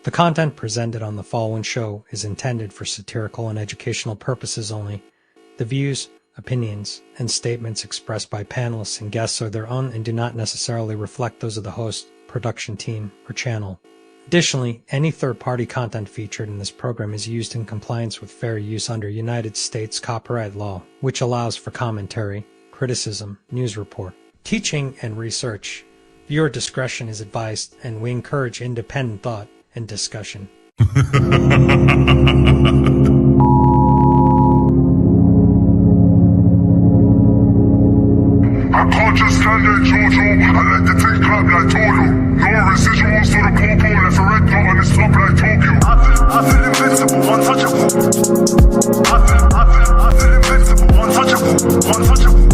The content presented on the following show is intended for satirical and educational purposes only. The views, opinions, and statements expressed by panelists and guests are their own and do not necessarily reflect those of the host, production team, or channel. Additionally, any third-party content featured in this program is used in compliance with fair use under United States copyright law, which allows for commentary, criticism, news report, teaching, and research. Viewer discretion is advised, and we encourage independent thought and discussion. I can't just stand there, Jojo, and let the thing clap like Toto. No residuals to the popo, left a red dot on his top like Tokyo. I feel invincible, untouchable. I feel invincible, untouchable, untouchable.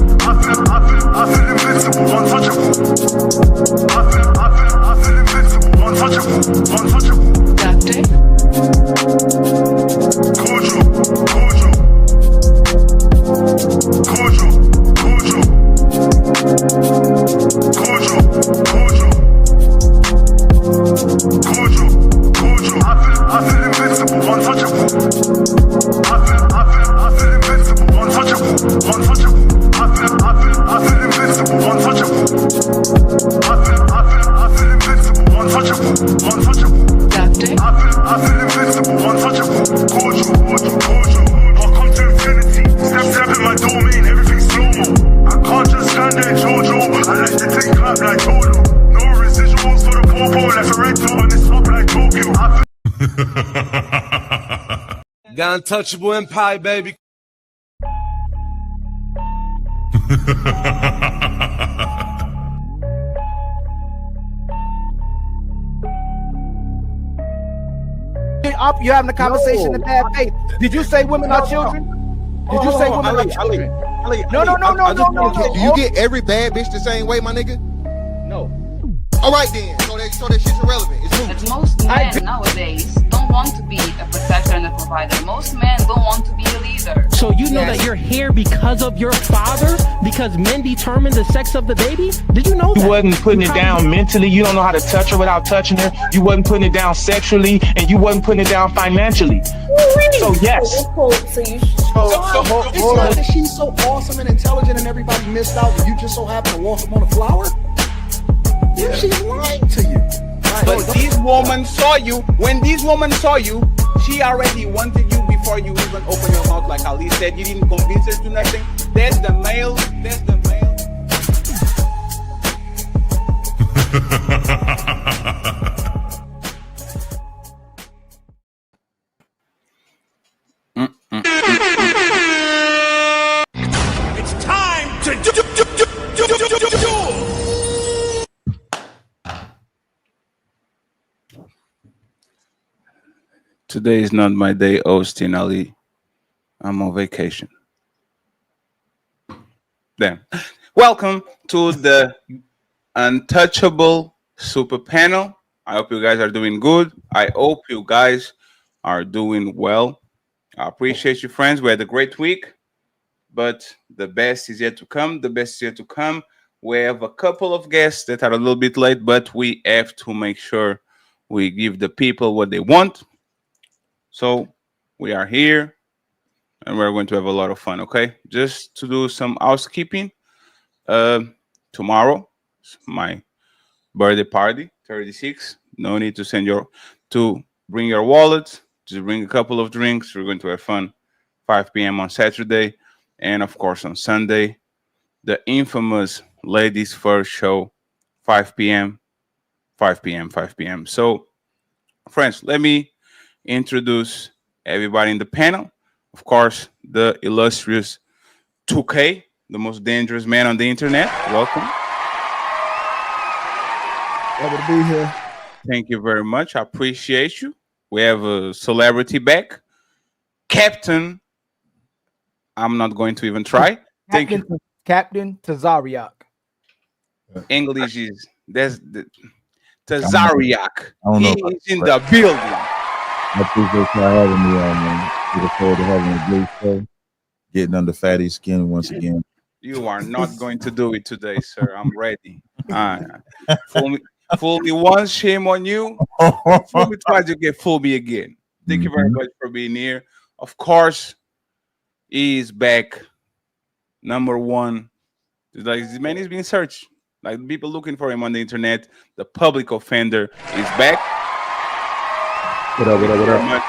I feel invincible, untouchable. I feel invincible, untouchable, untouchable. Doctor? Kojo, Kojo. Kojo, Kojo. Kojo, Kojo. Kojo, Kojo. I feel invincible, untouchable. I feel invincible, untouchable, untouchable. I feel invincible, untouchable. I feel invincible, untouchable, untouchable. Doctor? I feel invincible, untouchable. Kojo, Kojo, Kojo. I'll come to infinity. Step in my domain, everything's slow-mo. I can't just stand there, Jojo, and let the thing clap like Toto. No residuals for the popo, left a red dot on his top like Tokyo. The untouchable empire, baby. You're having a conversation in bad faith. Did you say women are children? Did you say women are children? No. Do you get every bad bitch the same way, my nigga? No. All right then. So that shit's irrelevant. It's moot. But most men nowadays don't want to be a protector and a provider. Most men don't want to be a leader. So you know that you're here because of your father? Because men determine the sex of the baby? Did you know that? You wasn't putting it down mentally. You don't know how to touch her without touching her. You wasn't putting it down sexually, and you wasn't putting it down financially. So yes. So hold on. She's so awesome and intelligent and everybody missed out and you just so happen to walk up on a flower? Yeah, she's lying to you. But these women saw you. When these women saw you, she already wanted you before you even open your mouth. Like Ali said, you didn't convince her to nothing. There's the male. There's the male. It's time to do. Today is not my day, Austin Ali. I'm on vacation. Damn. Welcome to the Untouchable Super Panel. I hope you guys are doing good. I hope you guys are doing well. I appreciate you, friends. We had a great week, but the best is yet to come. The best is yet to come. We have a couple of guests that are a little bit late, but we have to make sure we give the people what they want. So we are here and we're going to have a lot of fun, okay? Just to do some housekeeping. Tomorrow is my birthday party, 36. No need to bring your wallet. Just bring a couple of drinks. We're going to have fun. 5 p.m. on Saturday. And of course on Sunday, the infamous Ladies First show, 5 p.m. So, friends, let me introduce everybody in the panel. Of course, the illustrious 2K, the most dangerous man on the internet. Welcome. Glad to be here. Thank you very much. I appreciate you. We have a celebrity back. Captain. I'm not going to even try. Thank you. Captain Tazariak. English is Tazariak. He is in the building. I appreciate y'all having me on, man. Look forward to having a great show. getting under Fatty's skin once again. You are not going to do it today, sir. I'm ready. Fool me once, shame on you. Fool me twice, you get fool me again. Thank you very much for being here. Of course, he is back. Number one. Like, this man is being searched. Like, people looking for him on the internet. The public offender is back. What up? Thank you very much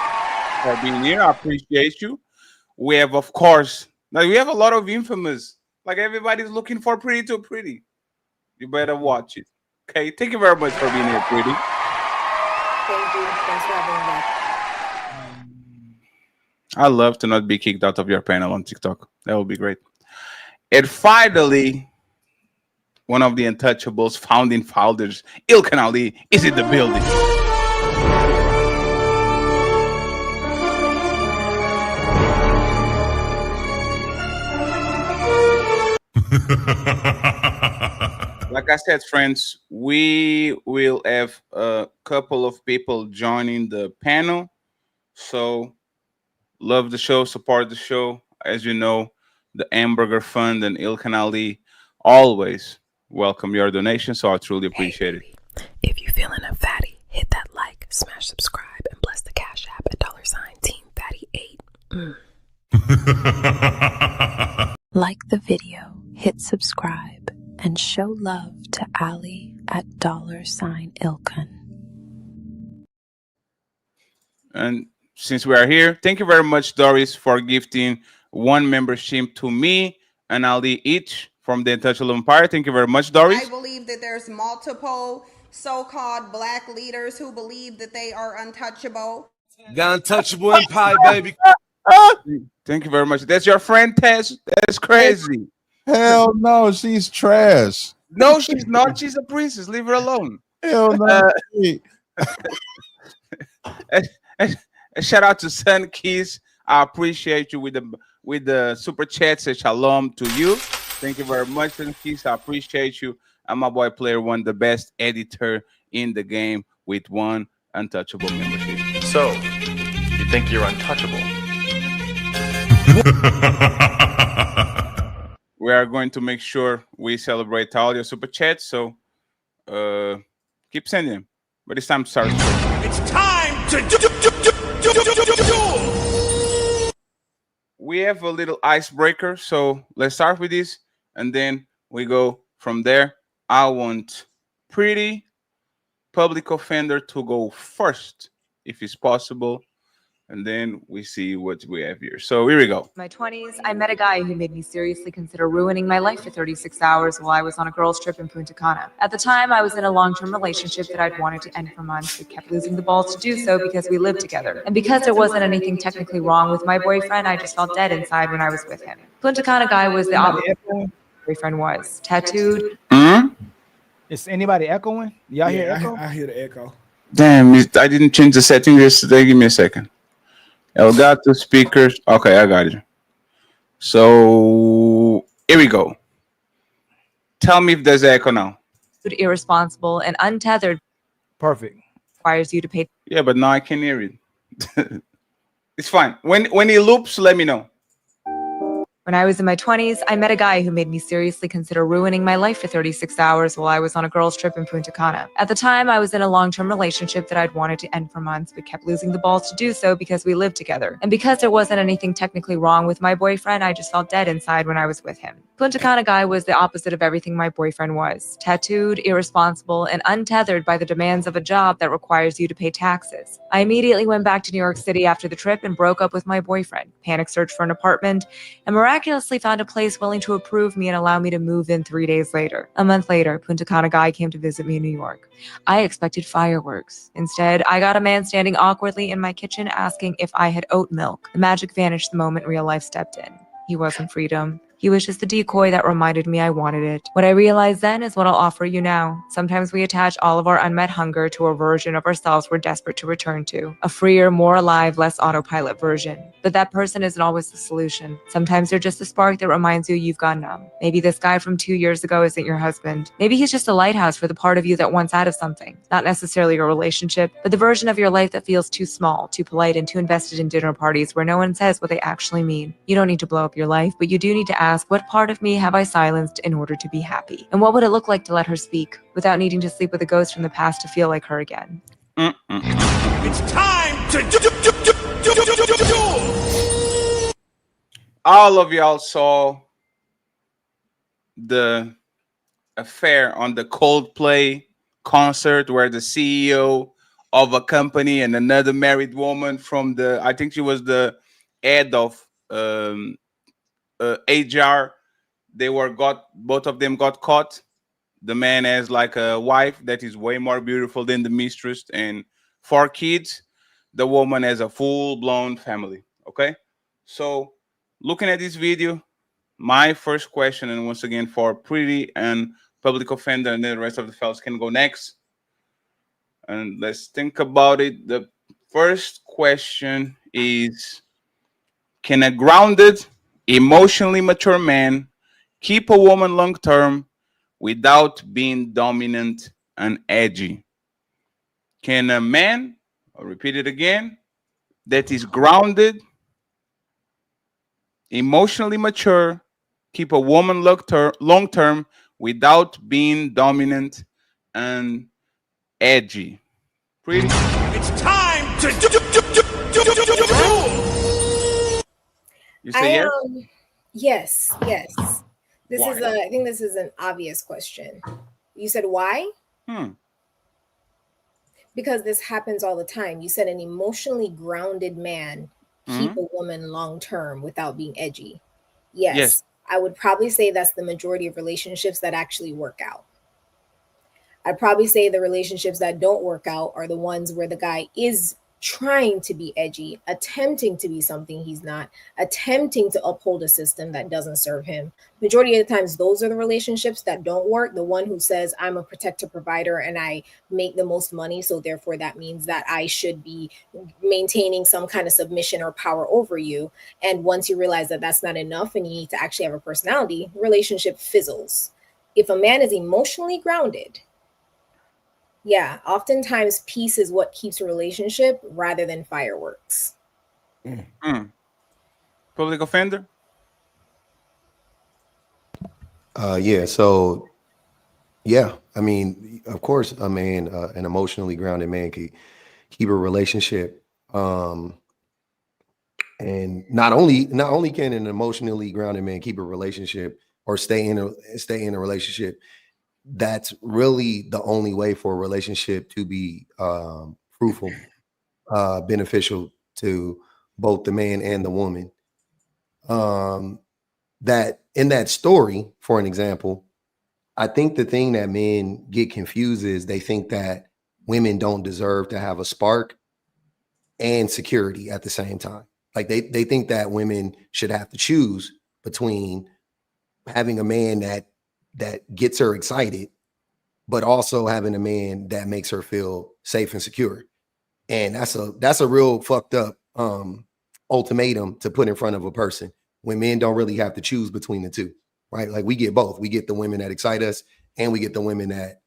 for being here. I appreciate you. We have, of course, like, we have a lot of infamous. Like, everybody's looking for Pretty to Pretty. You better watch it. Okay, thank you very much for being here, Pretty. Thank you. Thanks for having me back. I love to not be kicked out of your panel on TikTok. That would be great. And finally, one of the Untouchables founding founders, Ilkan Ali, is in the building. Like I said, friends, we will have a couple of people joining the panel. So love the show, support the show. As you know, the Hamburger Fund and Ilkan Ali always welcome your donation. So I truly appreciate it. If you're feeling a fatty, hit that like, smash subscribe, and bless the Cash App at $teamfatty8. Like the video, hit subscribe, and show love to Ali at $Ilkan. And since we are here, thank you very much, Doris, for gifting one membership to me and Ali each from the Untouchable Empire. Thank you very much, Doris. I believe that there's multiple so-called black leaders who believe that they are untouchable. The Untouchable Empire, baby. Thank you very much. That's your friend, Tess? That's crazy. Hell no, she's trash. No, she's not. She's a princess. Leave her alone. Hell no. Shout out to Sun Keys. I appreciate you with the super chat. Say shalom to you. Thank you very much, Sun Keys. I appreciate you. And my boy Player One, the best editor in the game with one Untouchable membership. So, you think you're untouchable? We are going to make sure we celebrate all your super chats. So keep sending them. But it's time to start. It's time to do. We have a little icebreaker. So let's start with this. And then we go from there. I want Pretty public offender to go first, if it's possible. And then we see what we have here. So here we go. In my 20s, I met a guy who made me seriously consider ruining my life for 36 hours while I was on a girls' trip in Punta Cana. At the time, I was in a long-term relationship that I'd wanted to end for months, but kept losing the balls to do so because we lived together. And because there wasn't anything technically wrong with my boyfriend, I just felt dead inside when I was with him. Punta Cana guy was the opposite of what my boyfriend was. Tattooed. Is anybody echoing? Y'all hear echo? I hear the echo. Damn, I didn't change the settings yesterday. Give me a second. Elgato speakers. Okay, I got you. So here we go. Tell me if there's echo now. Irresponsible and untethered. Perfect. Requires you to pay. Yeah, but now I can hear it. It's fine. When it loops, let me know. When I was in my 20s, I met a guy who made me seriously consider ruining my life for 36 hours while I was on a girls' trip in Punta Cana. At the time, I was in a long-term relationship that I'd wanted to end for months, but kept losing the balls to do so because we lived together. And because there wasn't anything technically wrong with my boyfriend, I just felt dead inside when I was with him. Punta Cana guy was the opposite of everything my boyfriend was. Tattooed, irresponsible, and untethered by the demands of a job that requires you to pay taxes. I immediately went back to New York City after the trip and broke up with my boyfriend, panic searched for an apartment, and miraculously found a place willing to approve me and allow me to move in 3 days later. A month later, Punta Cana guy came to visit me in New York. I expected fireworks. Instead, I got a man standing awkwardly in my kitchen asking if I had oat milk. The magic vanished the moment real life stepped in. He wasn't freedom. He was just the decoy that reminded me I wanted it. What I realized then is what I'll offer you now. Sometimes we attach all of our unmet hunger to a version of ourselves we're desperate to return to. A freer, more alive, less autopilot version. But that person isn't always the solution. Sometimes they're just a spark that reminds you you've gone numb. Maybe this guy from 2 years ago isn't your husband. Maybe he's just a lighthouse for the part of you that wants out of something. Not necessarily your relationship, but the version of your life that feels too small, too polite, and too invested in dinner parties where no one says what they actually mean. You don't need to blow up your life, but you do need to ask, what part of me have I silenced in order to be happy? And what would it look like to let her speak without needing to sleep with a ghost from the past to feel like her again? It's time to do. All of y'all saw the affair on the Coldplay concert where the CEO of a company and another married woman from the, I think she was the head of HR, both of them got caught. The man has like a wife that is way more beautiful than the mistress and 4 kids. The woman has a full-blown family. Okay, so looking at this video, my first question, and once again for Pretty and Public Offender, and then the rest of the fellas can go next. And let's think about it. The first question is, can a grounded, emotionally mature man keep a woman long-term without being dominant and edgy? Can a man, I'll repeat it again, that is grounded, emotionally mature, keep a woman long-term without being dominant and edgy? Pretty. It's time to do. You say yes? Yes. This Why? is I think this is an obvious question. You said why? Because this happens all the time. You said an emotionally grounded man keep a woman long term without being edgy. Yes. I would probably say that's the majority of relationships that actually work out. I'd probably say the relationships that don't work out are the ones where the guy is trying to be edgy, attempting to be something he's not, attempting to uphold a system that doesn't serve him. Majority of the times, those are the relationships that don't work. The one who says, I'm a protector provider and I make the most money, so therefore that means that I should be maintaining some kind of submission or power over you. And once you realize that that's not enough and you need to actually have a personality, relationship fizzles. If a man is emotionally grounded, yeah, oftentimes peace is what keeps a relationship rather than fireworks. Public Offender? So I mean, of course, a man, an emotionally grounded man can keep a relationship. And not only can an emotionally grounded man keep a relationship or stay in a relationship, that's really the only way for a relationship to be fruitful, beneficial to both the man and the woman. That in that story, for an example, I think the thing that men get confused is they think that women don't deserve to have a spark and security at the same time. Like they think that women should have to choose between having a man that gets her excited, but also having a man that makes her feel safe and secure. And that's a real fucked up ultimatum to put in front of a person when men don't really have to choose between the two, right? Like we get both. We get the women that excite us and we get the women that,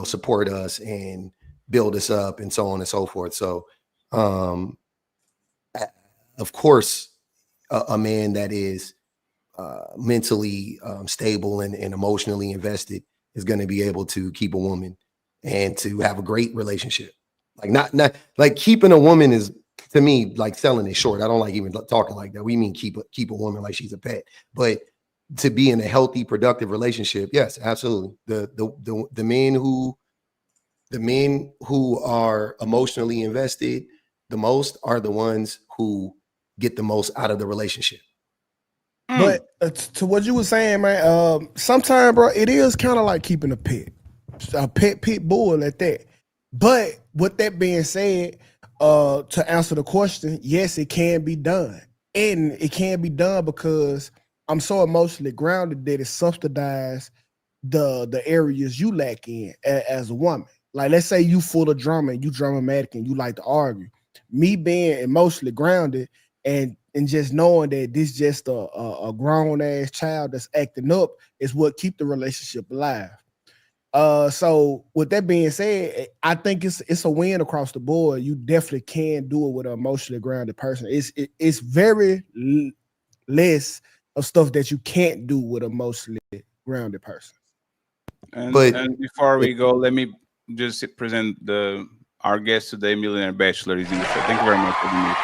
support us and build us up and so on and so forth. So, of course, a man that is mentally stable and emotionally invested is going to be able to keep a woman and to have a great relationship. Like not like keeping a woman is, to me, like selling it short. I don't like even talking like that. We mean keep a woman like she's a pet. But to be in a healthy, productive relationship, yes, absolutely. The men who are emotionally invested the most are the ones who get the most out of the relationship. But to what you were saying, man, sometimes, bro, it is kind of like keeping a pet pit bull at that. But with that being said, to answer the question, yes, it can be done. And it can be done because I'm so emotionally grounded that it subsidizes the areas you lack in as a woman. Like, let's say you full of drama and you dramatic and you like to argue. Me being emotionally grounded and just knowing that this just a grown ass child that's acting up is what keep the relationship alive. So with that being said, I think it's a win across the board. You definitely can do it with an emotionally grounded person. It's very less of stuff that you can't do with an emotionally grounded person. And before we go, let me just present our guest today, Millionaire Bachelor, is in the show. Thank you very much for being here.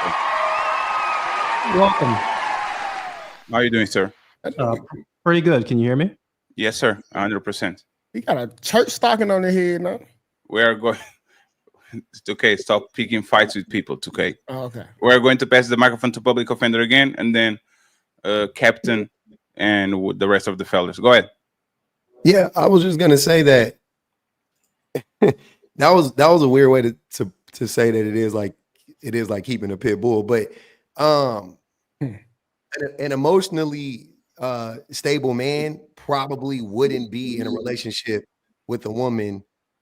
Welcome. How are you doing, sir? Pretty good. Can you hear me? Yes, sir. 100%. You got a church stocking on the head now. We are going. It's okay. Stop picking fights with people. It's okay. Oh, okay. We're going to pass the microphone to public offender again, and then Captain and the rest of the fellas. Go ahead. Yeah, I was just gonna say that that was a weird way to say that it is like keeping a pit bull, but an emotionally stable man probably wouldn't be in a relationship with a woman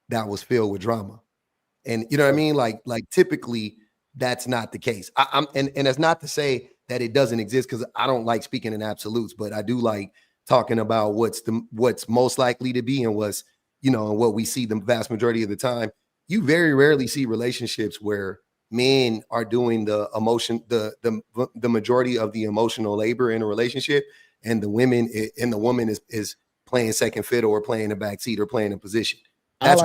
that was filled with drama. And you know what I mean? Like typically that's not the case. And that's not to say that it doesn't exist, because I don't like speaking in absolutes, but I do like talking about what's most likely to be and what's, and what we see the vast majority of the time. You very rarely see relationships where men are doing the majority of the emotional labor in a relationship, and the woman is playing second fiddle or playing a backseat or playing a position. That's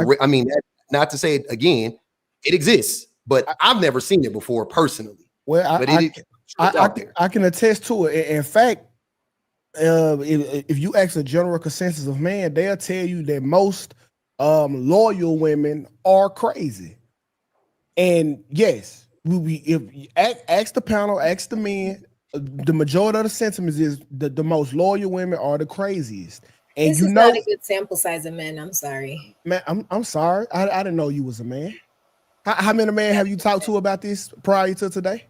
not to say it again, it exists, but I've never seen it before personally. Well, I can attest to it. In fact, if you ask a general consensus of men, they'll tell you that most loyal women are crazy. And yes, if you ask the panel, ask the men, the majority of the sentiments is the most loyal women are the craziest. And this is not a good sample size of men. I'm sorry, man. I'm sorry. I didn't know you was a man. How many men have you talked to about this prior to today?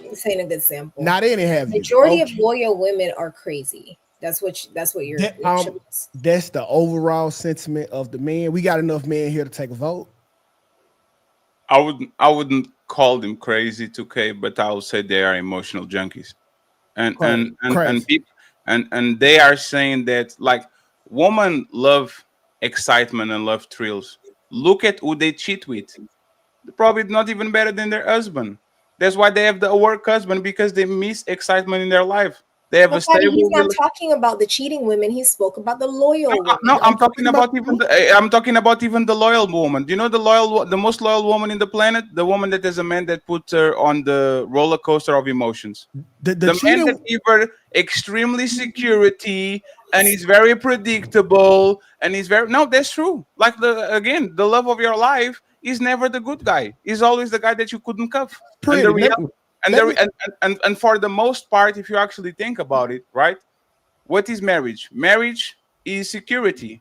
This ain't a good sample. Not any have you. Majority of loyal women are crazy. That's what you're. That's the overall sentiment of the men. We got enough men here to take a vote. I wouldn't call them crazy, 2K, but I would say they are emotional junkies, and they are saying that, like, women love excitement and love thrills. Look at who they cheat with. They're probably not even better than their husband. That's why they have the work husband, because they miss excitement in their life. They have a stable. He's not talking about the cheating women. He spoke about the loyal women. No, I'm talking about even the loyal woman. Do you know the most loyal woman in the planet? The woman that is a man that puts her on the roller coaster of emotions. The man that give her extremely security, and he's very predictable, and he's very that's true. Like the love of your life is never the good guy. He's always the guy that you couldn't cuff. And for the most part, if you actually think about it, right? What is marriage? Marriage is security.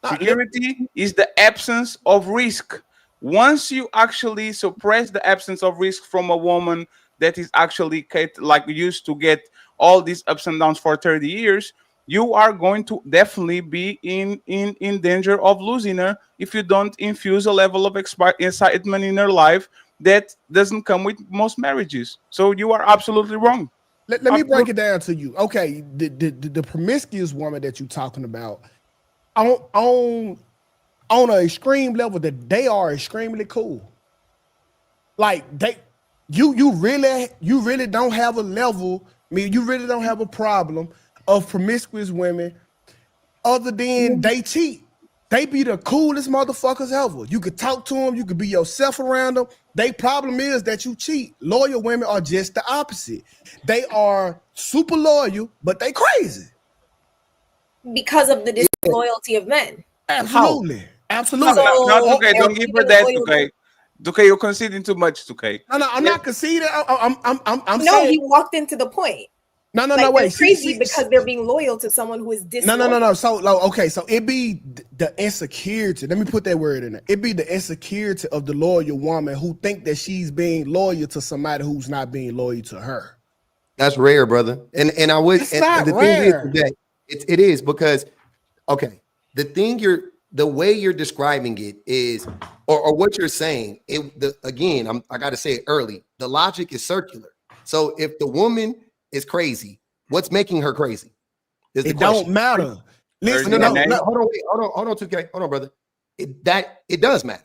Security is the absence of risk. Once you actually suppress the absence of risk from a woman that is actually like used to get all these ups and downs for 30 years, you are going to definitely be in danger of losing her if you don't infuse a level of excitement in her life that doesn't come with most marriages. So you are absolutely wrong. Let me break it down to you. Okay, the promiscuous woman that you're talking about, on an extreme level, that they are extremely cool. Like you really don't have a level. I mean, you really don't have a problem of promiscuous women other than they cheat. They be the coolest motherfuckers ever. You could talk to them. You could be yourself around them. Their problem is that you cheat. Loyal women are just the opposite. They are super loyal, but they crazy. Because of the disloyalty of men. Absolutely. Absolutely. No, okay, don't give her that, okay. Okay, you're conceding too much, okay. No, I'm not conceding. I'm no, saying, he walked into the point. No, wait. Crazy because they're being loyal to someone who is disloyal. No. So it be the insecurity. Let me put that word in there. It be the insecurity of the loyal woman who think that she's being loyal to somebody who's not being loyal to her. That's rare, brother. And I would. It's and not the rare. thing is that it is because okay, the way you're describing it is, or what you're saying. I got to say it early. The logic is circular. So if the woman is crazy, what's making her crazy? It don't matter. Listen, no, hold on, 2K. Hold on, brother. It does matter.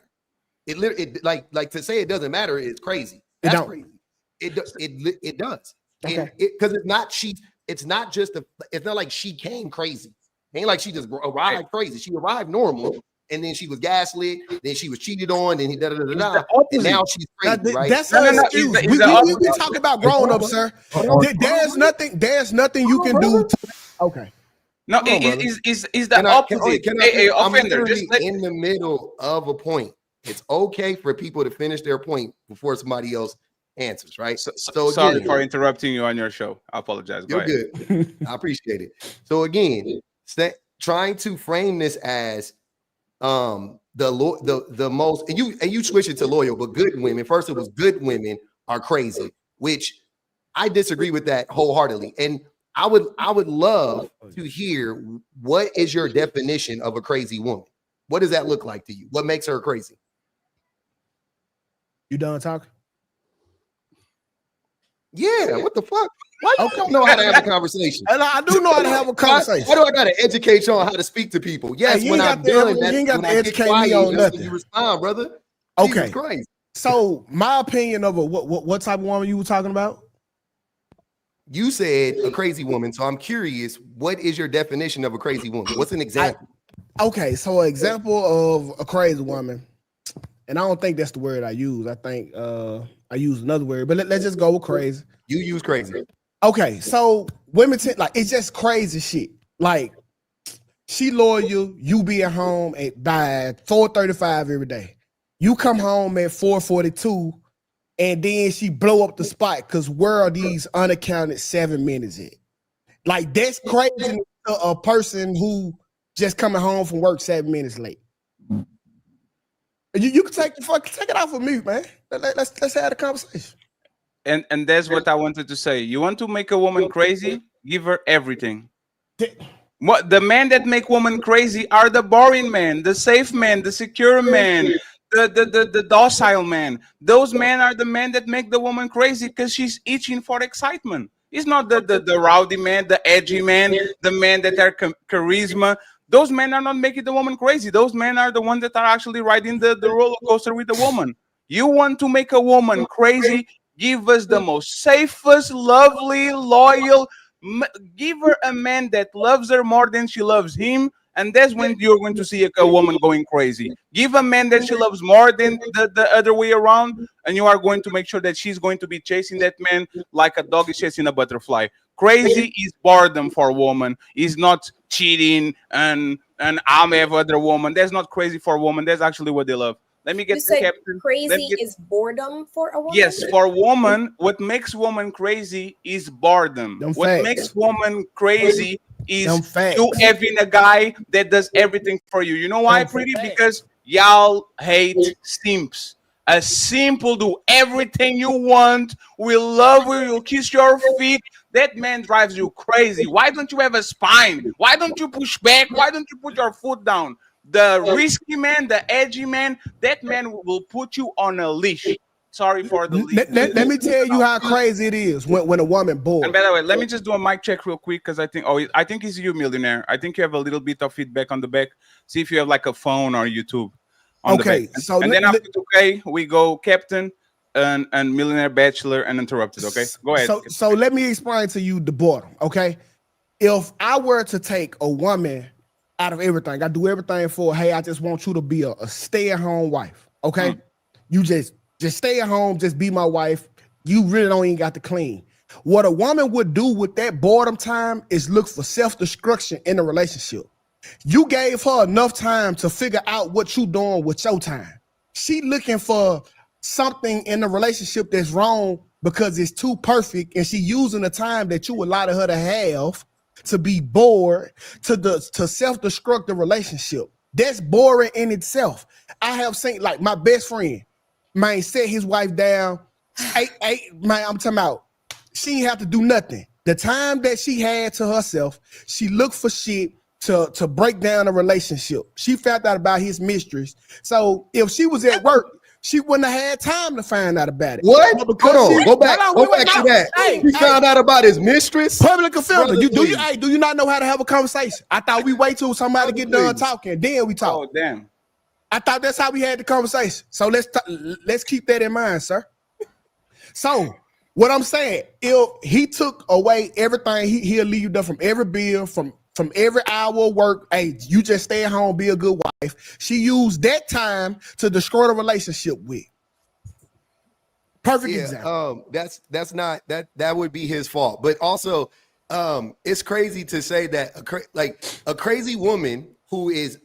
It like to say it doesn't matter is crazy. That's crazy. It does. Okay. Because it's not like she came crazy. It ain't like she just arrived crazy. She arrived normal, and then she was gaslit, then she was cheated on, then and now she's crazy, right? That's an excuse. We talk about grown up, sir. There's nothing you can do. Okay. No, is the opposite. I'm Offender, literally in the middle of a point. It's okay for people to finish their point before somebody else answers, right? So sorry again, for interrupting you on your show. I apologize. Go you're ahead. good. I appreciate it. So again, trying to frame this as the most, and you switch it to loyal, but good women. First, it was good women are crazy, which I disagree with that wholeheartedly. And I would love to hear, what is your definition of a crazy woman? What does that look like to you? What makes her crazy? You done talking? Yeah, what the fuck? Why you don't know how to have a conversation? And I do know how to have a conversation. Why do I gotta educate you on how to speak to people? Yes, when I'm done, you ain't got to educate me on nothing. You respond, brother. Okay. Jesus Christ. So my opinion of what type of woman you were talking about? You said a crazy woman, so I'm curious. What is your definition of a crazy woman? What's an example? Okay, so an example of a crazy woman, and I don't think that's the word I use. I think I use another word, but let's just go with crazy. You use crazy. Okay, so women it's just crazy shit. Like, she loyal, you be at home by 4:35 every day. You come home at 4:42, and then she blow up the spot because where are these unaccounted 7 minutes at? Like, that's crazy to a person who just coming home from work 7 minutes late. You can take it off of mute, man. Let's have a conversation. And that's what I wanted to say. You want to make a woman crazy? Give her everything. What the men that make women crazy are the boring men, the safe men, the secure men, the docile man. Those men are the men that make the woman crazy because she's itching for excitement. It's not the rowdy man, the edgy man, the men that are charisma. Those men are not making the woman crazy. Those men are the ones that are actually riding the roller coaster with the woman. You want to make a woman crazy? Give us the most safest, lovely, loyal. Give her a man that loves her more than she loves him. And that's when you're going to see a woman going crazy. Give a man that she loves more than the other way around, and you are going to make sure that she's going to be chasing that man like a dog is chasing a butterfly. Crazy is boredom for a woman. Is not cheating and I'm every other woman. That's not crazy for a woman. That's actually what they love. Let me get you said Captain. Crazy is boredom for a woman? Yes, for a woman, what makes woman crazy is boredom. What makes woman crazy is you having a guy that does everything for you. You know why, pretty? Because y'all hate simps. A simp will do everything you want, will love you, will kiss your feet. That man drives you crazy. Why don't you have a spine? Why don't you push back? Why don't you put your foot down? The risky man, the edgy man, that man will put you on a leash. Sorry for the leash. Let me tell you how crazy it is when a woman bored. And by the way, let me just do a mic check real quick because I think it's you, Millionaire. I think you have a little bit of feedback on the back. See if you have like a phone or YouTube. Okay, so then after 2K, we go Captain and Millionaire, Bachelor, and Interrupted. Okay, go ahead. So let me explain to you the boredom. Okay, if I were to take a woman out of everything, I do everything for, hey, I just want you to be a stay-at-home wife. Okay, you just stay at home, just be my wife. You really don't even got to clean. What a woman would do with that boredom time is look for self-destruction in a relationship. You gave her enough time to figure out what you doing with your time. She looking for something in the relationship that's wrong because it's too perfect, and she using the time that you allowed her to have to be bored, to self-destruct the relationship. That's boring in itself. I have seen, like, my best friend, man, set his wife down. Man, I'm talking about she didn't have to do nothing. The time that she had to herself, she looked for shit to break down a relationship. She found out about his mistress. So if she was at work, she wouldn't have had time to find out about it. What? Hold on. Go back to that. He found out about his mistress. Public offender. Do you not know how to have a conversation? I thought we wait till somebody get done talking, then we talk. Oh, damn. I thought that's how we had the conversation. So let's keep that in mind, sir. So what I'm saying, if he took away everything, he'll leave you done from every bill, from every hour of work. Hey, you just stay at home, be a good wife. She used that time to destroy the relationship with. Perfect example. That's not that would be his fault. But also, it's crazy to say that a crazy woman who is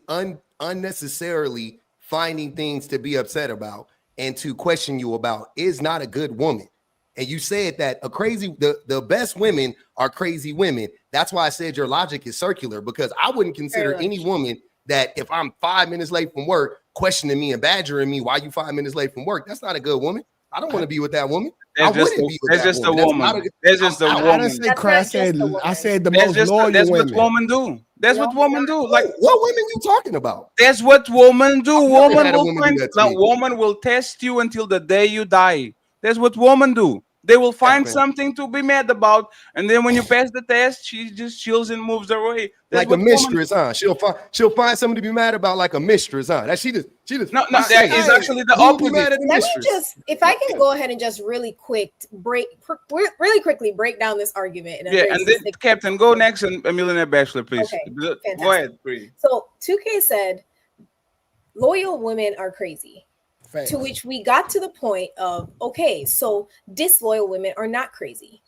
unnecessarily finding things to be upset about and to question you about is not a good woman. And you said that the best women are crazy women. That's why I said your logic is circular, because I wouldn't consider any woman that if I'm 5 minutes late from work, questioning me and badgering me, why you 5 minutes late from work? That's not a good woman. I don't want to be with that woman. That's just a woman. I didn't say crash. I said the most loyal That's women. what women do. That's what women do. Like, what women you talking about? That's what women do. Woman will test you until the day you die. That's what women do. They will find something to be mad about, and then when you pass the test, she just chills and moves her way. Like a mistress, huh? She'll find something to be mad about, like a mistress, huh? That she just that is actually the opposite. Let me just, if I can go ahead and just really quickly break down this argument. And then Captain, go next, and a Millionaire Bachelor, please. Okay, go ahead, please. So 2K said, loyal women are crazy. Facts. To which we got to the point of, okay, so disloyal women are not crazy.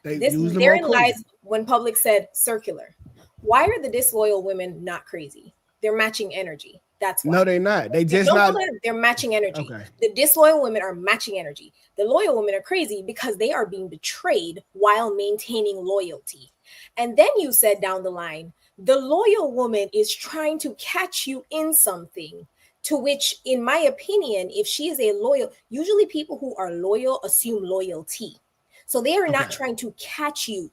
Therein lies when public said circular. Why are the disloyal women not crazy? They're matching energy. That's why. No, they're not. They're matching energy. Okay. The disloyal women are matching energy. The loyal women are crazy because they are being betrayed while maintaining loyalty. And then you said down the line, the loyal woman is trying to catch you in something. To which, in my opinion, if she is a loyal, usually people who are loyal assume loyalty. So they are not trying to catch you.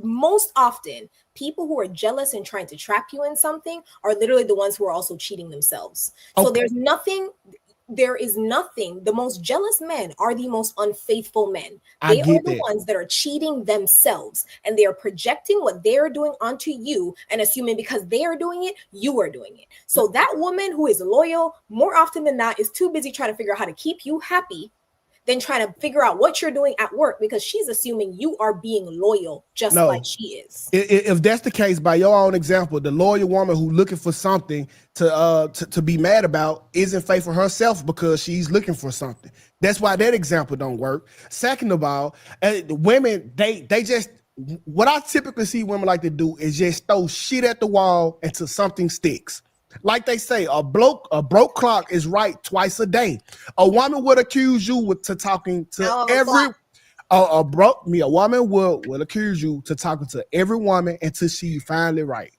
Most often, people who are jealous and trying to trap you in something are literally the ones who are also cheating themselves. So there is nothing. The most jealous men are the most unfaithful men. They are the ones that are cheating themselves, and they are projecting what they're doing onto you and assuming because they are doing it, you are doing it. So that woman who is loyal, more often than not, is too busy trying to figure out how to keep you happy than trying to figure out what you're doing at work, because she's assuming you are being loyal just like she is. If that's the case, by your own example, the loyal woman who looking for something to be mad about isn't faithful herself because she's looking for something. That's why that example don't work. Second of all, women, they just, what I typically see women like to do is just throw shit at the wall until something sticks. Like they say, a broke clock is right twice a day. A woman would accuse you to talking to a woman will accuse you to talking to every woman until she finally right.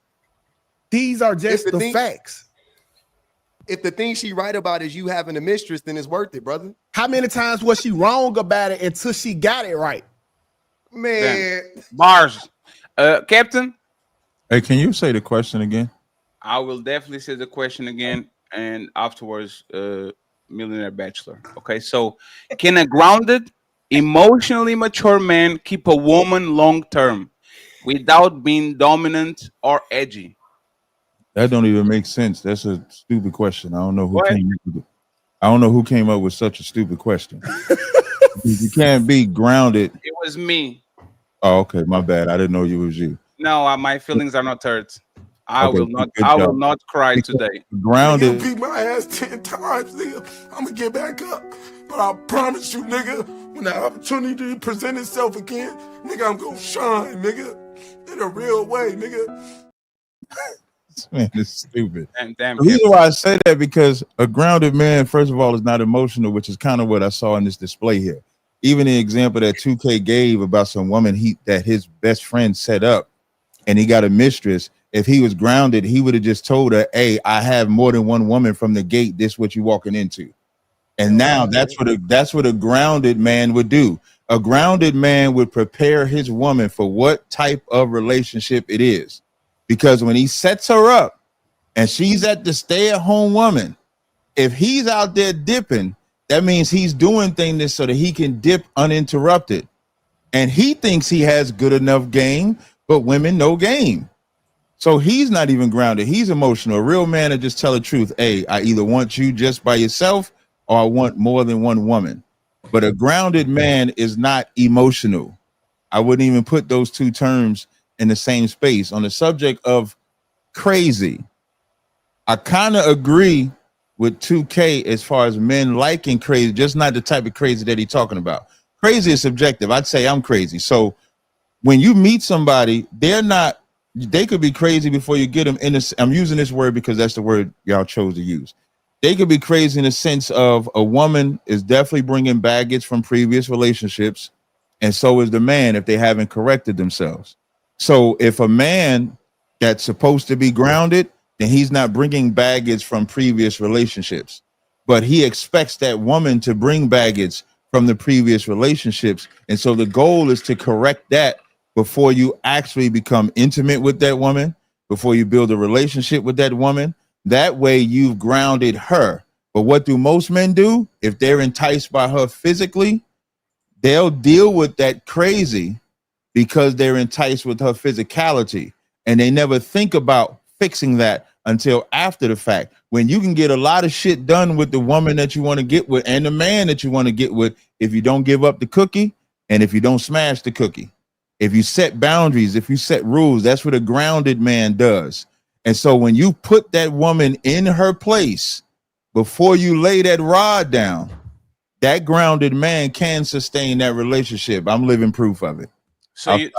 These are just the facts. If the thing she right about is you having a mistress, then it's worth it, brother. How many times was she wrong about it until she got it right? Man, bars. Captain. Hey, can you say the question again? I will definitely say the question again, and afterwards, Millionaire Bachelor. Okay, so can a grounded, emotionally mature man keep a woman long term without being dominant or edgy? That don't even make sense. That's a stupid question. I don't know who came up with such a stupid question. You can't be grounded. It was me. Oh, okay, my bad. I didn't know it was you. No, my feelings are not hurt. I will not cry today. Grounded. You beat my ass 10 times, nigga. I'm gonna get back up. But I promise you, nigga, when the opportunity present itself again, nigga, I'm gonna shine, nigga. In a real way, nigga. This man is stupid. Damn, the reason why I say that, because a grounded man, first of all, is not emotional, which is kind of what I saw in this display here. Even the example that 2K gave about some woman that his best friend set up, and he got a mistress. If he was grounded, he would have just told her, hey, I have more than one woman from the gate. This is what you're walking into. And now that's what a grounded man would do. A grounded man would prepare his woman for what type of relationship it is. Because when he sets her up and she's at the stay-at-home woman, if he's out there dipping, that means he's doing things so that he can dip uninterrupted. And he thinks he has good enough game, but women no game. So he's not even grounded. He's emotional. A real man will just tell the truth. Hey, I either want you just by yourself or I want more than one woman. But a grounded man is not emotional. I wouldn't even put those two terms in the same space. On the subject of crazy, I kind of agree with 2K as far as men liking crazy, just not the type of crazy that he's talking about. Crazy is subjective. I'd say I'm crazy. So when you meet somebody, they could be crazy before you get them in this. I'm using this word because that's the word y'all chose to use. They could be crazy in the sense of a woman is definitely bringing baggage from previous relationships. And so is the man if they haven't corrected themselves. So if a man that's supposed to be grounded, then he's not bringing baggage from previous relationships, but he expects that woman to bring baggage from the previous relationships. And so the goal is to correct that before you actually become intimate with that woman, before you build a relationship with that woman. That way you've grounded her. But what do most men do? If they're enticed by her physically, they'll deal with that crazy because they're enticed with her physicality. And they never think about fixing that until after the fact, when you can get a lot of shit done with the woman that you want to get with and the man that you want to get with if you don't give up the cookie and if you don't smash the cookie. If you set boundaries, if you set rules, that's what a grounded man does. And so when you put that woman in her place before you lay that rod down, that grounded man can sustain that relationship. I'm living proof of it. So you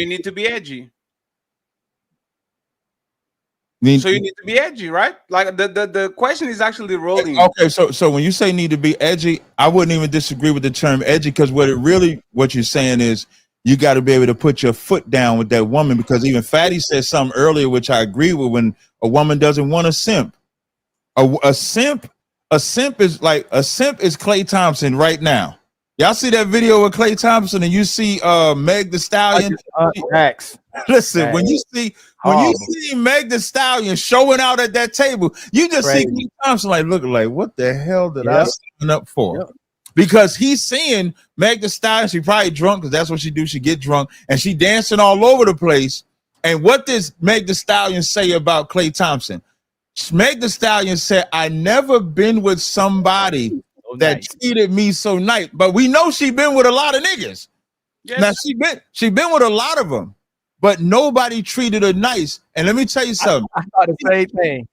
need to be edgy. So you need to be edgy, right? Like the question is actually rolling. Okay, so when you say need to be edgy, I wouldn't even disagree with the term edgy, because what you're saying is you got to be able to put your foot down with that woman, because even Fatty said something earlier, which I agree with, when a woman doesn't want a simp. A simp is Klay Thompson right now. Y'all see that video of Klay Thompson and you see Meg the Stallion? Listen, when you see Meg the Stallion showing out at that table, you just see Klay Thompson like looking like, what the hell did I sign up for? Yep. Because he's seeing Meg the Stallion. She probably drunk, because that's what she do. She get drunk and she dancing all over the place. And what does Meg the Stallion say about Klay Thompson? Meg the Stallion said, I never been with somebody that treated me so nice. But we know she been with a lot of niggas. Yes. Now she been with a lot of them, but nobody treated her nice. And let me tell you something. I thought the same thing.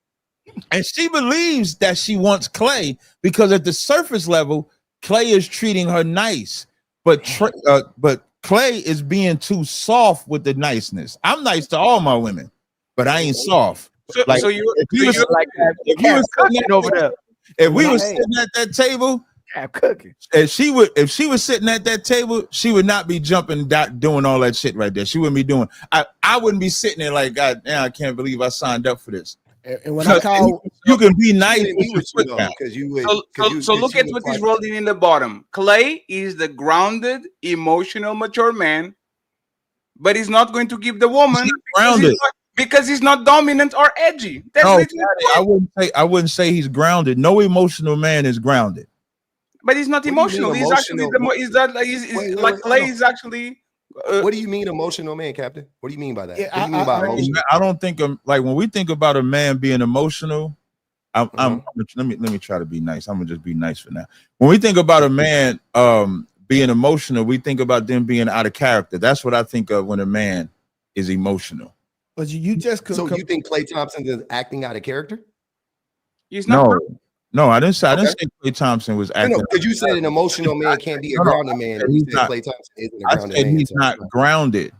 And she believes that she wants Klay because at the surface level, Klay is treating her nice, but Klay is being too soft with the niceness. I'm nice to all my women, but I ain't soft. If we were sitting at that table, if she was sitting at that table, she would not be jumping, doing all that shit right there. She wouldn't be doing. I wouldn't be sitting there like, God damn, I can't believe I signed up for this. And when I call, you can be nice, so look at what is rolling in the bottom. Klay is the grounded, emotional, mature man, but he's not going to give the woman because he's not dominant or edgy. That's I wouldn't say he's grounded. No emotional man is grounded. But he's not emotional. He's actually Klay is actually. What do you mean emotional man, Captain? What do you mean by that? What do you mean by emotional? I don't think when we think about a man being emotional, let me try to be nice. I'm gonna just be nice for now. When we think about a man being emotional, we think about them being out of character. That's what I think of when a man is emotional. But you just you think Klay Thompson is acting out of character? He's not. No, I didn't say Klay Thompson was acting. No, because you said an emotional man can't be a grounded man. He's not. Klay Thompson isn't a grounded man. He's not grounded.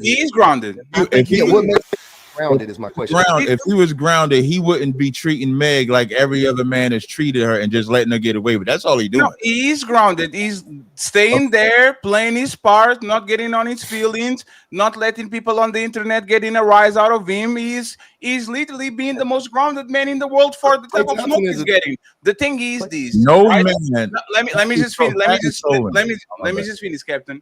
He's grounded. What makes grounded is my question. If he was grounded, he wouldn't be treating Meg like every other man has treated her and just letting her get away with it. That's all he's doing. No, he is grounded. He's staying there, playing his part, not getting on his feelings, not letting people on the internet getting a rise out of him. He's literally being the most grounded man in the world for the type of smoke he's getting. The thing is this. No right? man. Let me just finish. Let me just finish, Captain.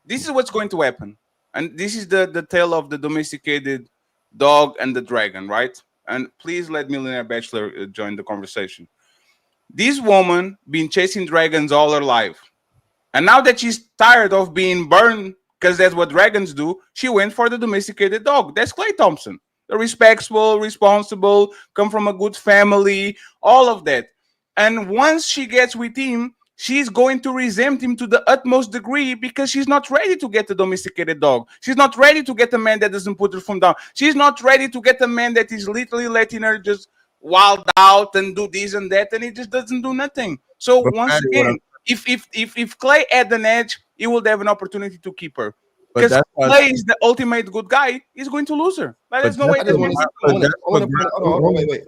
This is what's going to happen, and this is the tale of the domesticated dog and the dragon, right? And please let Millionaire Bachelor join the conversation. This woman been chasing dragons all her life. And now that she's tired of being burned, because that's what dragons do, she went for the domesticated dog. That's Clay Thompson. The respectful, responsible, come from a good family, all of that. And once she gets with him, she's going to resent him to the utmost degree because she's not ready to get a domesticated dog. She's not ready to get a man that doesn't put her phone down. She's not ready to get a man that is literally letting her just wild out and do this and that, and he just doesn't do nothing. So once again, if Clay had an edge, he would have an opportunity to keep her. Because Clay is the ultimate good guy, he's going to lose her. Like, there's no way. Wait. Let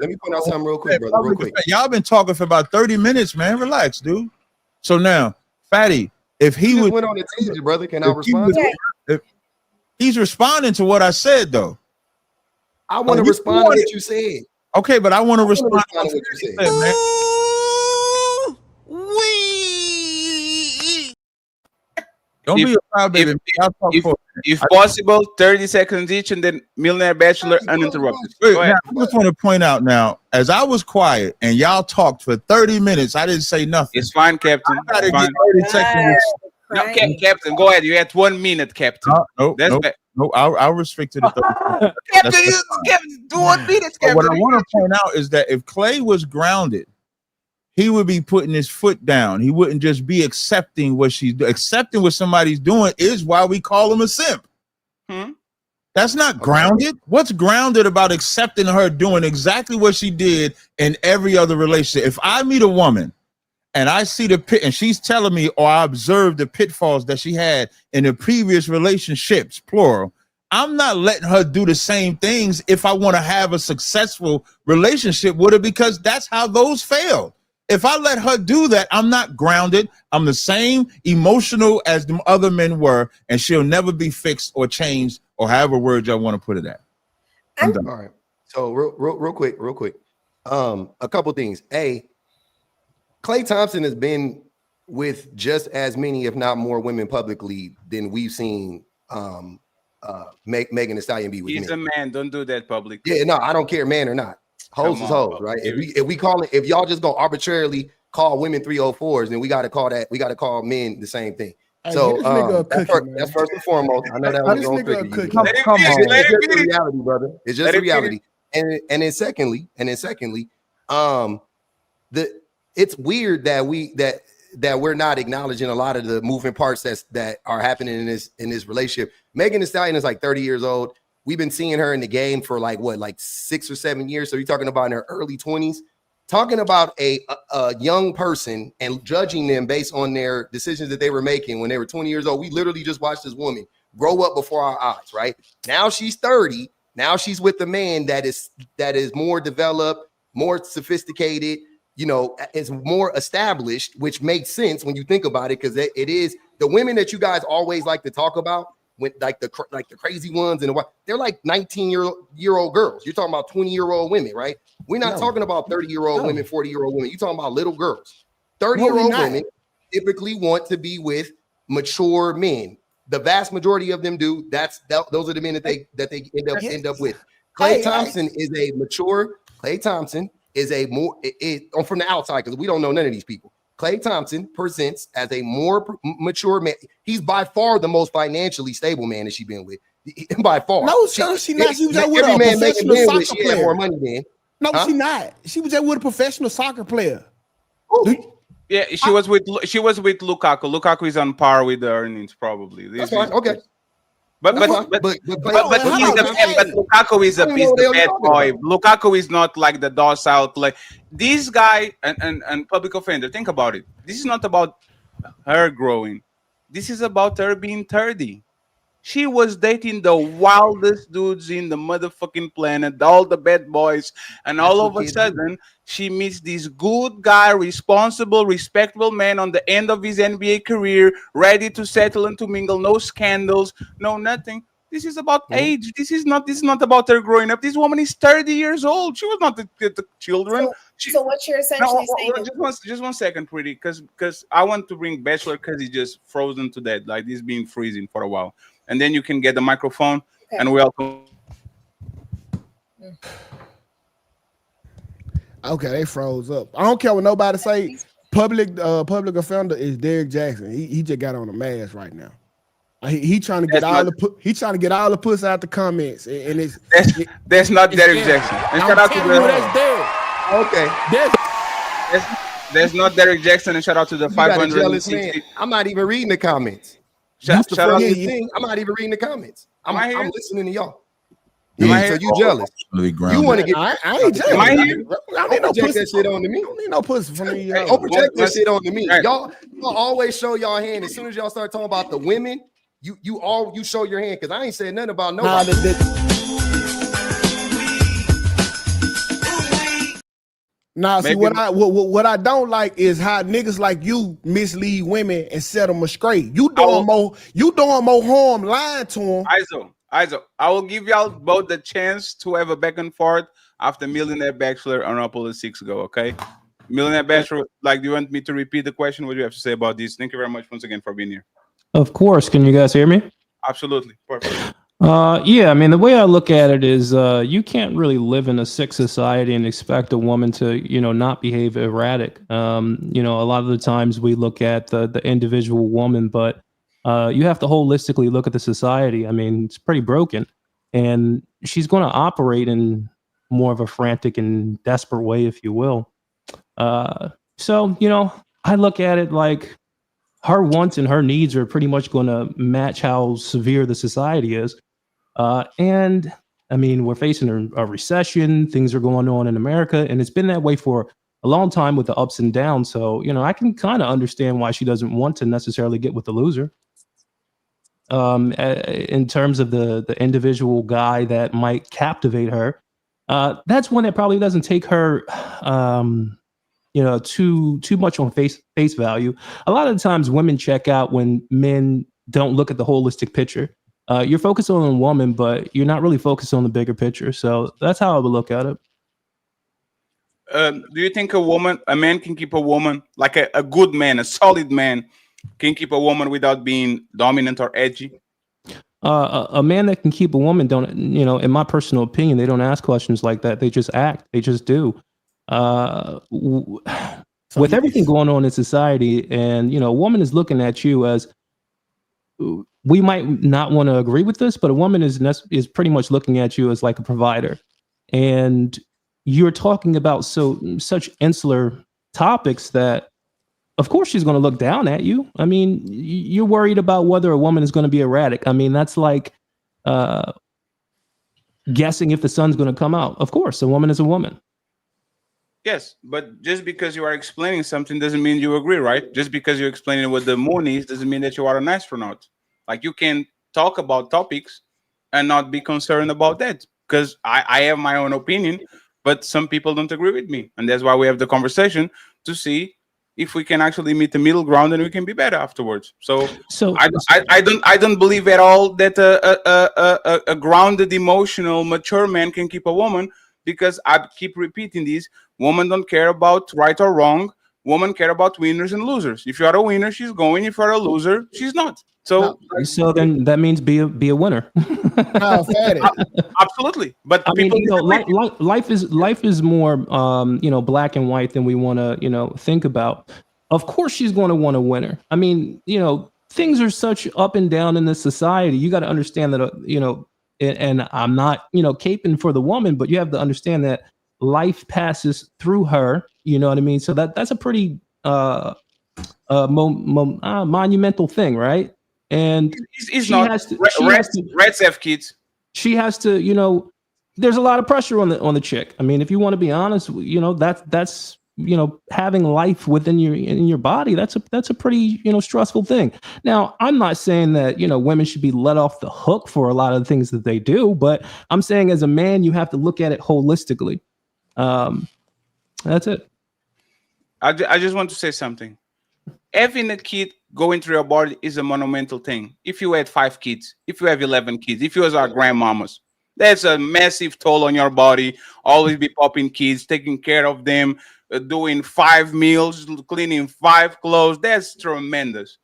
me point out something real quick, brother. Real quick. Y'all been talking for about 30 minutes, man. Relax, dude. So now, Fatty, if he would went on the tangent, brother, can I respond? He's responding to what I said, though. I want to respond to what you said. Okay, but I want to respond to what you said, man. Don't be a proud baby. If possible, 30 seconds each, and then Millionaire Bachelor uninterrupted. Now, I just want to point out now, as I was quiet and y'all talked for 30 minutes, I didn't say nothing. It's fine, Captain. I gotta get 30 seconds. No, Captain, go ahead. You had 1 minute, Captain. No, I'll restrict it to 30. Captain, do 1 minute, Captain. What I want to point out is that if Clay was grounded, he would be putting his foot down. He wouldn't just be accepting what she's doing. Accepting what somebody's doing is why we call him a simp. That's not grounded. What's grounded about accepting her doing exactly what she did in every other relationship? If I meet a woman and I see the pit and she's telling me, or I observe the pitfalls that she had in the previous relationships, plural, I'm not letting her do the same things if I want to have a successful relationship with her, because that's how those failed. If I let her do that, I'm not grounded. I'm the same emotional as the other men were, and she'll never be fixed or changed, or however word y'all want to put it at. I'm done. All right. So real quick. A couple things. Clay Thompson has been with just as many, if not more, women publicly than we've seen Megan Thee Stallion be with. He's a man. Don't do that publicly. Yeah, no, I don't care, man or not. Hoes is hoes, right? If y'all just go arbitrarily call women 304s, then we got to call men the same thing. So that's first and foremost. I know that was on cookie. Come on, it's just the reality, brother. It's just the reality. And then secondly, it's weird that we're not acknowledging a lot of the moving parts that are happening in this relationship. Megan Thee Stallion is like 30 years old. We've been seeing her in the game for like 6 or 7 years. So you're talking about in her early 20s, talking about a young person and judging them based on their decisions that they were making when they were 20 years old. We literally just watched this woman grow up before our eyes, right? Now she's 30. Now she's with a man that is more developed, more sophisticated, is more established, which makes sense when you think about it, because it is the women that you guys always like to talk about. With like the crazy ones and they're like 19-year-old girls. You're talking about 20-year-old women, right? We're not talking about 30-year-old women, 40-year-old women. You're talking about little girls. 30-year-old women typically want to be with mature men. The vast majority of them do. Those are the men that they end up with. Clay Thompson is a mature. Clay Thompson is a more from the outside, because we don't know none of these people. Clay Thompson presents as a more mature man. He's by far the most financially stable man that she's been with. By far. No, she not. She was out with a professional soccer player. More money than. No, she not. She was out with a professional soccer player. Yeah, she was with Lukaku. Lukaku is on par with the earnings, probably. That's fine. Okay. But Lukaku is the bad boy. Lukaku is not like the docile play. This guy and public offender, think about it. This is not about her growing. This is about her being 30. She was dating the wildest dudes in the motherfucking planet, all the bad boys, and all of a sudden she meets this good guy, responsible, respectable man on the end of his NBA career, ready to settle and to mingle, no scandals, no nothing. This is about age. This is not about her growing up. This woman is 30 years old. She was not the children. So what you're essentially saying is just one second, pretty, because I want to bring Bachelor because he's just frozen to death. Like he's been freezing for a while. And then you can get the microphone and welcome. Okay, they froze up. I don't care what nobody say. Public offender is Derek Jackson. He just got on a mask right now. He trying to get he trying to get all the puss out the comments, and that's not Derek Jackson. And shout out to that's Derek. Okay, that's not Derek Jackson. And shout out to the 560. I'm not even reading the comments. Shout out to thing. I'm not even reading the comments. I'm listening to y'all. Yeah, so you jealous? You want to get? I ain't jealous. Am I here? I don't need no pussy. That shit on to me. I don't need no pussy from me. Don't project that shit on to me. Y'all always show y'all hand as soon as y'all start talking about the women. You show your hand because I ain't said nothing about nobody. See what I don't like is how niggas like you mislead women and set them astray. You doing more harm lying to them. Iso, I will give y'all both the chance to have a back and forth after Millionaire Bachelor and Untouchables 6 go. Okay, Millionaire Bachelor, do you want me to repeat the question? What do you have to say about this? Thank you very much once again for being here. Of course. Can you guys hear me? Absolutely. Perfect. Yeah, I mean, the way I look at it is you can't really live in a sick society and expect a woman to, not behave erratic. A lot of the times we look at the individual woman, but you have to holistically look at the society. I mean, it's pretty broken. And she's going to operate in more of a frantic and desperate way, if you will. So, I look at it like her wants and her needs are pretty much going to match how severe the society is. And I mean, we're facing a recession. Things are going on in America, and it's been that way for a long time with the ups and downs. So, I can kind of understand why she doesn't want to necessarily get with the loser. In terms of the individual guy that might captivate her, that's one that probably doesn't take her, too much on face value. A lot of the times women check out when men don't look at the holistic picture. You're focused on a woman, but you're not really focused on the bigger picture. So that's how I would look at it. Do you think a man can keep a woman, like a good man, a solid man, can keep a woman without being dominant or edgy? A man that can keep a woman in my personal opinion, they don't ask questions like that. They just act. They just do. With everything going on in society, and a woman is looking at you as, we might not want to agree with this, but a woman is pretty much looking at you as like a provider, and you're talking about such insular topics that, of course, she's going to look down at you. I mean, you're worried about whether a woman is going to be erratic. I mean, that's like guessing if the sun's going to come out. Of course, a woman is a woman. Yes, but just because you are explaining something doesn't mean you agree, right? Just because you're explaining what the moon is doesn't mean that you are an astronaut. Like, you can talk about topics and not be concerned about that, because I have my own opinion, but some people don't agree with me. And that's why we have the conversation to see if we can actually meet the middle ground and we can be better afterwards. So I don't believe at all that a grounded, emotional, mature man can keep a woman, because I keep repeating this. Women don't care about right or wrong. Women care about winners and losers. If you are a winner, she's going. If you're a loser, she's not. So then that means be a winner. Absolutely. But I mean, life is more black and white than we want to think about. Of course, she's going to want a winner. I mean, things are such up and down in this society. You got to understand that and I'm not caping for the woman, but you have to understand that life passes through her. You know what I mean? So that's a pretty monumental thing, right? And Reds have kids. She has to, there's a lot of pressure on the chick. I mean, if you want to be honest, that's having life within your body, that's a pretty, stressful thing. Now, I'm not saying that, women should be let off the hook for a lot of the things that they do, but I'm saying as a man, you have to look at it holistically. That's it. I just want to say something. Having a kid going through your body is a monumental thing. If you had 5 kids, if you have 11 kids, if you was our grandmamas, that's a massive toll on your body. Always be popping kids, taking care of them, doing 5 meals, cleaning 5 clothes. That's tremendous.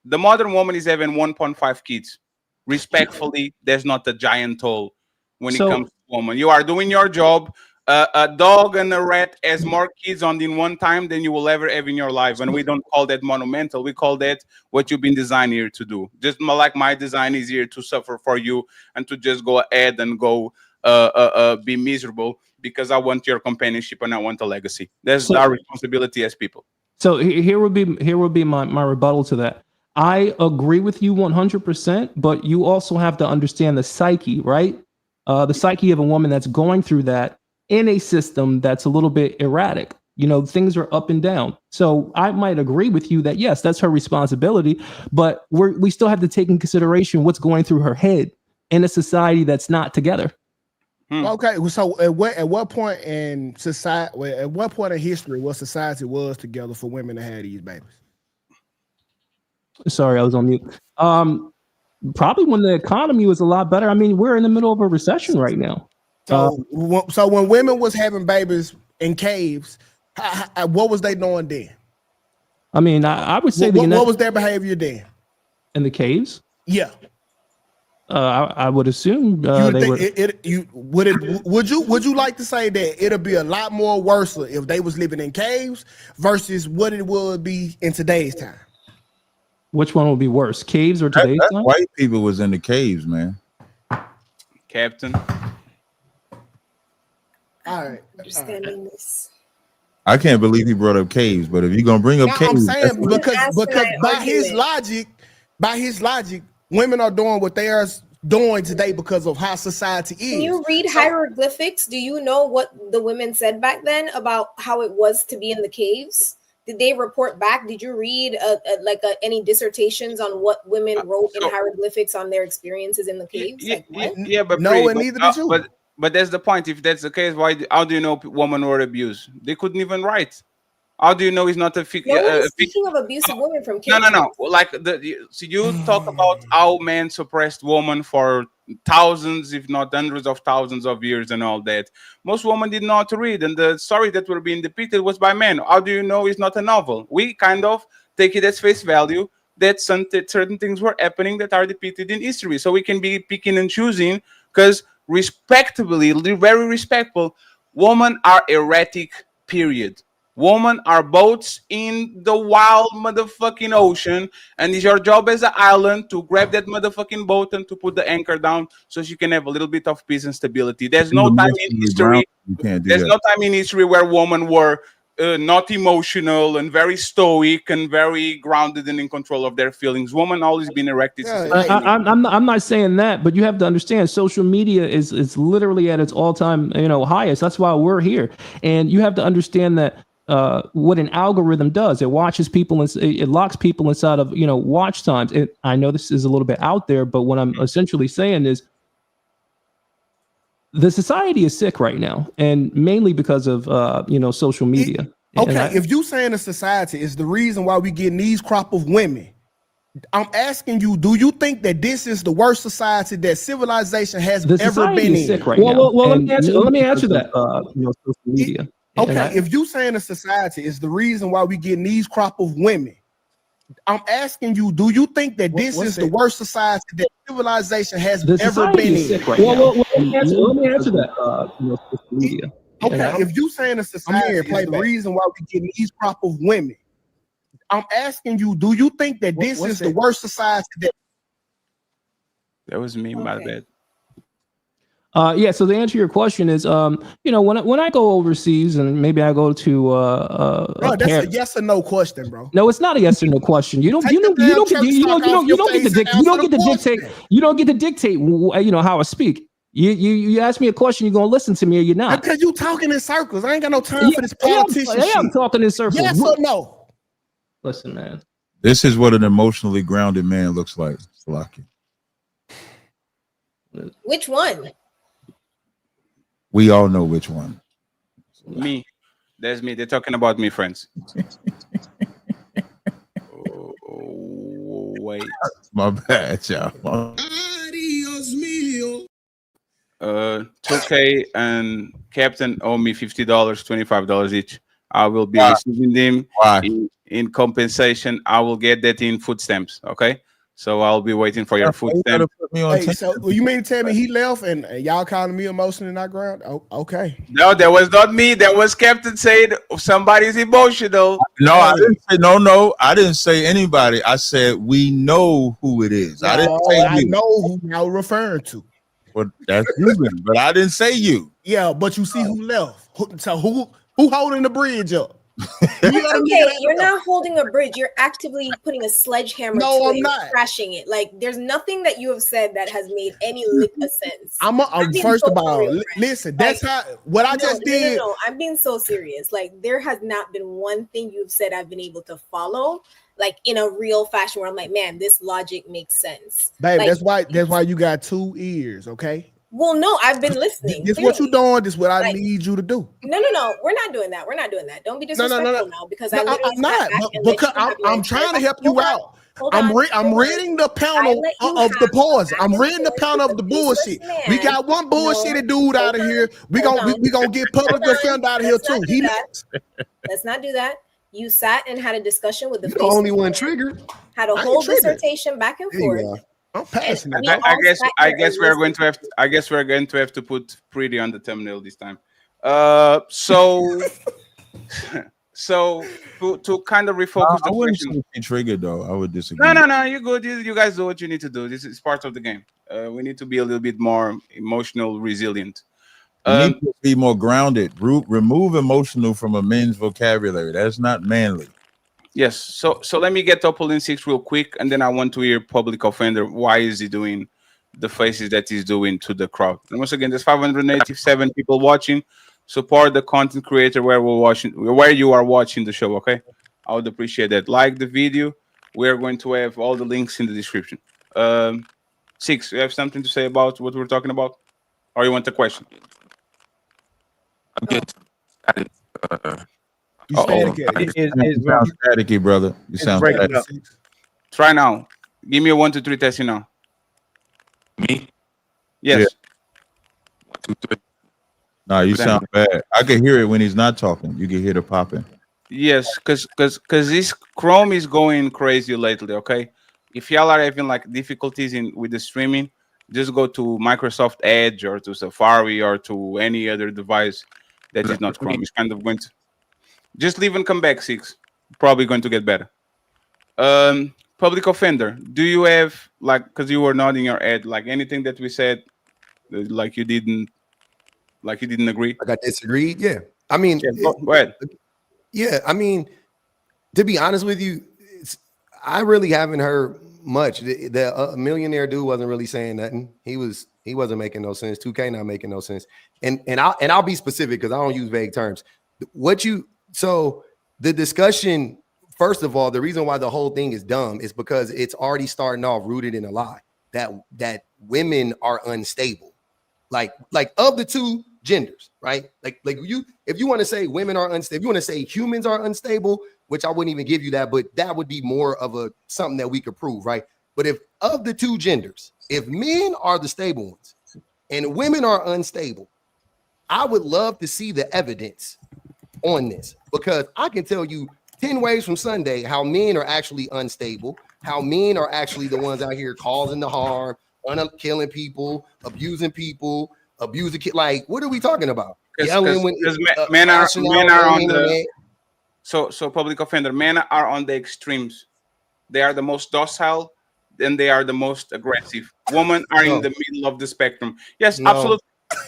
The modern woman is having 1.5 kids. Respectfully, there's not a giant toll when it comes to woman. You are doing your job. A dog and a rat has more kids in one time than you will ever have in your life. And we don't call that monumental. We call that what you've been designed here to do. Just like my design is here to suffer for you and to just go ahead and go be miserable because I want your companionship and I want a legacy. That's our responsibility as people. So here would be my rebuttal to that. I agree with you 100%, but you also have to understand the psyche, right? The psyche of a woman that's going through that in a system that's a little bit erratic. Things are up and down. So I might agree with you that, yes, that's her responsibility, but we still have to take in consideration what's going through her head in a society that's not together. Okay, so at what point in society, at what point in history was society together for women to have these babies? Sorry, I was on mute. Probably when the economy was a lot better. I mean, we're in the middle of a recession right now. So when women was having babies in caves, what was they doing then? I mean, I would say what was their behavior then? In the caves? Yeah. I would assume would you like to say that it'll be a lot more worse if they was living in caves versus what it would be in today's time? Which one would be worse, caves or today's time? White people was in the caves, man. Captain. All right. Understanding this. I can't believe he brought up caves, but if you're gonna bring up caves, I'm saying because by his logic, women are doing what they are doing today because of how society is. Can you read hieroglyphics? Do you know what the women said back then about how it was to be in the caves? Did they report back? Did you read any dissertations on what women wrote in hieroglyphics on their experiences in the caves? But no, and neither did you. But that's the point. If that's the case, how do you know women were abused? They couldn't even write. How do you know it's not a speaking of abusive women from caves? No. Like you talk about how men suppressed women for thousands, if not hundreds of thousands of years and all that. Most women did not read, and the story that were being depicted was by men. How do you know it's not a novel? We kind of take it as face value that certain things were happening that are depicted in history. So we can be picking and choosing because respectably, very respectful, women are erratic, period. Women are boats in the wild motherfucking ocean, and it's your job as an island to grab that motherfucking boat and to put the anchor down so she can have a little bit of peace and stability. There's no time in history. There's no time in history where women were not emotional and very stoic and very grounded and in control of their feelings. Women always been erected. I'm not saying that, but you have to understand social media is literally at its all-time highest. That's why we're here, and you have to understand that what an algorithm does, it watches people and it locks people inside of watch times. I know this is a little bit out there, but what I'm essentially saying is the society is sick right now, and mainly because of social media. If you saying the society is the reason why we getting these crop of women, I'm asking you, do you think that this is the worst society that civilization has ever been in? Sick right now. Let me answer that. Social media. If you saying the society is the reason why we getting these crop of women, I'm asking you, do you think that this is the worst society that civilization has ever been in? Let me answer that. Social media. If you saying the society is the reason why we getting these crop of women, I'm asking you, do you think that this is the worst society that was me, my bad. So the answer to your question is, when I go overseas and maybe I go to bro, that's a yes or no question, bro. No, it's not a yes or no question. You don't get to dictate how I speak. You ask me a question, you're gonna listen to me or you're not. Because you talking in circles. I ain't got no time for this politician shit. I'm talking in circles. Yes or no? Listen, man. This is what an emotionally grounded man looks like. Slocky. Which one? We all know which one. Me. That's me. They're talking about me, friends. Wait. My bad, y'all. 2K and Captain owe me $50, $25 each. I will be receiving them in compensation. I will get that in food stamps. Okay, so I'll be waiting for your food stamps. Hey, so you mean to tell me he left and y'all calling me emotionally not ground? Oh, okay. No, that was not me. That was Captain saying somebody's emotional. No, I didn't say no. I didn't say anybody. I said we know who it is. I didn't say I you. know who y'all referring to. Well, that's you, but I didn't say you. Yeah, but you see who left. So who holding the bridge up? Okay, you're not holding a bridge. You're actively putting a sledgehammer to I'm it, not. crashing it. Like there's nothing that you have said that has made any lick of sense. I'm first of all, listen. That's how what I just did. No, I'm being so serious. Like there has not been one thing you've said I've been able to follow, like in a real fashion where I'm like, man, this logic makes sense. Babe, like, that's why you got 2 ears, okay? Well, no, I've been listening. This what you doing. This what I need you to do. No. We're not doing that. We're not doing that. Don't be disrespectful now because I'm not. Because I'm trying to help you out. I'm reading the panel of the pause. I'm reading the panel of the bullshit. We got one bullshitted dude out of here. We gonna get public defender out of here too. Let's not do that. You sat and had a discussion with the only one triggered. Had a whole dissertation back and forth. I'm passing it. I guess we're going to have to put pretty on the thumbnail this time. So to kind of refocus I the wouldn't question. say triggered though. I would disagree. No, you're good. You guys do what you need to do. This is part of the game. We need to be a little bit more emotional resilient. You need to be more grounded. Remove emotional from a man's vocabulary. That's not manly. Yes. So let me get Topple in 6 real quick, and then I want to hear public offender. Why is he doing the faces that he's doing to the crowd? And once again, there's 587 people watching. Support the content creator where you are watching the show. Okay, I would appreciate that. Like the video. We're going to have all the links in the description. 6, you have something to say about what we're talking about, or you want a question? You sound staticky, brother. You sound staticky. Try now. Give me a 1, 2, 3 test. Me? Yes. Yeah. 1, 2, 3. No, you sound bad. I can hear it when he's not talking. You can hear the popping. Yes, because this Chrome is going crazy lately. Okay, if y'all are having like difficulties with the streaming, just go to Microsoft Edge or to Safari or to any other device that is not Chrome. It's kind of going to just leave and come back. 6, probably going to get better. Public offender, do you have like, because you were nodding your head, like anything that we said, like you didn't agree? Like I disagreed. Yeah, I mean, go ahead. Yeah, I mean, to be honest with you, I really haven't heard much. The millionaire dude wasn't really saying nothing. He wasn't making no sense. 2K not making no sense. And I'll be specific because I don't use vague terms. So the discussion, first of all, the reason why the whole thing is dumb is because it's already starting off rooted in a lie that women are unstable. Like of the 2 genders, right? Like if you want to say women are unstable, if you want to say humans are unstable, which I wouldn't even give you that, but that would be more of something that we could prove, right? But if of the 2 genders, if men are the stable ones and women are unstable, I would love to see the evidence on this, because I can tell you 10 ways from Sunday how men are actually unstable, how men are actually the ones out here causing the harm, killing people, abusing kids. Like, what are we talking about? Men are on the so public offender. Men are on the extremes. They are the most docile, and they are the most aggressive. Women are in the middle of the spectrum. Yes, absolutely.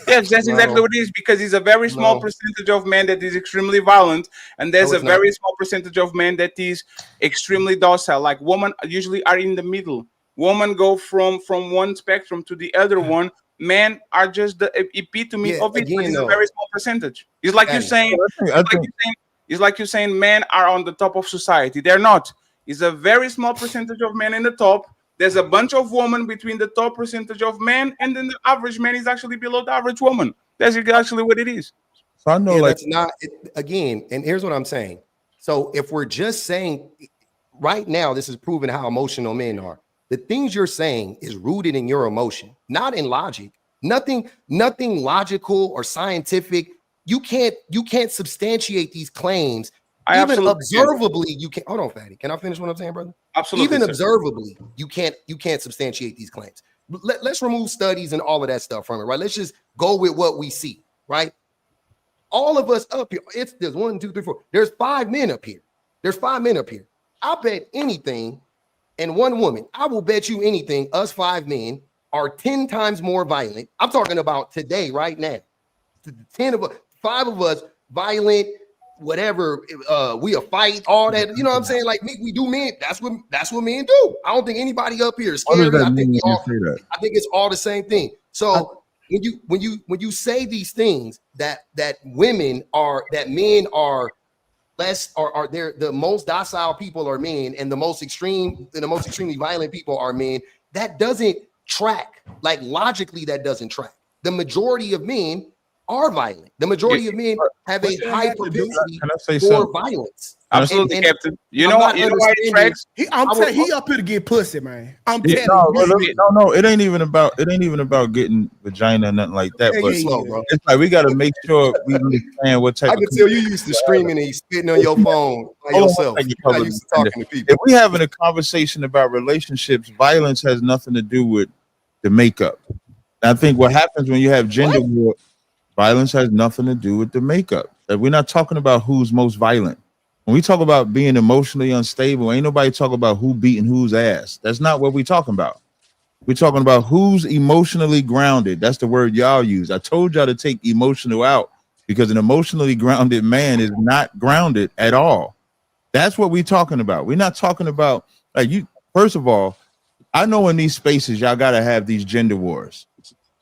Yes, that's exactly what it is, because it's a very small percentage of men that is extremely violent, and there's a very small percentage of men that is extremely docile. Like women usually are in the middle. Women go from one spectrum to the other one men are just the epitome of it, but it's a very small percentage. It's like you're saying, it's like you're saying men are on the top of society. They're not. It's a very small percentage of men in the top. There's a bunch of women between the top percentage of men, and then the average man is actually below the average woman. That's actually what it is. So I know, that's not again. And here's what I'm saying. So if we're just saying right now, this is proving how emotional men are. The things you're saying is rooted in your emotion, not in logic. Nothing logical or scientific. You can't substantiate these claims. Even observably, you can't. Hold on, Fatty. Can I finish what I'm saying, brother? Absolutely. Even observably, you can't substantiate these claims. Let's remove studies and all of that stuff from it, right? Let's just go with what we see, right? All of us up here. There's 1, 2, 3, 4. There's 5 men up here. I bet anything, and one woman. I will bet you anything. Us 5 men are 10 times more violent. I'm talking about today, right now. 5 of us violent. Whatever, we a fight, all that, you know what I'm saying? Like we do men, that's what men do. I don't think anybody up here is scared. I think it's all the same thing. So when you say these things that men are less, are they're the most docile people are men, and the most extremely violent people are men, that doesn't track. Like logically, that doesn't track. The majority of men are violent. The majority of men have a high propensity for violence. Absolutely, Captain. You know what? You know why it tracks? I'm telling he up here to get pussy, man. I'm telling you. No, it ain't even about getting vagina or nothing like that. But it's like we got to make sure we understand what type. I can tell you used to screaming and spitting on your phone by yourself. I used to talking to people. If we having a conversation about relationships, violence has nothing to do with the makeup. I think what happens when you have gender war. Violence has nothing to do with the makeup. We're not talking about who's most violent. When we talk about being emotionally unstable, ain't nobody talking about who beating whose ass. That's not what we're talking about. We're talking about who's emotionally grounded. That's the word y'all use. I told y'all to take emotional out because an emotionally grounded man is not grounded at all. That's what we're talking about. We're not talking about like you. First of all, I know in these spaces y'all got to have these gender wars,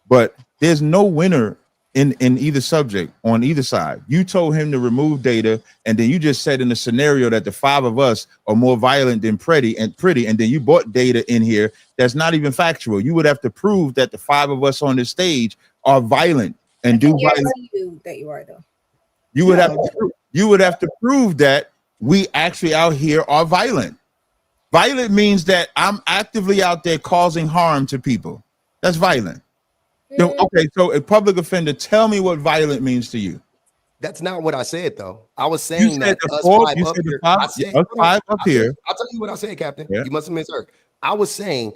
but there's no winner in either subject on either side. You told him to remove data, and then you just said in the scenario that the 5 of us are more violent than pretty, and then you brought data in here that's not even factual. You would have to prove that the 5 of us on this stage are violent and do violent. That you are though. You would have to prove that we actually out here are violent. Violent means that I'm actively out there causing harm to people. That's violent. Okay, so a public offender, tell me what violent means to you. That's not what I said, though. I was saying that us 5 up here. I'll tell you what I said, Captain. Yeah. You must have misheard. I was saying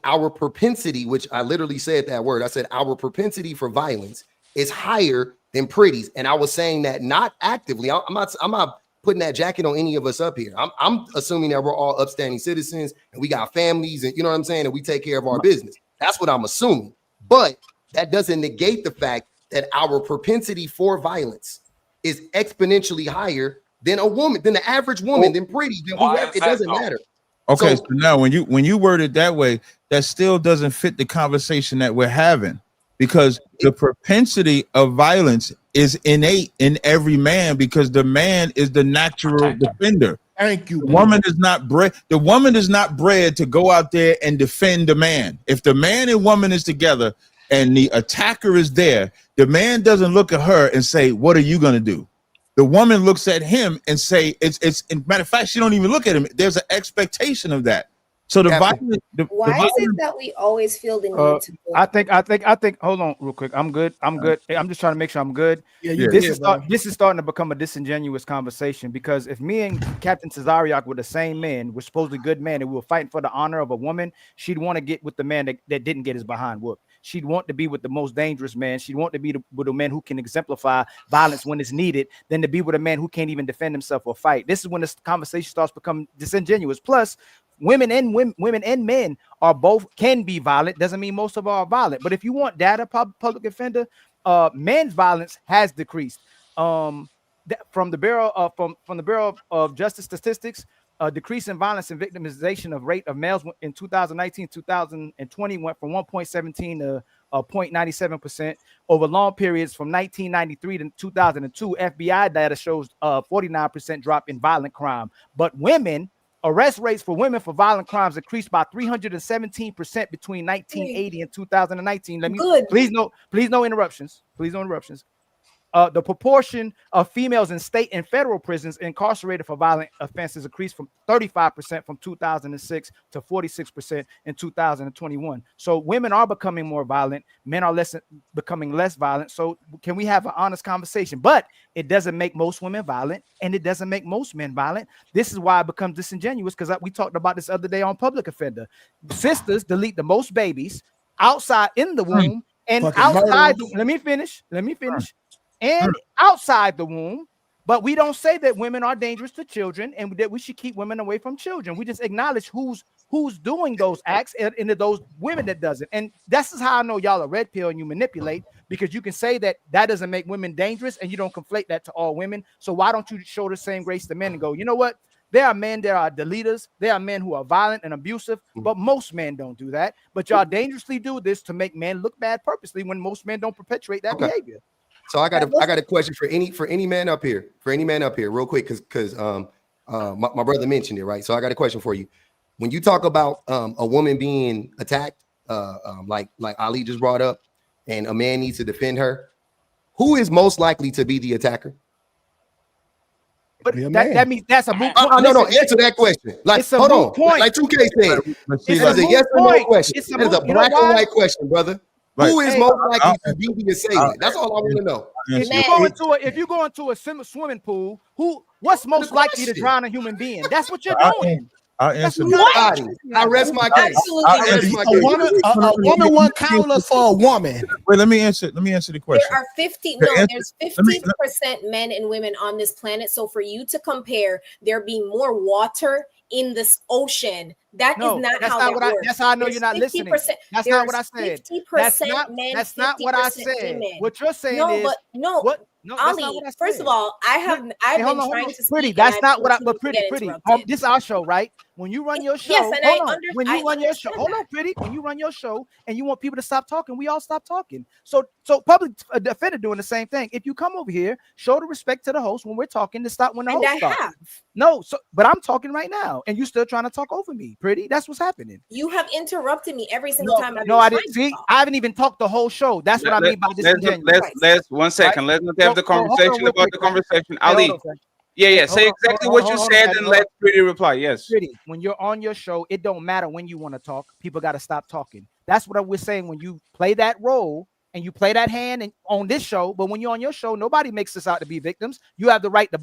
our propensity, which I literally said that word. I said our propensity for violence is higher than pretties, and I was saying that not actively. I'm not putting that jacket on any of us up here. I'm assuming that we're all upstanding citizens and we got families, and you know what I'm saying, and we take care of our business. That's what I'm assuming. But that doesn't negate the fact that our propensity for violence is exponentially higher than a woman, than the average woman, than pretty, than whoever. It doesn't matter. Okay, so now when you word it that way, that still doesn't fit the conversation that we're having, because the propensity of violence is innate in every man, because the man is the natural defender. Thank you. The woman is not bred. The woman is not bred to go out there and defend the man. If the man and woman is together and the attacker is there, the man doesn't look at her and say, "What are you going to do?" The woman looks at him and say, "It's." In matter of fact, she don't even look at him. There's an expectation of that. So the violence. Why is it that we always feel the need to? I think. Hold on, real quick. I'm good. I'm just trying to make sure I'm good. This is starting to become a disingenuous conversation, because if me and Captain Cesariak were the same men, we're supposedly good men, and we were fighting for the honor of a woman, she'd want to get with the man that didn't get his behind whooped. She'd want to be with the most dangerous man. She'd want to be with a man who can exemplify violence when it's needed, than to be with a man who can't even defend himself or fight. This is when this conversation starts to become disingenuous. Plus, women and men are both can be violent. Doesn't mean most of them are violent. But if you want data, public offender, men's violence has decreased. From the Bureau of Justice Statistics, decrease in violence and victimization of rate of males in 2019-2020 went from 1.17 to 0.97%. Over long periods from 1993 to 2002, FBI data shows a 49% drop in violent crime. But arrest rates for women for violent crimes increased by 317% between 1980 and 2019. Please no interruptions. Please no interruptions. The proportion of females in state and federal prisons incarcerated for violent offenses increased from 35% from 2006 to 46% in 2021. So women are becoming more violent. Men are becoming less violent. So can we have an honest conversation? But it doesn't make most women violent, and it doesn't make most men violent. This is why it becomes disingenuous, because we talked about this other day on Public Offender. Sisters delete the most babies outside in the womb and outside. Let me finish. And outside the womb, but we don't say that women are dangerous to children and that we should keep women away from children. We just acknowledge who's doing those acts and those women that does it. And this is how I know y'all are red pill and you manipulate, because you can say that doesn't make women dangerous and you don't conflate that to all women. So why don't you show the same grace to men and go, you know what? There are men that are deleters. There are men who are violent and abusive, but most men don't do that. But y'all dangerously do this to make men look bad purposely when most men don't perpetuate that behavior. So I got a question for any man up here, real quick, because my brother mentioned it, right? So I got a question for you. When you talk about a woman being attacked, like Ali just brought up, and a man needs to defend her, who is most likely to be the attacker? But that means that's a moot point. No, answer that question. Like, hold on, point. like 2K said, it's a yes or no question. It's a black and white question, brother. Right. Who is most likely to be the assailant? That's all I want to know. If you go into a swimming pool, what's most likely to drown a human being? That's what you're doing. I'll answer I rest my case. A woman won't count us for a woman. Wait, let me answer the question. There are 15% men and women on this planet. So for you to compare there being more water in this ocean, that's not how that works. That's how I know you're not listening. That's not what I said. 50% men. That's not what I said. Women. What you're saying is what? No, Ali, first of all, I've been trying to speak. Pretty, that's not what I. But pretty. This is our show, right? When you run your show, yes, and when you run your show, hold on, pretty. When you run your show and you want people to stop talking, we all stop talking. So Public Defender doing the same thing. If you come over here, show the respect to the host when we're talking to stop when the host starts. No, but I'm talking right now, and you still trying to talk over me, pretty. That's what's happening. You have interrupted me every single time. I didn't. See, I haven't even talked the whole show. That's what I mean by this. Let's 1 second. Let's not have the conversation about the conversation. Ali. Yeah. Say exactly what you said and let Pretty reply. Yes. Pretty. When you're on your show, it don't matter when you want to talk. People got to stop talking. That's what we're saying. When you play that role and you play that hand and on this show, but when you're on your show, nobody makes us out to be victims. You have the right to.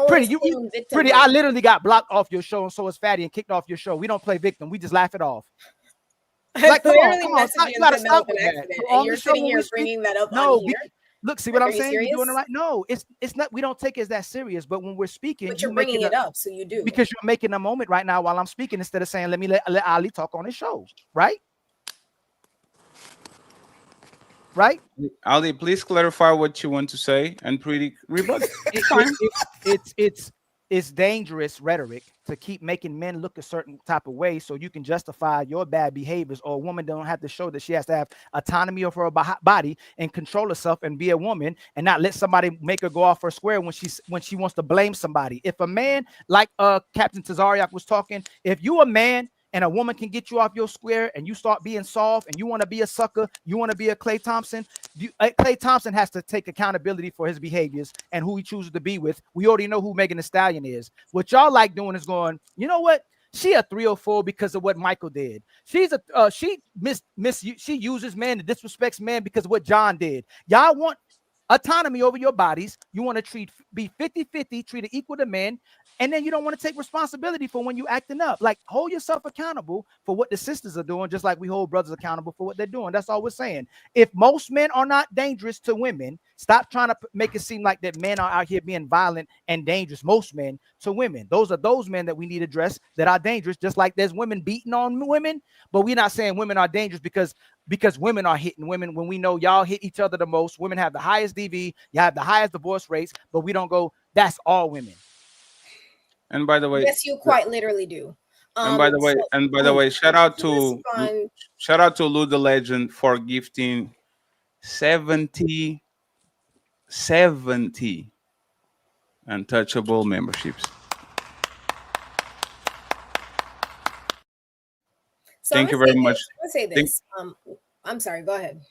Pretty. I literally got blocked off your show, and so is Fatty, and kicked off your show. We don't play victim. We just laugh it off. Like, come on. You got to stop with that. And you're sitting here bringing that up on here. Look, see what I'm saying? You're doing it right. No, it's not. We don't take it as that serious. But when we're speaking, but you're bringing it up, so you do, because you're making a moment right now while I'm speaking instead of saying let me let Ali talk on his show, right? Right? Ali, please clarify what you want to say and Pretty rebut. It's dangerous rhetoric to keep making men look a certain type of way so you can justify your bad behaviors, or a woman don't have to show that she has to have autonomy of her body and control herself and be a woman and not let somebody make her go off her square when she wants to blame somebody. If a man, like Captain Tazariak was talking, if you a man and a woman can get you off your square and you start being soft and you want to be a sucker, you want to be a Klay Thompson, Klay Thompson has to take accountability for his behaviors and who he chooses to be with. We already know who Megan Thee Stallion is. What y'all like doing is going, you know what? She a 304 because of what Michael did. She's she uses men and disrespects men because of what John did. Y'all want autonomy over your bodies. You want to be 50-50, treated equal to men, and then you don't want to take responsibility for when you acting up. Like, hold yourself accountable for what the sisters are doing, just like we hold brothers accountable for what they're doing. That's all we're saying. If most men are not dangerous to women, stop trying to make it seem like that men are out here being violent and dangerous. Most men to women. Those are those men that we need to address that are dangerous, just like there's women beating on women, but we're not saying women are dangerous because women are hitting women when we know y'all hit each other the most. Women have the highest DV, you have the highest divorce rates, but we don't go, that's all women. And by the way, yes, you quite literally do. And by the way, shout out to Lou the Legend for gifting 70 Untouchable memberships. So Thank you very much. Let's say this. I'm sorry. Go ahead.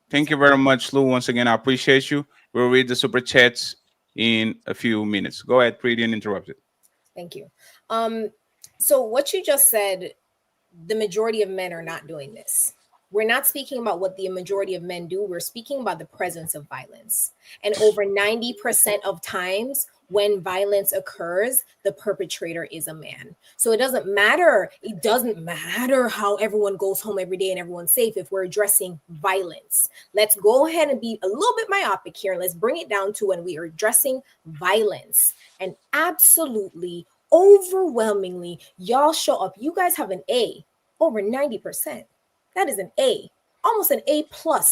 Thank you very much, Lou. Once again, I appreciate you. We'll read the super chats in a few minutes. Go ahead, pretty uninterrupted. Thank you. So what you just said, the majority of men are not doing this. We're not speaking about what the majority of men do. We're speaking about the presence of violence. And over 90% of times when violence occurs, the perpetrator is a man. So it doesn't matter. It doesn't matter how everyone goes home every day and everyone's safe if we're addressing violence. Let's go ahead and be a little bit myopic here. And let's bring it down to when we are addressing violence. And absolutely, overwhelmingly, y'all show up. You guys have an A, over 90%. That is an A, almost an A+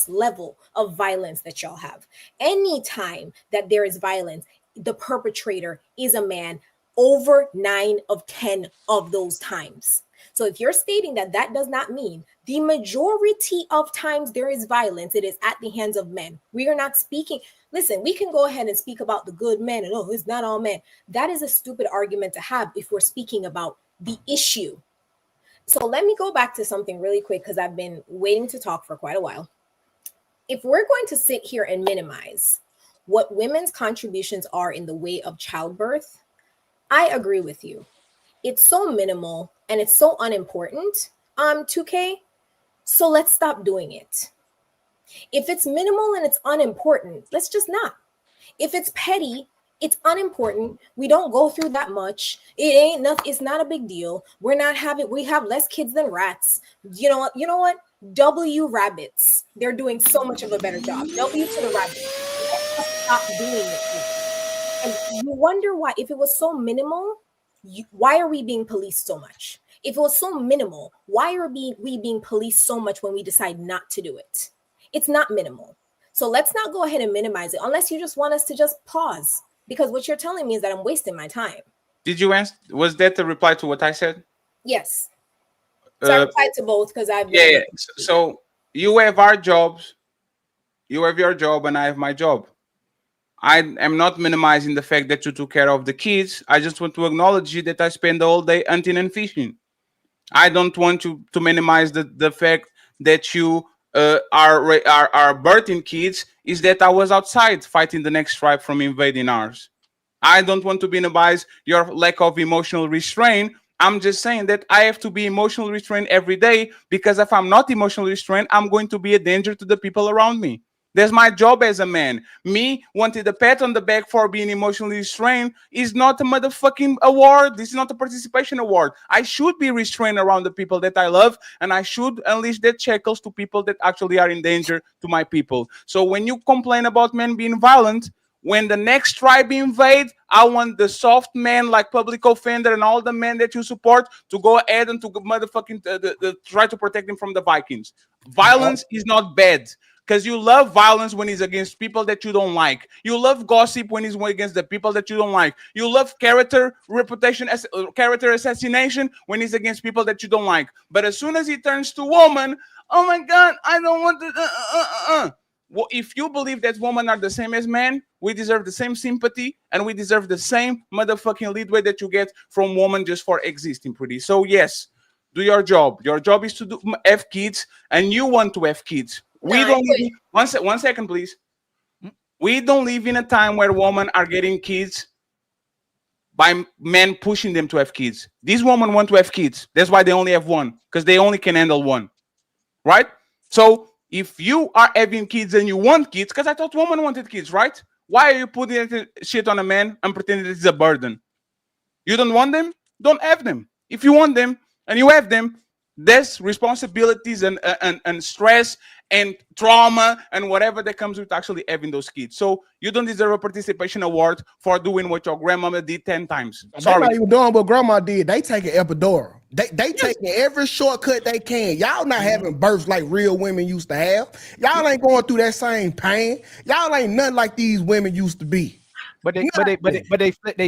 level of violence that y'all have. Anytime that there is violence, the perpetrator is a man over 9 of 10 of those times. So if you're stating that that does not mean the majority of times there is violence, it is at the hands of men. We are not speaking. Listen, we can go ahead and speak about the good men and it's not all men. That is a stupid argument to have if we're speaking about the issue. So let me go back to something really quick because I've been waiting to talk for quite a while. If we're going to sit here and minimize what women's contributions are in the way of childbirth, I agree with you. It's so minimal and it's so unimportant, 2K. So let's stop doing it. If it's minimal and it's unimportant, let's just not. If it's petty, it's unimportant. We don't go through that much. It ain't nothing. It's not a big deal. We have less kids than rats. You know what? W rabbits. They're doing so much of a better job. W to the rabbits. Let's stop doing it. And you wonder why, if it was so minimal, why are we being policed so much? If it was so minimal, why are we being policed so much when we decide not to do it? It's not minimal. So let's not go ahead and minimize it unless you just want us to just pause. Because what you're telling me is that I'm wasting my time. Did you answer? Was that the reply to what I said? Yes. So I replied to both because I've been... Yeah. So you have our jobs. You have your job and I have my job. I am not minimizing the fact that you took care of the kids. I just want to acknowledge you that I spend the whole day hunting and fishing. I don't want you to minimize the fact that you are birthing kids, is that I was outside fighting the next tribe from invading ours. I don't want to minimize your lack of emotional restraint. I'm just saying that I have to be emotionally restrained every day, because if I'm not emotionally restrained, I'm going to be a danger to the people around me. That's my job as a man. Me wanting a pat on the back for being emotionally restrained is not a motherfucking award. This is not a participation award. I should be restrained around the people that I love, and I should unleash that shackles to people that actually are in danger to my people. So when you complain about men being violent, when the next tribe invade, I want the soft man like Public Offender and all the men that you support to go ahead and to motherfucking try to protect them from the Vikings. Violence is not bad. Because you love violence when it's against people that you don't like. You love gossip when it's against the people that you don't like. You love character assassination when it's against people that you don't like. But as soon as it turns to woman, oh my God, I don't want to. Well, if you believe that women are the same as men, we deserve the same sympathy and we deserve the same motherfucking leadway that you get from women just for existing pretty. So yes, do your job. Your job is to have kids, and you want to have kids. We don't live in, one second, please. We don't live in a time where women are getting kids by men pushing them to have kids. These women want to have kids. That's why they only have one, because they only can handle one. Right? So if you are having kids and you want kids, because I thought women wanted kids, right? Why are you putting that shit on a man and pretending it's a burden? You don't want them? Don't have them. If you want them and you have them, there's responsibilities and stress and trauma and whatever that comes with actually having those kids. So you don't deserve a participation award for doing what your grandmama did 10 times. Sorry. They're not even doing what grandma did. They take an epidural. They taking every shortcut they can. Y'all not having births like real women used to have. Y'all ain't going through that same pain. Y'all ain't nothing like these women used to be. But they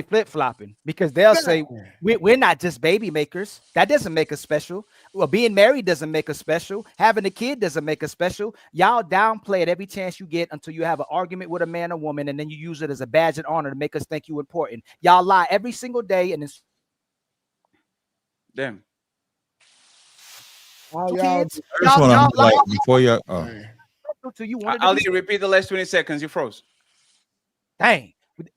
flip flopping because they'll say we're not just baby makers. That doesn't make us special. Well, being married doesn't make us special. Having a kid doesn't make us special. Y'all downplay it every chance you get until you have an argument with a man or woman, and then you use it as a badge of honor to make us think you important. Y'all lie every single day, and it's damn. I just want to like before y'all. Ali, repeat the last 20 seconds. You froze. Dang.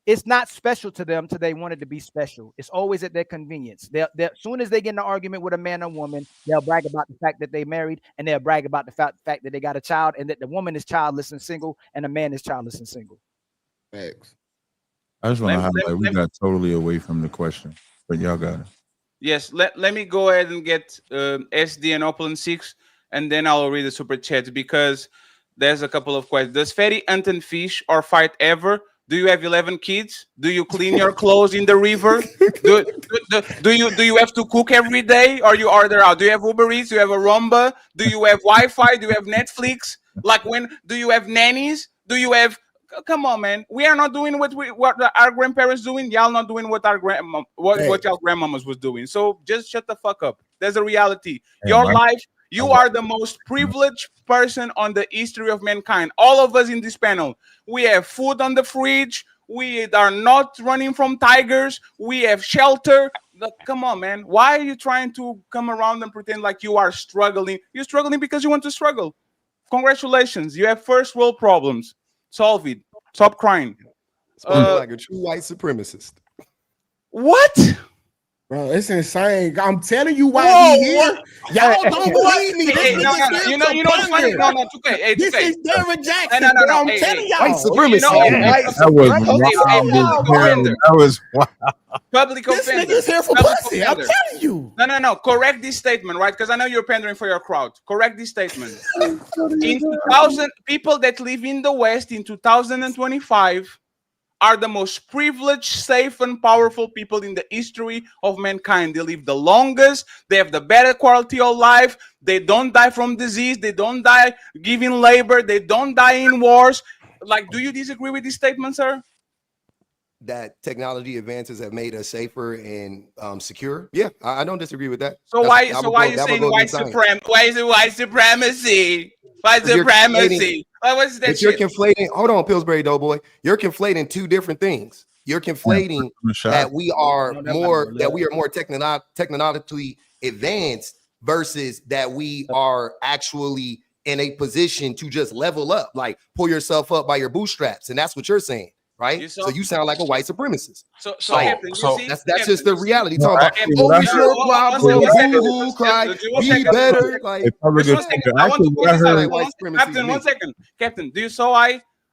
It's not special to them till they want it to be special. It's always at their convenience. They're as soon as they get in an argument with a man or woman, they'll brag about the fact that they married, and they'll brag about the fact that they got a child, and that the woman is childless and single, and the man is childless and single. Thanks. I just want to highlight we got totally away from the question, but y'all got it. Yes, let me go ahead and get SD and Opulent 6, and then I'll read the super chat because there's a couple of questions. Does Fatty hunt and fish or fight ever? Do you have 11 kids? Do you clean your clothes in the river? Do you have to cook every day, or you order out? Do you have Uber Eats? Do you have a Roomba? Do you have Wi-Fi? Do you have Netflix? Do you have nannies? Do you have? Come on, man. We are not doing what our grandparents doing. Y'all not doing what our what y'all grandmamas was doing. So just shut the fuck up. There's a reality. Your life. You are the most privileged person on the history of mankind. All of us in this panel. We have food on the fridge. We are not running from tigers. We have shelter. Come on, man. Why are you trying to come around and pretend like you are struggling? You're struggling because you want to struggle. Congratulations. You have first world problems. Solve it. Stop crying. Like a true white supremacist. What? Bro, it's insane. I'm telling you why he here. Y'all don't believe me. Hey, you know what's funny? No, it's okay. Hey, this is Derrick Jackson. No. I'm telling y'all. White supremacy. That was wild. Public offender. This nigga's here for pussy. I'm telling you. No. Correct this statement, right? Because I know you're pandering for your crowd. Correct this statement. In 2000, people that live in the West in 2025 are the most privileged, safe, and powerful people in the history of mankind. They live the longest. They have the better quality of life. They don't die from disease. They don't die giving labor. They don't die in wars. Like, do you disagree with this statement, sir? That technology advances have made us safer and secure. Yeah, I don't disagree with that. So why are you saying white supremacy? Why is it white supremacy? White supremacy. What's that shit? You're conflating. Hold on, Pillsbury Doughboy. You're conflating two different things. You're conflating that we are more technologically advanced versus that we are actually in a position to just level up, like pull yourself up by your bootstraps, and that's what you're saying. Right, so you sound like a white supremacist. So that's just the reality. Talking about your problem, cry, be better. Like, Captain, 1 second. Captain, do you saw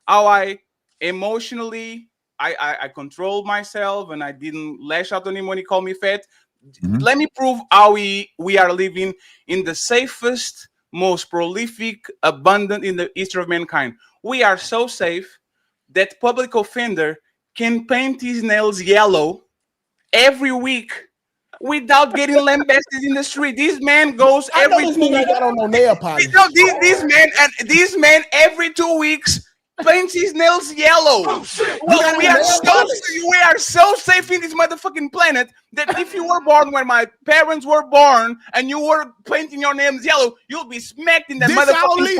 how I emotionally I controlled myself and I didn't lash out on him when he called me fat? Let me prove how we are living in the safest, most prolific, abundant in the history of mankind. We are so safe that public offender can paint his nails yellow every week without getting lambasted in the street. This man goes every 2 weeks. I don't know nail polish. This man every 2 weeks paints his nails yellow. Well, we are so safe in this motherfucking planet that if you were born when my parents were born and you were painting your nails yellow, you'll be smacked in the motherfucking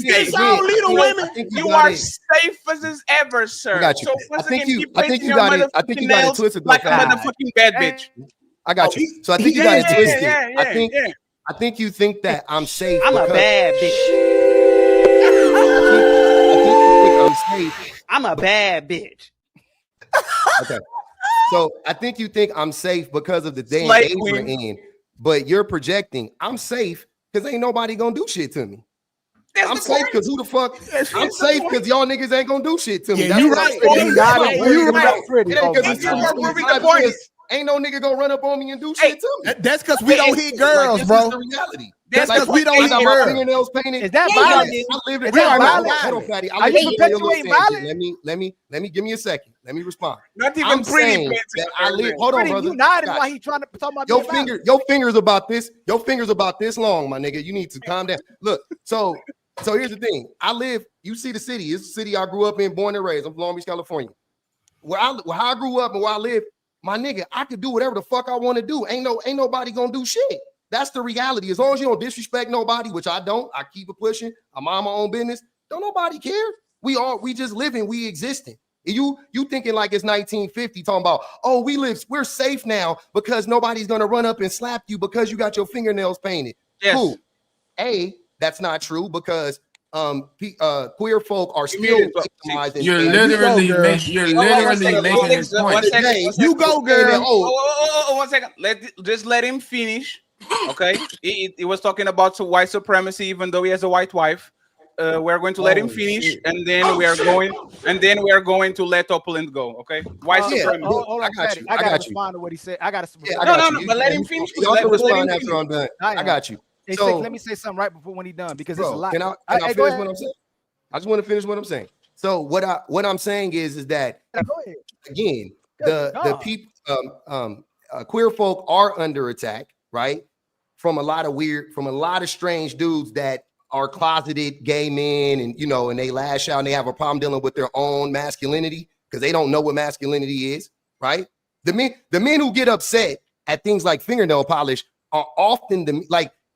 face. You are safe as ever, sir. I got you. So I think you got it twisted like a motherfucking bad bitch. I got you. So I think you got it twisted. I think you think that I'm safe. I'm a bad bitch. I'm a bad bitch. Okay. So I think you think I'm safe because of the day and age we're in, but you're projecting I'm safe because ain't nobody gonna do shit to me. I'm safe because who the fuck? I'm safe because y'all niggas ain't gonna do shit to me. Yeah, you right. Ain't no nigga gonna run up on me and do shit to me. That's because we don't hit girls, bro. The reality. That's because we don't hit girls. Fingernails painted. Is that violence? Are you perpetuating violence? Let me give me a second. Let me respond. Not even pretty. Hold on, brother. You nodded while he trying to talk about your fingers about this. Your fingers about this long, my nigga. You need to calm down. Look, so here's the thing. I live You see the city. It's the city I grew up in, born and raised. I'm from Long Beach, California. How I grew up and where I live, my nigga, I could do whatever the fuck I want to do. Ain't nobody gonna do shit. That's the reality. As long as you don't disrespect nobody, which I don't, I keep it pushing. I mind my own business. Don't nobody care. We just living, we existing. You thinking like it's 1950, talking about, oh, we're safe now because nobody's gonna run up and slap you because you got your fingernails painted. Yes. Cool. That's not true because queer folk are still victimizing. You're literally making this point. You go, girl. Oh, 1 second. Just let him finish. Okay. He was talking about white supremacy, even though he has a white wife. We're going to let him finish, and then we are going to let Opulent go. Okay. White supremacy. Hold on, I got you. I got to respond to what he said. I got to. No. But let him finish. Y'all can respond after I'm done. I got you. Hey, so, let me say something right before when he's done because it's a lot. Can I finish what I'm saying? I just want to finish what I'm saying. So what I'm saying is that again, the people queer folk are under attack, right? From a lot of strange dudes that are closeted gay men, and and they lash out and they have a problem dealing with their own masculinity because they don't know what masculinity is, right? The men who get upset at things like fingernail polish are often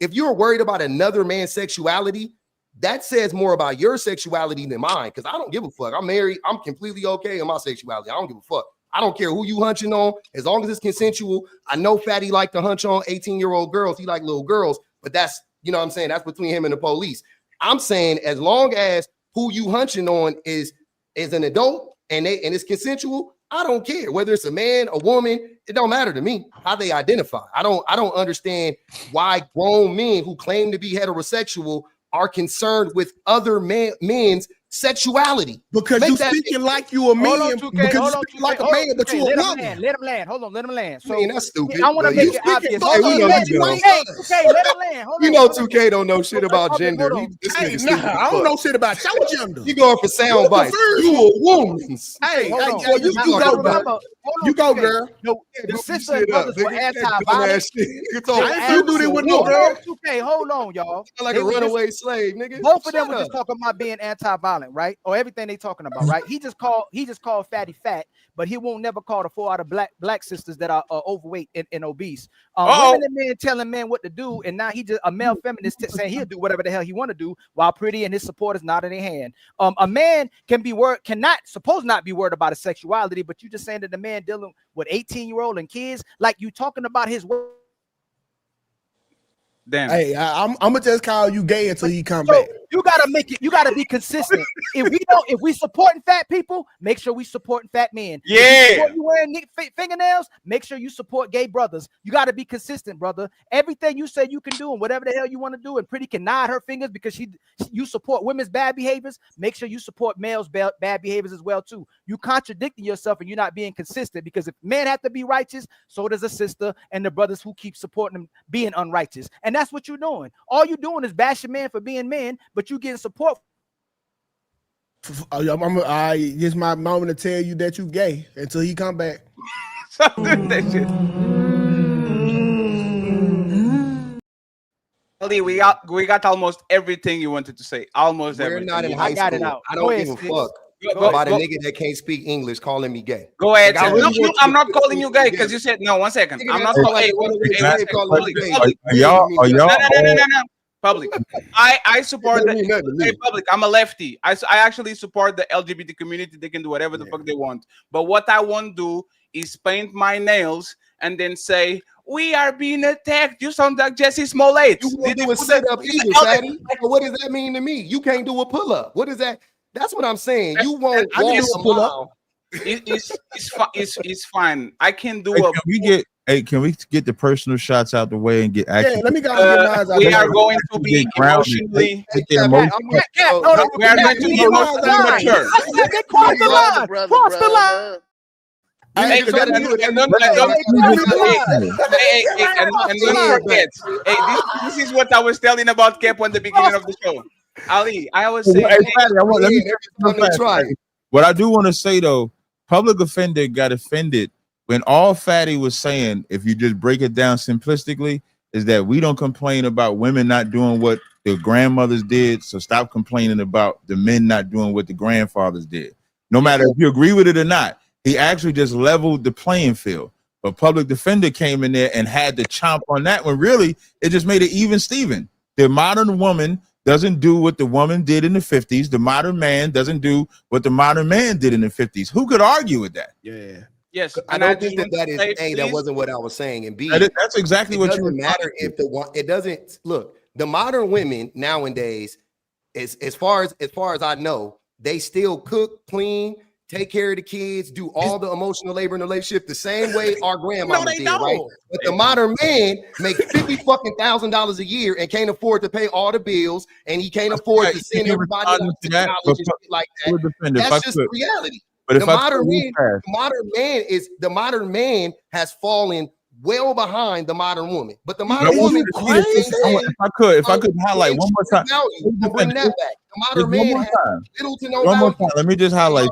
if you're worried about another man's sexuality, that says more about your sexuality than mine. Because I don't give a fuck. I'm married. I'm completely okay in my sexuality. I don't give a fuck. I don't care who you hunching on, as long as it's consensual. I know Fatty like to hunch on 18-year-old girls. He like little girls, but that's, what I'm saying, that's between him and the police. I'm saying as long as who you hunching on is an adult and it's consensual, I don't care whether it's a man, a woman. It don't matter to me how they identify. I don't understand why grown men who claim to be heterosexual are concerned with other men's sexuality. Because you speaking like you a man, because you speaking like a man, but you a woman. Let him land. Hold on, let him land. So that's stupid. I want to make it obvious. Hey, we know let him land. Hold on. 2K don't know shit about gender. Hey, I don't know shit about your gender. You going for sound bites. You a woman. Hey, you go, girl. You go, girl. The sister and brothers were anti-violence. You do this with no girl. 2K, hold on, y'all. Like a runaway slave, nigga. Both of them were just talking about being anti-violent, right? Or everything they talking about, right? He just called Fatty fat, but he won't never call the 4 out of black sisters that are overweight and obese. Women and men telling men what to do, and now he just a male feminist saying he'll do whatever the hell he want to do, while Pretty and his supporters not in their hand. A man supposed not be worried about his sexuality, but you just saying that the man dealing with 18-year-old and kids, like you talking about his work. Damn. Hey, I'm gonna just call you gay until he come back. You gotta make it. You gotta be consistent. If we supporting fat people, make sure we supporting fat men. Yeah. If you wearing fingernails, make sure you support gay brothers. You gotta be consistent, brother. Everything you say you can do and whatever the hell you want to do, and Pretty can nod her fingers because you support women's bad behaviors. Make sure you support males' bad behaviors as well too. You contradicting yourself and you're not being consistent, because if men have to be righteous, so does a sister and the brothers who keep supporting them being unrighteous. And that's what you're doing. All you're doing is bashing men for being men, but you getting support. It's my moment to tell you that you gay until he come back. Ali, we got almost everything you wanted to say. Almost everything. We're not in high school. I don't give a fuck about a nigga that can't speak English calling me gay. Go ahead. I'm not calling you gay because you said no. 1 second. I'm not calling you gay. Public. I support the public. I'm a lefty. I actually support the LGBT community. They can do whatever the fuck they want. But what I won't do is paint my nails and then say, we are being attacked. You sound like Jesse Smollett. You won't do a sit-up either, Fatty. What does that mean to me? You can't do a pull-up. What is that? That's what I'm saying. You won't walk a mile. It's fine. I can do Can we get the personal shots out the way and get action? Yeah, let me go get mine out. We are going to be emotionally. We are going to be emotionally mature. Cross the line. And don't forget. Hey, this is what I was telling about Cap on the beginning of the show. Ali, I was saying. What I do want to say though, public offender got offended when all Fatty was saying, if you just break it down simplistically, is that we don't complain about women not doing what the grandmothers did. So stop complaining about the men not doing what the grandfathers did. No matter if you agree with it or not, he actually just leveled the playing field. But public defender came in there and had to chomp on that one. Really, it just made it even Steven. The modern woman doesn't do what the woman did in the 50s. The modern man doesn't do what the modern man did in the 50s. Who could argue with that? Yeah. Yes, I don't think that is A. That wasn't what I was saying, and B. That's exactly what you. It doesn't matter if the one. It doesn't look. The modern women nowadays, as far as I know, they still cook, clean, take care of the kids, do all the emotional labor in the relationship the same way our grandmama did, right? But the modern man make $50,000 a year and can't afford to pay all the bills, and he can't afford to send everybody off to college and shit like that. That's just the reality. But the modern man has fallen well behind the modern woman. But the modern woman, if I could highlight one more time, bring that back. The modern man has little to no one more value. time. Let me just highlight.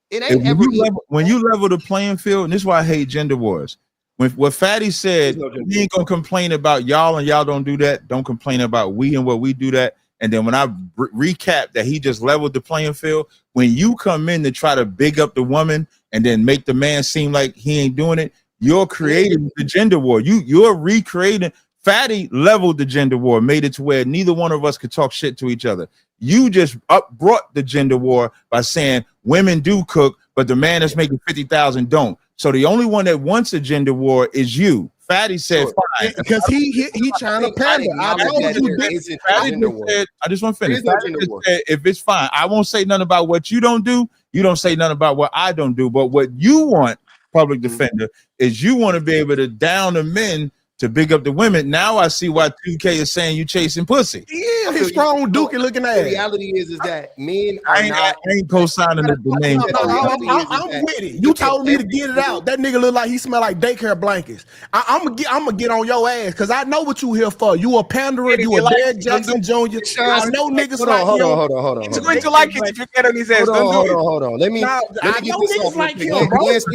It ain't ever when you level the playing field, and this is why I hate gender wars. When what Fatty said, we ain't gonna complain about y'all and y'all don't do that. Don't complain about we and what we do that. And then when I recap that he just leveled the playing field, when you come in to try to big up the woman and then make the man seem like he ain't doing it, you're creating the gender war. You're recreating. Fatty leveled the gender war, made it to where neither one of us could talk shit to each other. You just brought the gender war by saying women do cook, but the man that's making 50,000 don't. So the only one that wants a gender war is you. Fatty said fine because he trying to pander. I just want to finish. Said, if it's fine, I won't say nothing about what you don't do. You don't say nothing about what I don't do. But what you want, public defender, is you want to be able to down the men to big up the women. Now I see why 2K is saying you chasing pussy. Yeah, his strong dookie looking at it. The reality is that men I ain't co-signing the name. I'm with it. You told me to get it out. That nigga look like he smell like daycare blankets. I'm gonna get on your ass because I know what you here for. You a panderer. You a Derek Jackson Jr. I know niggas like you. Hold on. He's going to like it if you get on his ass. Hold on. Let me I get know this niggas off. like him, bro. Lance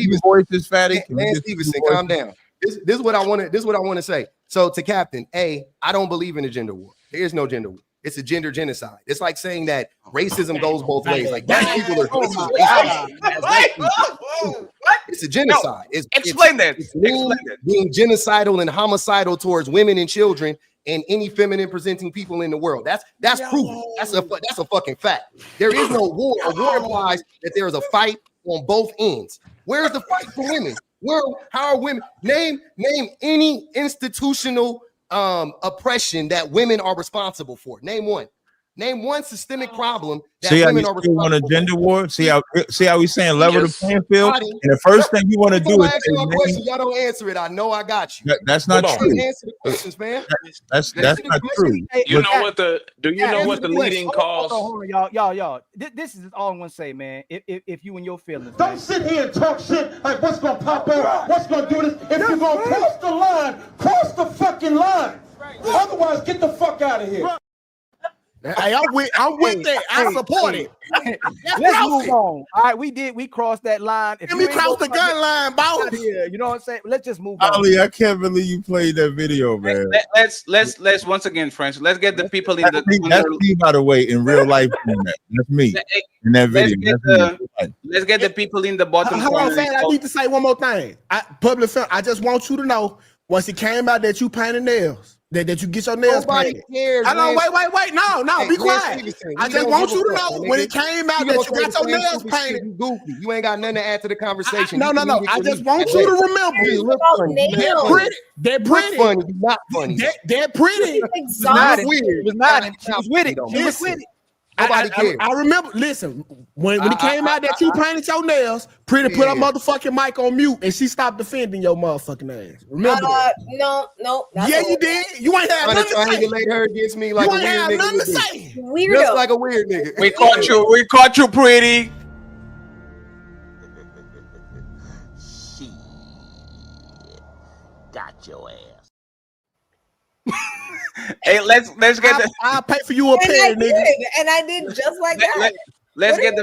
Stevenson, calm down. This is what I want to say. So to Captain, I don't believe in a gender war. There is no gender war. It's a gender genocide. It's like saying that racism goes both ways. Like black people are it's a genocide. Explain that. Being genocidal and homicidal towards women and children and any feminine presenting people in the world. That's proven. That's a fucking fact. There is no war. A war implies that there is a fight on both ends. Where is the fight for women? How are women? Name any institutional oppression that women are responsible for. Name one systemic problem that women are responsible for. See how you want a gender war? See how we saying level the playing field? Body. And the first thing you want to do is ask my question. Y'all don't answer it. I know I got you. That's not true. Answer the questions, man. That's not true. You know what the leading cause? Hold on, y'all. This is all I'm gonna say, man. If you and your feelings, don't sit here and talk shit like what's gonna pop out, what's gonna do this. If you're gonna cross the line, cross the fucking line. Otherwise, get the fuck out of here. Hey, I'm with that. I support it. Let's move on. All right, we crossed that line. Let me cross the gun line, boss. You know what I'm saying? Let's just move on. Ali, I can't believe you played that video, man. Let's once again, friends. Let's get the people in the. That's me, by the way, in real life. That's me in that video. Let's get the people in the bottom. Hold on, I need to say one more thing. I just want you to know once it came out that you painted nails. That you get your nails painted. I don't wait. No, be quiet. I just want you to know when it came out that you got your nails painted. You goofy. You ain't got nothing to add to the conversation. No. I just want you to remember. They're pretty. Funny, not funny. They're pretty. It's not weird. It was not. She was with it. She was with it. Nobody cares. I remember. Listen, when it came out that you painted your nails, Pretty put her motherfucking mic on mute and she stopped defending your motherfucking ass. Remember that? No. Yeah, you did. You ain't have nothing to say. Triangulate her against me like you a ain't weird have nigga. nothing to say. Weirdo. Just like a weird nigga. We caught you, Pretty. She got your ass. Hey, let's get the. I'll pay for you a pair, nigga. And I did just like that. Let's get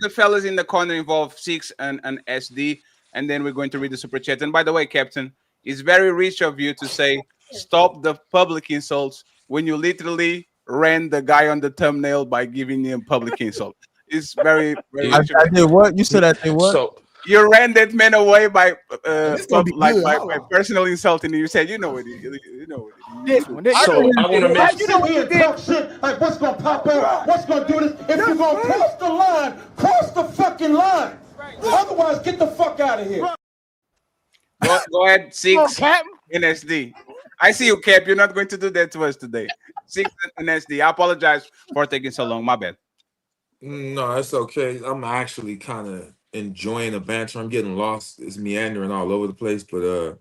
the fellas in the corner involved, Six and SD, and then we're going to read the super chat. And by the way, Captain, it's very rich of you to say stop the public insults when you literally ran the guy on the thumbnail by giving him public insult. It's very, very. I did what? You said I did what? So you ran that man away by by personal insulting. You said, you know what it is. You know what it is. So I want to mention. You know what you did? Talk shit like what's gonna pop out? What's gonna do this? If you're gonna cross the line, cross the fucking line. Otherwise, get the fuck out of here. Go ahead, 6 NSD. I see you, Cap. You're not going to do that to us today. 6 NSD. I apologize for taking so long. My bad. No, it's okay. I'm actually kind of enjoying the banter. I'm getting lost. It's meandering all over the place, but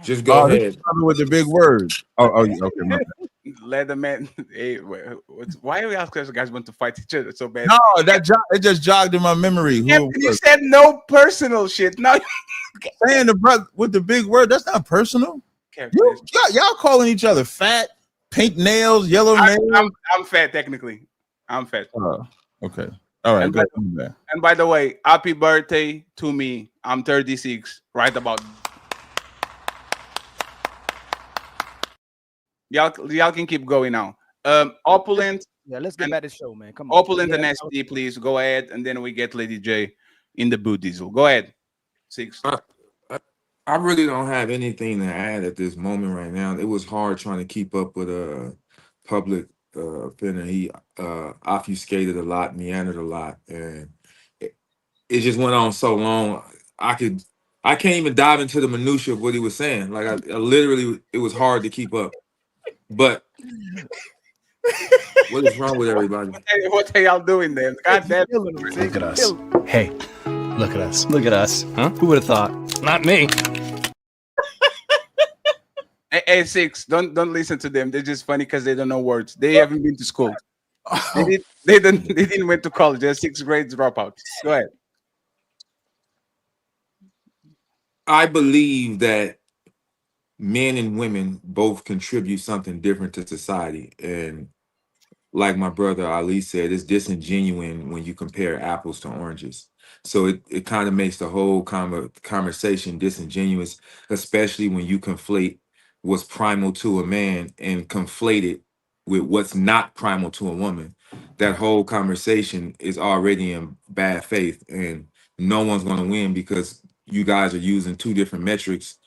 just go ahead with the big words. Okay. My bad. Let the man. Hey, why do we ask us guys want to fight each other so bad? No, it just jogged in my memory. Yeah, you said no personal shit. Now saying the brother with the big word, that's not personal. Y'all calling each other fat, pink nails, yellow nails. I'm fat technically. I'm fat. Okay. All right. And by the way, happy birthday to me. I'm 36. Right about. Y'all can keep going now. Opulent. Yeah, let's get back to the show, man. Come on. Opulent and SD, please go ahead, and then we get Lady J in the boot diesel. Go ahead. 6. I really don't have anything to add at this moment right now. It was hard trying to keep up with public offender. He obfuscated a lot, meandered a lot, and it just went on so long. I can't even dive into the minutia of what he was saying. Like I literally, it was hard to keep up. But what is wrong with everybody? What are y'all doing there? God damn. Look at us. Hey, look at us. Look at us. Huh? Who would have thought? Not me. Hey, 6. Don't listen to them. They're just funny because they don't know words. They haven't been to school. They didn't went to college. They're 6th grade dropouts. Go ahead. I believe that men and women both contribute something different to society. And like my brother Ali said, it's disingenuous when you compare apples to oranges. So it kind of makes the whole conversation disingenuous, especially when you conflate what's primal to a man and conflate it with what's not primal to a woman. That whole conversation is already in bad faith, and no one's going to win because you guys are using 2 different metrics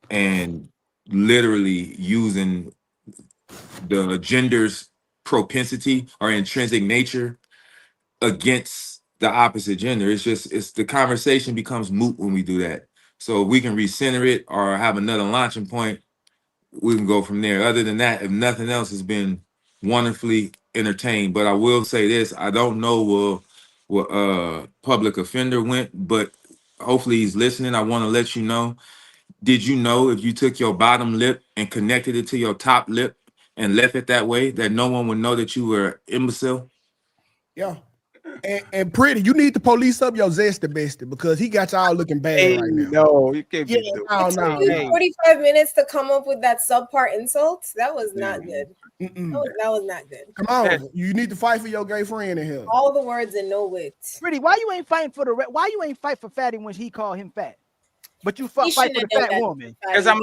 and literally using the gender's propensity or intrinsic nature against the opposite gender. It's the conversation becomes moot when we do that. So if we can recenter it or have another launching point, we can go from there. Other than that, if nothing else, has been wonderfully entertained. But I will say this: I don't know where public offender went, but hopefully he's listening. I want to let you know. Did you know if you took your bottom lip and connected it to your top lip and left it that way, that no one would know that you were imbecile? Yeah. And Pretty, you need to police up your zesty bestie because he got y'all looking bad right now. No, you can't be no. 45 minutes to come up with that subpart insult. That was not good. That was not good. Come on, you need to fight for your gay friend in here. All the words and no wit. Pretty, why you ain't fighting for why you ain't fight for Fatty when he called him fat? But you fight for the fat woman. Because I'm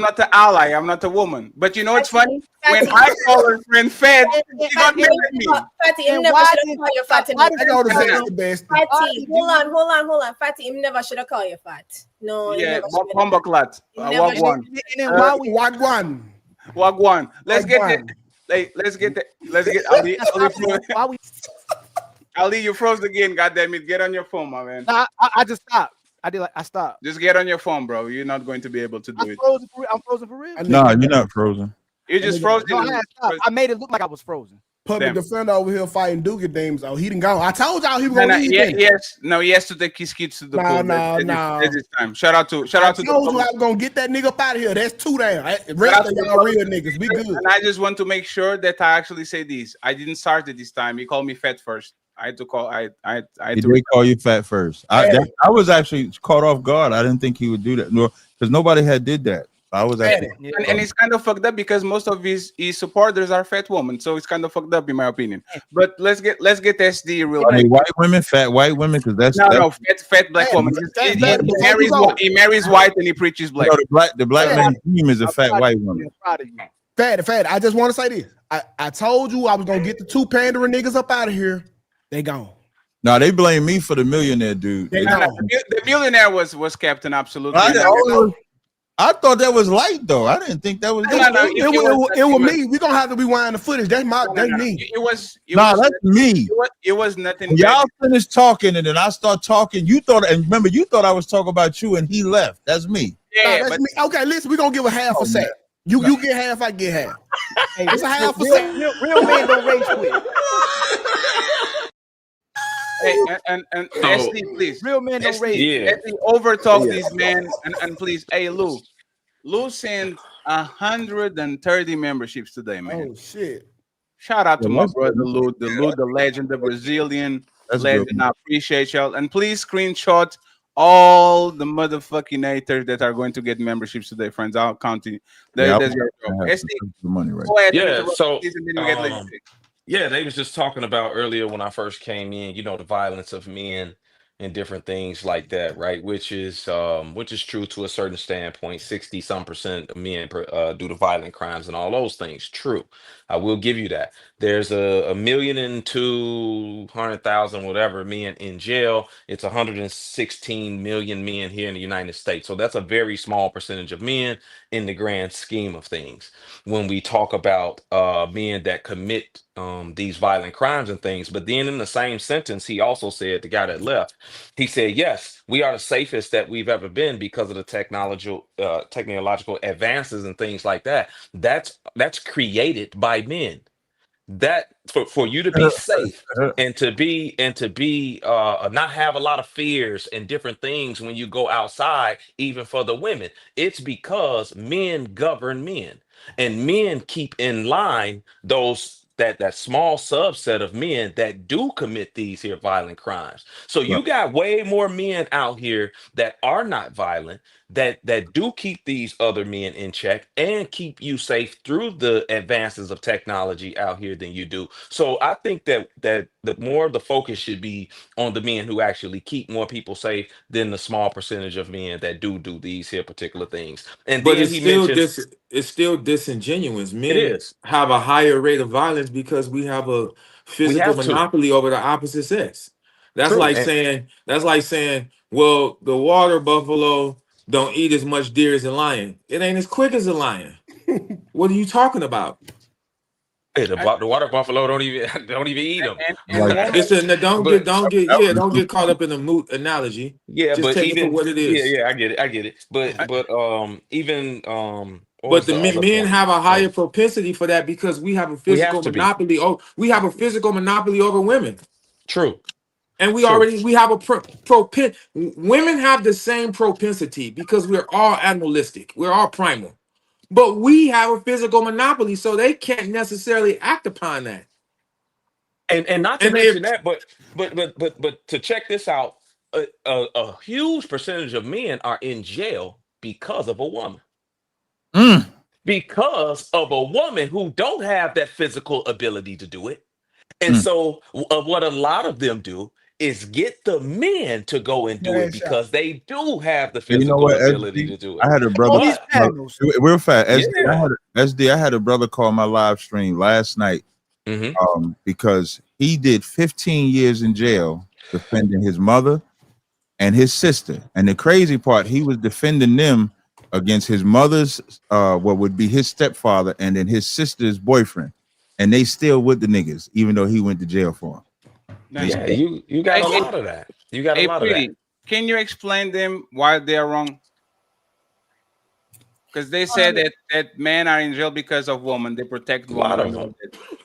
not the ally. I'm not a woman. But you know what's funny? When I call her friend fat, she got mad at me. Fatty, him never should have called you fat. Fatty, hold on. Fatty, him never should have called you fat. No. Yeah, Bombaclat. Wagwan. Let's get Ali, you froze again. Goddamn it! Get on your phone, my man. I just stopped. I stopped. Just get on your phone, bro. You're not going to be able to do it. I'm frozen for real. No, you're not frozen. You just frozen. No, I made it look like I was frozen. Public defender over here fighting Doogie Dames. Oh, he didn't go. I told y'all he was going to he has to take his kids to the pool. No. It's time. Shout out to. I told you I was going to get that nigga up out of here. That's 2 down. Rest of y'all real niggas. We good. And I just want to make sure that I actually say this. I didn't start it this time. He called me fat first. I had to call. He did call you fat first. I was actually caught off guard. I didn't think he would do that. No, because nobody had did that. I was actually, and it's kind of fucked up because most of his supporters are fat women, so it's kind of fucked up in my opinion. But let's get SD real. I mean, white women, fat white women, because that's fat black woman. He marries white and he preaches black. The black man's team is a fat white woman. Fatty. I just want to say this. I told you I was gonna get the 2 pandering niggas up out of here. They gone. No, they blame me for the millionaire dude. The millionaire was Captain, absolutely. I thought that was light though. I didn't think that was. It was me. We gonna have to rewind the footage. That's me. That's me. It was nothing. Y'all finished talking, and then I start talking. You thought I was talking about you, and he left. That's me. Yeah, that's me. Okay, listen, we're gonna give a half a set. You get half, I get half. Hey, it's a half a set. Real men don't rage quit. Hey, and SD, please. Real men don't rage. SD, overtalk these men, and please, hey Lou sent 130 memberships today, man. Oh shit! Shout out to my brother Lou, the legend, the Brazilian legend. Good. I appreciate y'all, and please screenshot all the motherfucking haters that are going to get memberships today, friends. I'll count you. There's your SD. The money right. Go ahead. Yeah. So. Yeah, they was just talking about earlier when I first came in, the violence of men and different things like that, right? Which is true to a certain standpoint. 60% of men do the violent crimes and all those things. True. I will give you that. There's 1,200,000 whatever men in jail. It's 116 million men here in the United States. So that's a very small percentage of men in the grand scheme of things. When we talk about men that commit these violent crimes and things, but then in the same sentence, he also said, the guy that left, he said, yes, we are the safest that we've ever been because of the technological advances and things like that. That's created by men. That for you to be safe and to be not have a lot of fears and different things when you go outside, even for the women, it's because men govern men, and men keep in line that small subset of men that do commit these here violent crimes. So you got way more men out here that are not violent, that do keep these other men in check and keep you safe through the advances of technology out here than you do. So I think that the more of the focus should be on the men who actually keep more people safe than the small percentage of men that do these here particular things. And but then it's still disingenuous. Men have a higher rate of violence because we have a physical monopoly over the opposite sex. That's like saying, well, the water buffalo don't eat as much deer as a lion. It ain't as quick as a lion. What are you talking about? Hey, the water buffalo don't even eat them. Don't get caught up in the moot analogy. Yeah, just but take it for what it is. Yeah, I get it. But even but the men have a higher propensity for that because we have a physical monopoly. We have a physical monopoly over women. True. And we have a women have the same propensity because we're all animalistic. We're all primal. But we have a physical monopoly, so they can't necessarily act upon that. And not to mention that, but to check this out, a huge percentage of men are in jail because of a woman. Because of a woman who don't have that physical ability to do it. And so what a lot of them do is get the men to go and do it because they do have the physical ability to do it. I had a brother real fast. SD, I had a brother call my live stream last night because he did 15 years in jail defending his mother and his sister. And the crazy part, he was defending them against his mother's what would be his stepfather and then his sister's boyfriend. And they still with the niggas, even though he went to jail for them. Yeah, you got a lot of that. You got a lot of that. Can you explain them why they are wrong? Because they said that men are in jail because of women. They protect women.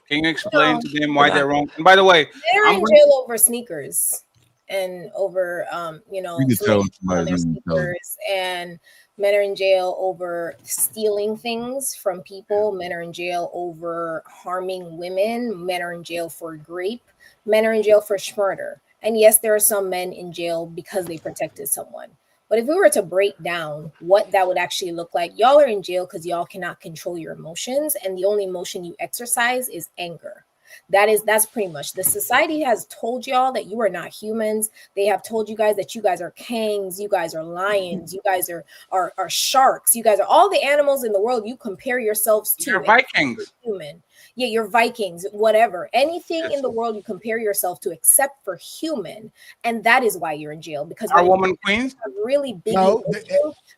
Can you explain to them why they're wrong? And by the way, they're in jail over sneakers and over sneakers, and men are in jail over stealing things from people. Men are in jail over harming women. Men are in jail for rape. Men are in jail for murder. And yes, there are some men in jail because they protected someone. But if we were to break down what that would actually look like, y'all are in jail because y'all cannot control your emotions. And the only emotion you exercise is anger. That's pretty much the society has told y'all that you are not humans. They have told you guys that you guys are kangs, you guys are lions, you guys are sharks, you guys are all the animals in the world you compare yourselves to. You're Vikings. Human. Yeah, you're Vikings, whatever. Anything in the world you compare yourself to except for human. And that is why you're in jail. Because are women queens? Really big. No,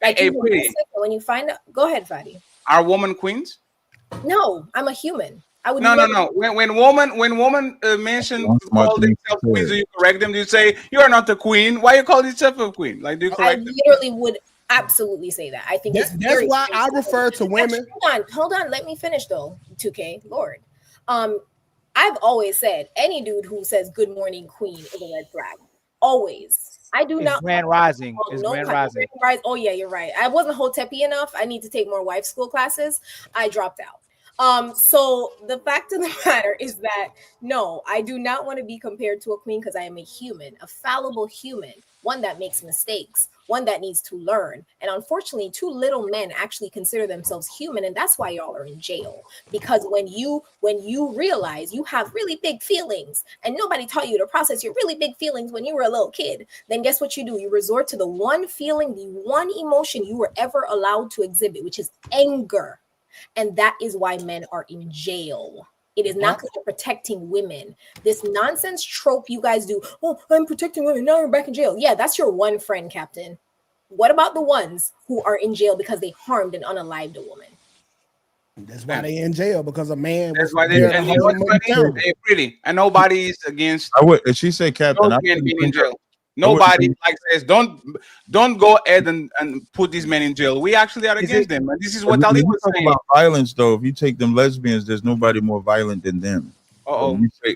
like hey, when you find out, go ahead, Fadi. Are women queens? No, I'm a human. I would no. When woman mention call themselves queens, do you correct them? Do you say you are not a queen? Why you call yourself a queen? Like, do you correct them? I literally would absolutely say that. I think that's why I refer to women. Hold on. Let me finish though. 2K, Lord. I've always said any dude who says "Good morning, Queen" is a red flag. Always. I do not. Grand Rising. It's Grand Rising. Oh yeah, you're right. I wasn't hotepi enough. I need to take more wife school classes. I dropped out. So the fact of the matter is that no, I do not want to be compared to a queen because I am a human, a fallible human, one that makes mistakes, one that needs to learn. And unfortunately, too little men actually consider themselves human, and that's why y'all are in jail. Because when you realize you have really big feelings and nobody taught you to process your really big feelings when you were a little kid, then guess what you do? You resort to the one feeling, the one emotion you were ever allowed to exhibit, which is anger. And that is why men are in jail. It is not because you're protecting women. This nonsense trope you guys do. Oh, I'm protecting women. Now you're back in jail. Yeah, that's your one friend, Captain. What about the ones who are in jail because they harmed and unalived a woman? That's why they in jail, because a man. That's why they pretty. And nobody is against. She said, Captain. No man being in jail. Nobody like says don't go ahead and put these men in jail. We actually are against them, and this is what Ali was saying. About violence, though, if you take them lesbians, there's nobody more violent than them. When you say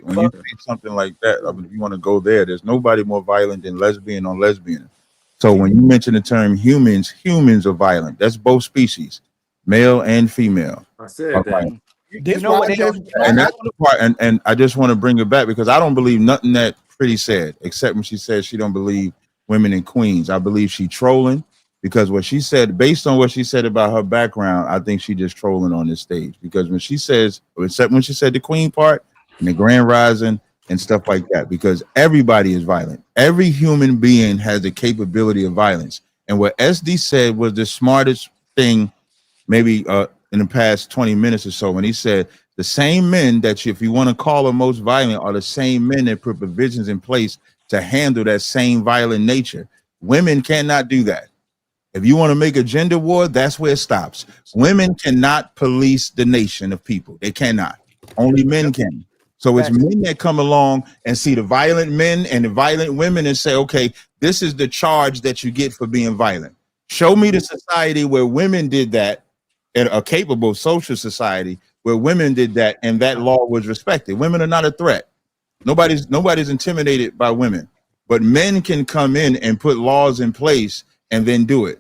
something like that, I mean, if you want to go there, there's nobody more violent than lesbian on lesbian. So when you mention the term humans are violent. That's both species, male and female. I said that. Violent. You know what and that's the part, and I just want to bring it back because I don't believe nothing that Pretty said, except when she said she don't believe women in queens. I believe she trolling because what she said, based on what she said about her background, I think she just trolling on this stage. Because when she says, except when she said the queen part and the grand rising and stuff like that, because everybody is violent. Every human being has the capability of violence. And what SD said was the smartest thing, maybe in the past 20 minutes or so, when he said, the same men that if you want to call them most violent are the same men that put provisions in place to handle that same violent nature. Women cannot do that. If you want to make a gender war, that's where it stops. Women cannot police the nation of people. They cannot. Only men can. So it's men that come along and see the violent men and the violent women and say, okay, this is the charge that you get for being violent. Show me the society where women did that, in a capable social society where women did that and that law was respected. Women are not a threat. Nobody's intimidated by women, but men can come in and put laws in place and then do it.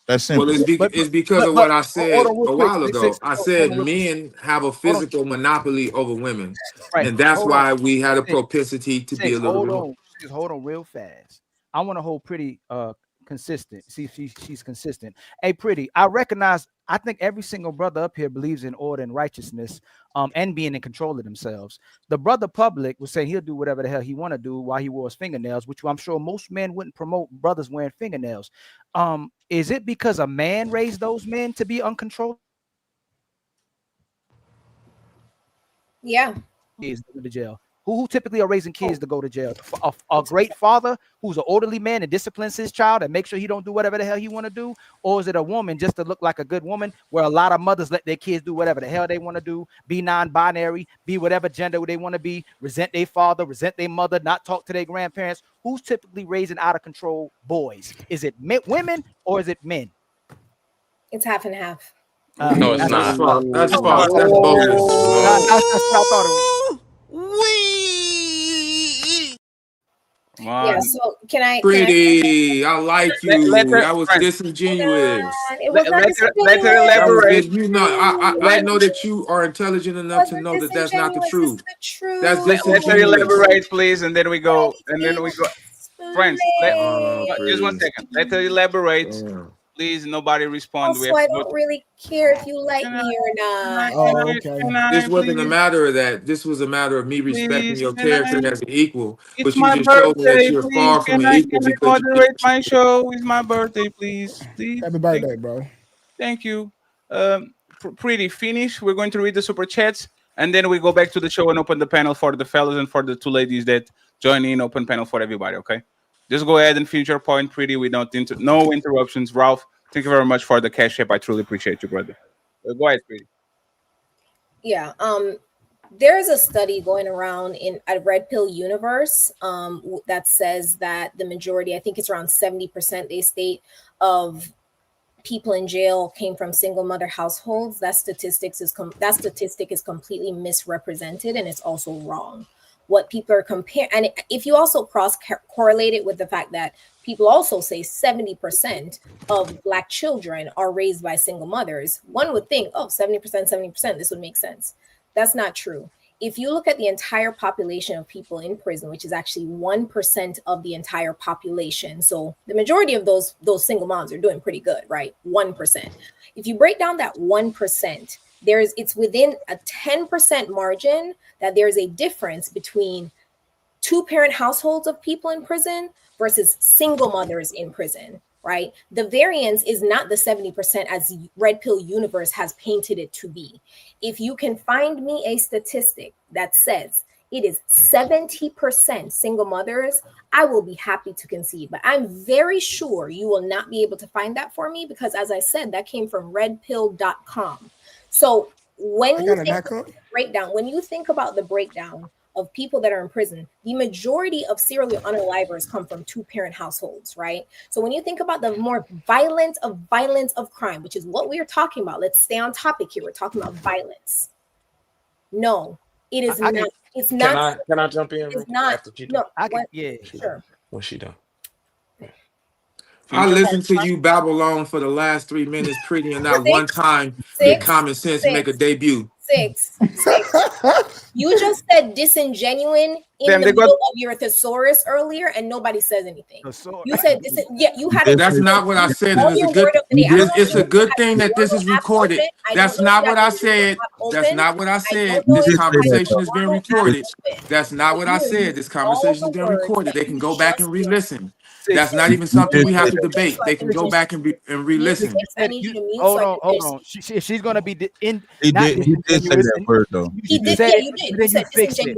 That's simple. Well, it's because of what I said a while ago. I said men have a physical monopoly over women, and that's why we had a propensity to be a little bit more. Hold on real fast. I want to hold Pretty consistent. See if she's consistent. Hey, Pretty, I think every single brother up here believes in order and righteousness, and being in control of themselves. The brother Public was saying he'll do whatever the hell he want to do while he wore his fingernails, which I'm sure most men wouldn't promote brothers wearing fingernails. Is it because a man raised those men to be uncontrolled? Yeah. Is to jail. Who typically are raising kids to go to jail? A great father who's an orderly man and disciplines his child and makes sure he don't do whatever the hell he want to do? Or is it a woman just to look like a good woman, where a lot of mothers let their kids do whatever the hell they want to do, be non-binary, be whatever gender they want to be, resent their father, resent their mother, not talk to their grandparents? Who's typically raising out of control boys? Is it women or is it men? It's half and half. No, it's not. That's false. That's bogus. That's what I thought it was. Yeah, so can I? Pretty, I like you. That was disingenuous. It was not disingenuous. I know that you are intelligent enough to know that that's not the truth. That's disingenuous. Let her elaborate, please, and then we go. Friends, just 1 second. Let her elaborate. Please, nobody respond. Also, I don't really care if you like me or not. Oh, okay. This wasn't a matter of that. This was a matter of me respecting your character as an equal. It's But you my just showed me that birthday, you're please. far from Can an I equal because you moderate my show? It's my birthday, please. Please. Happy birthday, bro. Thank you. Pretty finish. We're going to read the super chats, and then we go back to the show and open the panel for the fellas and for the two ladies that join in. Open panel for everybody. Okay. Just go ahead and finish your point, Pretty. We don't no interruptions. Ralph, thank you very much for the cash app. I truly appreciate you, brother. Go ahead, Pretty. Yeah. There's a study going around in a red pill universe that says that the majority, I think it's around 70%, they state, of people in jail came from single mother households. That statistic is completely misrepresented, and it's also wrong. What people are comparing, and if you also cross correlate it with the fact that people also say 70% of Black children are raised by single mothers, one would think, oh, 70%, this would make sense. That's not true. If you look at the entire population of people in prison, which is actually 1% of the entire population, so the majority of those single moms are doing pretty good, right? 1%. If you break down that 1%, it's within a 10% margin that there's a difference between two-parent households of people in prison versus single mothers in prison, right? The variance is not the 70% as Red Pill Universe has painted it to be. If you can find me a statistic that says it is 70% single mothers, I will be happy to concede. But I'm very sure you will not be able to find that for me because, as I said, that came from redpill.com. So when you think about the breakdown of people that are in prison, the majority of serial unalivers come from two-parent households, right? So when you think about the more violence of crime, which is what we are talking about, let's stay on topic here. We're talking about violence. No, it is not. It's not. Can I jump in? It's not. No. Sure. When she done. I listened to you babble on for the last 3 minutes, Pretty, and not one time did common sense make a debut. Six. You just said disingenuine in the middle of your thesaurus earlier, and nobody says anything. You said you had. That's not what I said. It's a good thing that this is recorded. That's not what I said. That's not what I said. This conversation is being recorded. That's not what I said. This conversation is being recorded. They can go back and re-listen. That's not even something we have to debate. They can go back and re-listen. Hold on. She's gonna be in. He did say that word though. He did.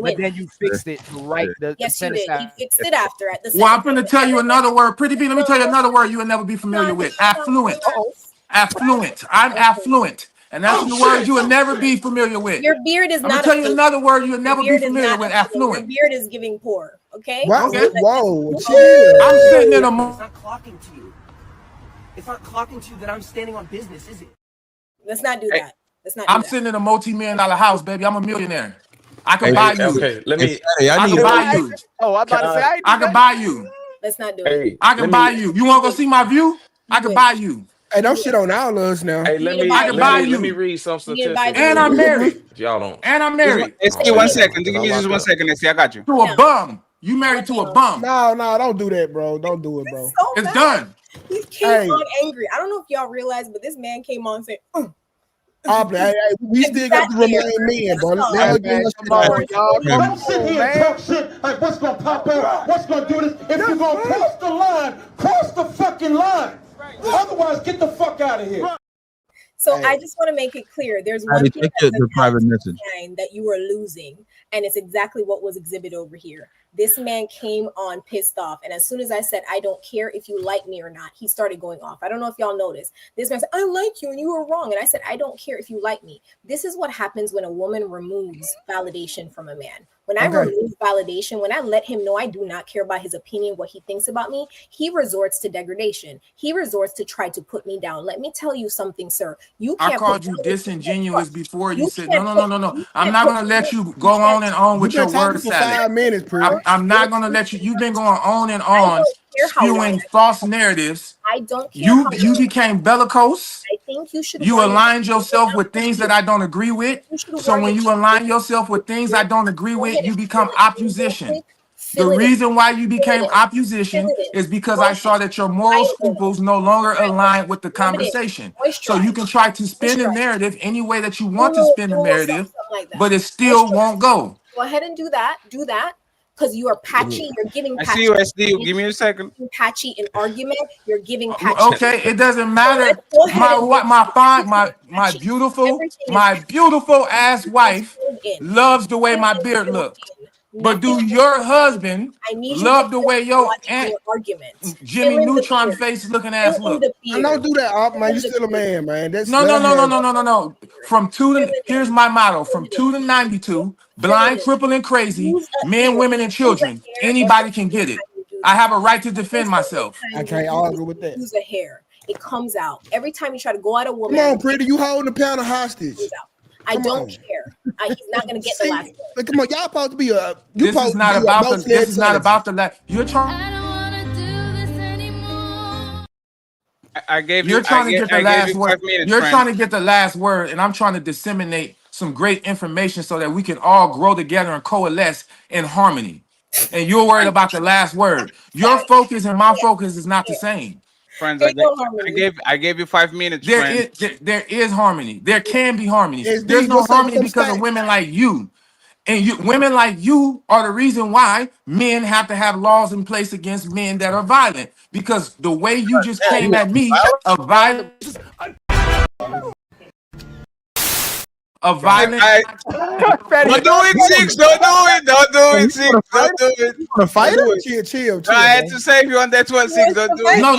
But then you fixed it to write the sentence. He fixed it after at the. Well, I'm going to tell you another word. Pretty B, let me tell you another word you will never be familiar with. Affluent. Affluent. I'm affluent. And that's the word you will never be familiar with. Your beard is not. I'm going to tell you another word you will never be familiar with. Affluent. Your beard is giving poor. Okay. Okay. Whoa. I'm sitting in a. It's not clocking to you. It's not clocking to you that I'm standing on business, is it? Let's not do that. Let's not. I'm sitting in a multi-million-dollar house, baby. I'm a millionaire. I can buy you. Okay, let me. I can buy you. Oh, I'm about to say I can buy you. Let's not do it. I can buy you. You want to go see my view? I can buy you. Hey, don't shit on all of us now. Hey, let me read some statistics. And I'm married. Y'all don't. And I'm married. Excuse 1 second. Give me just 1 second. Let's see. I got you. To a bum. You married to a bum. No, don't do that, bro. Don't do it, bro. It's done. He came on angry. I don't know if y'all realize, but this man came on saying, we still got to remain men, bro. Don't sit here and talk shit like what's gonna pop out, what's gonna do this. If you're gonna cross the line, cross the fucking line. Otherwise, get the fuck out of here. So I just want to make it clear. There's one thing that you are losing, and it's exactly what was exhibited over here. This man came on pissed off, and as soon as I said, I don't care if you like me or not, he started going off. I don't know if y'all noticed. This man said, I like you, and you were wrong. And I said, I don't care if you like me. This is what happens when a woman removes validation from a man. When I remove validation, when I let him know I do not care about his opinion, what he thinks about me, he resorts to degradation. He resorts to try to put me down. Let me tell you something, sir. I called you disingenuous before you said, no. I'm not going to let you go on and on with your word salad. 5 minutes, I'm not going to let you. You've been going on and on, spewing false narratives. I don't care. You became bellicose. I think you should. You aligned yourself with things that I don't agree with. So when you align yourself with things I don't agree with, you become opposition. The reason why you became opposition is because I saw that your moral scruples no longer align with the conversation. So you can try to spin the narrative any way that you want to spin the narrative, but it still won't go. Go ahead and do that. Do that. Because you are patchy. You're giving I patchy. see you, SD. Give me a second. Patchy in argument. You're giving patchy. Okay, it doesn't matter. My beautiful ass wife loves the way my beard looks. But do your husband love the way your aunt Jimmy Neutron face looking ass look? I don't do that, man. You still a man, man. That's no. From 2 to here's my motto: from 2 to 92, blind, crippled, and crazy, men, women, and children. Anybody can get it. I have a right to defend myself. I can't argue with that. Use a hair. It comes out every time you try to go at a woman. Come on, pretty. You holding the panel hostage. I don't care. He's not gonna get the last word. But come on, y'all supposed to be a. This is not about the. You're trying. You're trying to get the last word. You're trying to get the last word, and I'm trying to disseminate some great information so that we can all grow together and coalesce in harmony. And you're worried about the last word. Your focus and my focus is not the same. Friends, I gave you 5 minutes. There is harmony. There can be harmony. There's no harmony because of women like you. And women like you are the reason why men have to have laws in place against men that are violent. Because the way you just came at me, a violent. Don't do it, Six. Don't do it, Six. Don't do it. You want to fight him? Chill. I had to save you on that one, Six. Don't do it. No.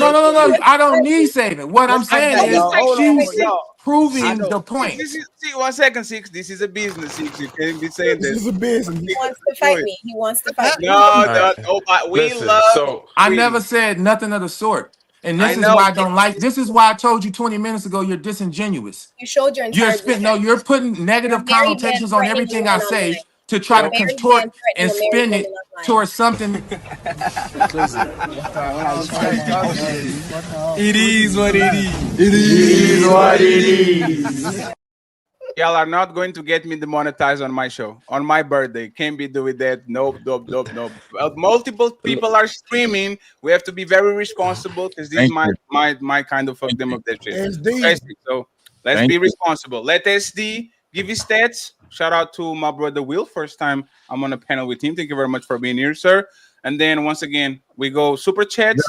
I don't need saving. What I'm saying is she's proving the point. See, 1 second, Six. This is a business, Six. You can't be saying this. This is a business. He wants to fight me. He wants to fight me. I never said nothing of the sort. And this is why I don't like. This is why I told you 20 minutes ago you're disingenuous. You showed your entire. You're putting negative connotations on everything I say to try to contort and spin it towards something. It is what it is. It is what it is. Y'all are not going to get me demonetized on my show on my birthday. Can't be doing that. Nope. Multiple people are streaming. We have to be very responsible because this is my kind of fuck them up that shit. So let's be responsible. Let SD give his stats. Shout out to my brother Will. First time I'm on a panel with him. Thank you very much for being here, sir. And then once again, we go super chats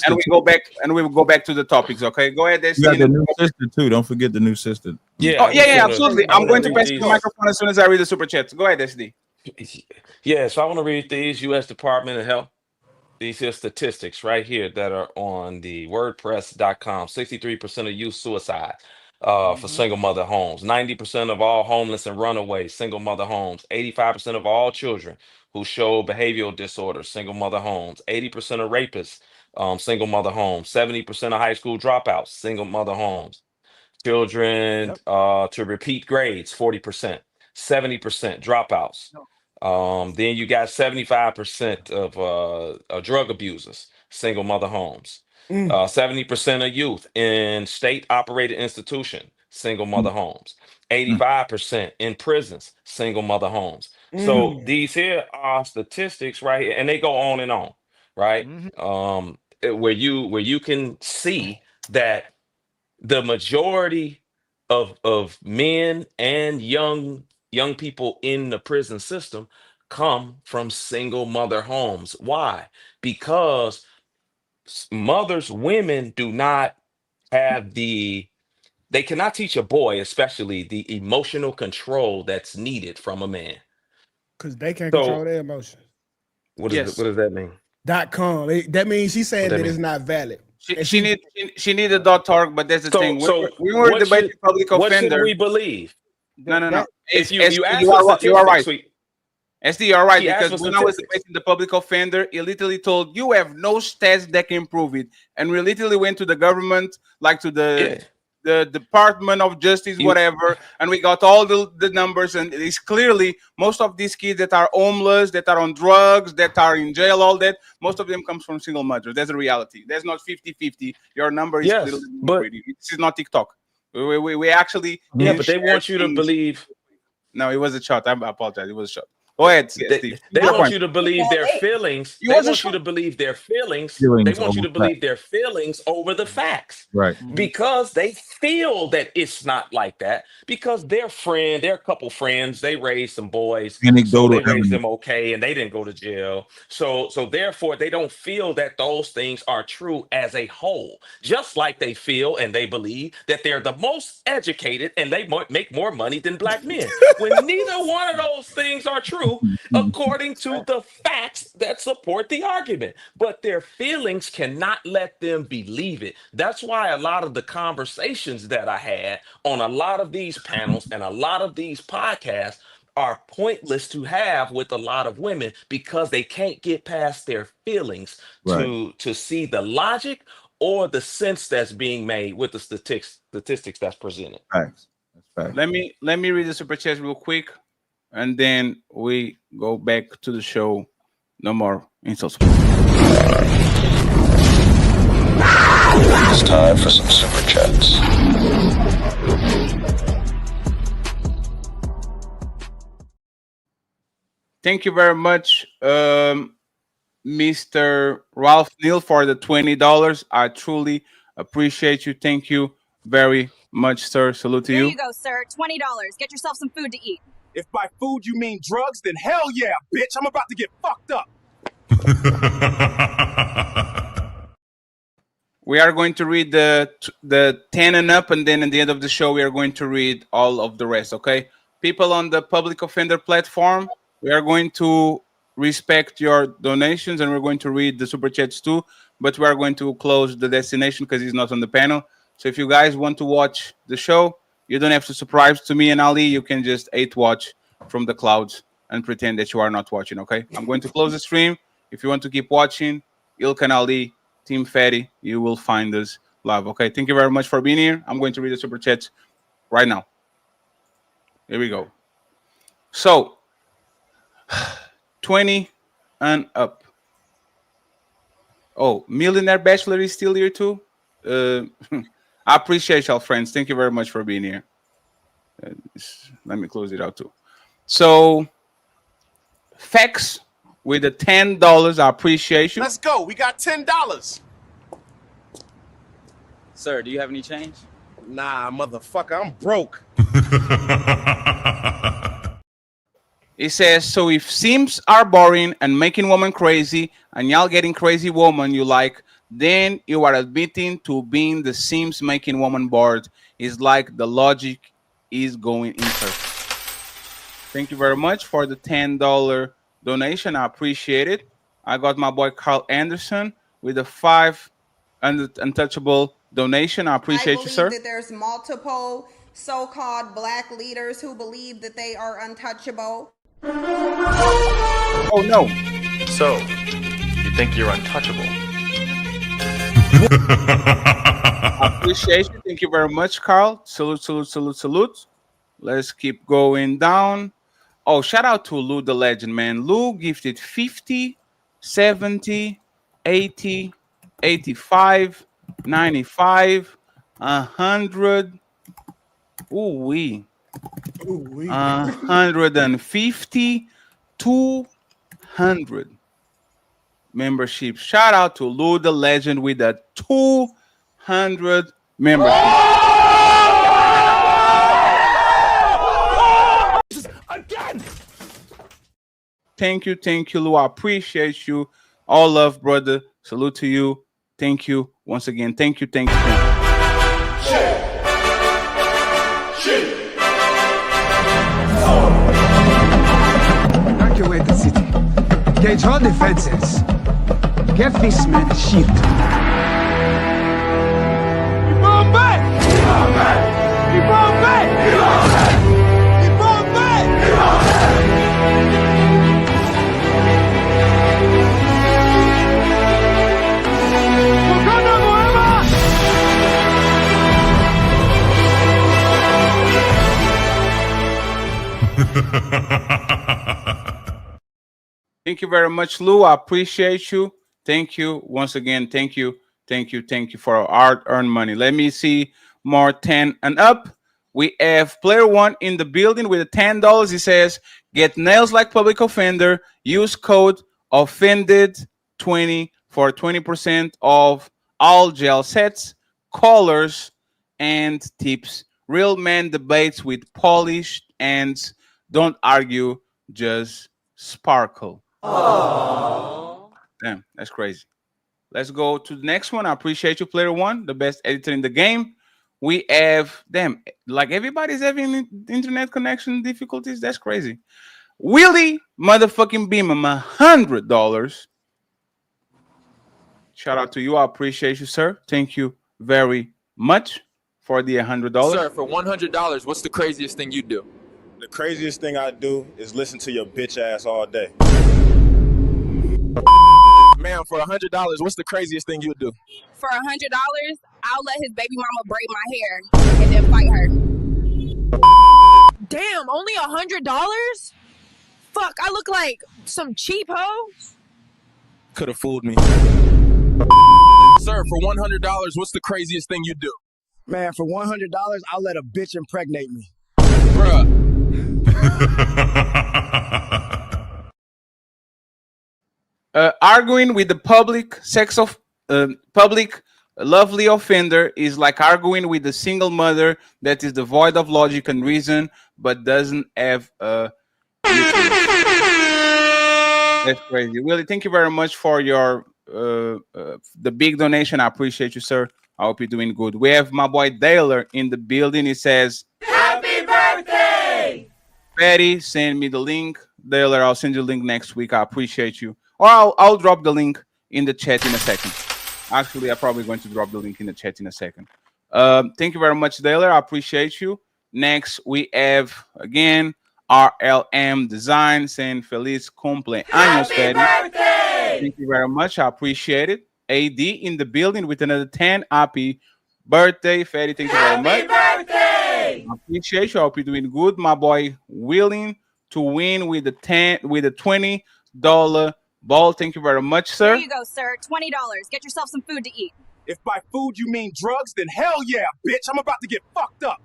and we go back to the topics. Okay, go ahead. You got the new sister too. Don't forget the new sister. Yeah, absolutely. I'm going to pass the microphone as soon as I read the super chats. Go ahead, SD. Yeah, so I want to read these. U.S. Department of Health. These are statistics right here that are on the WordPress.com. 63% of youth suicide for single mother homes. 90% of all homeless and runaways, single mother homes. 85% of all children who show behavioral disorders, single mother homes. 80% of rapists, single mother homes. 70% of high school dropouts, single mother homes. Children to repeat grades, 40%. 70% dropouts. Then you got 75% of drug abusers, single mother homes. 70% of youth in state-operated institution, single mother homes. 85% in prisons, single mother homes. So these here are statistics right here, and they go on and on, right? Where you can see that the majority of men and young people in the prison system come from single mother homes. Why? Because women do not have they cannot teach a boy, especially the emotional control that's needed from a man. Because they can't control their emotions. What does that mean? .com. That means she's saying that it's not valid. She need a .org, but that's the thing. We were debating public offender. What should we believe? No. If you are right. SD, you are right, because when I was debating the public offender, he literally told you have no stats that can prove it, and we literally went to the government, like to the Department of Justice, whatever, and we got all the numbers, and it's clearly most of these kids that are homeless, that are on drugs, that are in jail, all that, most of them comes from single mothers. That's a reality. That's not 50-50. Your number is clearly pretty. This is not TikTok. We actually but they want you to believe. No, it was a shot. I apologize. It was a shot. Go ahead, They Steve. want you to believe their feelings. They want you to believe their feelings. They Feelings want you over to believe their feelings over the facts. Right. Because they feel that it's not like that. Because their couple friends, they raised some boys, so Anecdotal they raised evidence. them okay, and they didn't go to jail. So therefore, they don't feel that those things are true as a whole. Just like they feel and they believe that they're the most educated and they make more money than black men. When neither one of those things are true, according to the facts that support the argument. But their feelings cannot let them believe it. That's why a lot of the conversations that I had on a lot of these panels and a lot of these podcasts are pointless to have with a lot of women because they can't get past their feelings to see the logic or the sense that's being made with the statistics that's presented. Facts. That's facts. Let me read the super chat real quick, and then we go back to the show. No more insults. It's time for some super chats. Thank you very much, Mr. Ralph Neal, for the $20. I truly appreciate you. Thank you very much, sir. Salute to Here you. you go, sir. $20. Get yourself some food to eat. If by food you mean drugs, then hell yeah, bitch. I'm about to get fucked up. We are going to read the 10 and up, and then at the end of the show, we are going to read all of the rest, okay? People on the public offender platform, we are going to respect your donations, and we're going to read the super chats too, but we are going to close the destination because he's not on the panel. So if you guys want to watch the show, you don't have to subscribe to me and Ali. You can just watch from the clouds and pretend that you are not watching, okay? I'm going to close the stream. If you want to keep watching, Ilk and Ali, Team Fatty, you will find us live, okay? Thank you very much for being here. I'm going to read the super chats right now. Here we go. So, 20 and up. Oh, Millionaire Bachelor is still here too. I appreciate y'all, friends. Thank you very much for being here. Let me close it out too. So, Facts with the $10. I appreciate you. Let's go. We got $10. Sir, do you have any change? Nah, motherfucker, I'm broke. It says, so if Sims are boring and making women crazy and y'all getting crazy woman you like, then you are admitting to being the Sims making woman bored. It's like the logic is going in circles. Thank you very much for the $10 donation. I appreciate it. I got my boy Carl Anderson with a $5 untouchable donation. I appreciate you, sir. I believe that there's multiple so-called black leaders who believe that they are untouchable. Oh no. So, you think you're untouchable? I appreciate you. Thank you very much, Carl. Salute, salute, salute, salute. Let's keep going down. Oh, shout out to Lou the legend, man. Lou gifted 50, 70, 80, 85, 95, 100. Ooh-wee. 150, 200 membership. Shout out to Lou the legend with a 200 membership. Again. Thank you, Lou. I appreciate you. All love, brother. Salute to you. Thank you once again. Thank you. Evacuate the city. Engage all defenses. Get this man a shield. Keep on back! Keep on back! Keep on back! Keep on back! Keep on back! Keep on back! ¡Tocando nueva! Thank you very much, Lou. I appreciate you. Thank you once again. Thank you for our hard-earned money. Let me see more 10 and up. We have player one in the building with the $10. He says, get nails like public offender. Use code offended20 for 20% of all gel sets, colors, and tips. Real man debates with polished ends. Don't argue, just sparkle. Aww. Damn, that's crazy. Let's go to the next one. I appreciate you, player one, the best editor in the game. We have them, like everybody's having internet connection difficulties. That's crazy. Willie motherfucking Beam him $100. Shout out to you. I appreciate you, sir. Thank you very much for the $100. Sir, for $100, what's the craziest thing you do? The craziest thing I do is listen to your bitch ass all day. Ma'am, for $100, what's the craziest thing you do? For $100, I'll let his baby mama braid my hair and then fight her. Damn, only $100? Fuck, I look like some cheap hoe. Could have fooled me. Sir, for $100, what's the craziest thing you do? Man, for $100, I'll let a bitch impregnate me. Bruh. Arguing with the public lovely offender is like arguing with a single mother that is devoid of logic and reason but doesn't have a that's crazy. Willie, thank you very much for your the big donation. I appreciate you, sir. I hope you're doing good. We have my boy Daler in the building. He says, happy birthday! Patty, send me the link. Daler, I'll send you the link next week. I appreciate you. Or I'll drop the link in the chat in a second. Actually, I'm probably going to drop the link in the chat in a second. Thank you very much, Daler. I appreciate you. Next, we have, again, RLM Design saying Feliz cumpleaños, Patty. Thank you very much. I appreciate it. AD in the building with another 10. Happy birthday, Fatty. Thank you very much. Birthday! I appreciate you. I hope you're doing good. My boy willing to win with the $20 ball. Thank you very much, sir. Here you go, sir. $20. Get yourself some food to eat. If by food you mean drugs, then hell yeah, bitch. I'm about to get fucked up.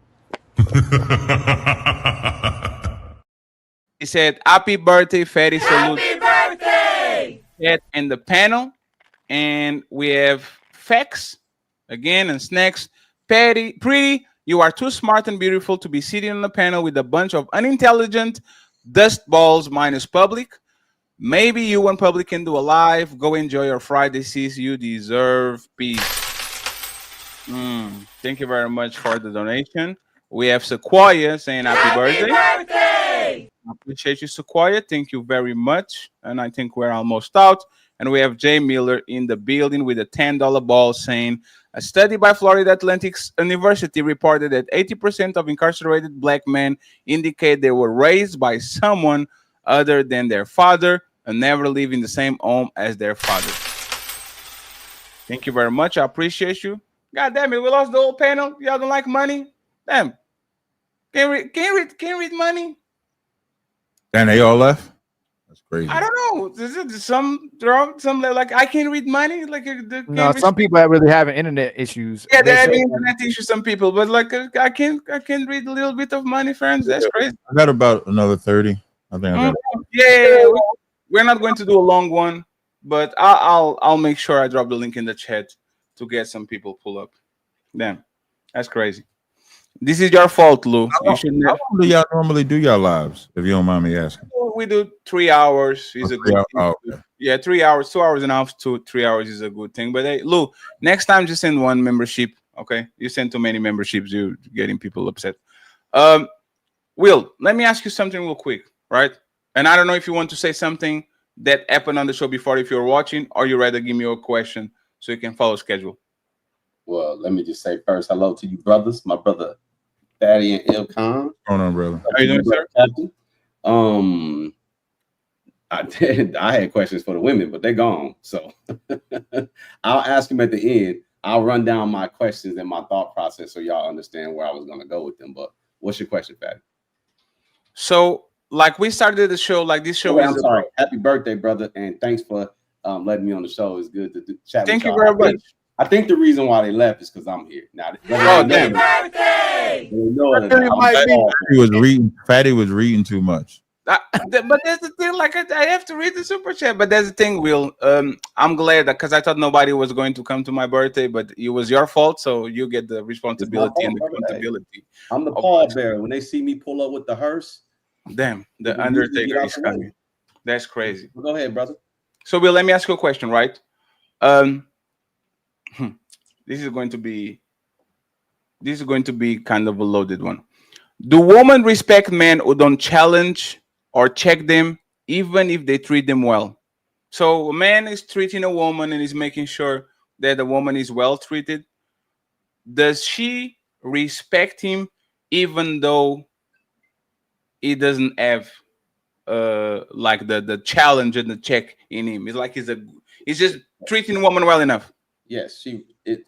He said, happy birthday, Fatty. Salute. Happy birthday! And the panel. And we have Fex again and Snacks. Pretty, you are too smart and beautiful to be sitting on the panel with a bunch of unintelligent dust balls minus public. Maybe you and public can do a live. Go enjoy your Friday, sis. You deserve peace. Thank you very much for the donation. We have Sequoia saying happy birthday. I appreciate you, Sequoia. Thank you very much. And I think we're almost out. And we have Jay Miller in the building with a $10 ball saying, a study by Florida Atlantic University reported that 80% of incarcerated black men indicate they were raised by someone other than their father and never live in the same home as their father. Thank you very much. I appreciate you. God damn it, we lost the whole panel. Y'all don't like money? Damn. Can't read money? And they all left? That's crazy. I don't know. Some like I can't read money. Like no, some people that really having internet issues. Yeah, they're having internet issues. Some people, but like I can read a little bit of money, friends. That's crazy. I got about another 30. I think I got. Yeah. We're not going to do a long one, but I'll make sure I drop the link in the chat to get some people pull up. Damn, that's crazy. This is your fault, Lou. How long do y'all normally do your lives, if you don't mind me asking? We do 3 hours. Is a good thing. Okay. Yeah, 3 hours, 2 hours and a half to 3 hours is a good thing. But hey, Lou, next time just send one membership. Okay, you send too many memberships, you're getting people upset. Will, let me ask you something real quick, right? And I don't know if you want to say something that happened on the show before, if you're watching, or you rather give me your question so you can follow schedule. Well, let me just say first, hello to you brothers, my brother Thaddy and Ilkon. What's going on, brother? How you doing, sir? Captain? I had questions for the women, but they're gone. So I'll ask them at the end. I'll run down my questions and my thought process so y'all understand where I was going to go with them. But what's your question, Thaddy? So, like we started the show, like this show is. I'm sorry. Happy birthday, brother, and thanks for letting me on the show. It's good to chat with Thank you y'all. very much. I think the reason why they left is because I'm here. Now, Fatty was reading too much. But that's the thing. Like I have to read the super chat. But that's the thing, Will. I'm glad because I thought nobody was going to come to my birthday, but it was your fault, so you get the responsibility and the accountability. I'm the pallbearer. When they see me pull up with the hearse, damn, the Undertaker is coming. That's crazy. Well, go ahead, brother. So, Will, let me ask you a question, right? This is going to be kind of a loaded one. Do women respect men who don't challenge or check them, even if they treat them well? So a man is treating a woman and is making sure that the woman is well treated. Does she respect him, even though he doesn't have like the challenge and the check in him? It's like he's just treating a woman well enough. Yes,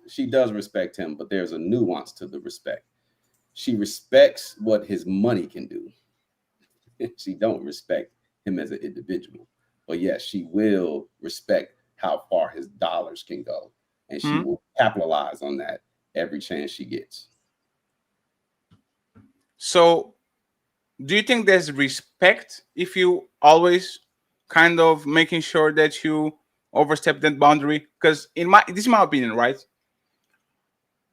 she does respect him, but there's a nuance to the respect. She respects what his money can do. She don't respect him as an individual. But yes, she will respect how far his dollars can go. And she will capitalize on that every chance she gets. So do you think there's respect if you always kind of making sure that you overstep that boundary? Because this is my opinion, right?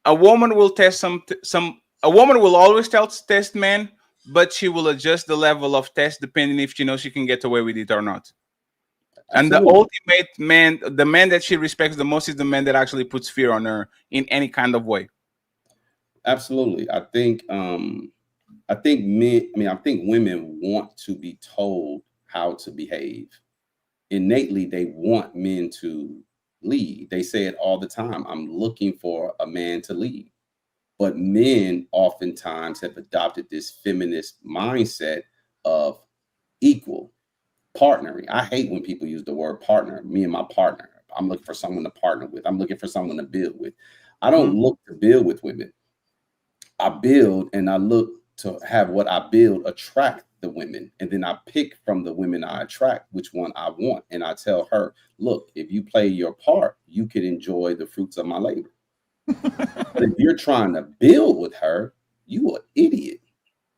A woman will test a woman will always test men, but she will adjust the level of test depending if she knows she can get away with it or not. And the ultimate man, the man that she respects the most, is the man that actually puts fear on her in any kind of way. Absolutely. I think women want to be told how to behave. Innately, they want men to lead. They say it all the time. I'm looking for a man to lead. But men oftentimes have adopted this feminist mindset of equal partnering. I hate when people use the word partner, me and my partner. I'm looking for someone to partner with. I'm looking for someone to build with. I don't look to build with women. I build and I look to have what I build attract the women. And then I pick from the women I attract which one I want. And I tell her, look, if you play your part, you could enjoy the fruits of my labor. But if you're trying to build with her, you an idiot.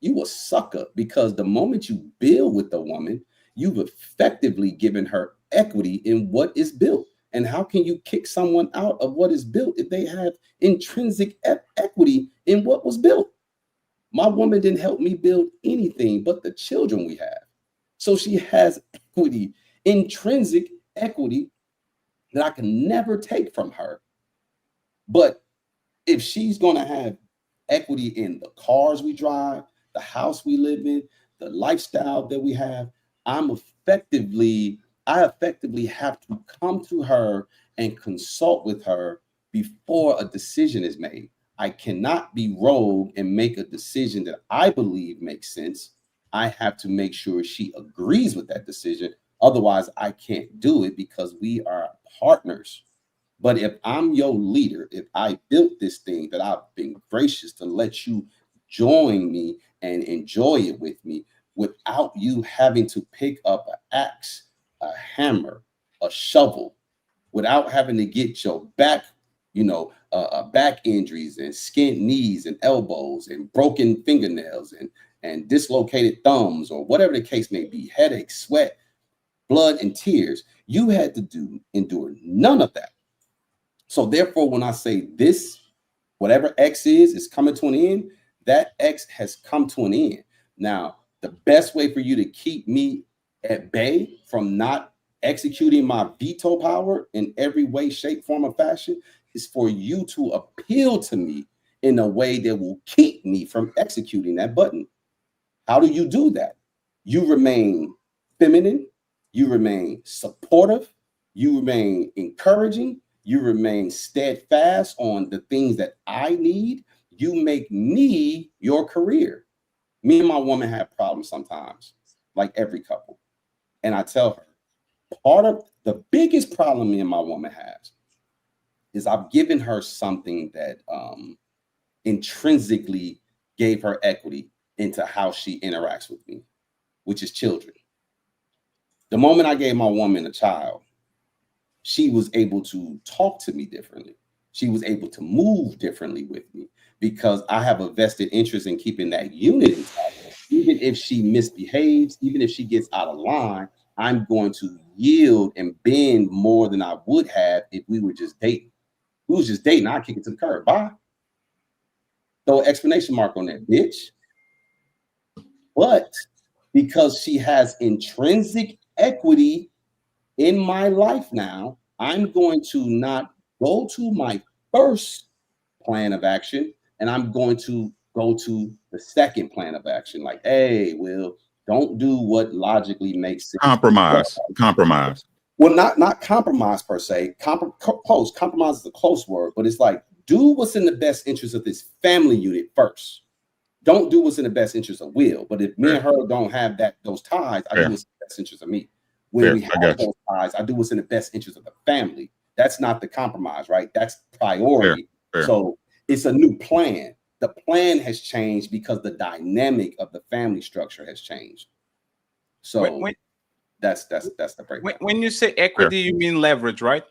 You a sucker, because the moment you build with the woman, you've effectively given her equity in what is built. And how can you kick someone out of what is built if they have intrinsic equity in what was built? My woman didn't help me build anything but the children we have. So she has equity, intrinsic equity that I can never take from her. But if she's going to have equity in the cars we drive, the house we live in, the lifestyle that we have, I effectively have to come to her and consult with her before a decision is made. I cannot be rogue and make a decision that I believe makes sense. I have to make sure she agrees with that decision. Otherwise, I can't do it because we are partners. But if I'm your leader, if I built this thing that I've been gracious to let you join me and enjoy it with me without you having to pick up an axe, a hammer, a shovel, without having to get your back, back injuries and skinned knees and elbows and broken fingernails and dislocated thumbs or whatever the case may be, headaches, sweat, blood, and tears. You had to endure none of that. So therefore, when I say this, whatever X is coming to an end, that X has come to an end. Now, the best way for you to keep me at bay from not executing my veto power in every way, shape, form, or fashion is for you to appeal to me in a way that will keep me from executing that button. How do you do that? You remain feminine, you remain supportive, you remain encouraging, you remain steadfast on the things that I need. You make me your career. Me and my woman have problems sometimes, like every couple. And I tell her, part of the biggest problem me and my woman has is I've given her something that intrinsically gave her equity into how she interacts with me, which is children. The moment I gave my woman a child, she was able to talk to me differently. She was able to move differently with me because I have a vested interest in keeping that unit intact. Even if she misbehaves, even if she gets out of line, I'm going to yield and bend more than I would have if we were just dating. If we was just dating, I'd kick it to the curb. Bye. Throw an exclamation mark on that, bitch. But because she has intrinsic equity in my life now, I'm going to not go to my first plan of action, and I'm going to go to the second plan of action. Like, hey, Will, don't do what logically makes sense. Compromise. Well, not compromise per se. Compromise is a close word, but it's like, do what's in the best interest of this family unit first. Don't do what's in the best interest of Will. But if me and her don't have those ties, I do what's in the best interest of me. When we have those ties, I do what's in the best interest of the family. That's not the compromise, right? That's priority. So it's a new plan. The plan has changed because the dynamic of the family structure has changed. So that's the breakdown. When you say equity, you mean leverage, right?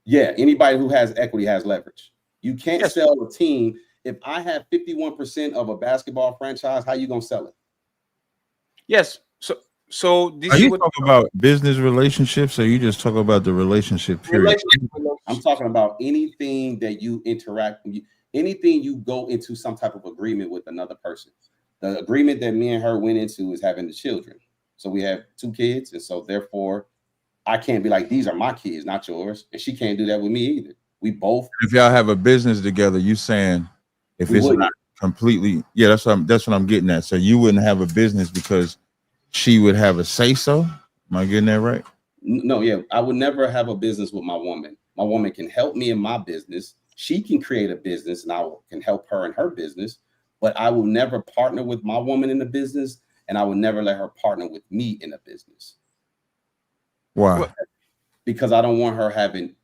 Yeah, anybody who has equity has leverage. You can't sell a team. If I have 51% of a basketball franchise, how you gonna sell it? Yes. So this are you talking about business relationships, or you just talk about the relationship period? I'm talking about anything that you interact, anything you go into some type of agreement with another person. The agreement that me and her went into is having the children. So we have 2 kids, and so therefore I can't be like, these are my kids, not yours, and she can't do that with me either. We both. If y'all have a business together, you saying if it's not completely, that's what I'm getting at. So you wouldn't have a business because she would have a say so. Am I getting that right? No, I would never have a business with my woman. My woman can help me in my business. She can create a business, and I can help her in her business. But I will never partner with my woman in the business, and I would never let her partner with me in a business. Why? Because I don't want her having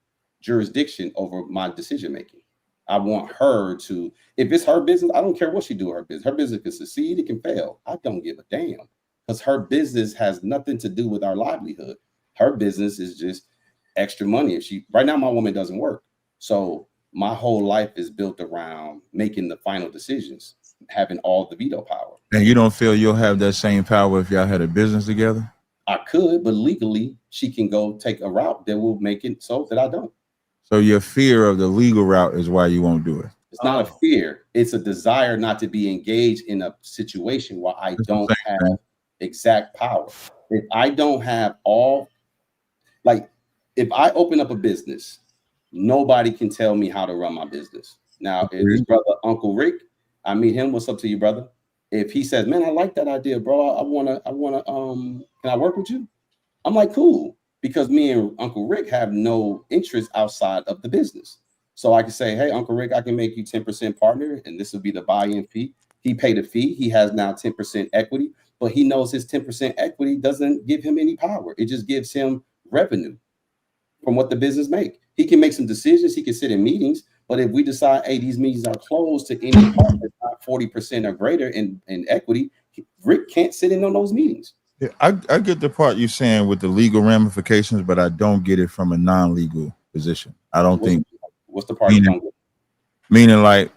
jurisdiction over my decision making. I want her to, if it's her business, I don't care what she do with her business. Her business can succeed, it can fail. I don't give a damn, because her business has nothing to do with our livelihood. Her business is just extra money. Right now, my woman doesn't work. So my whole life is built around making the final decisions, having all the veto power. And you don't feel you'll have that same power if y'all had a business together? I could, but legally she can go take a route that will make it so that I don't. So your fear of the legal route is why you won't do it. It's not a fear. It's a desire not to be engaged in a situation where I don't have exact power. If I don't have if I open up a business, nobody can tell me how to run my business. Now, if his brother, Uncle Rick, I meet him, what's up to you, brother? If he says, man, I like that idea, bro. I wanna, can I work with you? I'm like, cool. Because me and Uncle Rick have no interest outside of the business. So I can say, hey, Uncle Rick, I can make you 10% partner, and this will be the buy-in fee. He paid a fee. He has now 10% equity, but he knows his 10% equity doesn't give him any power. It just gives him revenue from what the business make. He can make some decisions. He can sit in meetings, but if we decide, hey, these meetings are closed to any part that's not 40% or greater in equity, Rick can't sit in on those meetings. Yeah, I get the part you're saying with the legal ramifications, but I don't get it from a non-legal position. I don't think. What's the part you don't get? Meaning like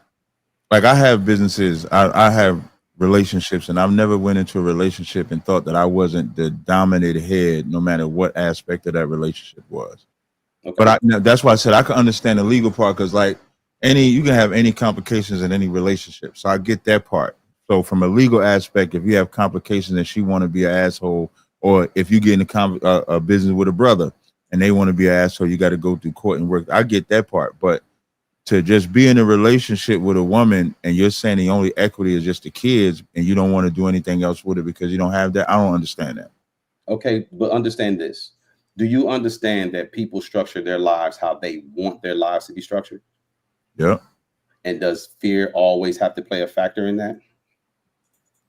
I have businesses, I have relationships, and I've never went into a relationship and thought that I wasn't the dominant head, no matter what aspect of that relationship was. Okay. But that's why I said I can understand the legal part, because like you can have any complications in any relationship. So I get that part. So from a legal aspect, if you have complications and she want to be an asshole, or if you get in a business with a brother and they want to be an asshole, you got to go through court and work. I get that part. But to just be in a relationship with a woman and you're saying the only equity is just the kids and you don't want to do anything else with it because you don't have that, I don't understand that. Okay, but understand this. Do you understand that people structure their lives how they want their lives to be structured? Yeah. And does fear always have to play a factor in that?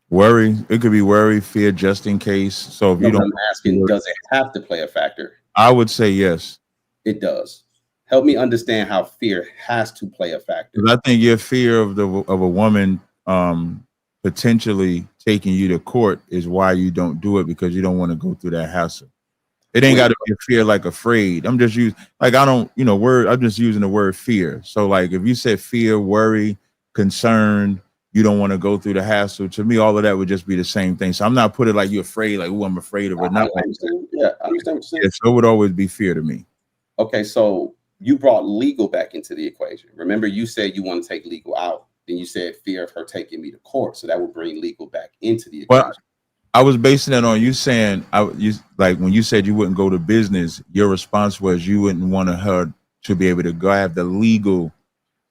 Worry. It could be worry, fear, just in case. So if you don't, I'm asking, does it have to play a factor? I would say yes. It does. Help me understand how fear has to play a factor. I think your fear of a woman potentially taking you to court is why you don't do it, because you don't want to go through that hassle. It ain't got to be a fear like afraid. I'm just using I'm just using the word fear. So like if you said fear, worry, concerned. You don't want to go through the hassle. To me, all of that would just be the same thing. So I'm not putting like you're afraid, like, oh, I'm afraid of her. Not like that. Yeah, I understand what you're saying. Yeah, so it would always be fear to me. Okay, so you brought legal back into the equation. Remember, you said you want to take legal out. Then you said fear of her taking me to court. So that would bring legal back into the equation. Well, I was basing that on you saying, like when you said you wouldn't go to business, your response was you wouldn't want her to be able to go have the legal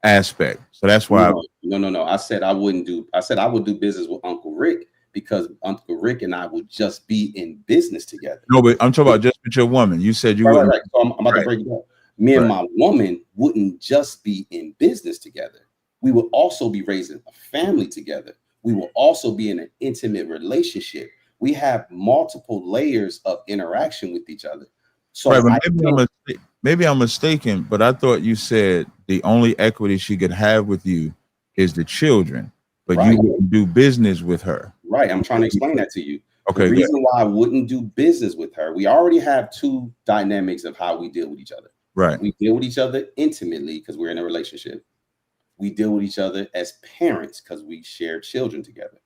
aspect. So that's why. No. I said I would do business with Uncle Rick because Uncle Rick and I would just be in business together. No, but I'm talking about just with your woman. You said you wouldn't. Right. So I'm about to break it down. Me and my woman wouldn't just be in business together. We would also be raising a family together. We will also be in an intimate relationship. We have multiple layers of interaction with each other. So maybe I'm mistaken, but I thought you said the only equity she could have with you is the children, but you wouldn't do business with her. Right. I'm trying to explain that to you. Okay. The reason why I wouldn't do business with her, we already have two dynamics of how we deal with each other. Right. We deal with each other intimately because we're in a relationship. We deal with each other as parents because we share children together.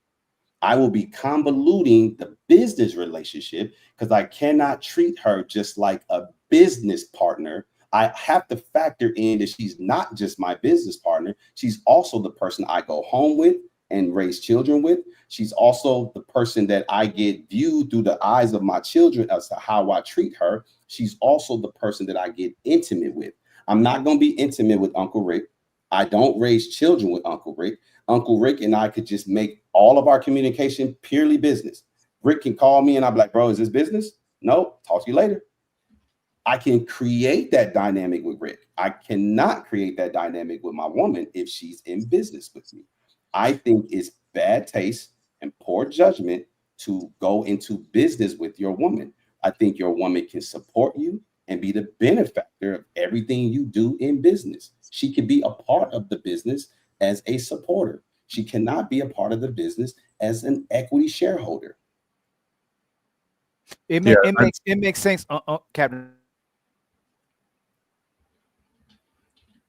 I will be convoluting the business relationship because I cannot treat her just like a business partner. I have to factor in that she's not just my business partner. She's also the person I go home with and raise children with. She's also the person that I get viewed through the eyes of my children as to how I treat her. She's also the person that I get intimate with. I'm not going to be intimate with Uncle Rick. I don't raise children with Uncle Rick. Uncle Rick and I could just make all of our communication purely business. Rick can call me and I'll be like, bro, is this business? No, talk to you later. I can create that dynamic with Rick. I cannot create that dynamic with my woman if she's in business with me. I think it's bad taste and poor judgment to go into business with your woman. I think your woman can support you and be the benefactor of everything you do in business. She can be a part of the business as a supporter. She cannot be a part of the business as an equity shareholder. It makes sense, Captain.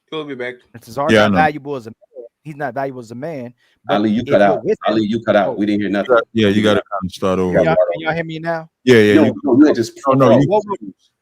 He'll be back. Cesario not valuable as a man. He's not valuable as a man. Ali, you cut out. Ali, you cut out. We didn't hear nothing. Yeah, you got to kind of start over. Can y'all hear me now? Yeah. No, you just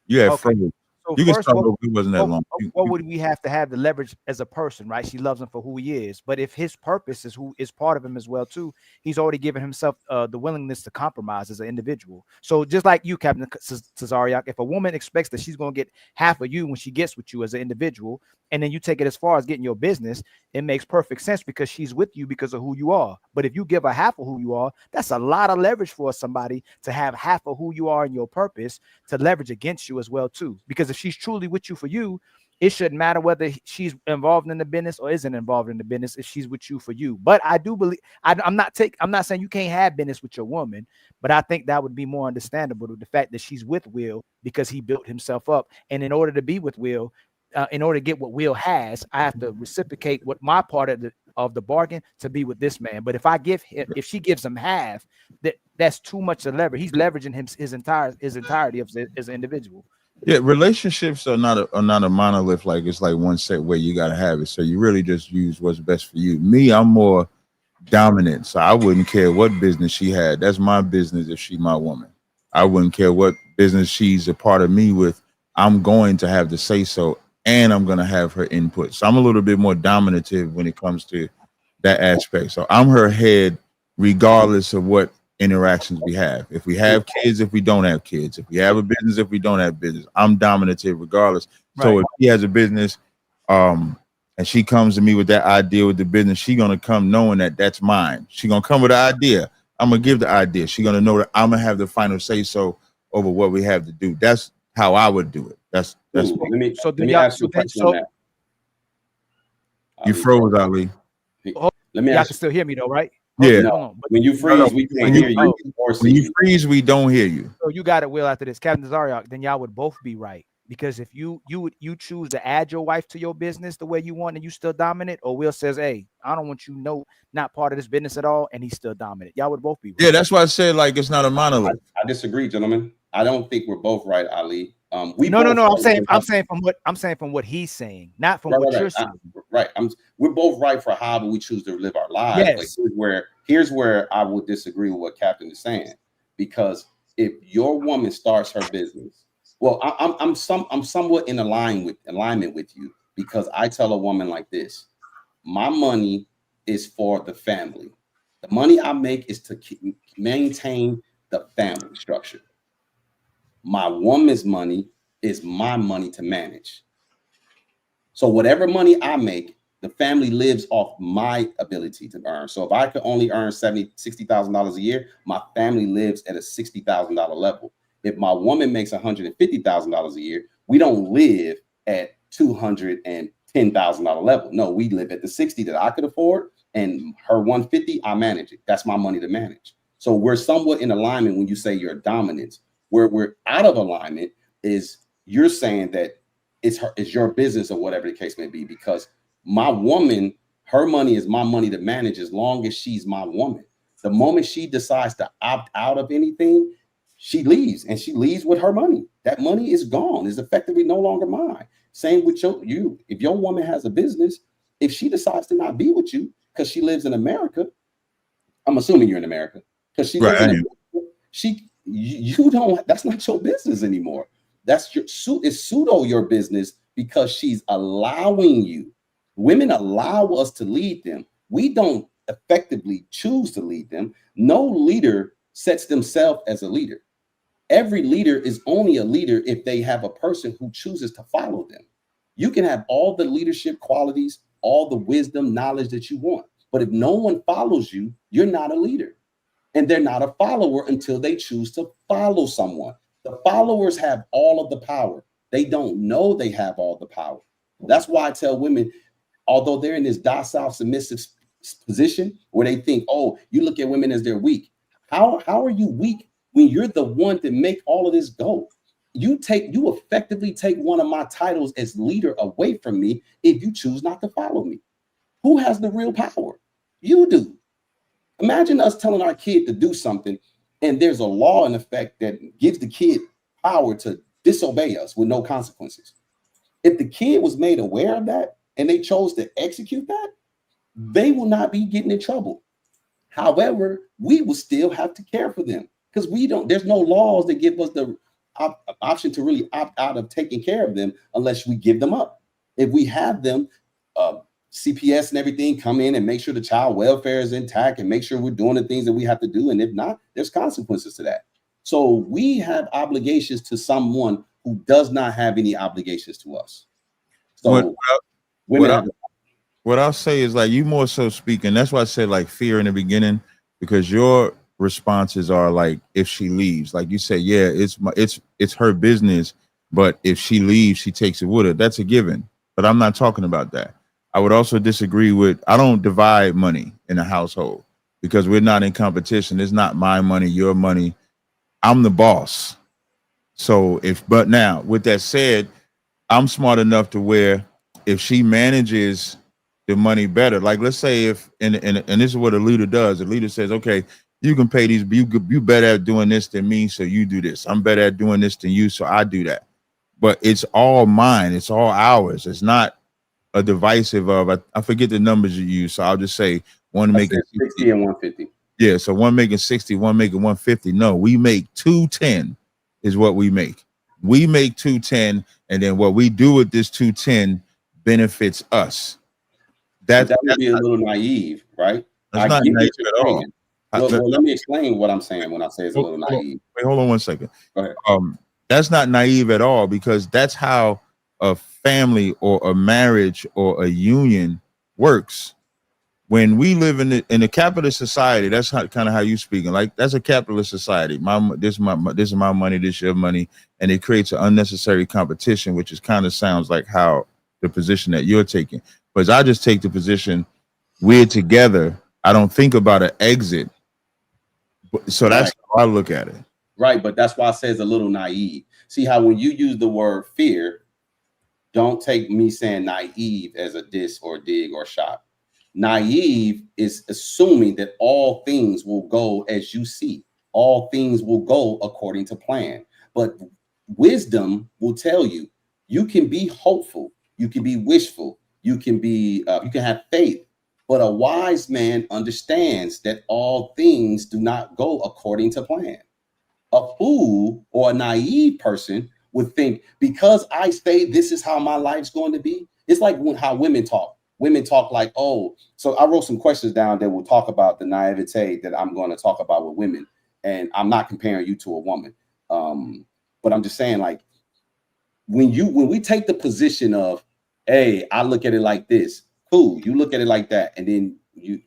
you had frozen. So you can first, start over. It wasn't that long. What would we have to have the leverage as a person, right? She loves him for who he is. But if his purpose is who is part of him as well, too, he's already given himself the willingness to compromise as an individual. So just like you, Captain Cesariak, if a woman expects that she's going to get half of you when she gets with you as an individual, and then you take it as far as getting your business, it makes perfect sense because she's with you because of who you are. But if you give her half of who you are, that's a lot of leverage for somebody to have half of who you are and your purpose to leverage against you as well, too. Because if she's truly with you for you, it shouldn't matter whether she's involved in the business or isn't involved in the business if she's with you for you. But I do believe I'm not saying you can't have business with your woman, but I think that would be more understandable with the fact that she's with Will because he built himself up. And in order to be with Will, in order to get what Will has, I have to reciprocate what my part of the bargain to be with this man. But if she gives him half, that's too much to leverage. He's leveraging his entirety as an individual. Yeah, relationships are not a monolith. Like it's like one set way you gotta have it. So you really just use what's best for you. Me, I'm more dominant, so I wouldn't care what business she had. That's my business if she's my woman. I wouldn't care what business she's a part of me with. I'm going to have the say so. And I'm going to have her input. So I'm a little bit more dominative when it comes to that aspect. So I'm her head, regardless of what interactions we have. If we have kids, if we don't have kids, if we have a business, if we don't have business, I'm dominative regardless. Right. So if she has a business and she comes to me with that idea with the business, she's going to come knowing that that's mine. She's going to come with the idea. I'm going to give the idea. She's going to know that I'm going to have the final say so over what we have to do. That's how I would do it. That's let me ask you a question on that. You froze, Ali. Let me y'all ask can still hear me though, right? Yeah. No, when you freeze, we can't hear you. When you freeze, we don't hear you. So you got it, Will, after this. Captain Zariak, then y'all would both be right. Because if you choose to add your wife to your business the way you want and you still dominant, or Will says, hey, I don't want you not part of this business at all, and he's still dominant. Y'all would both be right. Yeah, that's why I said like it's not a monolith. I disagree, gentlemen. I don't think we're both right, Ali. No. I'm saying from what he's saying, not from what you're saying. We're both right for how we choose to live our lives. Yes. But here's where I would disagree with what Captain is saying, because if your woman starts her business, well, I'm somewhat in alignment with you, because I tell a woman like this: my money is for the family. The money I make is to maintain the family structure. My woman's money is my money to manage. So whatever money I make, the family lives off my ability to earn. So if I could only earn $60,000 a year, my family lives at a $60,000 level. If my woman makes $150,000 a year, we don't live at $210,000 level. No, we live at the 60 that I could afford, and her 150, I manage it. That's my money to manage. So we're somewhat in alignment when you say your dominance. Where we're out of alignment is you're saying that it's your business or whatever the case may be, because my woman, her money is my money to manage as long as she's my woman. The moment she decides to opt out of anything, she leaves, and she leaves with her money. That money is gone, is effectively no longer mine. Same with you. If your woman has a business, if she decides to not be with you because she lives in America, I'm assuming you're in America, because she lives in America, you don't, that's not your business anymore. That's it's pseudo your business, because she's allowing you. Women allow us to lead them. We don't effectively choose to lead them. No leader sets themselves as a leader. Every leader is only a leader if they have a person who chooses to follow them. You can have all the leadership qualities, all the wisdom, knowledge that you want, but if no one follows you, you're not a leader. And they're not a follower until they choose to follow someone. The followers have all of the power. They don't know they have all the power. That's why I tell women, although they're in this docile, submissive position where they think, oh, you look at women as they're weak. How are you weak when you're the one to make all of this go? You effectively take one of my titles as leader away from me if you choose not to follow me. Who has the real power? You do. Imagine us telling our kid to do something, and there's a law in effect that gives the kid power to disobey us with no consequences. If the kid was made aware of that and they chose to execute that, they will not be getting in trouble. However, we will still have to care for them, because there's no laws that give us the option to really opt out of taking care of them unless we give them up. If we have them, CPS and everything come in and make sure the child welfare is intact and make sure we're doing the things that we have to do. And if not, there's consequences to that. So we have obligations to someone who does not have any obligations to us. So what I'll say is, like, you more so speaking, that's why I said like fear in the beginning, because your responses are like, if she leaves, like you say, yeah, it's her business, but if she leaves, she takes it with her. That's a given. But I'm not talking about that. I would also disagree with, I don't divide money in a household, because we're not in competition. It's not my money, your money. I'm the boss. So but now with that said, I'm smart enough to where if she manages the money better, like let's say if, and this is what a leader does. A leader says, okay, you can pay these, you better at doing this than me, so you do this. I'm better at doing this than you, so I do that. But it's all mine. It's all ours. It's not a divisive of, I forget the numbers you use, so I'll just say one making 60 and 150. Yeah, so one making 60, one making 150. No, we make 210 is what we make. We make 210, and then what we do with this 210 benefits us. That would be a little naive, right? That's not naive at all. Well, let me explain what I'm saying when I say it's a little naive. Wait, hold on 1 second. Go ahead. That's not naive at all, because that's how a family or a marriage or a union works. When we live in a capitalist society, that's kind of how you speaking. Like, that's a capitalist society. This is my money, this is your money, and it creates an unnecessary competition, which is kind of sounds like how the position that you're taking. But I just take the position, we're together. I don't think about an exit. So that's how I look at it. Right, but that's why I say it's a little naive. See how when you use the word fear, don't take me saying naive as a diss or dig or shot. Naive is assuming that all things will go as you see. All things will go according to plan. But wisdom will tell you, you can be hopeful, you can be wishful, you can have faith, but a wise man understands that all things do not go according to plan. A fool or a naive person would think, because I say this is how my life's going to be. It's like how women talk. Women talk like, oh, so I wrote some questions down that will talk about the naivete that I'm going to talk about with women. And I'm not comparing you to a woman. But I'm just saying, like, when we take the position of, hey, I look at it like this, cool, you look at it like that, and then you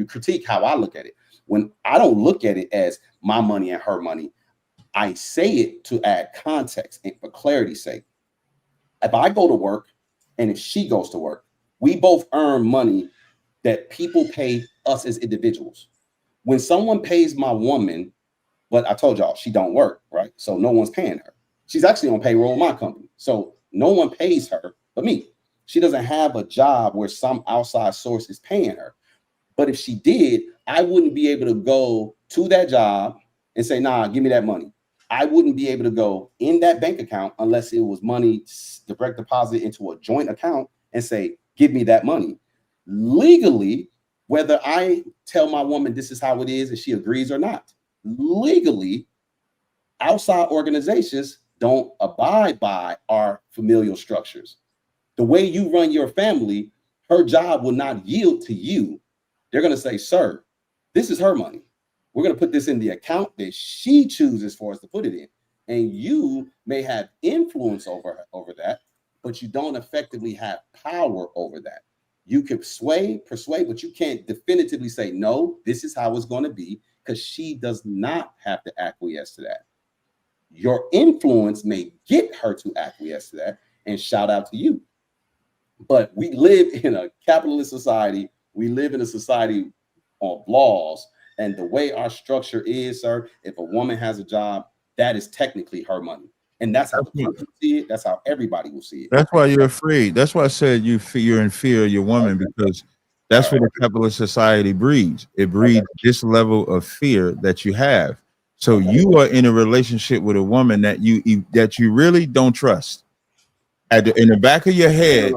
critique how I look at it. When I don't look at it as my money and her money, I say it to add context and for clarity's sake. If I go to work and if she goes to work, we both earn money that people pay us as individuals. When someone pays my woman, but I told y'all she don't work, right? So no one's paying her. She's actually on payroll of my company. So no one pays her but me. She doesn't have a job where some outside source is paying her. But if she did, I wouldn't be able to go to that job and say, nah, give me that money. I wouldn't be able to go in that bank account unless it was money direct deposit into a joint account and say, give me that money. Legally, whether I tell my woman this is how it is and she agrees or not, legally, outside organizations don't abide by our familial structures. The way you run your family, her job will not yield to you. They're going to say, sir, this is her money. We're going to put this in the account that she chooses for us to put it in. And you may have influence over that, but you don't effectively have power over that. You can persuade, but you can't definitively say, no, this is how it's going to be, because she does not have to acquiesce to that. Your influence may get her to acquiesce to that, and shout out to you. But we live in a capitalist society. We live in a society of laws, and the way our structure is, sir, if a woman has a job, that is technically her money. And that's how the country see it. That's how everybody will see it. That's why you're afraid. That's why I said you're in fear of your woman, because that's what the capitalist society breeds. It breeds this level of fear that you have. So you are in a relationship with a woman that you really don't trust. In the back of your head.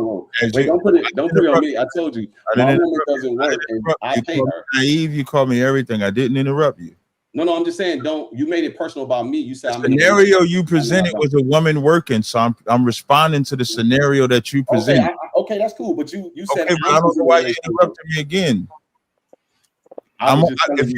Wait, don't put it on me. I told you, my woman doesn't work, and I pay her. Naive, you call me everything. I didn't interrupt you. No, I'm just saying, you made it personal about me. You said the scenario you presented was a woman working, so I'm responding to the scenario that you presented. Okay, that's cool. But you said, okay, but I don't know why you interrupted me again. If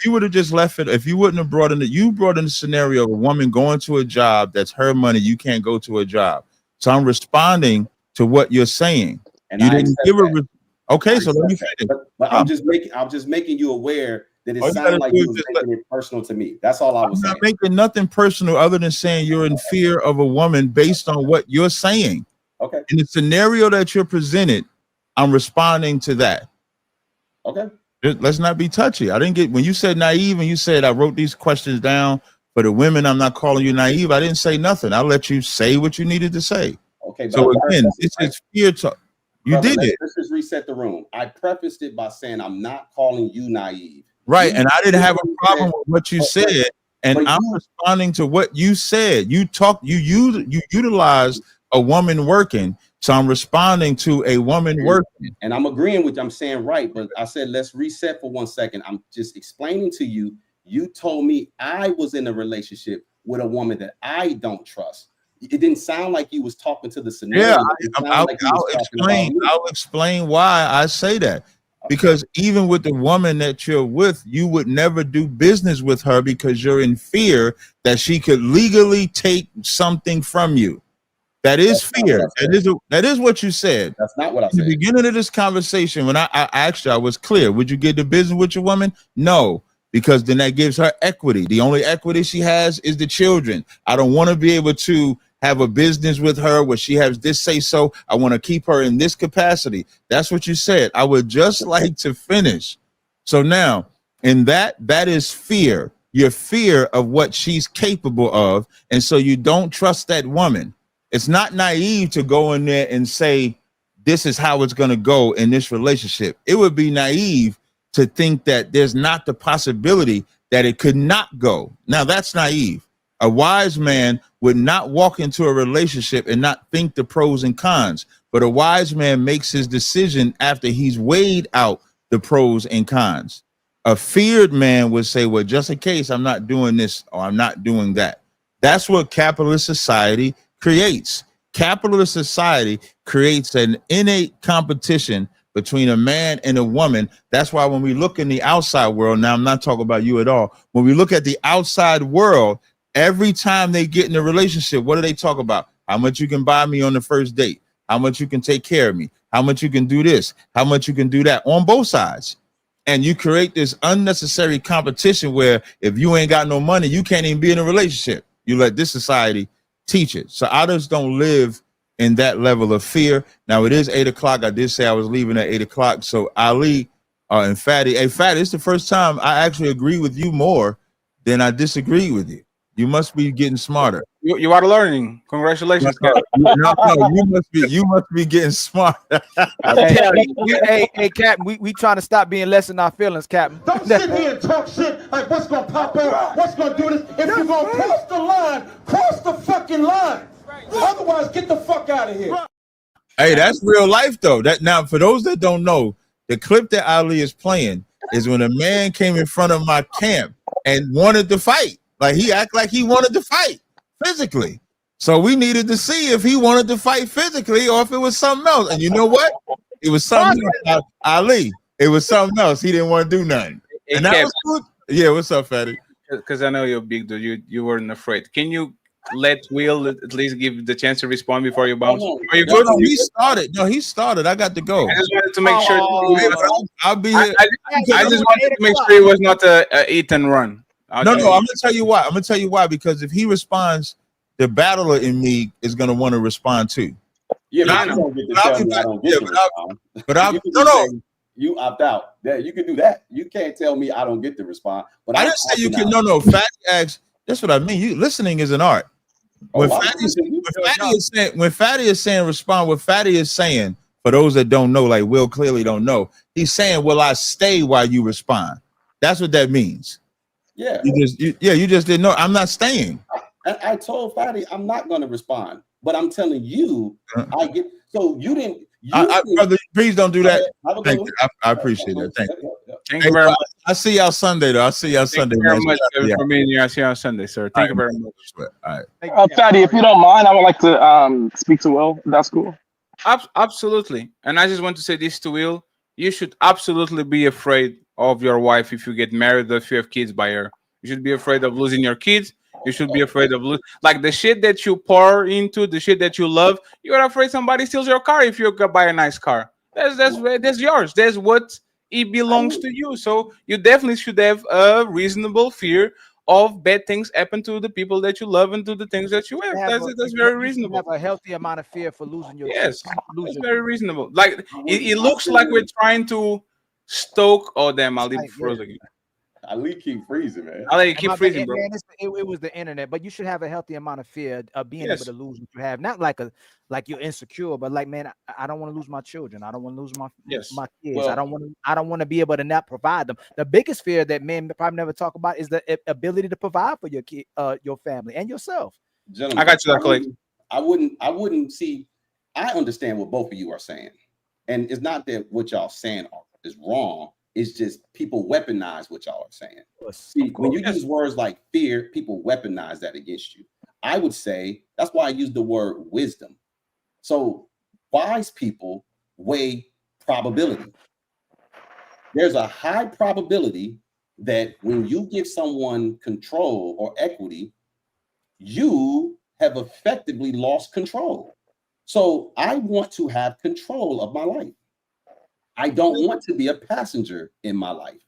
you would have just left it, if you wouldn't have brought in the scenario of a woman going to a job that's her money, you can't go to a job. So I'm responding to what you're saying. And you didn't give her. Okay, so let me finish. But I'm just making you aware that it sounds like you was making it personal to me. That's all I was saying. I'm not making nothing personal other than saying you're in fear of a woman based on what you're saying. Okay. In the scenario that you're presented, I'm responding to that. Okay. Let's not be touchy. I didn't get when you said naive and you said I wrote these questions down for the women. I'm not calling you naive. I didn't say nothing. I'll let you say what you needed to say. Okay. So again, this is fear talk. You did it. Let's just reset the room. I prefaced it by saying I'm not calling you naive. Right, and I didn't have a problem with what you said, and I'm responding to what you said. You utilized a woman working, so I'm responding to a woman working. And I'm agreeing with you. I'm saying right, but I said let's reset for 1 second. I'm just explaining to you. You told me I was in a relationship with a woman that I don't trust. It didn't sound like you was talking to the scenario. Yeah, I'll explain why I say that. Because even with the woman that you're with, you would never do business with her because you're in fear that she could legally take something from you. That is fear. That is what you said. That's not what I said. In the beginning of this conversation, when I asked you, I was clear. Would you get the business with your woman? No, because then that gives her equity. The only equity she has is the children. I don't want to be able to have a business with her where she has this say so. I want to keep her in this capacity. That's what you said. I would just like to finish. So now in that is fear, your fear of what she's capable of. And so you don't trust that woman. It's not naive to go in there and say, this is how it's going to go in this relationship. It would be naive to think that there's not the possibility that it could not go. Now that's naive. A wise man would not walk into a relationship and not think the pros and cons, but a wise man makes his decision after he's weighed out the pros and cons. A feared man would say, well, just in case, I'm not doing this or I'm not doing that. That's what capitalist society creates. Capitalist society creates an innate competition between a man and a woman. That's why when we look in the outside world, now I'm not talking about you at all. When we look at the outside world, every time they get in a relationship, what do they talk about? How much you can buy me on the first date, how much you can take care of me, how much you can do this, how much you can do that, on both sides. And you create this unnecessary competition where if you ain't got no money, you can't even be in a relationship. You let this society teach it. So I just don't live in that level of fear. Now it is 8 o'clock. I did say I was leaving at 8 o'clock. So Ali and Fatty, hey Fatty, it's the first time I actually agree with you more than I disagree with you. You must be getting smarter. You are learning. Congratulations. No, you must be getting smarter. Hey, Captain, we trying to stop being less in our feelings, Captain. Don't sit here and talk shit like what's gonna pop out, what's gonna do this. If you're gonna cross the line, cross the fucking line. Otherwise, get the fuck out of here. Hey, that's real life though. That now, for those that don't know, the clip that Ali is playing is when a man came in front of my camp and wanted to fight. Like he acted like he wanted to fight physically. So we needed to see if he wanted to fight physically or if it was something else. And you know what? It was something else. Ali. It was something else. He didn't want to do nothing. And that was good. Yeah, what's up, Fatty? Because I know you're a big dude. You weren't afraid. Can you let Will at least give the chance to respond before you bounce? Are you good? No, he started. No, he started. I got to go. I just wanted to make sure. I'll be here. I just wanted to make sure it was not a eat and run. No, I'm gonna tell you why. I'm gonna tell you why, because if he responds, the battler in me is gonna want to respond too. Yeah, but you don't get to tell me I don't get to respond. But you opt out. Yeah, you can do that. You can't tell me I don't get to respond. But I didn't say you can. No. Fatty asks. That's what I mean. You listening is an art. When Fatty is saying respond, what Fatty is saying, for those that don't know, like Will clearly don't know, he's saying, will I stay while you respond? That's what that means. Yeah. You just didn't know. I'm not staying. I told Fatty I'm not going to respond, but I'm telling you, I get. So you didn't. Brother, please don't do that. Thank you. I appreciate that. Thank you. Thank you very much. I see y'all Sunday, though. I see y'all Sunday. Thank you very much for being here. I see y'all Sunday, sir. Thank you very much. All right. Fatty, if you don't mind, I would like to speak to Will. If that's cool. Absolutely. And I just want to say this to Will. You should absolutely be afraid of your wife if you get married or if you have kids by her. You should be afraid of losing your kids. You should be afraid of like the shit that you pour into, the shit that you love. You're afraid somebody steals your car if you go buy a nice car. That's yours. That's what it belongs to you. So you definitely should have a reasonable fear of bad things happen to the people that you love and to the things that you have. That's very reasonable. Have a healthy amount of fear for losing your Yes, it's very reasonable. Like it looks like we're trying to stoke. Oh damn! I'll leave froze again. Ali keep freezing, man. Ali keep freezing, bro. Man, it was the internet, but you should have a healthy amount of fear of being able to lose what you have. Not like you're insecure, but like, man, I don't want to lose my children. I don't want to lose my kids. Well, I don't want to be able to not provide them. The biggest fear that men probably never talk about is the ability to provide for your kid, your family, and yourself. Gentlemen, I got you that, Clay. I wouldn't see. I understand what both of you are saying, and it's not that what y'all saying is wrong. It's just people weaponize what y'all are saying. See, when you use words like fear, people weaponize that against you. I would say that's why I use the word wisdom. So wise people weigh probability. There's a high probability that when you give someone control or equity, you have effectively lost control. So I want to have control of my life. I don't want to be a passenger in my life.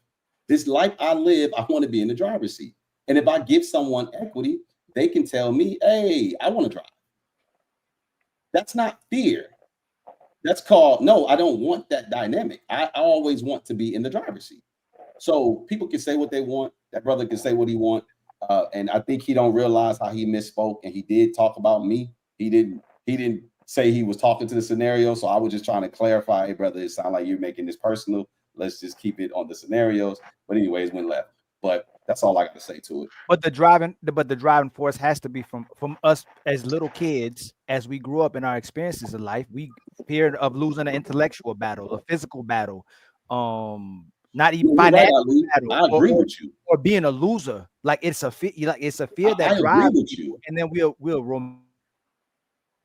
This life I live, I want to be in the driver's seat. And if I give someone equity, they can tell me, hey, I want to drive. That's not fear. That's called, no, I don't want that dynamic. I always want to be in the driver's seat. So people can say what they want. That brother can say what he wants. And I think he don't realize how he misspoke. And he did talk about me. He didn't say he was talking to the scenario. So I was just trying to clarify, hey, brother, it sounds like you're making this personal. Let's just keep it on the scenarios. But anyways, went left. But That's all I got to say to it. But the driving force has to be from us as little kids, as we grew up in our experiences of life. We feared of losing an intellectual battle, a physical battle, not even financial battle. I agree with you. Or being a loser. Like it's a fear. Like it's a fear that I drives agree with you. And then we'll.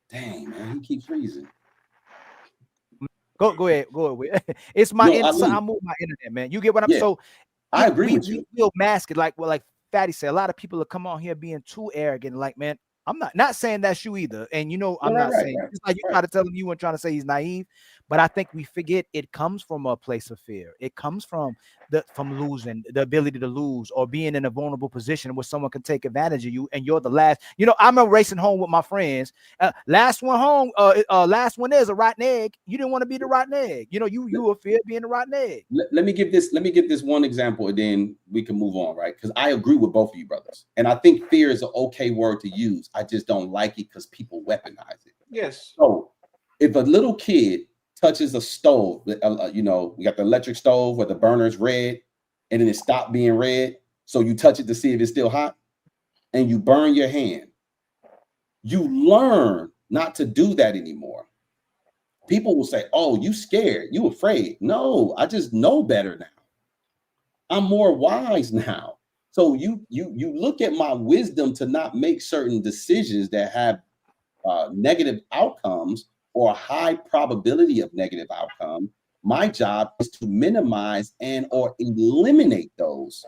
Dang, man, he keeps freezing. Go ahead. It's my I move my internet, man. You get what I'm so. I agree with you. We'll mask it like Fatty said. A lot of people will come on here being too arrogant. Like, man, I'm not saying that's you either. And you know, I'm not saying it's like you try to tell him you weren't trying to say he's naive, but I think we forget it comes from a place of fear. It comes from losing, the ability to lose, or being in a vulnerable position where someone can take advantage of you, and you're the last. You know, I'm racing home with my friends. Last one home. Last one is a rotten egg. You didn't want to be the rotten egg. You know, you were fear being the rotten egg. Let me give this one example, and then we can move on, right? Because I agree with both of you brothers, and I think fear is an okay word to use. I just don't like it because people weaponize it. Yes. So if a little kid touches a stove, you know, we got the electric stove where the burner is red and then it stopped being red. So you touch it to see if it's still hot and you burn your hand. You learn not to do that anymore. People will say, oh, you scared, you afraid. No, I just know better now. I'm more wise now. So you look at my wisdom to not make certain decisions that have negative outcomes or a high probability of negative outcome. My job is to minimize and or eliminate those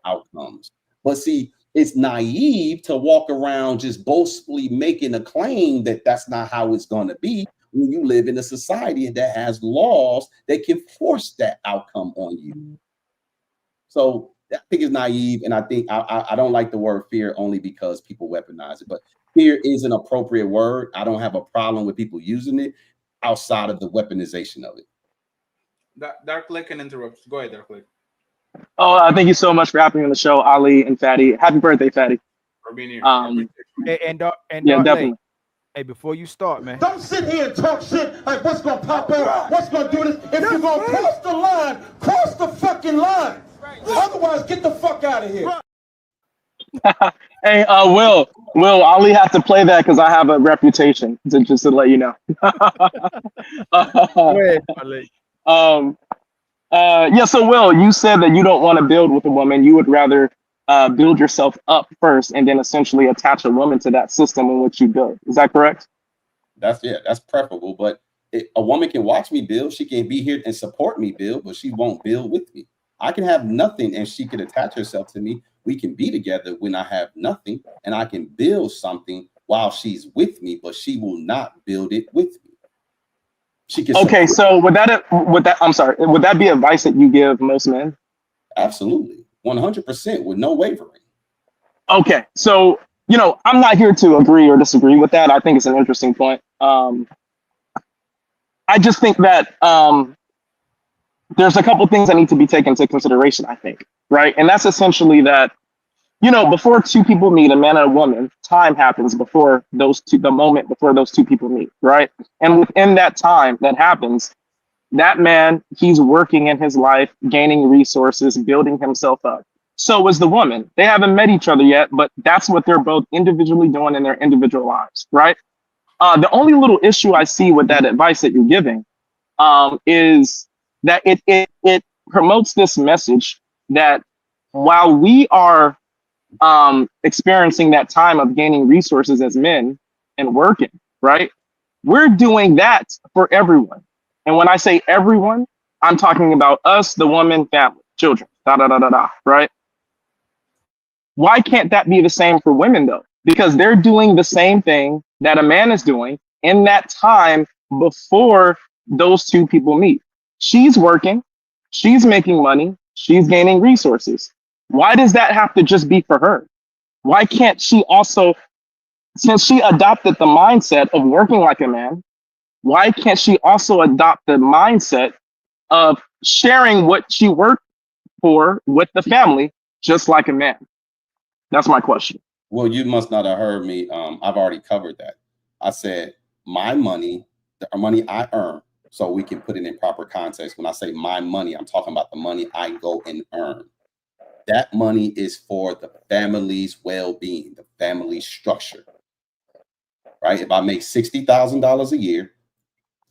outcomes. But see, it's naive to walk around just boastfully making a claim that that's not how it's going to be when you live in a society that has laws that can force that outcome on you. So I think it's naive, and I think I don't like the word fear only because people weaponize it. But fear is an appropriate word. I don't have a problem with people using it outside of the weaponization of it. Dark Lake can interrupt. Go ahead, Dark Lake. Oh, thank you so much for having me on the show, Ali and Fatty. Happy birthday, Fatty. For being here. And yeah, definitely. Hey, before you start, man. Don't sit here and talk shit like what's gonna pop out, what's gonna do this. If you're gonna cross the line, cross the fucking line. Otherwise, get the fuck out of here. Hey, Will, Ali have to play that because I have a reputation. Just to let you know. Go ahead, Ali. Yeah. So, Will, you said that you don't want to build with a woman. You would rather build yourself up first, and then essentially attach a woman to that system in which you build. Is that correct? That's preferable. But a woman can watch me build. She can be here and support me build, but she won't build with me. I can have nothing and she can attach herself to me. We can be together when I have nothing, and I can build something while she's with me, but she will not build it with me. She can. Okay, so would that be advice that you give most men? Absolutely, 100% with no wavering. Okay, so I'm not here to agree or disagree with that. I think it's an interesting point. I just think that there's a couple things that need to be taken into consideration, I think, right? And that's essentially that, before two people meet, a man and a woman, time happens before the moment before those two people meet, right? And within that time that happens, that man, he's working in his life, gaining resources, building himself up. So is the woman. They haven't met each other yet, but that's what they're both individually doing in their individual lives, right? The only little issue I see with that advice that you're giving is that it promotes this message that while we are experiencing that time of gaining resources as men and working, right, we're doing that for everyone. And when I say everyone, I'm talking about us, the woman, family, children, right? Why can't that be the same for women though? Because they're doing the same thing that a man is doing in that time before those two people meet. She's working, she's making money, she's gaining resources. Why does that have to just be for her? Why can't she also, since she adopted the mindset of working like a man, why can't she also adopt the mindset of sharing what she worked for with the family, just like a man? That's my question. Well, you must not have heard me. I've already covered that. I said my money, the money I earn, so we can put it in proper context. When I say my money, I'm talking about the money I go and earn. That money is for the family's well-being, the family structure, right? If I make $60,000 a year,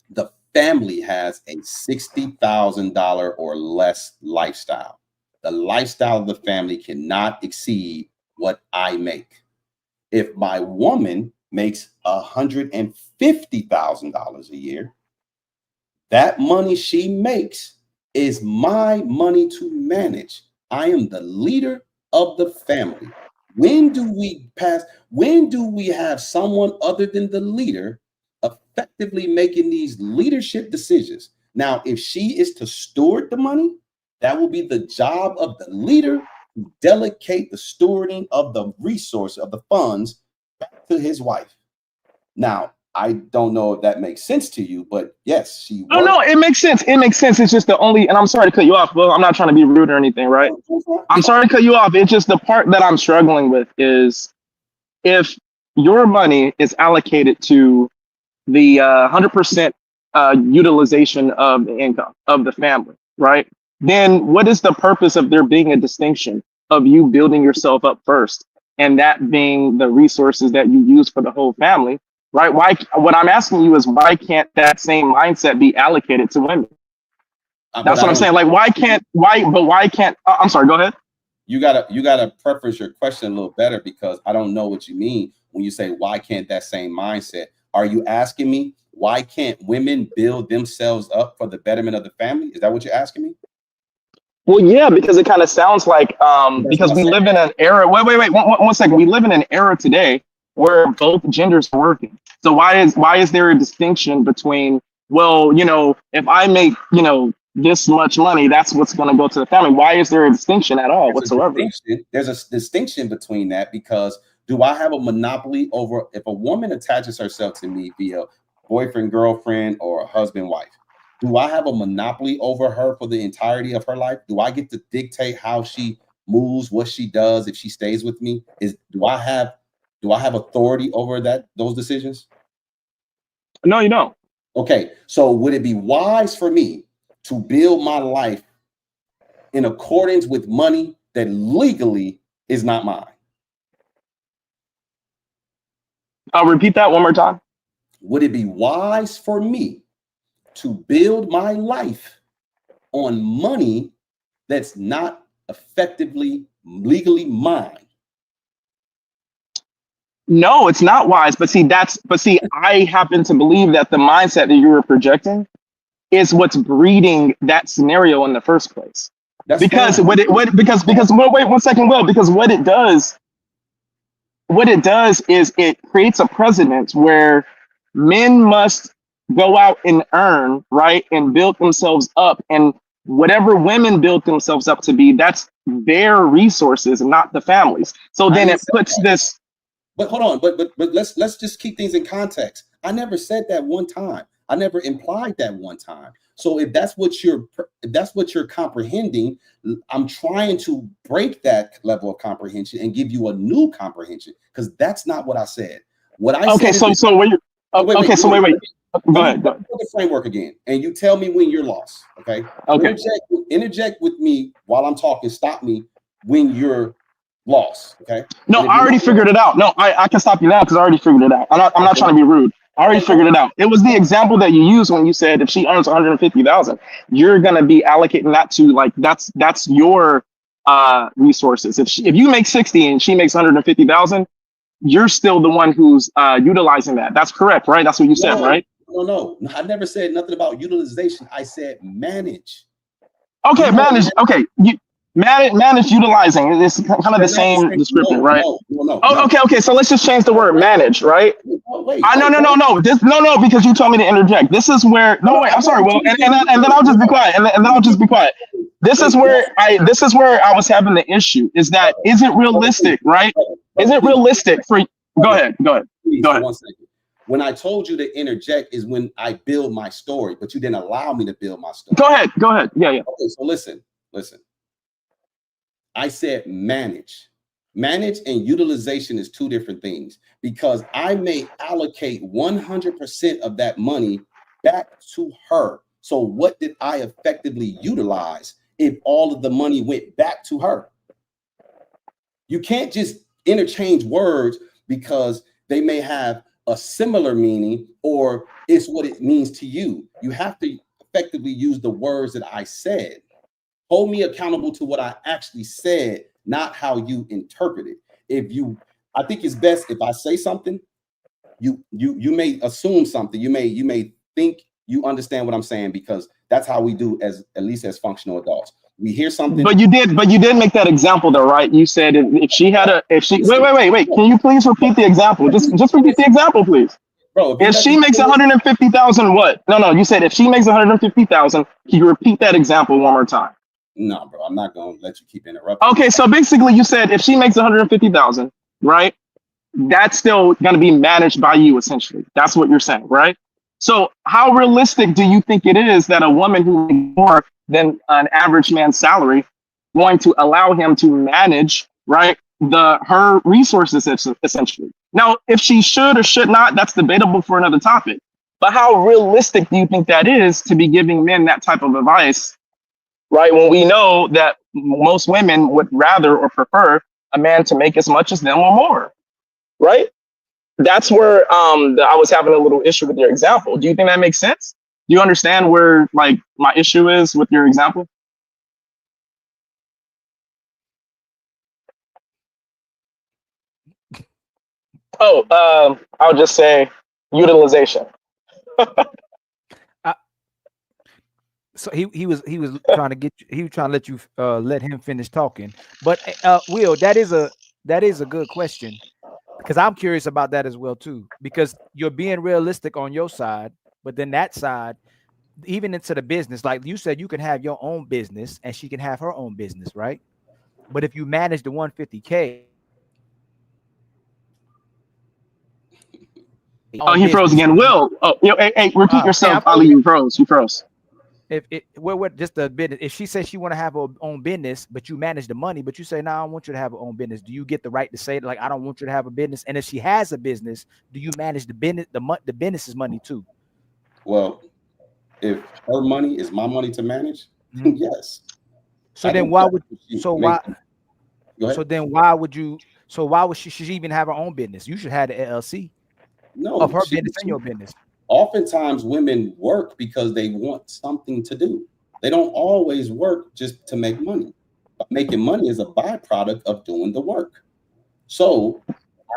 the family has a $60,000 or less lifestyle. The lifestyle of the family cannot exceed what I make. If my woman makes $150,000 a year, that money she makes is my money to manage. I am the leader of the family. When do we have someone other than the leader effectively making these leadership decisions? Now, if she is to steward the money, that will be the job of the leader to delegate the stewarding of the resource of the funds back to his wife. Now, I don't know if that makes sense to you, but yes, she works. Oh, no, it makes sense. It makes sense. It's just the only, and I'm sorry to cut you off. Well, I'm not trying to be rude or anything, right? I'm sorry to cut you off. It's just the part that I'm struggling with is if your money is allocated to the 100% utilization of the income of the family, right? Then what is the purpose of there being a distinction of you building yourself up first and that being the resources that you use for the whole family, right? Why? What I'm asking you is why can't that same mindset be allocated to women? That's what I'm saying. Like, why can't? I'm sorry. Go ahead. You gotta preface your question a little better because I don't know what you mean when you say why can't that same mindset? Are you asking me why can't women build themselves up for the betterment of the family? Is that what you're asking me? Well, yeah, because it kind of sounds like because we live in an era. Wait, one second. We live in an era today where both genders are working. So why is there a distinction between, well, if I make this much money, that's what's going to go to the family? Why is there a distinction at all whatsoever? There's a distinction between that because do I have a monopoly over if a woman attaches herself to me via boyfriend, girlfriend, or a husband, wife? Do I have a monopoly over her for the entirety of her life? Do I get to dictate how she moves, what she does if she stays with me? Do I have authority over those decisions? No, you don't. Okay, so would it be wise for me to build my life in accordance with money that legally is not mine? I'll repeat that one more time. Would it be wise for me to build my life on money that's not effectively legally mine? No, it's not wise. But see, I happen to believe that the mindset that you were projecting is what's breeding that scenario in the first place. That's because fine. Wait 1 second, Will, because what it does is it creates a precedent where men must go out and earn, right, and build themselves up, and whatever women build themselves up to be, that's their resources, not the families. So then it puts this. But hold on, but let's just keep things in context. I never said that one time. I never implied that one time. So if that's what you're comprehending, I'm trying to break that level of comprehension and give you a new comprehension because that's not what I said. What I said. So when you wait. Go ahead. Go the framework again, and you tell me when you're lost. Okay. Okay. Interject with me while I'm talking. Stop me when you're lost. Okay. No, I already figured it out. No, I can stop you now because I already figured it out. I'm not trying to be rude. I already figured it out. It was the example that you used when you said if she earns 150,000, you're gonna be allocating that to like that's your resources. If you make 60 and she makes 150,000, you're still the one who's utilizing that. That's correct, right? That's what you said, right? No. I never said nothing about utilization. I said manage. Okay, manage. Okay, manage utilizing. It's kind of the same description, right? No. Okay. So let's just change the word manage, right? No. Because you told me to interject. This is where. No, wait. I'm sorry. Well, and then I'll just be quiet. And then I'll just be quiet. This is where I was having the issue. Is it realistic, right? Is it realistic for? Go ahead. Please, 1 second. When I told you to interject is when I build my story, but you didn't allow me to build my story. Go ahead. Yeah. Okay, so listen. I said manage. Manage and utilization is two different things because I may allocate 100% of that money back to her. So what did I effectively utilize if all of the money went back to her? You can't just interchange words because they may have a similar meaning or it's what it means to you. You have to effectively use the words that I said. Hold me accountable to what I actually said, not how you interpret it. I think it's best if I say something, you may assume something. You may think you understand what I'm saying, because that's how we do at least as functional adults. We hear something. But you did make that example though, right? You said if she wait. Can you please repeat the example? Just repeat the example, please. Bro, if she makes 150,000, what? No, you said if she makes 150,000, can you repeat that example one more time? No, bro, I'm not gonna let you keep interrupting. Okay, so basically you said if she makes 150,000, right? That's still gonna be managed by you essentially. That's what you're saying, right? So how realistic do you think it is that a woman who makes more than an average man's salary going to allow him to manage, right, her resources essentially? Now, if she should or should not, that's debatable for another topic. But how realistic do you think that is to be giving men that type of advice, right? When we know that most women would rather or prefer a man to make as much as them or more, right? That's where I was having a little issue with your example. Do you think that makes sense? Do you understand where like my issue is with your example? Oh, I'll just say utilization. So he was trying to get you, he was trying to let you let him finish talking. But Will, that is a good question, because I'm curious about that as well too, because you're being realistic on your side, but then that side, even into the business, like you said, you can have your own business and she can have her own business, right? But if you manage the 150K. Oh, he froze again. Will, hey, repeat yourself, Ali. You froze. If we're just a bit, if she says she want to have her own business, but you manage the money, but you say, no, I don't want you to have her own business, do you get the right to say, like, I don't want you to have a business? And if she has a business, do you manage the business, the business's money too? Well, if her money is my money to manage, yes. So then why would she even have her own business? You should have the LLC of her business and your business. Oftentimes women work because they want something to do. They don't always work just to make money. But making money is a byproduct of doing the work. So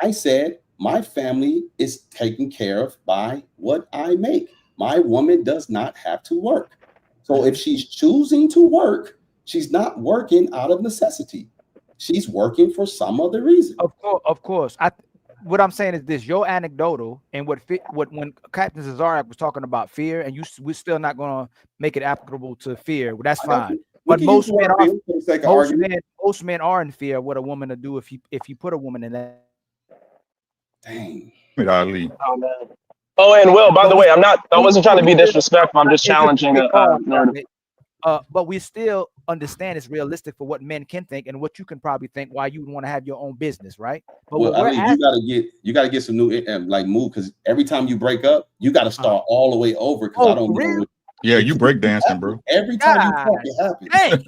I said, my family is taken care of by what I make. My woman does not have to work. So if she's choosing to work, she's not working out of necessity. She's working for some other reason. Of course. What I'm saying is this: your anecdotal and what when Captain Cesario was talking about fear, and we're still not going to make it applicable to fear. Well, that's fine. But most men are in fear of what a woman to do if you put a woman in that. Dang. Ali. Oh, and Will, by the way, I wasn't trying to be disrespectful. I'm just challenging a narrative. But we still understand it's realistic for what men can think and what you can probably think why you would want to have your own business, right? But well, I mean, you gotta get some new move, because every time you break up, you got to start all the way over. Because I don't know. Yeah, you break dancing, bro. Every time you talk, it happens.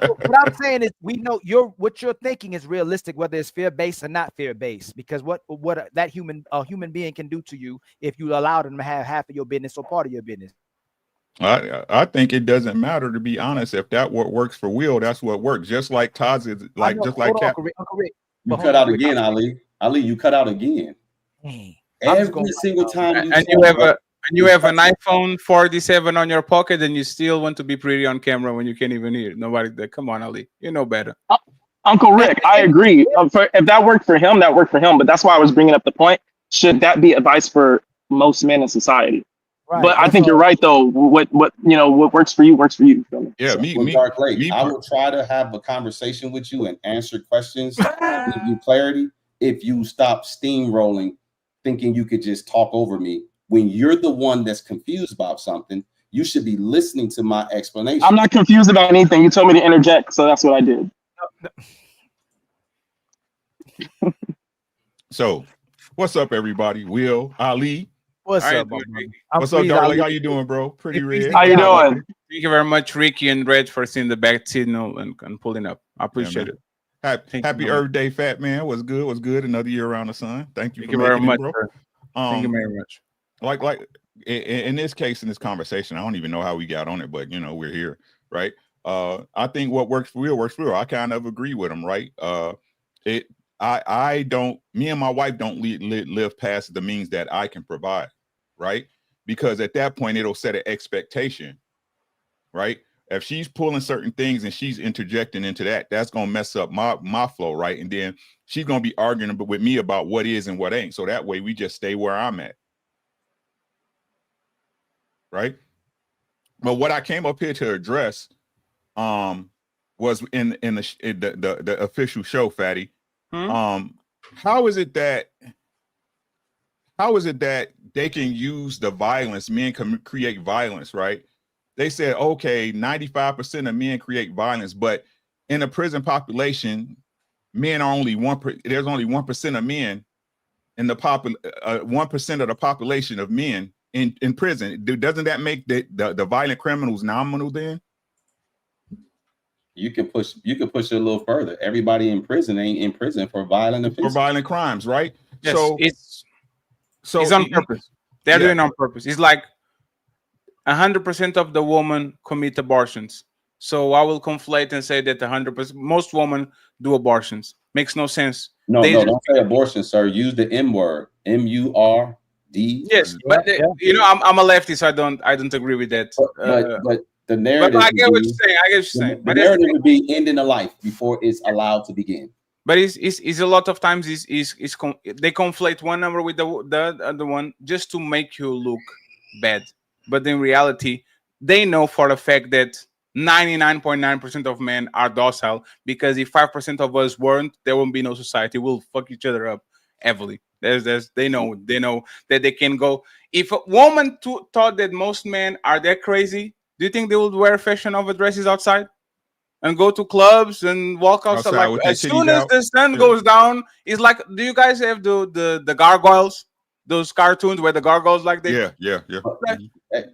What I'm saying is, we know what you're thinking is realistic, whether it's fear based or not fear based. Because what that human being can do to you if you allow them to have half of your business or part of your business. I think it doesn't matter, to be honest. If that what works for Will, that's what works. Just like Todd's is like, just like Cap. You cut out again, Ali. Ali, you cut out again. Every single time. And you have an iPhone 47 on your pocket, and you still want to be pretty on camera when you can't even hear nobody. Come on, Ali, you know better. Uncle Rick, I agree. If that worked for him, that worked for him. But that's why I was bringing up the point. Should that be advice for most men in society? Right, but I think you're right, though. What works for you works for you. Yeah, Dark Lake, I will try to have a conversation with you and answer questions, give you clarity. If you stop steamrolling, thinking you could just talk over me when you're the one that's confused about something, you should be listening to my explanation. I'm not confused about anything. You told me to interject, so that's what I did. So, what's up, everybody? Will, Ali. What's up, what's up, darling? How you doing, bro? Pretty Red. How you doing? Thank you very much, Ricky and Red, for seeing the back signal and pulling up. I appreciate it. Happy Earth Day, fat man. Was good. Another year around the sun. Thank you Thank for you very making much, it, bro. sir. Thank you very much. Like in this case, in this conversation, I don't even know how we got on it, but we're here, right? I think what works for you works for you. I kind of agree with him, right? I don't. Me and my wife don't live past the means that I can provide, right? Because at that point, it'll set an expectation, right? If she's pulling certain things and she's interjecting into that, that's gonna mess up my flow, right? And then she's gonna be arguing with me about what is and what ain't. So that way, we just stay where I'm at, right? But what I came up here to address, was in the official show, Fatty. How is it that they can use the violence? Men can create violence, right? They said, okay, 95% of men create violence, but in a prison population, men are only there's only 1% of men in the 1% of the population of men in prison. Doesn't that make the violent criminals nominal then? You can push it a little further. Everybody in prison ain't in prison for violent offenses. For violent crimes, right? Yes, so it's on purpose. They're doing it on purpose. It's like 100% of the women commit abortions. So I will conflate and say that 100%, most women do abortions. Makes no sense. No, don't say abortion, sir. Use the M word. MURD. Yes, but I'm a lefty, so I don't agree with that. But the narrative. But I get what you're saying. I get what you're saying. The narrative would be ending a life before it's allowed to begin. But it's a lot of times they conflate one number with the other one just to make you look bad. But in reality, they know for the fact that 99.9% of men are docile, because if 5% of us weren't, there won't be no society. We'll fuck each other up heavily. They know that they can go. If a woman thought that most men are that crazy, do you think they would wear fashion over dresses outside and go to clubs and walk outside? Like, as soon as the sun goes down, it's like, do you guys have the gargoyles? Those cartoons where the gargoyles Yeah.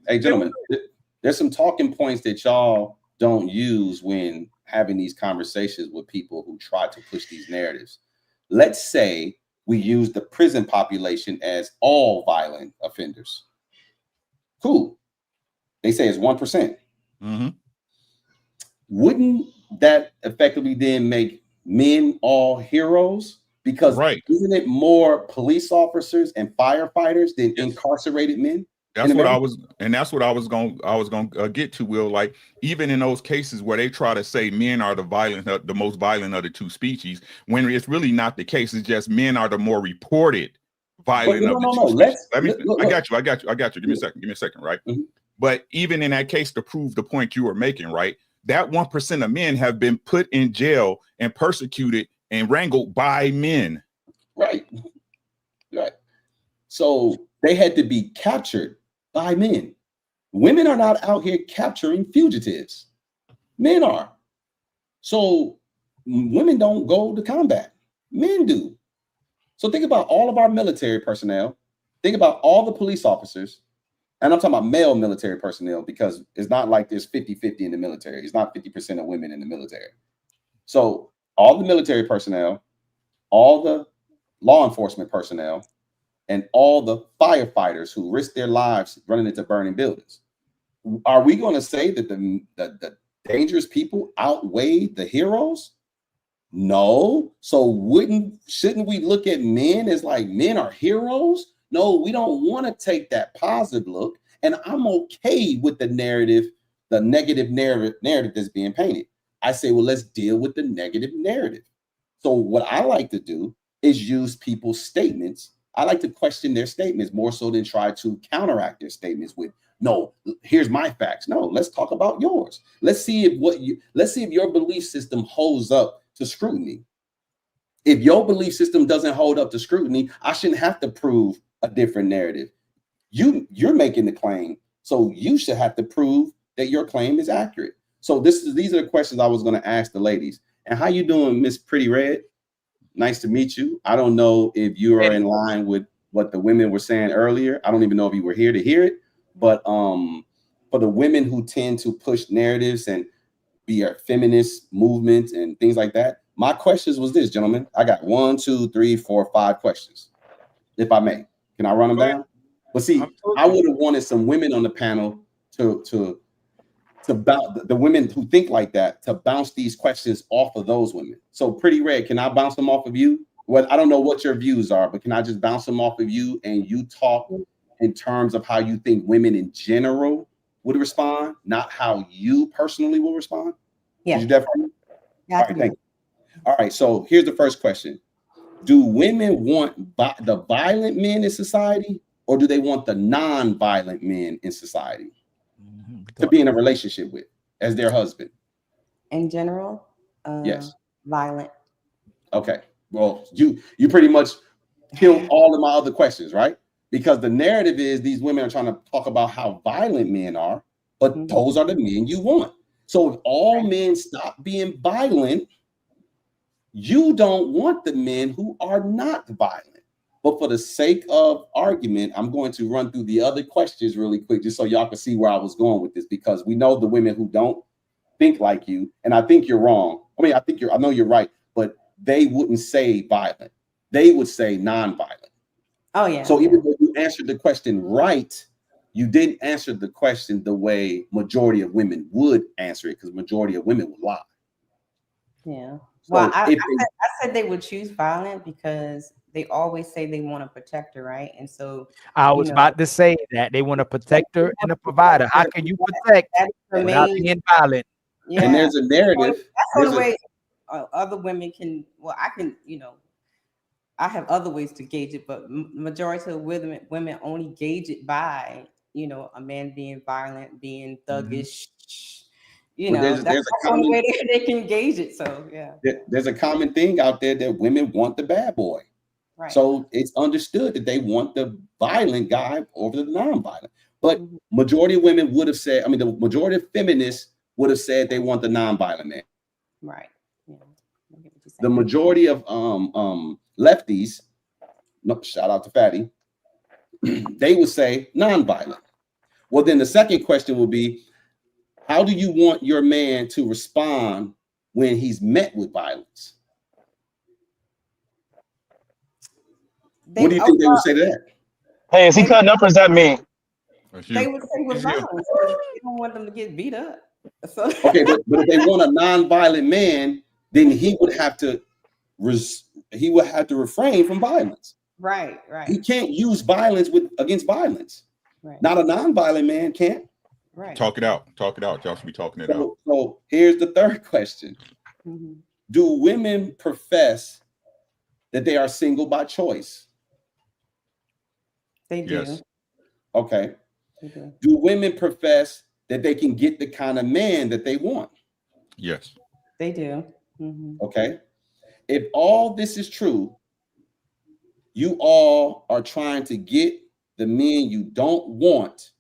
Hey, gentlemen, there's some talking points that y'all don't use when having these conversations with people who try to push these narratives. Let's say we use the prison population as all violent offenders. Cool. They say it's 1%. Wouldn't that effectively then make men all heroes? Because isn't it more police officers and firefighters than incarcerated men? That's what I was going to get to, Will. Like, even in those cases where they try to say men are the most violent of the two species, when it's really not the case. It's just men are the more reported violent of the two species. I got you. Give me a second, right? But even in that case, to prove the point you were making, right? That 1% of men have been put in jail and persecuted and wrangled by men. Right. So they had to be captured by men. Women are not out here capturing fugitives. Men are. So women don't go to combat. Men do. So think about all of our military personnel. Think about all the police officers. And I'm talking about male military personnel, because it's not like there's 50-50 in the military. It's not 50% of women in the military. So all the military personnel, all the law enforcement personnel, and all the firefighters who risk their lives running into burning buildings. Are we going to say that the dangerous people outweigh the heroes? No. So shouldn't we look at men as like men are heroes? No, we don't want to take that positive look. And I'm okay with the narrative, the negative narrative that's being painted. I say, well, let's deal with the negative narrative. So what I like to do is use people's statements. I like to question their statements more so than try to counteract their statements with, no, here's my facts. No, let's talk about yours. Let's see if your belief system holds up to scrutiny. If your belief system doesn't hold up to scrutiny, I shouldn't have to prove a different narrative. You're making the claim, so you should have to prove that your claim is accurate. So these are the questions I was going to ask the ladies. And how you doing, Miss Pretty Red? Nice to meet you. I don't know if you are in line with what the women were saying earlier. I don't even know if you were here to hear it. But for the women who tend to push narratives and be a feminist movement and things like that, my questions was this, gentlemen. I got 1, 2, 3, 4, 5 questions, if I may. Can I run them down? But see, I would have wanted some women on the panel to bounce, the women who think like that, to bounce these questions off of those women. So Pretty Red, can I bounce them off of you? Well, I don't know what your views are, but can I just bounce them off of you and you talk in terms of how you think women in general would respond, not how you personally will respond? Yeah. Did you definitely? Yeah, All right, thank you. All right, so here's the first question. Do women want the violent men in society, or do they want the non-violent men in society to be in a relationship with as their husband? In general, Yes. violent. Okay. Well, you pretty much killed all of my other questions, right? Because the narrative is these women are trying to talk about how violent men are, but those are the men you want. So if all men stop being violent, you don't want the men who are not violent. But for the sake of argument, I'm going to run through the other questions really quick, just so y'all can see where I was going with this, because we know the women who don't think like you, and I think you're wrong. I mean, I know you're right, but they wouldn't say violent. They would say non-violent. Oh, yeah. So even though you answered the question right, you didn't answer the question the way majority of women would answer it, because majority of women would lie. Yeah. So Well, I said they would choose violent because they always say they want a protector, right? And so I was about to say that they want a protector and a provider. How can you protect without being violent? Yeah. And there's a narrative. That's the way other women can. Well, I can. I have other ways to gauge it, but majority of women only gauge it by a man being violent, being thuggish. That's the only way they can gauge it. So yeah, there's a common thing out there that women want the bad boy. Right. So it's understood that they want the violent guy over the non-violent. But majority of women would have said, the majority of feminists would have said they want the non-violent man. Right. Yeah. The majority of lefties, shout out to Fatty, they would say non-violent. Well, then the second question would be, how do you want your man to respond when he's met with violence? What do you think they would say to that? Hey, is he cutting up or is that me? They would say with violence. They don't want them to get beat up. So okay, but if they want a non-violent man, then he would have to refrain from violence. Right. He can't use violence against violence. Right. Not a non-violent man can't. Right. Talk it out. Y'all should be talking it out. So here's the third question. Do women profess that they are single by choice? They do. Yes. Okay. They do. Do women profess that they can get the kind of man that they want? Yes. They do. Okay. If all this is true, you all are trying to get the men you don't want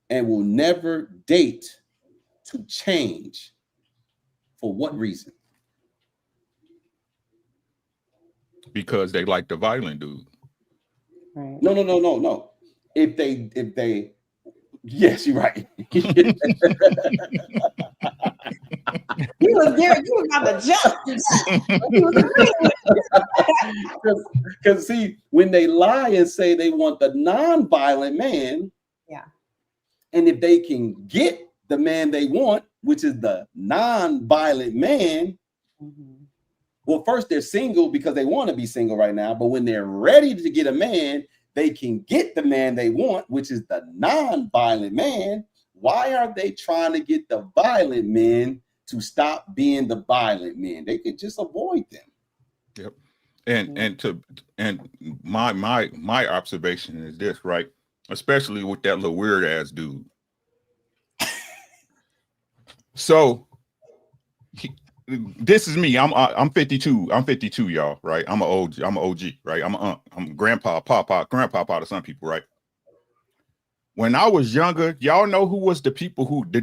and will never date to change. For what reason? Because they like the violent dude. Right. No. If they yes, you're right. You was about to jump. Because see, when they lie and say they want the non-violent man, yeah, and if they can get the man they want, which is the non-violent man, well, first they're single because they want to be single right now, but when they're ready to get a man, they can get the man they want, which is the non-violent man. Why are they trying to get the violent men to stop being the violent men? They could just avoid them. Yep. And my observation is this, right? Especially with that little weird ass dude. So this is me. I'm 52. I'm 52, y'all. Right? I'm an OG. Right? I'm grandpa to some people. Right? When I was younger, y'all know who was the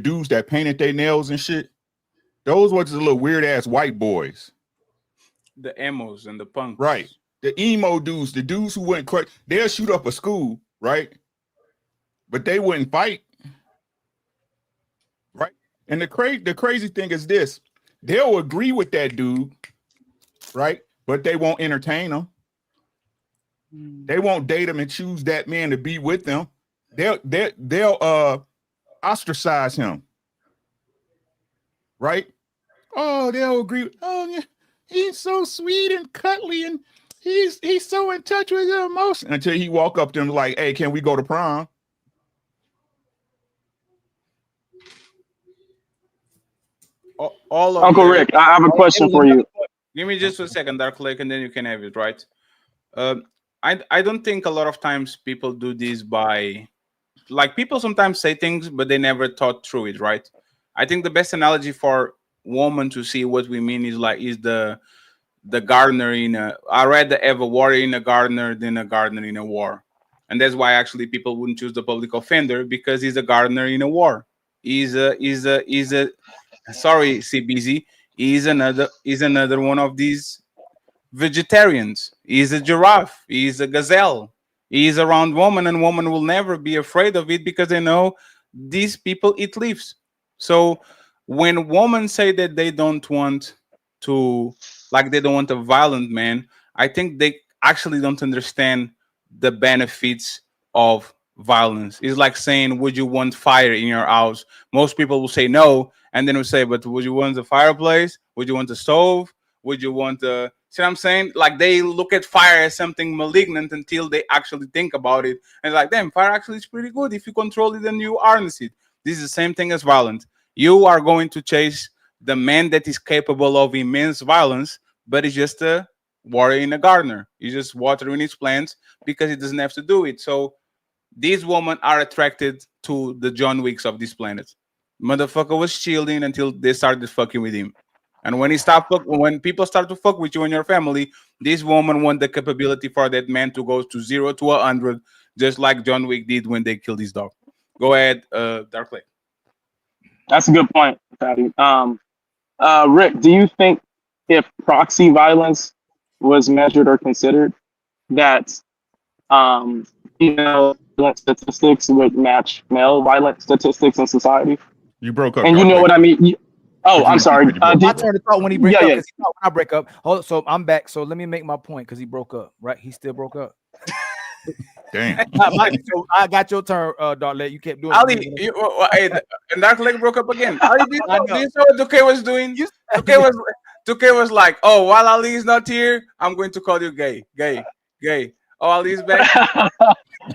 dudes that painted their nails and shit. Those were the little weird ass white boys. The emos and the punks. Right. The emo dudes, the dudes who went crazy. They'll shoot up a school, right? But they wouldn't fight. Right? And the crazy thing is this. They'll agree with that dude right? But they won't entertain them. They won't date them and choose that man to be with them. They'll ostracize him, right? Oh, they'll agree. Oh, yeah, he's so sweet and cuddly, and he's so in touch with his emotions. Until he walk up to them like, "Hey, can we go to prom?" All of Uncle them. Rick, I have a question for you. Give me just a second, Dark Lake, and then you can have it, right? I don't think a lot of times people do this by, like, people sometimes say things, but they never thought through it, right? I think the best analogy for woman to see what we mean is the gardener in a. I read the ever warrior in a gardener than a gardener in a war, and that's why actually people wouldn't choose the public offender, because he's a gardener in a war. He's a sorry, CBZ. He's another one of these vegetarians. He's a giraffe. He's a gazelle. He's around woman, and woman will never be afraid of it because they know these people eat leaves. So when women say that they don't want to, like, they don't want a violent man, I think they actually don't understand the benefits of violence. It's like saying, would you want fire in your house? Most people will say no, and then will say, but would you want the fireplace? Would you want the stove? Would you want the, see what I'm saying? Like, they look at fire as something malignant until they actually think about it. And like, damn, fire actually is pretty good. If you control it and you harness it. This is the same thing as violence. You are going to chase the man that is capable of immense violence, but it's just a warrior in a gardener. He's just watering his plants because he doesn't have to do it. So these women are attracted to the John Wicks of this planet. Motherfucker was chilling until they started fucking with him. And when when people start to fuck with you and your family, this woman want the capability for that man to go to 0 to 100, just like John Wick did when they killed his dog. Go ahead, Dark Lake. That's a good point, Patty. Rick, do you think if proxy violence was measured or considered, that female violent statistics would match male violent statistics in society? You broke up. And you know what I mean? I'm sorry. My turn to talk when he break up, yeah. because when I break up. Hold, so I'm back. So let me make my point, because he broke up, right? He still broke up. Damn. So I got your turn, Dark Lake. You kept doing Ali, and Dark Lake broke up again. Ali, do you know what Duque was doing? Duque was like, oh, while Ali is not here, I'm going to call you gay. Oh, Ali's back.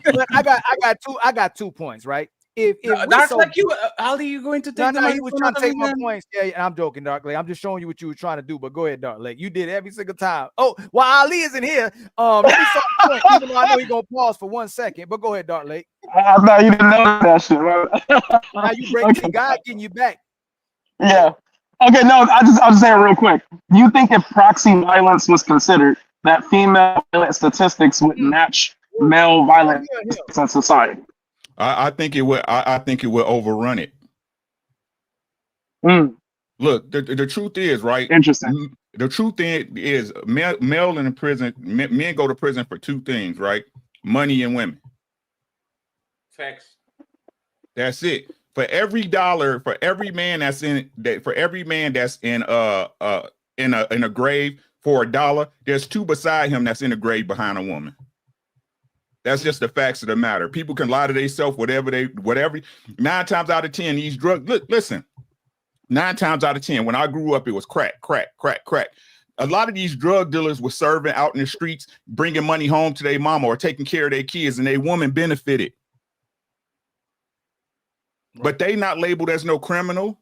But I got 2 points, right? If Dark Lake, Ali, you going to take he was trying to take my points. Yeah, I'm joking, Dark Lake. I'm just showing you what you were trying to do. But go ahead, Dark Lake. You did every single time. Oh, while Ali isn't here, let me start the point, even though I know he's gonna pause for 1 second. But go ahead, Dark Lake. I thought you didn't know that shit, right? Now you break God getting you back. Yeah. Okay, no, I'll just say it real quick. Do you think if proxy violence was considered, that female violent statistics would match male violence in society? I think it would. I think it would overrun it. Look, the truth is, right? Interesting. The truth is, male in prison, men go to prison for 2 things, right? Money and women. Facts. That's it. For every dollar, for every man that's in a grave for $1, there's 2 beside him that's in a grave behind a woman. That's just the facts of the matter. People can lie to themselves, whatever. 9 times out of 10, these drugs. Listen. 9 times out of 10, when I grew up, it was crack. A lot of these drug dealers were serving out in the streets, bringing money home to their mama or taking care of their kids, and their woman benefited. But they not labeled as no criminal,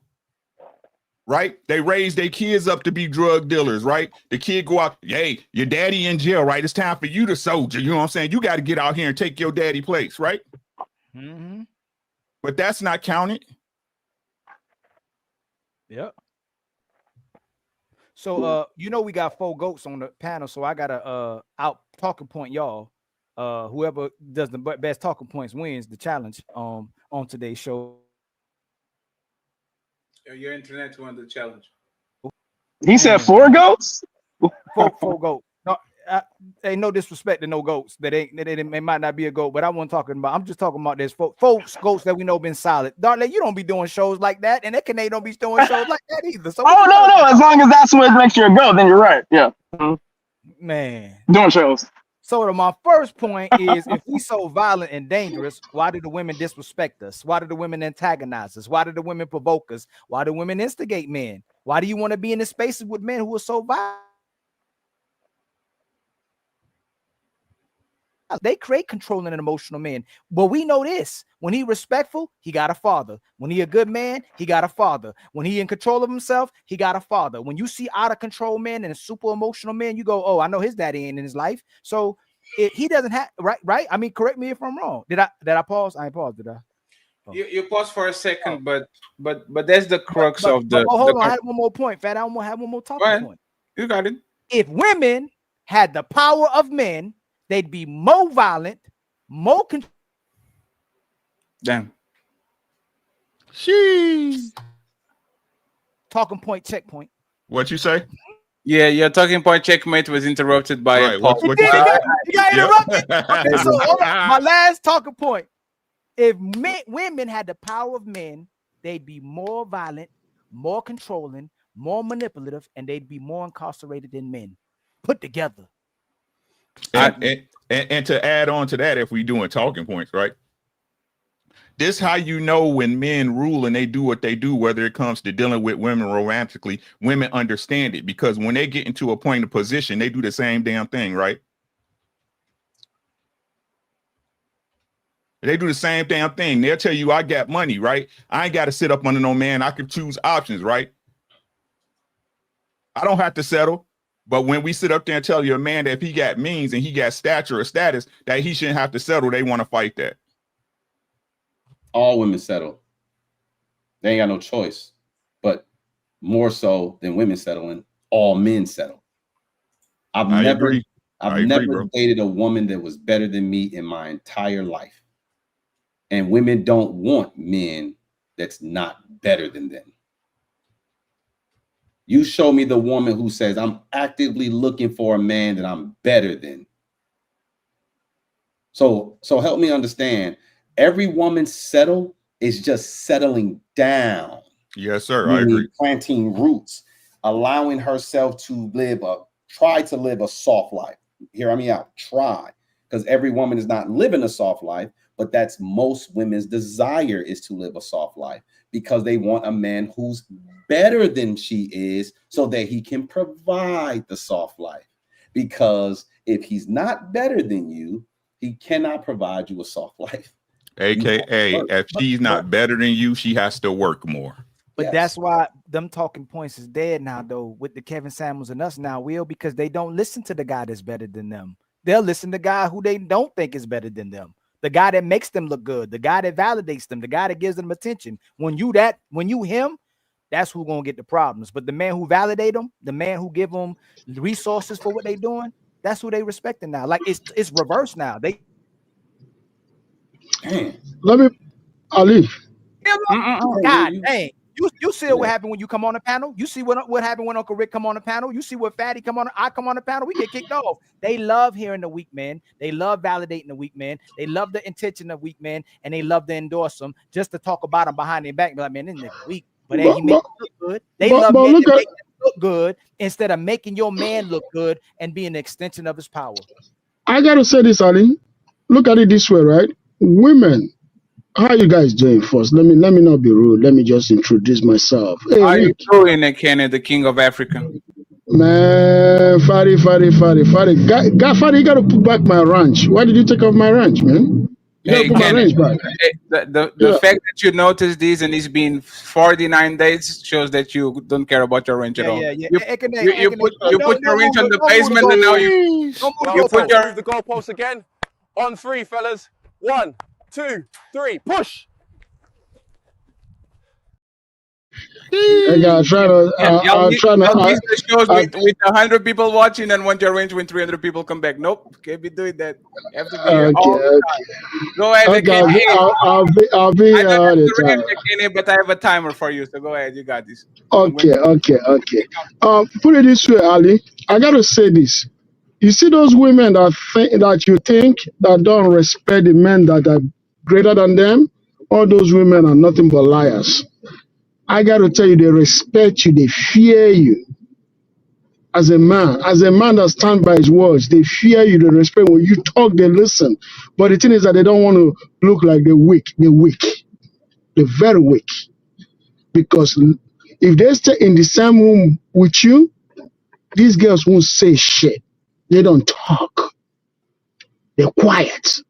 right? They raise their kids up to be drug dealers, right? The kid go out, hey, your daddy in jail, right? It's time for you to soldier. You know what I'm saying? You got to get out here and take your daddy place, right? Mm-hmm. But that's not counted. Yep. So we got 4 goats on the panel, so I got a out talking point, y'all. Whoever does the best talking points wins the challenge on today's show. Your internet won the challenge. He said 4 goats? 4 goats. No, ain't no disrespect to no goats that it might not be a goat, but I wasn't talking about. I'm just talking about this folks goats that we know been solid. Darling, you don't be doing shows like that, and Ekene don't be doing shows like that either. So oh no, as long as that's what makes you a goat, then you're right. Yeah, man, doing shows. So my first point is, if we so violent and dangerous, why do the women disrespect us? Why do the women antagonize us? Why do the women provoke us? Why do women instigate men? Why do you want to be in the spaces with men who are so violent? They create controlling and emotional men. But we know this: when he respectful, he got a father. When he a good man, he got a father. When he in control of himself, he got a father. When you see out of control men and super emotional men, you go, oh, I know his daddy ain't in his life. So he doesn't have right. I mean, correct me if I'm wrong. Did I pause? I ain't paused, did I? Oh. You pause for a second, but that's the crux of the. Hold on, I have one more point, Fat. I want to have one more talking point. You got it. If women had the power of men, they'd be more violent, more damn. Sheesh. Talking point, checkpoint. What you say? Yeah, your talking point checkmate was interrupted by a pause. What you got interrupted. Okay, so hold on. My last talking point. If women had the power of men, they'd be more violent, more controlling, more manipulative, and they'd be more incarcerated than men put together. And to add on to that, if we doing talking points, right? This how you know when men rule and they do what they do, whether it comes to dealing with women romantically, women understand it, because when they get into a point of position, they do the same damn thing, right? They do the same damn thing. They'll tell you, I got money, right? I ain't got to sit up under no man. I can choose options, right? I don't have to settle. But when we sit up there and tell you a man that if he got means and he got stature or status, that he shouldn't have to settle, they want to fight that. All women settle. They ain't got no choice. But more so than women settling, all men settle. I've never dated a woman that was better than me in my entire life. And women don't want men that's not better than them. You show me the woman who says, I'm actively looking for a man that I'm better than. So help me understand. Every woman settle is just settling down. Yes, sir. I agree. Planting roots, allowing herself to try to live a soft life. Hear me out. Try. Because every woman is not living a soft life, but that's most women's desire, is to live a soft life, because they want a man who's better than she is so that he can provide the soft life. Because if he's not better than you, he cannot provide you a soft life. AKA, if she's not better than you, she has to work more. But that's why them talking points is dead now, though, with the Kevin Samuels and us now, Will, because they don't listen to the guy that's better than them. They'll listen to the guy who they don't think is better than them. The guy that makes them look good, the guy that validates them, the guy that gives them attention. When you him, that's who's gonna get the problems. But the man who validate them, the man who give them resources for what they doing, that's who they respecting now. Like it's reverse now. They let me Ali. God dang. You see what happened when you come on the panel. You see what happened when Uncle Rick come on the panel. You see what Fatty I come on the panel. We get kicked off. They love hearing the weak man. They love validating the weak man. They love the intention of weak man, and they love to endorse them just to talk about them behind their back. Be like, man, this nigga weak, but hey, he make look good. They love men that make them look good instead of making your man look good and being an extension of his power. I gotta say this, Ali. Look at it this way, right? Women. How you guys doing first? Let me not be rude. Let me just introduce myself. Hey, how you doing, Kenny, the king of Africa? Man, Fadi. Fadi, you gotta put back my ranch. Why did you take off my ranch, man? You gotta put my ranch back. The fact that you noticed this and it's been 49 days shows that you don't care about your ranch at all. You put your ranch on the basement and now you put your the goalpost again. On three, fellas. 1, 2, 3, push. I gotta try to. The shows with 100 people watching, and when your range when 300 people come back. Nope, can't be doing that. You have to be here all the time. Go ahead, I'll be here all the time. But I have a timer for you, so go ahead. You got this. Okay. Put it this way, Ali. I gotta say this. You see those women that you think that don't respect the men that are greater than them? All those women are nothing but liars. I got to tell you, they respect you, they fear you as a man that stands by his words. They fear you, they respect. When you talk, they listen. But the thing is that they don't want to look like they're weak. They're weak. They're very weak. Because if they stay in the same room with you, these girls won't say shit. They don't talk. They're quiet.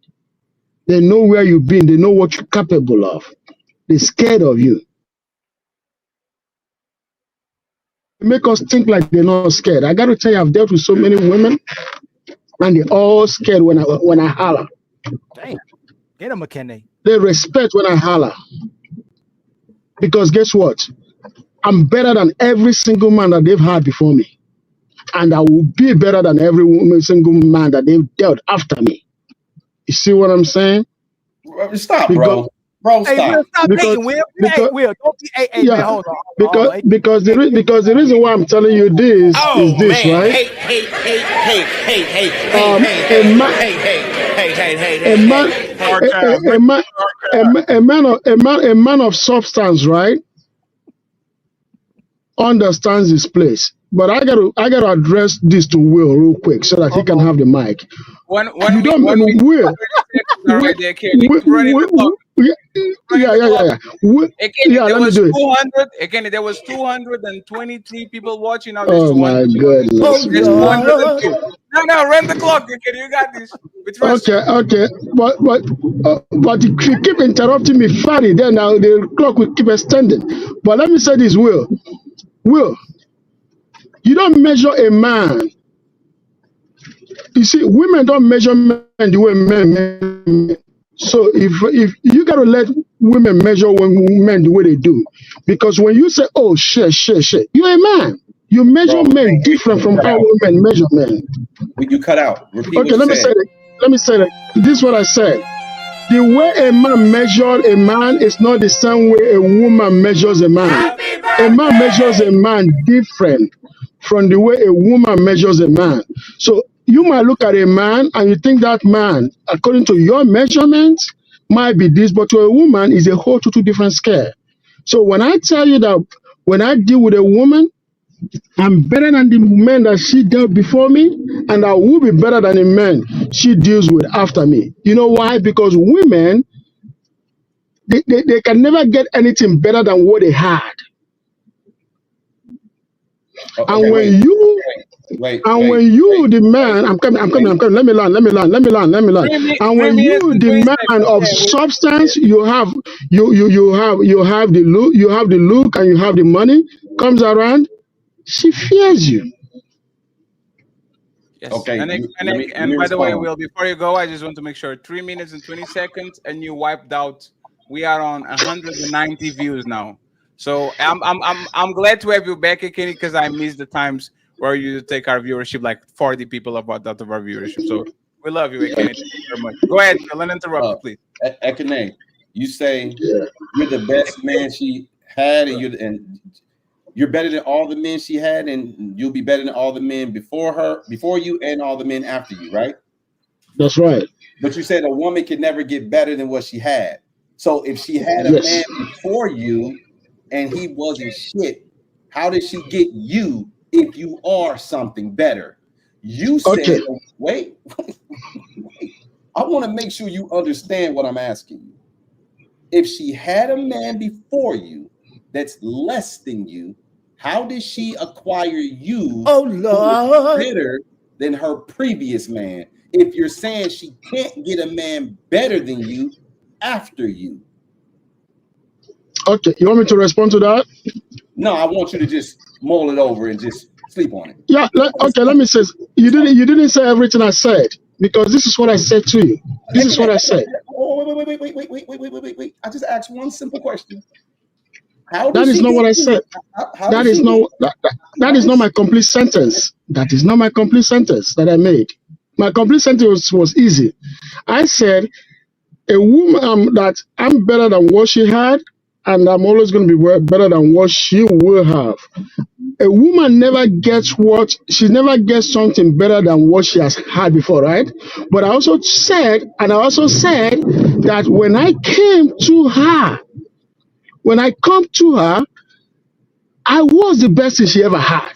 They know where you've been. They know what you're capable of. They're scared of you. They make us think like they're not scared. I got to tell you, I've dealt with so many women, and they're all scared when I holler. Damn. Get him, McKinney. They respect when I holler. Because guess what? I'm better than every single man that they've had before me. And I will be better than every single man that they've dealt after me. You see what I'm saying? Stop, bro. Bro, stop. Hey, Will, stop hating, Will. Hey, Will, don't be. Hey, yeah, man, hold on. Because the reason why I'm telling you this is this, right? A man of substance, right, understands his place. But I gotta address this to Will real quick so that he can have the mic. Will. Yeah. Let me do it. 200. Again, there was 223 people watching. Now there's Oh my 200. goodness. There's 202. No, run the clock. Okay, you got this. Okay. But you keep interrupting me, Fatty. Then now the clock will keep extending. But let me say this, Will, you don't measure a man. You see, women don't measure men the way men measure. So if you gotta let women measure men the way they do, because when you say, "Oh shit," you're a man. You measure men different from how women measure men. When you cut out, repeat. Okay, let me say that. This is what I said. The way a man measures a man is not the same way a woman measures a man. A man measures a man different from the way a woman measures a man. So you might look at a man and you think that man, according to your measurements, might be this, but to a woman is a whole total different scale. So when I tell you that when I deal with a woman, I'm better than the men that she dealt before me, and I will be better than the men she deals with after me. You know why? Because women, they can never get anything better than what they had. And when you, the man, I'm coming. Let me learn. And when you, the man of substance, you have the look, and you have the money, comes around, she fears you. Yes. Okay. And by the way, Will, before you go, I just want to make sure 3 minutes and 20 seconds, and you wiped out. We are on 190 views now. So I'm glad to have you back, Kenny, because I missed the times where you take our viewership, like 40 people out of our viewership. So we love you, Kenny. Thank you very much. Go ahead, Will, interrupt you, please. Ekene, you say you're the best man she had, and you're better than all the men she had, and you'll be better than all the men before you, and all the men after you, right? That's right. But you said a woman could never get better than what she had. So if she had a man before you and he wasn't shit, how did she get you if you are something better? You said, wait. I want to make sure you understand what I'm asking you. If she had a man before you that's less than you, how did she acquire you better than her previous man? If you're saying she can't get a man better than you after you. Okay, you want me to respond to that? No, I want you to just mull it over and just sleep on it. Yeah, let me say, you didn't say everything I said, because this is what I said to you. This is what I said. Wait. I just asked one simple question. That is not what I said. That is not my complete sentence. That is not my complete sentence that I made. My complete sentence was easy. I said a woman that I'm better than what she had, and I'm always going to be better than what she will have. A woman never gets something better than what she has had before, right? But I also said that when I come to her, I was the best thing she ever had,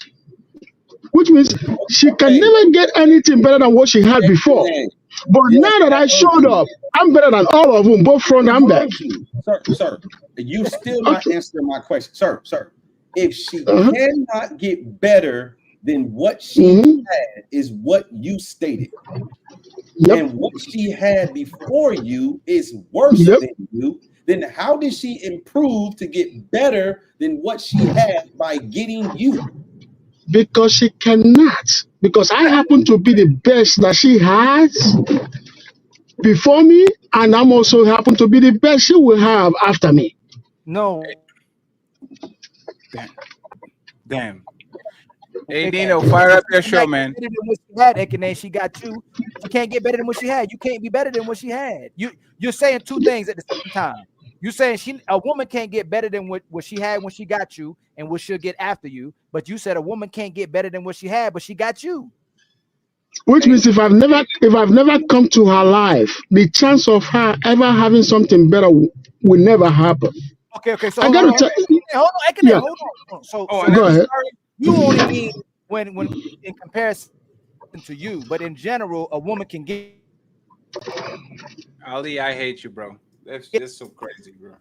which means she can never get anything better than what she had before. But now that I showed up, I'm better than all of them, both front and back. Sir, you still not answering my question, sir. If she cannot get better than what she had, is what you stated, and what she had before you is worse than you, then how did she improve to get better than what she had by getting you? Because she cannot. Because I happen to be the best that she has before me, and I'm also happen to be the best she will have after me. No. Damn. Hey, Nino, fire up your show, man. Better than what she had, Ekene, she got you. She can't get better than what she had. You can't be better than what she had. You're saying two things at the same time. You're saying a woman can't get better than what she had when she got you and what she'll get after you. But you said a woman can't get better than what she had, but she got you. Which means if I've never come to her life, the chance of her ever having something better will never happen. Okay. So I gotta tell you. hold on, Ekene, hold on. So go ahead. You only mean when in comparison to you, but in general, a woman can get. Ali, I hate you, bro. That's so crazy, bro.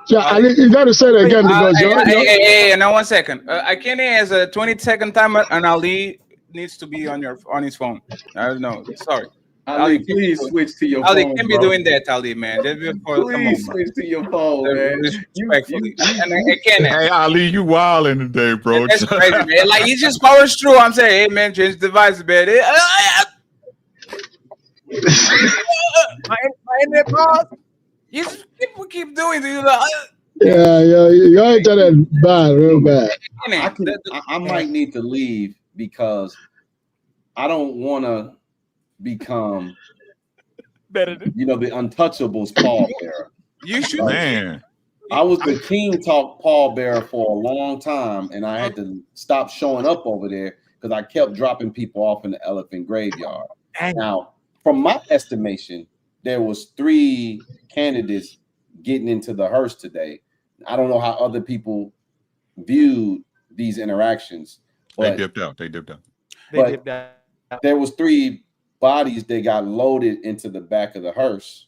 Yeah, Ali, you gotta say it again because hey, now 1 second. Ekene has a 20-second timer, and Ali needs to be on his phone. I don't know. Sorry. Ali, please switch to your Ali phone. can't be doing that, Ali, man. Please switch to your phone, man. Respectfully. Hey, Ali, you wilding today, bro. That's crazy, man. Like, he just powers through. I'm saying, hey, man, change the device, man. My internet pause. People keep doing it. Yeah, your internet bad, real bad. I might need to leave because I don't want to become better than the Untouchables pallbearer. You should. Man, I was the King Talk pallbearer for a long time, and I had to stop showing up over there because I kept dropping people off in the elephant graveyard. Now, from my estimation, there was 3 candidates getting into the hearse today. I don't know how other people viewed these interactions. But, they dipped out. But there was 3 bodies that got loaded into the back of the hearse,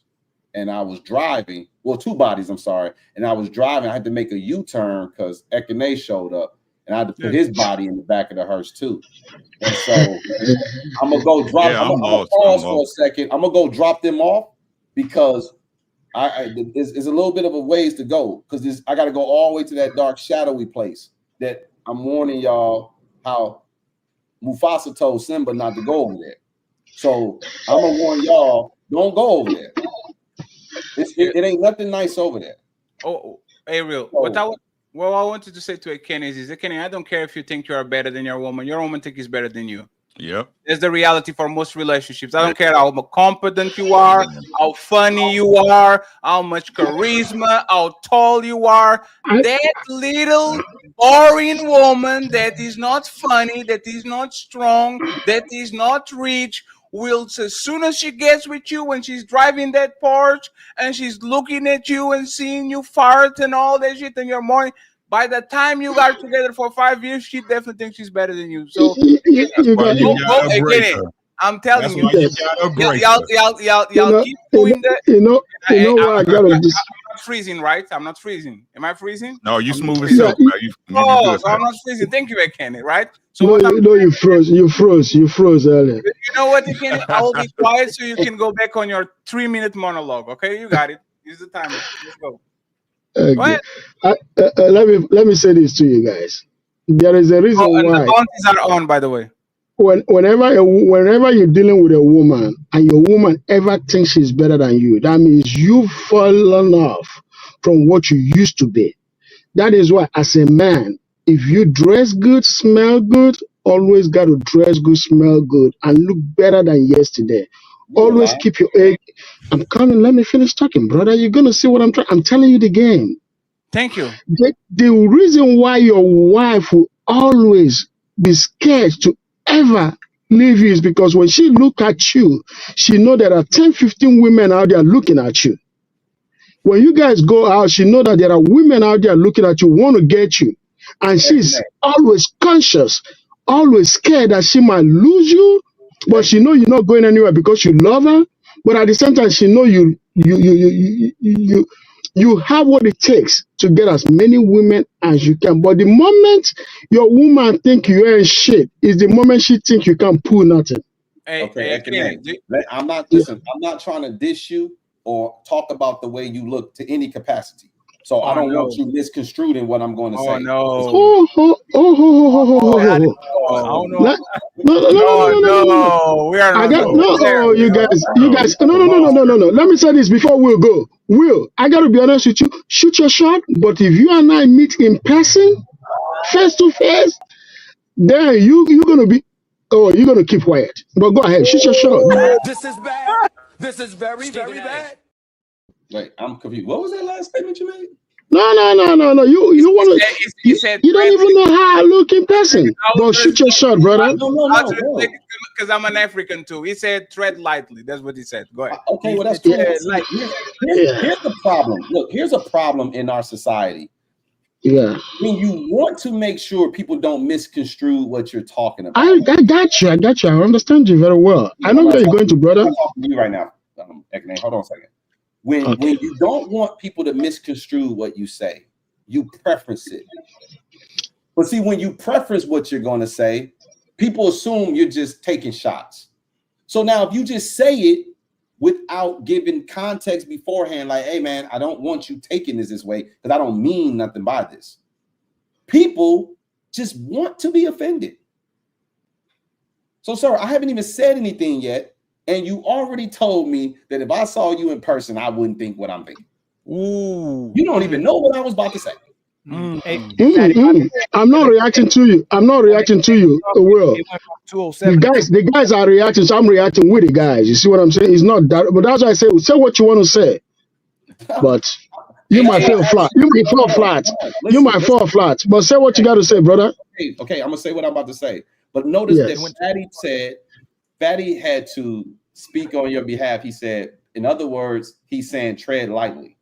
and I was driving. Well, 2 bodies, I'm sorry. And I was driving. I had to make a U-turn because Ekene showed up, and I had to put his body in the back of the hearse too. And so I'm gonna go drop. I'm gonna pause for a second. I'm gonna go drop them off because it's a little bit of a ways to go because I got to go all the way to that dark, shadowy place that I'm warning y'all how Mufasa told Simba not to go over there. So I'm gonna warn y'all, don't go over there. It ain't nothing nice over there. Oh, Ariel, what I wanted to say to Ekene is Ekene, I don't care if you think you are better than your woman. Your woman thinks is better than you. Yep. That's the reality for most relationships. I don't care how competent you are, how funny you are, how much charisma, how tall you are. That little boring woman that is not funny, that is not strong, that is not rich, will, as soon as she gets with you, when she's driving that Porsche and she's looking at you and seeing you fart and all that shit in your morning, by the time you got together for 5 years, she definitely thinks she's better than you. So I'm telling you, y'all keep doing that. You know what I gotta I'm not freezing, right? I'm not freezing. Am I freezing? No, you smooth as silk, man. So I'm not freezing. Thank you, Ekene, right? So you froze earlier. You know what, Ekene? I will be quiet so you can go back on your 3-minute monologue. Okay, you got it. Use the timer. Let's go. Okay. Let me say this to you guys. There is a reason why. The bounties are on, by the way. Whenever you're dealing with a woman and your woman ever thinks she's better than you, that means you've fallen off from what you used to be. That is why, as a man, if you dress good, smell good, always got to dress good, smell good, and look better than yesterday. Always keep your egg. I'm coming. Let me finish talking, brother. You're gonna see what I'm trying. I'm telling you the game. Thank you. The reason why your wife will always be scared to ever leave you is because when she look at you, she know there are 10, 15 women out there looking at you. When you guys go out, she know that there are women out there looking at you, want to get you. And she's always conscious, always scared that she might lose you, but she know you're not going anywhere because you love her. But at the same time, she know you have what it takes to get as many women as you can. But the moment your woman think you ain't shit is the moment she think you can pull nothing. I'm not listen. I'm not trying to diss you or talk about the way you look to any capacity. So I don't want you misconstrued in what I'm going to say. No. We are I got no. you guys. No. Let me say this before we'll go. Will, I gotta be honest with you. Shoot your shot, but if you and I meet in person, face to face, then you're gonna keep quiet. But go ahead, shoot your shot. This is bad. This is very, very bad. Wait, I'm confused. What was that last statement you made? No. You want to? You don't even know how I look in person. But shoot your shot, brother. No. Because I'm an African too. He said tread lightly. That's what he said. Go ahead. Okay, well that's cool. Here's the problem. Look, here's a problem in our society. Yeah. When you want to make sure people don't misconstrue what you're talking about. I got you. I understand you very well. I know where you're going to, brother. I'm talking to you right now. Ekene, hold on a second. When you don't want people to misconstrue what you say, you preference it. But see, when you preference what you're going to say, people assume you're just taking shots. So now if you just say it without giving context beforehand, like, hey, man, I don't want you taking this way because I don't mean nothing by this. People just want to be offended. So, sir, I haven't even said anything yet. And you already told me that if I saw you in person, I wouldn't think what I'm thinking. You don't even know what I was about to say. I'm not reacting to you. Will. The guys are reacting, so I'm reacting with the guys. You see what I'm saying? It's not that, but that's why I say what you want to say. But you might fall flat. You might fall flat. But say what you got to say, brother. Okay, I'm gonna say what I'm about to say. But notice that Fatty said. Fatty had to speak on your behalf. He said, in other words, he's saying tread lightly.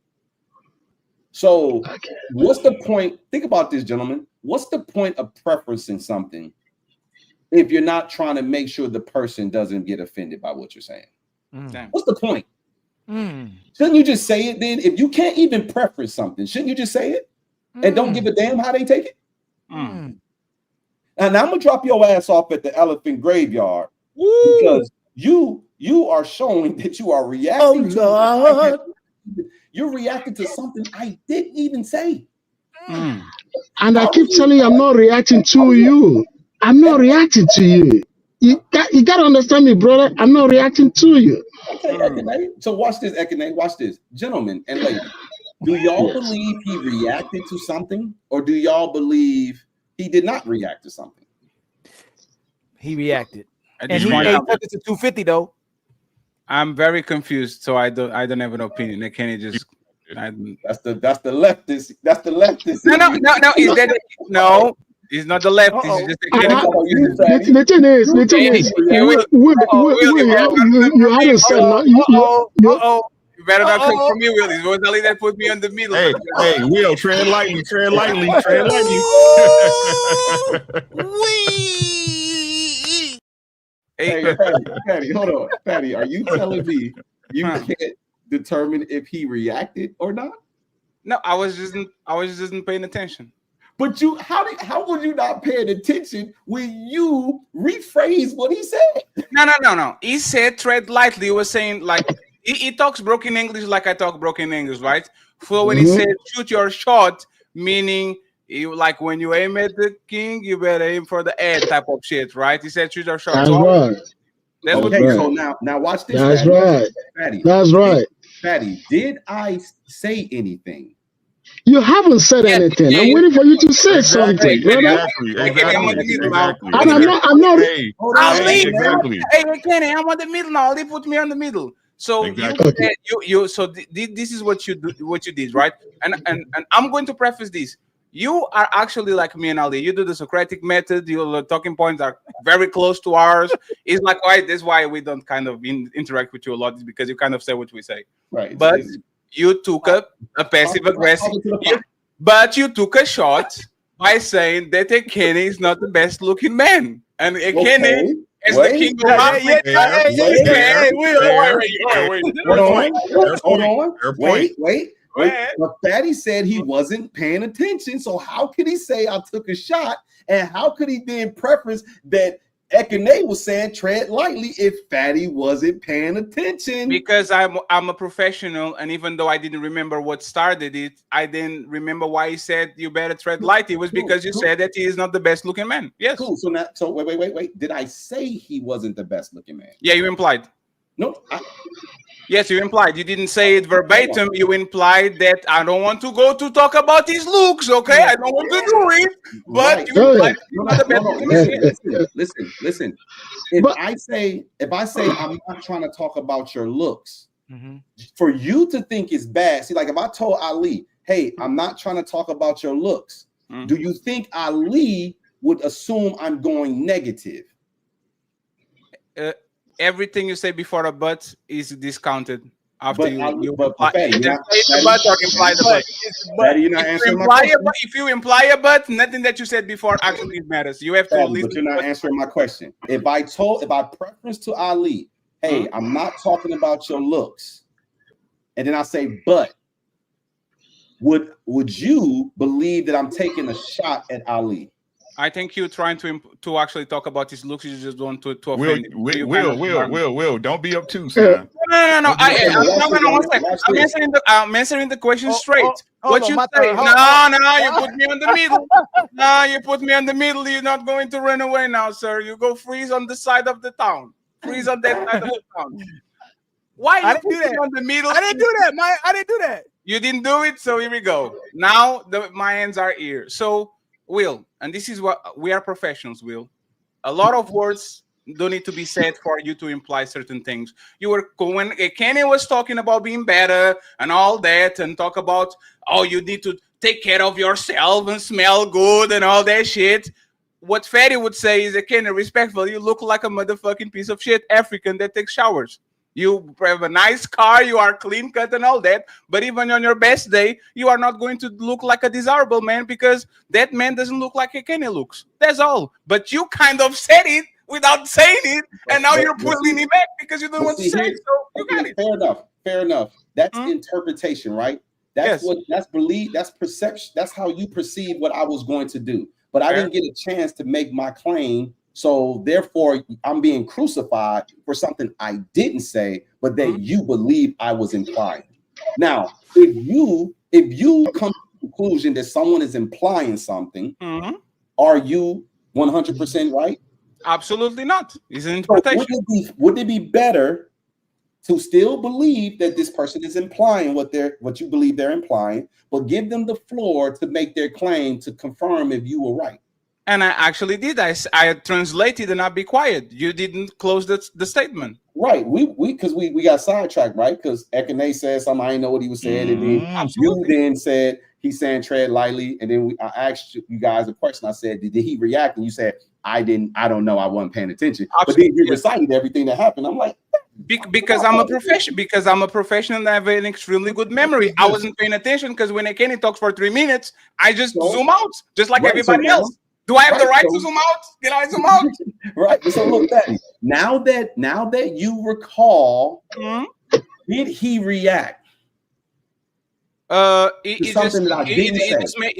So what's the point? Think about this, gentlemen. What's the point of preferencing something if you're not trying to make sure the person doesn't get offended by what you're saying? What's the point? Shouldn't you just say it then? If you can't even preference something, shouldn't you just say it? And don't give a damn how they take it? And I'm going to drop your ass off at the elephant graveyard. Because you are showing that you are reacting you're reacting to something I didn't even say. And I keep telling you, I'm not reacting to you. I'm not reacting to you. You got to understand me, brother. I'm not reacting to you. Okay, Ekene. So watch this, Ekene. Watch this. Gentlemen and ladies, do y'all believe he reacted to something, or do y'all believe he did not react to something? He reacted. And he took it to 250 though. I'm very confused, so I don't have an opinion. They can't just. That's the leftist. That's the leftist. No. Is that no? He's not the leftist. He's just the thing is, you haven't said nothing. You better not come for me, Willie. It was Ali that put me on the middle. Hey, Will, tread lightly. Hey, Patty, hold on. Patty, are you telling me you can't determine if he reacted or not? No, I was just paying attention. But how would you not paying attention when you rephrase what he said? No. He said tread lightly. He was saying like he talks broken English like I talk broken English, right? So when he said shoot your shot, meaning like when you aim at the king, you better aim for the head type of shit, right? He said shoot your shot. That's right. That's what right. So now watch this. That's Patty. right. Patty, that's right. Patty, did I say anything? You haven't said anything. I'm waiting for you to say something, brother. Exactly. I'm not. Hey, Kenny, I'm on the middle now. They put me on the middle. So this is what you do, what you did, right? And I'm going to preface this. You are actually like me and Ali. You do the Socratic method. Your talking points are very close to ours. It's like, why? That's why we don't kind of interact with you a lot, is because you kind of say what we say. Right. But you took a passive aggressive. But you took a shot by saying that Ekene is not the best looking man, and Ekene is the king of Africa. Wait. But Fatty said he wasn't paying attention. So how could he say I took a shot? And how could he then preference that Ekene was saying tread lightly if Fatty wasn't paying attention? Because I'm a professional, and even though I didn't remember what started it, I didn't remember why he said you better tread lightly. It was because you said that he is not the best looking man. Yes. Cool. So wait. Did I say he wasn't the best looking man? Yeah, you implied. No. Yes, you implied. You didn't say it verbatim. You implied that I don't want to go to talk about his looks. Okay, I don't want to do it. But you implied you're not the best looking man. Listen. If I say I'm not trying to talk about your looks, for you to think it's bad. See, like if I told Ali, hey, I'm not trying to talk about your looks, do you think Ali would assume I'm going negative? Everything you say before a but is discounted after But you Fatty, either say the but or imply the but. Fatty, you're not answering my question. If you imply a but, nothing that you said before actually matters. You have to Fatty, listen. but you're not answering my question. If I preference to Ali, hey, I'm not talking about your looks, and then I say but, would you believe that I'm taking a shot at Ali? I think you're trying to actually talk about his looks. You just want to offend him. Will, don't be obtuse now. No. I'm answering the question straight. What you say? No, you put me on the middle. No, you put me on the middle. You're not going to run away now, sir. You go freeze on the side of the town. Freeze on that side of the town. Why you put me on the middle? I didn't do that, Mike. I didn't do that. You didn't do it, so here we go. Now my hands are here. So, Will, and this is what we are professionals, Will. A lot of words don't need to be said for you to imply certain things. You were when Kenny was talking about being better and all that, and talk about you need to take care of yourself and smell good and all that shit. What Fatty would say is, Kenny, respectfully, you look like a motherfucking piece of shit African that takes showers. You have a nice car, you are clean cut and all that, but even on your best day, you are not going to look like a desirable man because that man doesn't look like Kenny looks. That's all. But you kind of said it without saying it, and now you're pulling it back because you don't want to say it. So you got it. Fair enough. That's interpretation, right? That's belief, that's perception. That's how you perceive what I was going to do. But I didn't get a chance to make my claim. So therefore, I'm being crucified for something I didn't say, but that you believe I was implying. Now, if you come to the conclusion that someone is implying something, are you 100% right? Absolutely not. It's an interpretation. So would it be better to still believe that this person is implying what you believe they're implying, but give them the floor to make their claim to confirm if you were right? And I actually did. I translated and I be quiet. You didn't close the statement. Right. We got sidetracked, right? Because Ekene said something, I didn't know what he was saying. And then you then said he's saying tread lightly. And then I asked you guys a question. I said, did he react? And you said, I don't know. I wasn't paying attention. Absolutely. But then you recited everything that happened. I'm like, because I'm a professional. Because I'm a professional and I have an extremely good memory. I wasn't paying attention because when Ekene talks for 3 minutes, I just zoom out, just like everybody else. Do I have the right to zoom out? Can I zoom out? Right. So look, Daddy. Now that you recall, did he react? It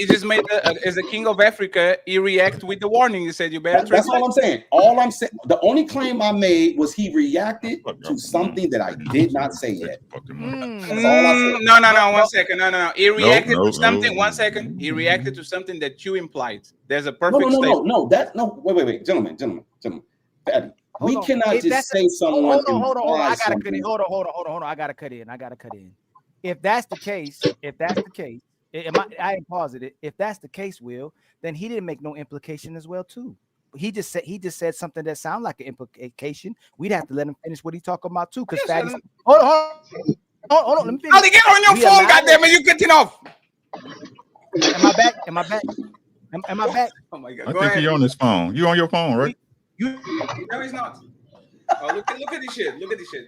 just made as the king of Africa, he react with the warning. He said, "You better." That's all I'm saying. All I'm saying. The only claim I made was he reacted to something that I did not say yet. That's all I said. No. 1 second. No. He reacted to something. 1 second. He reacted to something that you implied. There's a perfect statement. No. Wait, gentlemen. Daddy, we cannot just say someone. Hold on. I gotta cut in. Hold on. I gotta cut in. If that's the case, I ain't positive. If that's the case, Will, then he didn't make no implication as well, too. He just said something that sounded like an implication. We'd have to let him finish what he's talking about too. Because hold on. Let me finish. Get on your phone, goddamn it! You getting off? Am I back? Am I back? Am I back? Oh my God. I Go think ahead. he on his phone. You on your phone, right? You No, he's not. Oh, look at this shit. Look at this shit.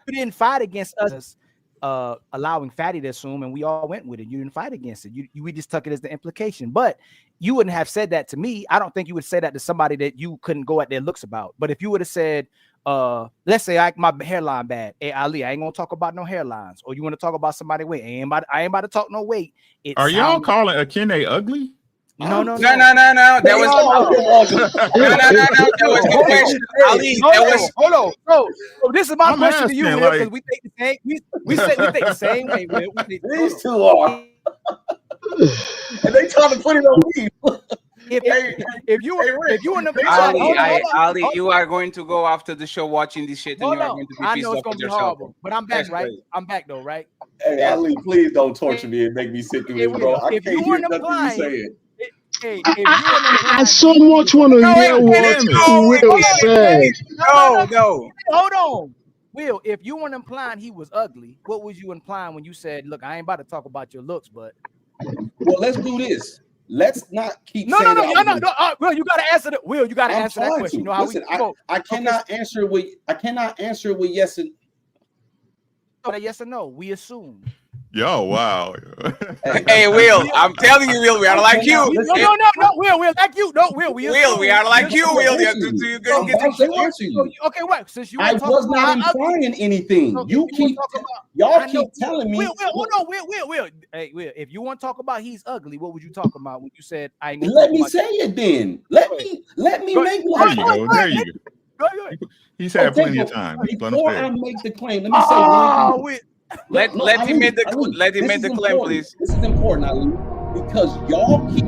You didn't fight against us allowing Fatty to assume, and we all went with it. You didn't fight against it. We just took it as the implication. But you wouldn't have said that to me. I don't think you would say that to somebody that you couldn't go at their looks about. But if you would have said, let's say my hairline bad. Hey, Ali, I ain't gonna talk about no hairlines. Or you want to talk about somebody weight. I ain't about to talk no weight. Are y'all calling Akene ugly? No. That was That was the question. Ali, that was. Hold on. So this is my I'm question to you, asking, Will, because like- we think the same. We think the same way, Will. These two are. And they trying to put it on me. If you in the Ali, you are going to go after the show watching this shit, and you are going to be I pissed know it's off gonna with be yourself. horrible, but I'm back, That's right? crazy. I'm back though, right? Hey, Ali, please don't torture me and make me sit through this, bro. I If can't you hear weren't nothing you applying- saying. Hey, I so much want to hear what Will said. No. Hold on. Will, if you weren't implying he was ugly, what was you implying when you said, "Look, I ain't about to talk about your looks," but Well, let's do this. Let's not keep no. saying that. Will, you gotta answer that. Will, you gotta I'm answer that trying question. to. You know how Listen, we go. I cannot answer it with yes and Yes or no. We assume. Yo, wow. Hey, Will, I'm telling you, Will, we are like you. No, Will, like you. No, Will, we are like you, Will. I'm about to answer you. Okay, what? Since you I was not implying anything. Y'all keep telling me. Will, hold on, Will. Hey, Will, if you want to talk about he's ugly, what would you talk about when you said I ain't gonna Let talk me about say it then. Let me make one. There you go. He's had plenty of time. Before I make the claim, let me say one thing. Let him make the claim, please. This is important, Ali, because y'all keep.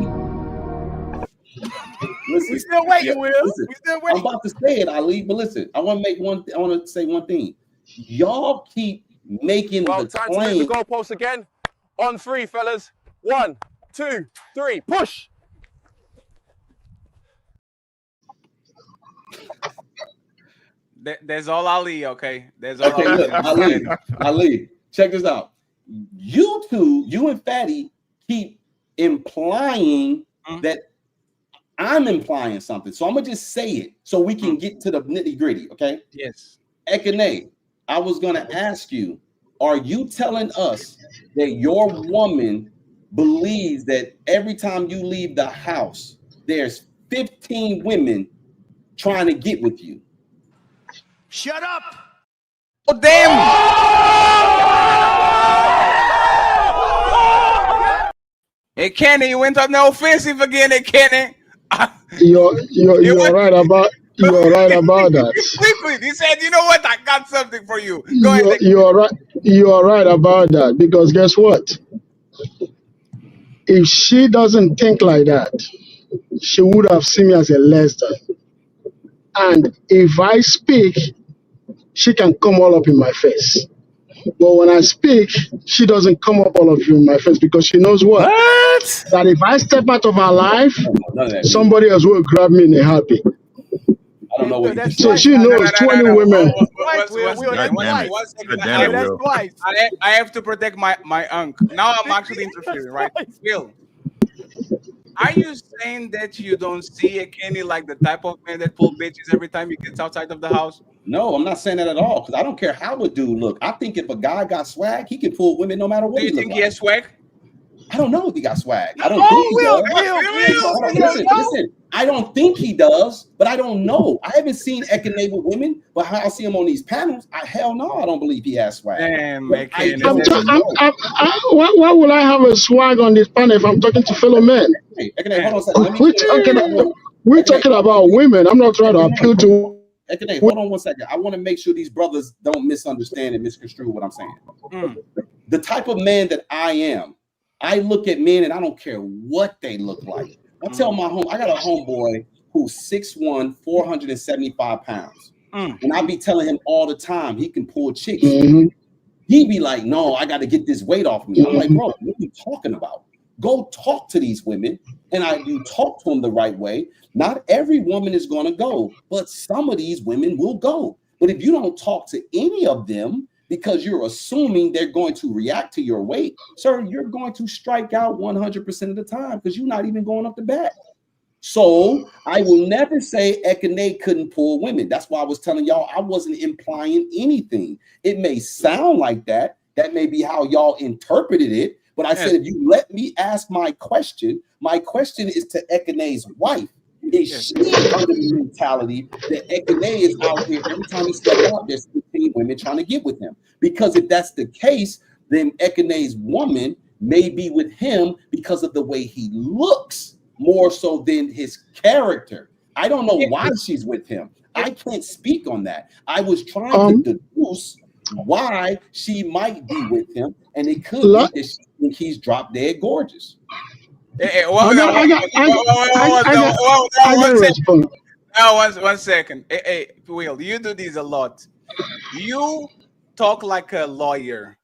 Listen, we still waiting, Will. Listen, we still waiting. I'm about to say it, Ali, but listen, I want to say one thing. Y'all keep making the Time to claim. move the goalposts again. On 3, fellas. 1, 2, 3, push. There's all Ali, okay? There's all Okay, look, Ali, check this out. You two, you and Fatty, keep implying that I'm implying something. So I'm gonna just say it so we can get to the nitty gritty. Okay. Yes. Ekene, I was gonna ask you: are you telling us that your woman believes that every time you leave the house, there's 15 women trying to get with you? Shut up! Oh, damn! Hey, Kenny, you went on the offensive again, hey, Kenny. You're right about that. Quickly, he said, "You know what? I got something for you." Go ahead. You're right about that, because guess what? If she doesn't think like that, she would have seen me as a less than. And if I speak, she can come all up in my face. But when I speak, she doesn't come up all of you in my face, because she knows what? That if I step out of her life, somebody else will grab me in a heartbeat. I don't know what you So she knows 20 women. I have to protect my uncle. Now I'm actually interfering, right? Will, are you saying that you don't see a Kenny like the type of man that pull bitches every time he gets outside of the house? No, I'm not saying that at all, because I don't care how a dude look. I think if a guy got swag, he can pull women no matter what. Do you think he has swag? I don't know if he got swag. I don't think he does. Listen, I don't think he does, but I don't know. I haven't seen Ekene with women, but how I see him on these panels, hell no, I don't believe he has swag. Damn, Why would I have a swag on this panel if I'm talking to fellow men? Hey, Ekene, hold on a second. We're talking about women. I'm not trying to appeal to. Ekene, hold on one second. I want to make sure these brothers don't misunderstand and misconstrue what I'm saying. The type of man that I am, I look at men and I don't care what they look like. I tell I got a homeboy who's 6'1", 475 pounds. And I be telling him all the time he can pull chicks. He be like, no, I got to get this weight off me. I'm like, bro, what are you talking about? Go talk to these women, and you talk to them the right way. Not every woman is going to go, but some of these women will go. But if you don't talk to any of them, because you're assuming they're going to react to your weight, sir, you're going to strike out 100% of the time because you're not even going up the bat. So I will never say Ekene couldn't pull women. That's why I was telling y'all I wasn't implying anything. It may sound like that. That may be how y'all interpreted it. But I said, if you let me ask my question is to Ekene's wife. Is she under the mentality that Ekene is out here every time he steps out, there's 15 women trying to get with him? Because if that's the case, then Ekene's woman may be with him because of the way he looks more so than his character. I don't know why she's with him. I can't speak on that. I was trying to deduce why she might be with him, and it could be that she thinks he's drop dead gorgeous. One second. Hey, Will, you do this a lot. You talk like a lawyer.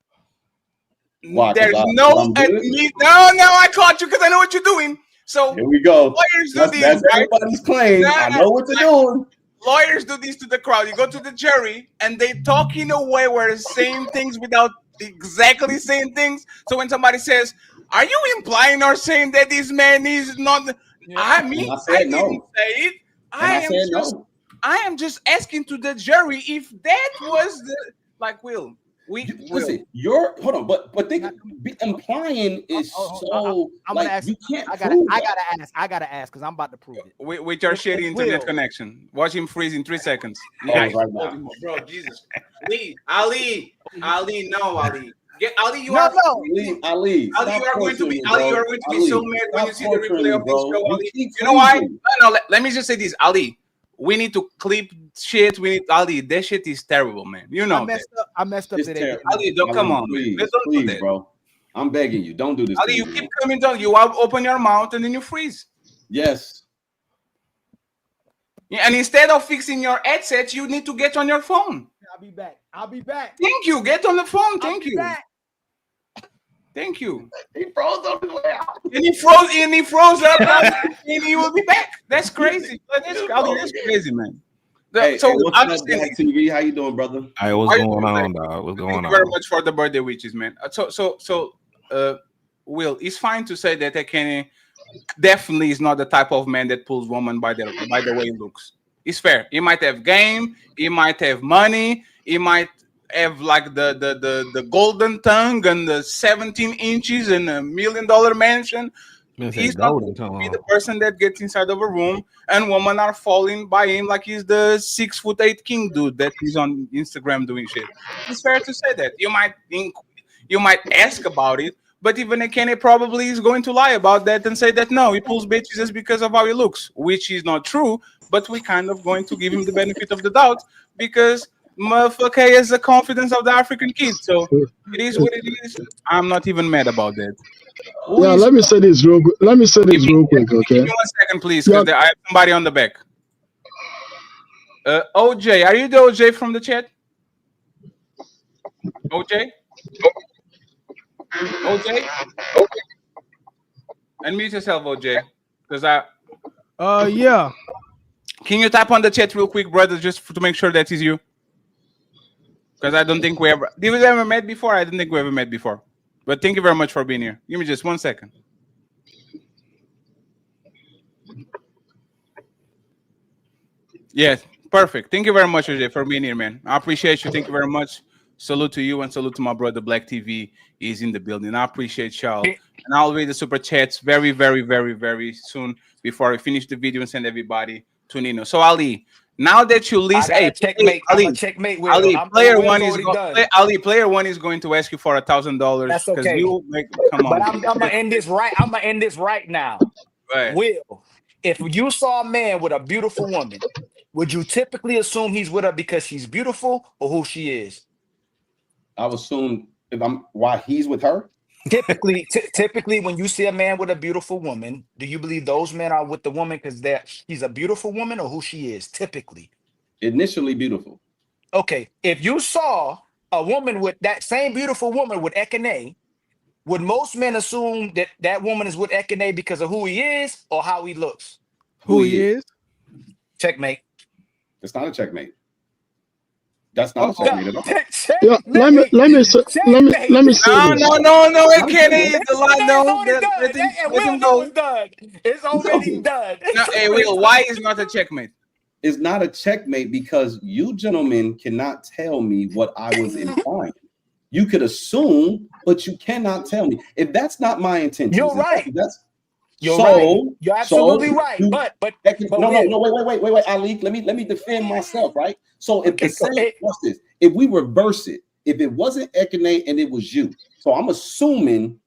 Why, There's no, I caught you because I know what you're doing. So here we go. Lawyers do this, that's right? everybody's claim. I know what they're doing. Lawyers do this to the crowd. You go to the jury and they talk in a way where they're saying things without exactly saying things. So when somebody says, "Are you implying or saying that this man is not?" I mean, I didn't say it. I am just asking to the jury if that was the Will. Listen, hold on, but they implying is so I'm like gonna ask, you can't. I gotta ask because I'm about to prove it. With your shitty internet connection, watch him freeze in 3 seconds. Right now. Bro, Jesus, Ali, get Ali. You are Ali. You are going to be so mad when you see the replay of this show. Ali. You know why? No. Let me just say this, Ali. We need to clip shit. We need Ali. That shit is terrible, man. You know, I messed up today. Ali, don't come on, please, man. Don't do that, bro. I'm begging you, don't do this. Ali, you keep coming down. You open your mouth and then you freeze. Yes. Yeah, and instead of fixing your headset, you need to get on your phone. I'll be back. Thank you. Get on the phone. Thank you. Thank you. He froze on the way out. And he froze up and he will be back. That's crazy. That's crazy, man. Hey, what's up, Black TV? How you doing, brother? Hey, what's going on, dog? What's going on? Thank you very much for the birthday wishes, man. Will, it's fine to say that Ekene definitely is not the type of man that pulls woman by the way he looks. It's fair. He might have game, he might have money, he might have like the golden tongue and the 17 inches and $1 million mansion. He's not going to be the person that gets inside of a room and women are falling by him like he's the 6'8" king dude that he's on Instagram doing shit. It's fair to say that. You might ask about it, but even Ekene probably is going to lie about that and say that no, he pulls bitches just because of how he looks, which is not true, but we kind of going to give him the benefit of the doubt because motherfucker has the confidence of the African kid. So it is what it is. I'm not even mad about that. Let me say this real quick. Okay. Give me 1 second, please, because I have somebody on the back. OJ, are you the OJ from the chat? OJ? Unmute yourself, OJ. Because yeah. Can you type on the chat real quick, brother, just to make sure that is you? Because I don't think did we ever met before? I didn't think we ever met before. But thank you very much for being here. Give me just 1 second. Yes, perfect. Thank you very much, OJ, for being here, man. I appreciate you. Thank you very much. Salute to you and salute to my brother Black TV. He's in the building. I appreciate y'all. And I'll read the super chats very, very, very, very soon before I finish the video and send everybody to Nino. So Ali, now that you list, checkmate. Ali, checkmate. Ali, player one is going to ask you for $1,000. That's okay. Come on. But I'm gonna end this right. I'm gonna end this right now. Right. Will, if you saw a man with a beautiful woman, would you typically assume he's with her because she's beautiful or who she is? I would assume why he's with her. Typically, when you see a man with a beautiful woman, do you believe those men are with the woman because she's a beautiful woman or who she is? Typically, initially beautiful. Okay, if you saw a woman with that same beautiful woman with Ekene, would most men assume that that woman is with Ekene because of who he is or how he looks? Who he is? Checkmate. It's not a checkmate. That's not a checkmate at all. Yeah, let me say No, this. no, it can't. It's a lot. No, let him Will, go. it's done. It's already done. No, hey, Will, why is not a checkmate? It's not a checkmate because you gentlemen cannot tell me what I was implying. You could assume, but you cannot tell me. If that's not my intention, You're right. You're right. You're absolutely right. But wait, Ali, let me defend myself, right? So if the same, watch this. If we reverse it, if it wasn't Ekene and it was you, so I'm assuming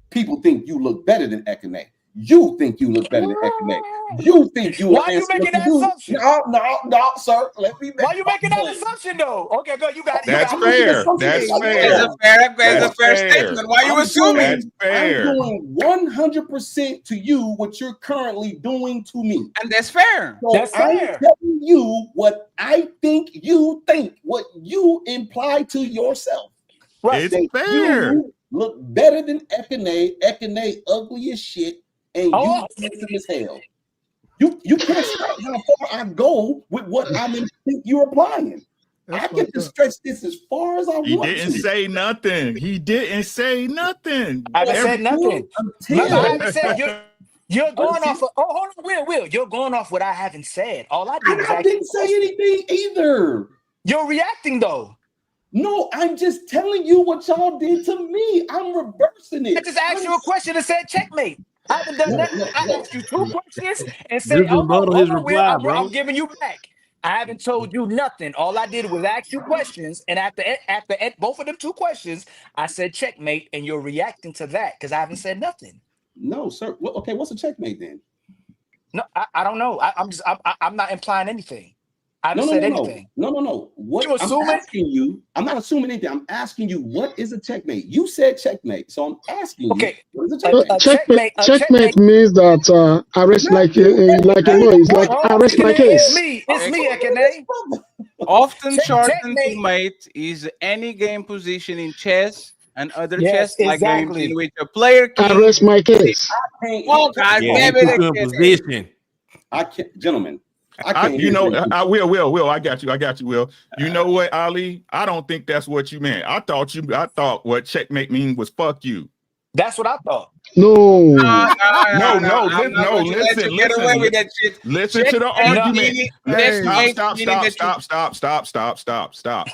people think you look better than Ekene. You think you look better than Ekene. You think you. Why are you making that assumption? No, sir. Let me. Why are you making that assumption though? Okay, good. You got it. That's fair. That's fair. That's a fair statement. Why are you assuming? That's fair. I'm doing 100% to you what you're currently doing to me, and that's fair. So that's I'm fair. telling you what I think you think, what you imply to yourself. Right. It's fair. You look better than Ekene. Ekene ugly as shit, and you handsome as hell. You can't stop how far I go with what I think you're applying. I get to stretch this as far as I want. He didn't say nothing. He didn't say nothing. I haven't said nothing. Remember, I haven't said you're going off of, hold on, Will. You're going off what I haven't said. All I did I didn't say anything either. You're reacting though. No, I'm just telling you what y'all did to me. I'm reversing it. I just asked you a question and said checkmate. I haven't done nothing. I asked you two questions and said, I'm giving you back. I haven't told you nothing. All I did was ask you questions, and after both of them two questions, I said checkmate, and you're reacting to that because I haven't said nothing. No, sir. Well, okay, what's a checkmate then? No, I don't know. I'm not implying anything. I haven't said anything. No. What you assuming? I'm asking you, I'm not assuming anything. I'm asking you, what is a checkmate? You said checkmate, so I'm asking you, what is a checkmate? Checkmate means that arrest like a law. It's like arrest my case. It's me, Ekene. Often shortened to mate is any game position in chess and other chess like games in which a player can arrest my case. Oh God, damn it! Position. I can't, gentlemen. I will. I got you, Will. You know what, Ali? I don't think that's what you meant. I thought what checkmate means was fuck you. That's what I thought. No. Listen to the argument. Stop.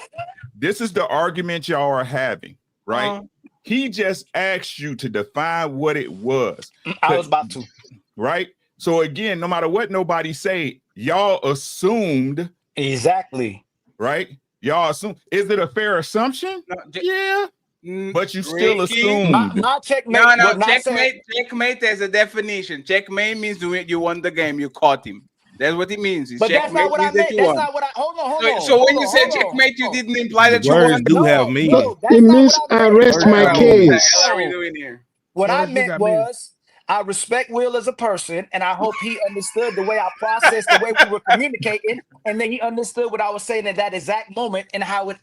This is the argument y'all are having, right? He just asked you to define what it was. I was about to. Right? So again, no matter what nobody say, y'all assumed. Exactly. Right? Y'all assume. Is it a fair assumption? Yeah. But you still assumed. Not checkmate. No, checkmate has a definition. Checkmate means you won the game. You caught him. That's what it means. But that's not what I meant. That's not what I. Hold on. So when you said checkmate, you didn't imply that you won. Do have meaning. No, it means arrest my case. What are we doing here? What I meant was, I respect Will as a person, and I hope he understood the way I processed, the way we were communicating, and then he understood what I was saying at that exact moment and how it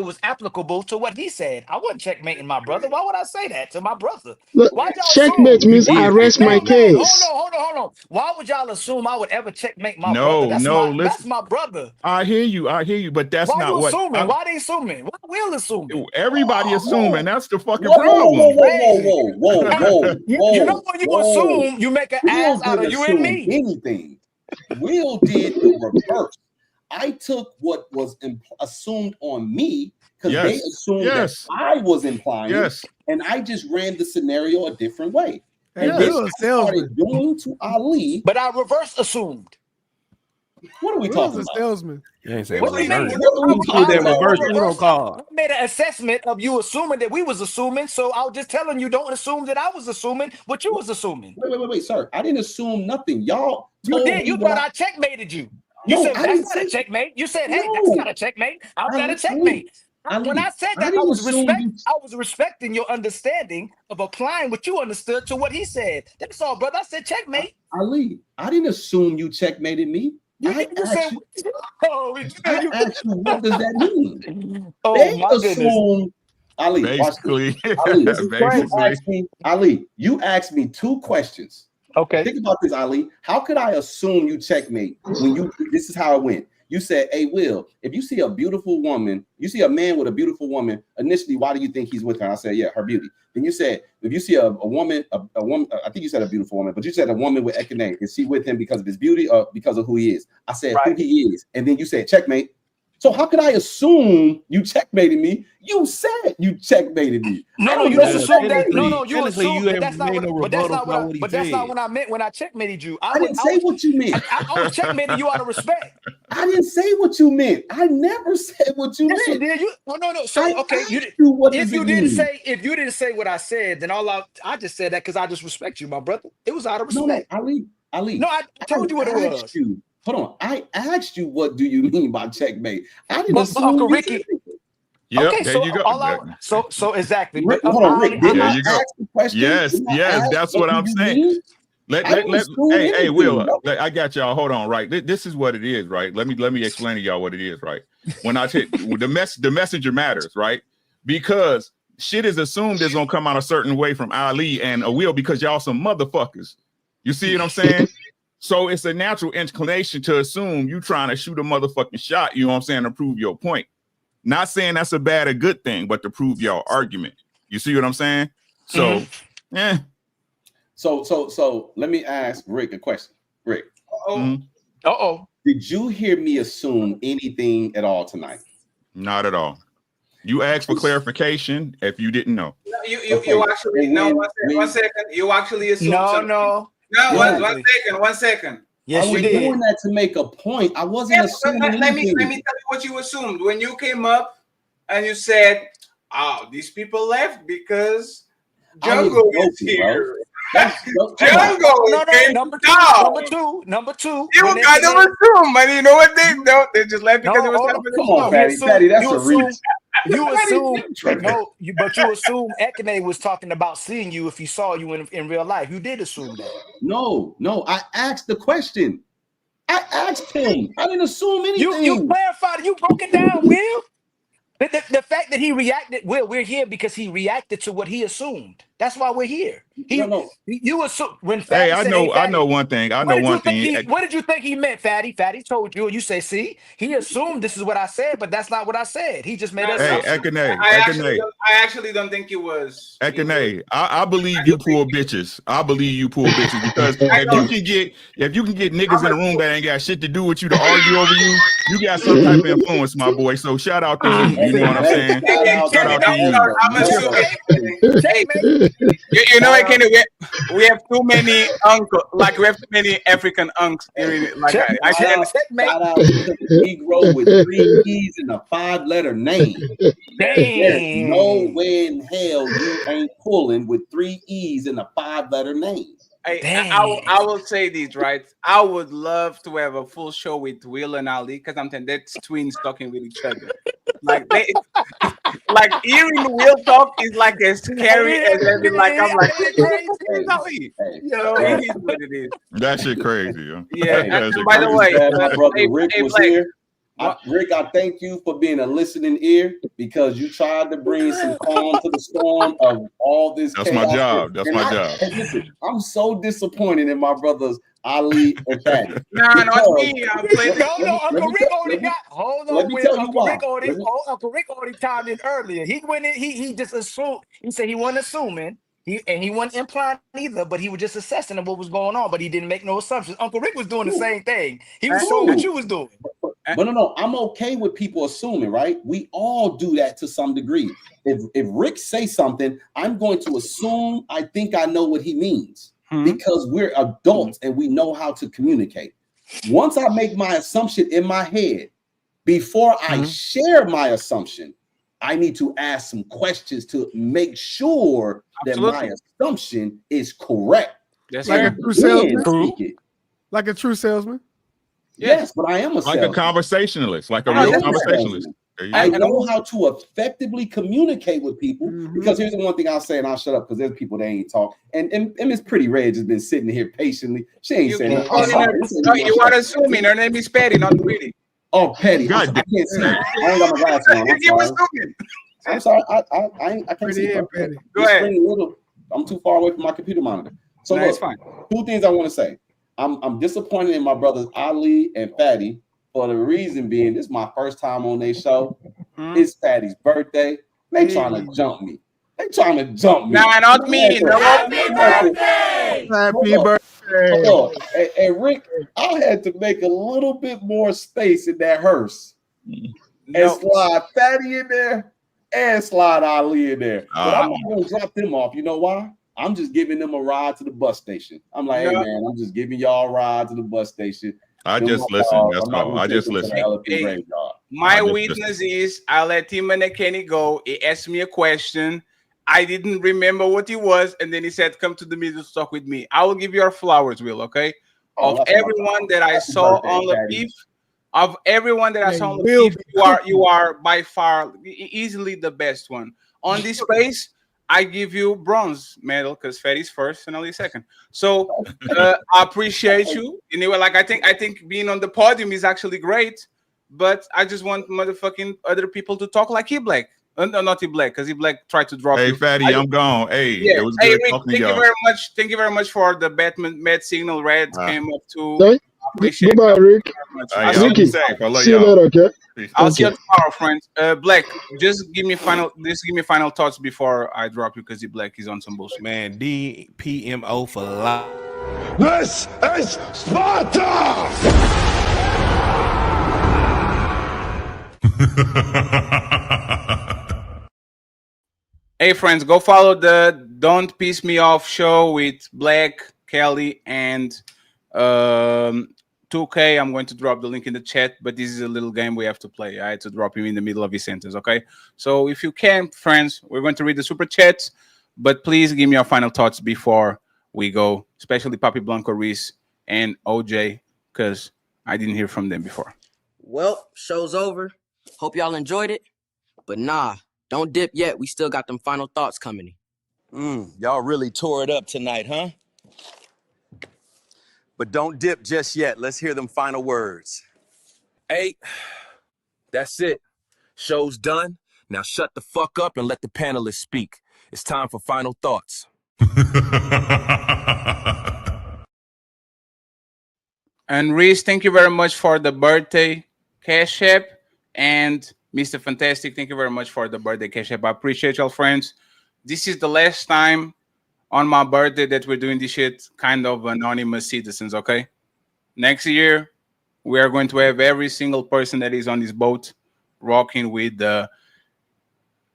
was applicable to what he said. I wasn't checkmating my brother. Why would I say that to my brother? Checkmate means arrest my case. Hold on. Why would y'all assume I would ever checkmate my brother? That's my brother. I hear you, but that's why not what. Assuming? Why they assuming? Why Will assuming? Everybody assuming. That's the fucking problem. Whoa. You know when you assume, you make an ass out of you and me. Anything. Will did the reverse. I took what was assumed on me because they assumed that I was implying, and I just ran the scenario a different way. And this started doing to Ali, but I reverse assumed. What are we talking about? Salesman. You ain't saying What do you mean? I made an assessment of you assuming that we was assuming, so I was just telling you, don't assume that I was assuming what you was assuming. Wait, sir. I didn't assume nothing. Y'all You did. You thought I checkmated you. You said that's not a checkmate. You said, hey, that's not a checkmate. I'm not a checkmate. When I said that, I was respecting your understanding of applying what you understood to what he said. That's all, brother. I said checkmate. Ali, I didn't assume you checkmated me. I asked you, what does that mean? Oh, my goodness. Ali, basically, Ali, you asked me two questions. Okay. Think about this, Ali. How could I assume you checkmate when this is how it went? You said, "Hey, Will, if you see a beautiful woman, you see a man with a beautiful woman, initially, why do you think he's with her?" I said, "Yeah, her beauty." Then you said, "If you see a woman, a woman, I think you said a beautiful woman, but you said a woman with echinacea. Is she with him because of his beauty or because of who he is?" I said, "Who he is," and then you said, "Checkmate." So how could I assume you checkmated me? You said you checkmated me. No, you just assumed that. No, you technically, assumed, you but that's haven't not made what. no But that's rebuttal not what. about what he But that's not said. what I meant when I checkmated you. I didn't say what you meant. I was checkmating you out of respect. I didn't say what you meant. I never said what you Yes, meant. you did. You no. So okay, you did. What If does you it didn't mean? say what I said, then I just said that because I just respect you, my brother. It was out of respect. No, Ali. No, I told you what it was. You. Hold on. I asked you, what do you mean by checkmate? I didn't But assume Uncle you Ricky. Yep, Okay, there so you go. so exactly. Rick, But hold on, Rick. Didn't There I you go. ask the question? Yes, Didn't I yes, ask, that's what what do I'm you saying. mean? Hey, Will, bro. I got y'all. Hold on, right? This is what it is, right? Let me explain to y'all what it is, right? When I take the messenger matters, right? Because shit is assumed is gonna come out a certain way from Ali and a Will because y'all some motherfuckers. You see what I'm saying? So it's a natural inclination to assume you trying to shoot a motherfucking shot, you know what I'm saying, to prove your point. Not saying that's a bad or good thing, but to prove your argument. You see what I'm saying? So, yeah. So let me ask Rick a question. Rick. Uh-oh. Did you hear me assume anything at all tonight? Not at all. You asked for clarification if you didn't know. No, you actually one second. You actually assumed something. No. One second. Yes, I was doing that to make a point. I wasn't assuming let me anything. tell you what you assumed when you came up and you said, "Oh, these people left because Jungle is here." Jungle came number two. You kind of assume, and you know what they just left because it was time for the Come on, Fatty, that's a reach. You assume but you assume Ekene was talking about seeing you if he saw you in real life. You did assume that. No, I asked the question. I asked him. I didn't assume anything. You clarified. You broke it down, Will. The fact that he reacted, Will, we're here because he reacted to what he assumed. That's why we're here. You assume when Fatty I said, know, Fatty, I know one thing. What did you think he meant, Fatty? Fatty told you, and you say, "See, he assumed this is what I said, but that's not what I said. He just made us." Hey, Ekene, I actually don't think it was. Ekene, I believe you poor bitches. I believe you poor bitches because if you can get niggas in the room that ain't got shit to do with you to argue over you, you got some type of influence, my boy. So shout out to you. You know what I'm saying? Shout out to you. I'm assuming. You know, we have too many uncles. Like we have too many African uncles. Like I can't. Shout out to the Negro with 3 E's and a 5-letter name. There's no way in hell you ain't pulling with 3 E's and a 5-letter name. I will say this, right? I would love to have a full show with Will and Ali because I'm saying that's twins talking with each other. Like hearing Will talk is like as scary as every. Like I'm like, you know, it is what it is. That shit crazy. Yo. Yeah. By the way, my brother Rick was here. Rick, I thank you for being a listening ear because you tried to bring some calm to the storm of all this. That's my job. That's my job. And listen, I'm so disappointed in my brothers Ali and Fatty. Nah, not me. Uncle Rick already got. Hold on, let me tell you Uncle why. Uncle Rick already timed in earlier. He went in. He just assumed. He said he wasn't assuming. He wasn't implying either, but he was just assessing what was going on, but he didn't make no assumptions. Uncle Rick was doing the same thing. He was doing what you was doing. But no, I'm okay with people assuming, right? We all do that to some degree. If Rick say something, I'm going to assume I think I know what he means because we're adults and we know how to communicate. Once I make my assumption in my head, before I share my assumption, I need to ask some questions to make sure that my assumption is correct. That's like a true salesman. Like a true salesman. Yes, but I am a like salesman. a conversationalist, like a real conversationalist. I know how to effectively communicate with people because here's the one thing I'll say, and I'll shut up because there's people that ain't talk. And Miss Pretty Red has been sitting here patiently. She ain't saying nothing. You want to assume me? Her name is Petty, not Pretty. Oh, Petty. I can't see. I ain't got my glasses on. I'm sorry. I can't see. Petty. Go ahead. I'm too far away from my computer monitor. So it's fine. 2 things I want to say. I'm disappointed in my brothers Ali and Fatty For the reason being, this is my first time on their show. It's Patty's birthday. They trying to jump me. They trying to jump me. Nah, not me. No. Happy birthday! Happy birthday! Hold on. And Rick, I had to make a little bit more space in that hearse and slide Fatty in there and slide Ali in there. But I'm not gonna drop them off. You know why? I'm just giving them a ride to the bus station. I'm like, hey man, I'm just giving y'all a ride to the bus station. I just listen. That's all. I just listen. My weakness is I let him and Kenny go. He asked me a question. I didn't remember what it was, and then he said, "Come to the middle to talk with me." I will give you your flowers, Will. Okay. Of everyone that I saw on the beef, of everyone that I saw on the beef, you are by far easily the best one on this space. I give you bronze medal because Fatty's first and only second. So I appreciate you. Anyway, like I think being on the podium is actually great, but I just want motherfucking other people to talk like E-Black. No, not E-Black, because E-Black tried to drop. Hey, Fatty, I'm gone. Hey, yeah. it was good Rick, talking to thank y'all. you very much. Thank you very much for the Batman Mad Signal Red came up to. Appreciate Goodbye, Rick. Ricky, see you later, okay? I'll see you tomorrow, friends. Black, just give me final thoughts before I drop you because the Black is on some bullshit. Man, DPMO for life. This is Sparta! Hey friends, go follow the Don't Piss Me Off show with Black, Kelly, and 2K. I'm going to drop the link in the chat, but this is a little game we have to play. I had to drop him in the middle of his sentence, okay? So if you can, friends, we're going to read the super chats, but please give me your final thoughts before we go, especially Papi Blanco Reese and OJ, because I didn't hear from them before. Well, show's over. Hope y'all enjoyed it. But nah, don't dip yet. We still got them final thoughts coming in. Y'all really tore it up tonight, huh? But don't dip just yet. Let's hear them final words. Hey, that's it. Show's done. Now shut the fuck up and let the panelists speak. It's time for final thoughts. And Reese, thank you very much for the birthday cash app. And Mr. Fantastic, thank you very much for the birthday cash app. I appreciate y'all, friends. This is the last time on my birthday that we're doing this shit kind of anonymous citizens, okay? Next year, we are going to have every single person that is on this boat rocking with the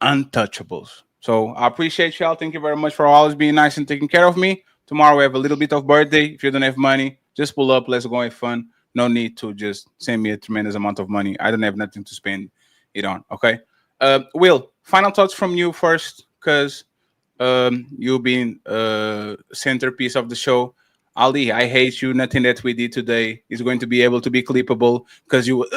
Untouchables. So I appreciate y'all. Thank you very much for always being nice and taking care of me. Tomorrow we have a little bit of birthday. If you don't have money, just pull up. Let's go have fun. No need to just send me a tremendous amount of money. I don't have nothing to spend it on, okay? Will, final thoughts from you first, because you've been centerpiece of the show. Ali, I hate you. Nothing that we did today is going to be able to be clippable because you.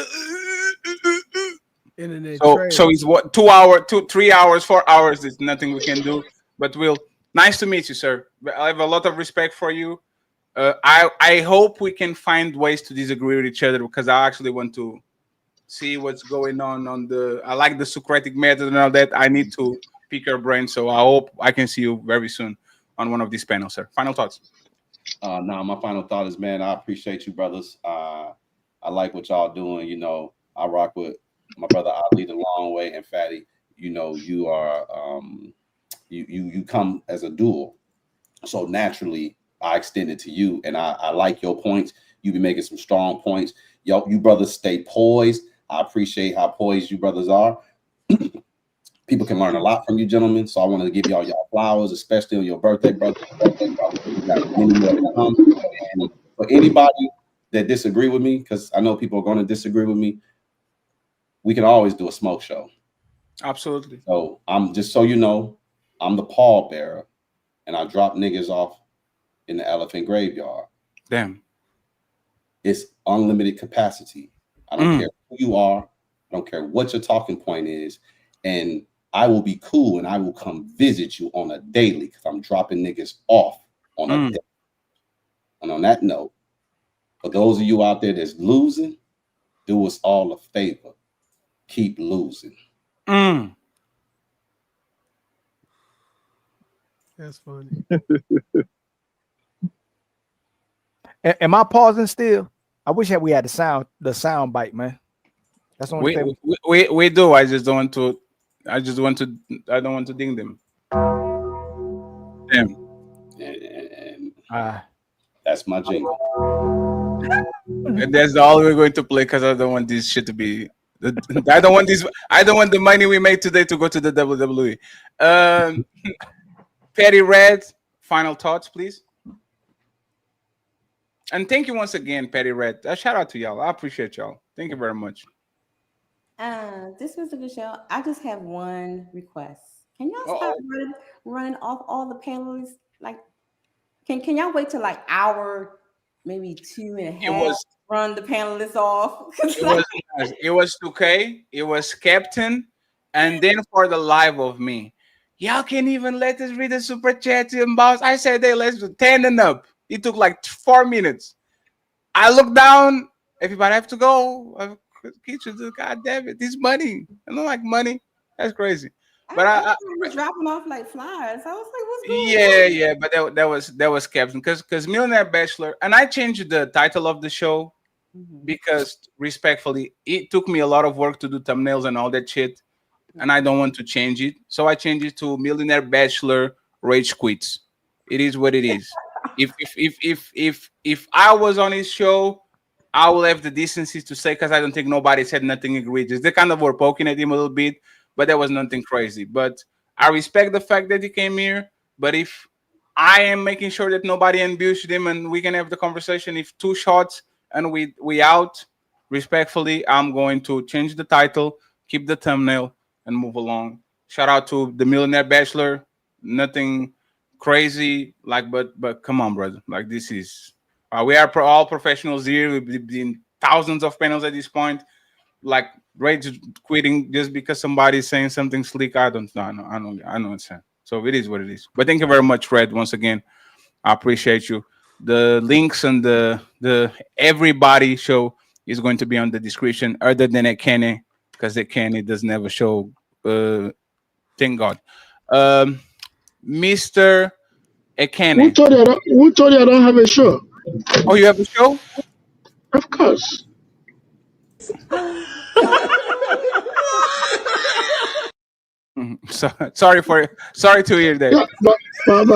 So it's what 2 hours, 3 hours, 4 hours. There's nothing we can do. But Will, nice to meet you, sir. I have a lot of respect for you. I hope we can find ways to disagree with each other because I actually want to see what's going on the. I like the Socratic method and all that. I need to pick your brain, so I hope I can see you very soon on one of these panels, sir. Final thoughts. My final thought is, man, I appreciate you, brothers. I like what y'all doing. You know, I rock with my brother Ali the long way, and Fatty. You know, you are you come as a duel, so naturally I extend it to you, and I like your points. You be making some strong points. You brothers stay poised. I appreciate how poised you brothers are. People can learn a lot from you, gentlemen. So I wanted to give y'all flowers, especially on your birthday, brother. You got many more to come. And for anybody that disagree with me, because I know people are going to disagree with me, we can always do a smoke show. Absolutely. So I'm just so you know, I'm the pallbearer, and I drop niggas off in the elephant graveyard. Damn. It's unlimited capacity. I don't care who you are. I don't care what your talking point is. And I will be cool and I will come visit you on a daily because I'm dropping niggas off on a daily. And on that note, for those of you out there that's losing, do us all a favor. Keep losing. That's funny. Am I pausing still? I wish that we had the sound bite, man. That's the only thing. We do. I just don't want to. I don't want to ding them. Damn. That's my jingle. And that's all we're going to play because I don't want this shit to be. I don't want this. I don't want the money we made today to go to the WWE. Petty Red, final thoughts, please. And thank you once again, Petty Red. Shout out to y'all. I appreciate y'all. Thank you very much. This was a good show. I just have one request. Can y'all stop running off all the panelists? Like, can y'all wait till like hour, maybe 2.5? Run the panelists off. It was 2K. It was Captain, and then for the live of me, y'all can't even let us read the super chat and boss. I said, hey, let's do 10 and up. It took like 4 minutes. I look down. Everybody have to go. God damn it, this money. I don't like money. That's crazy. But I was dropping off like flyers. I was like, what's going on? Yeah. But that was Captain because Millionaire Bachelor, and I changed the title of the show because respectfully, it took me a lot of work to do thumbnails and all that shit, and I don't want to change it. So I changed it to Millionaire Bachelor Rage Quits. It is what it is. If I was on his show, I will have the decency to say, because I don't think nobody said nothing egregious. They kind of were poking at him a little bit, but there was nothing crazy. But I respect the fact that he came here. But if I am making sure that nobody ambushed him and we can have the conversation, if 2 shots and we out, respectfully, I'm going to change the title, keep the thumbnail, and move along. Shout out to the Millionaire Bachelor. Nothing crazy, like, but come on, brother. Like, this is we are all professionals here. We've been thousands of panels at this point. Like, rage quitting just because somebody's saying something slick. I don't understand. So it is what it is. But thank you very much, Red. Once again, I appreciate you. The links and the everybody show is going to be on the description, other than at Kenny, because at Kenny doesn't have a show. Thank God. Mr. Ekene. Who told you I don't have a show? Oh, you have a show? Of course. Sorry to hear that. Yeah, but when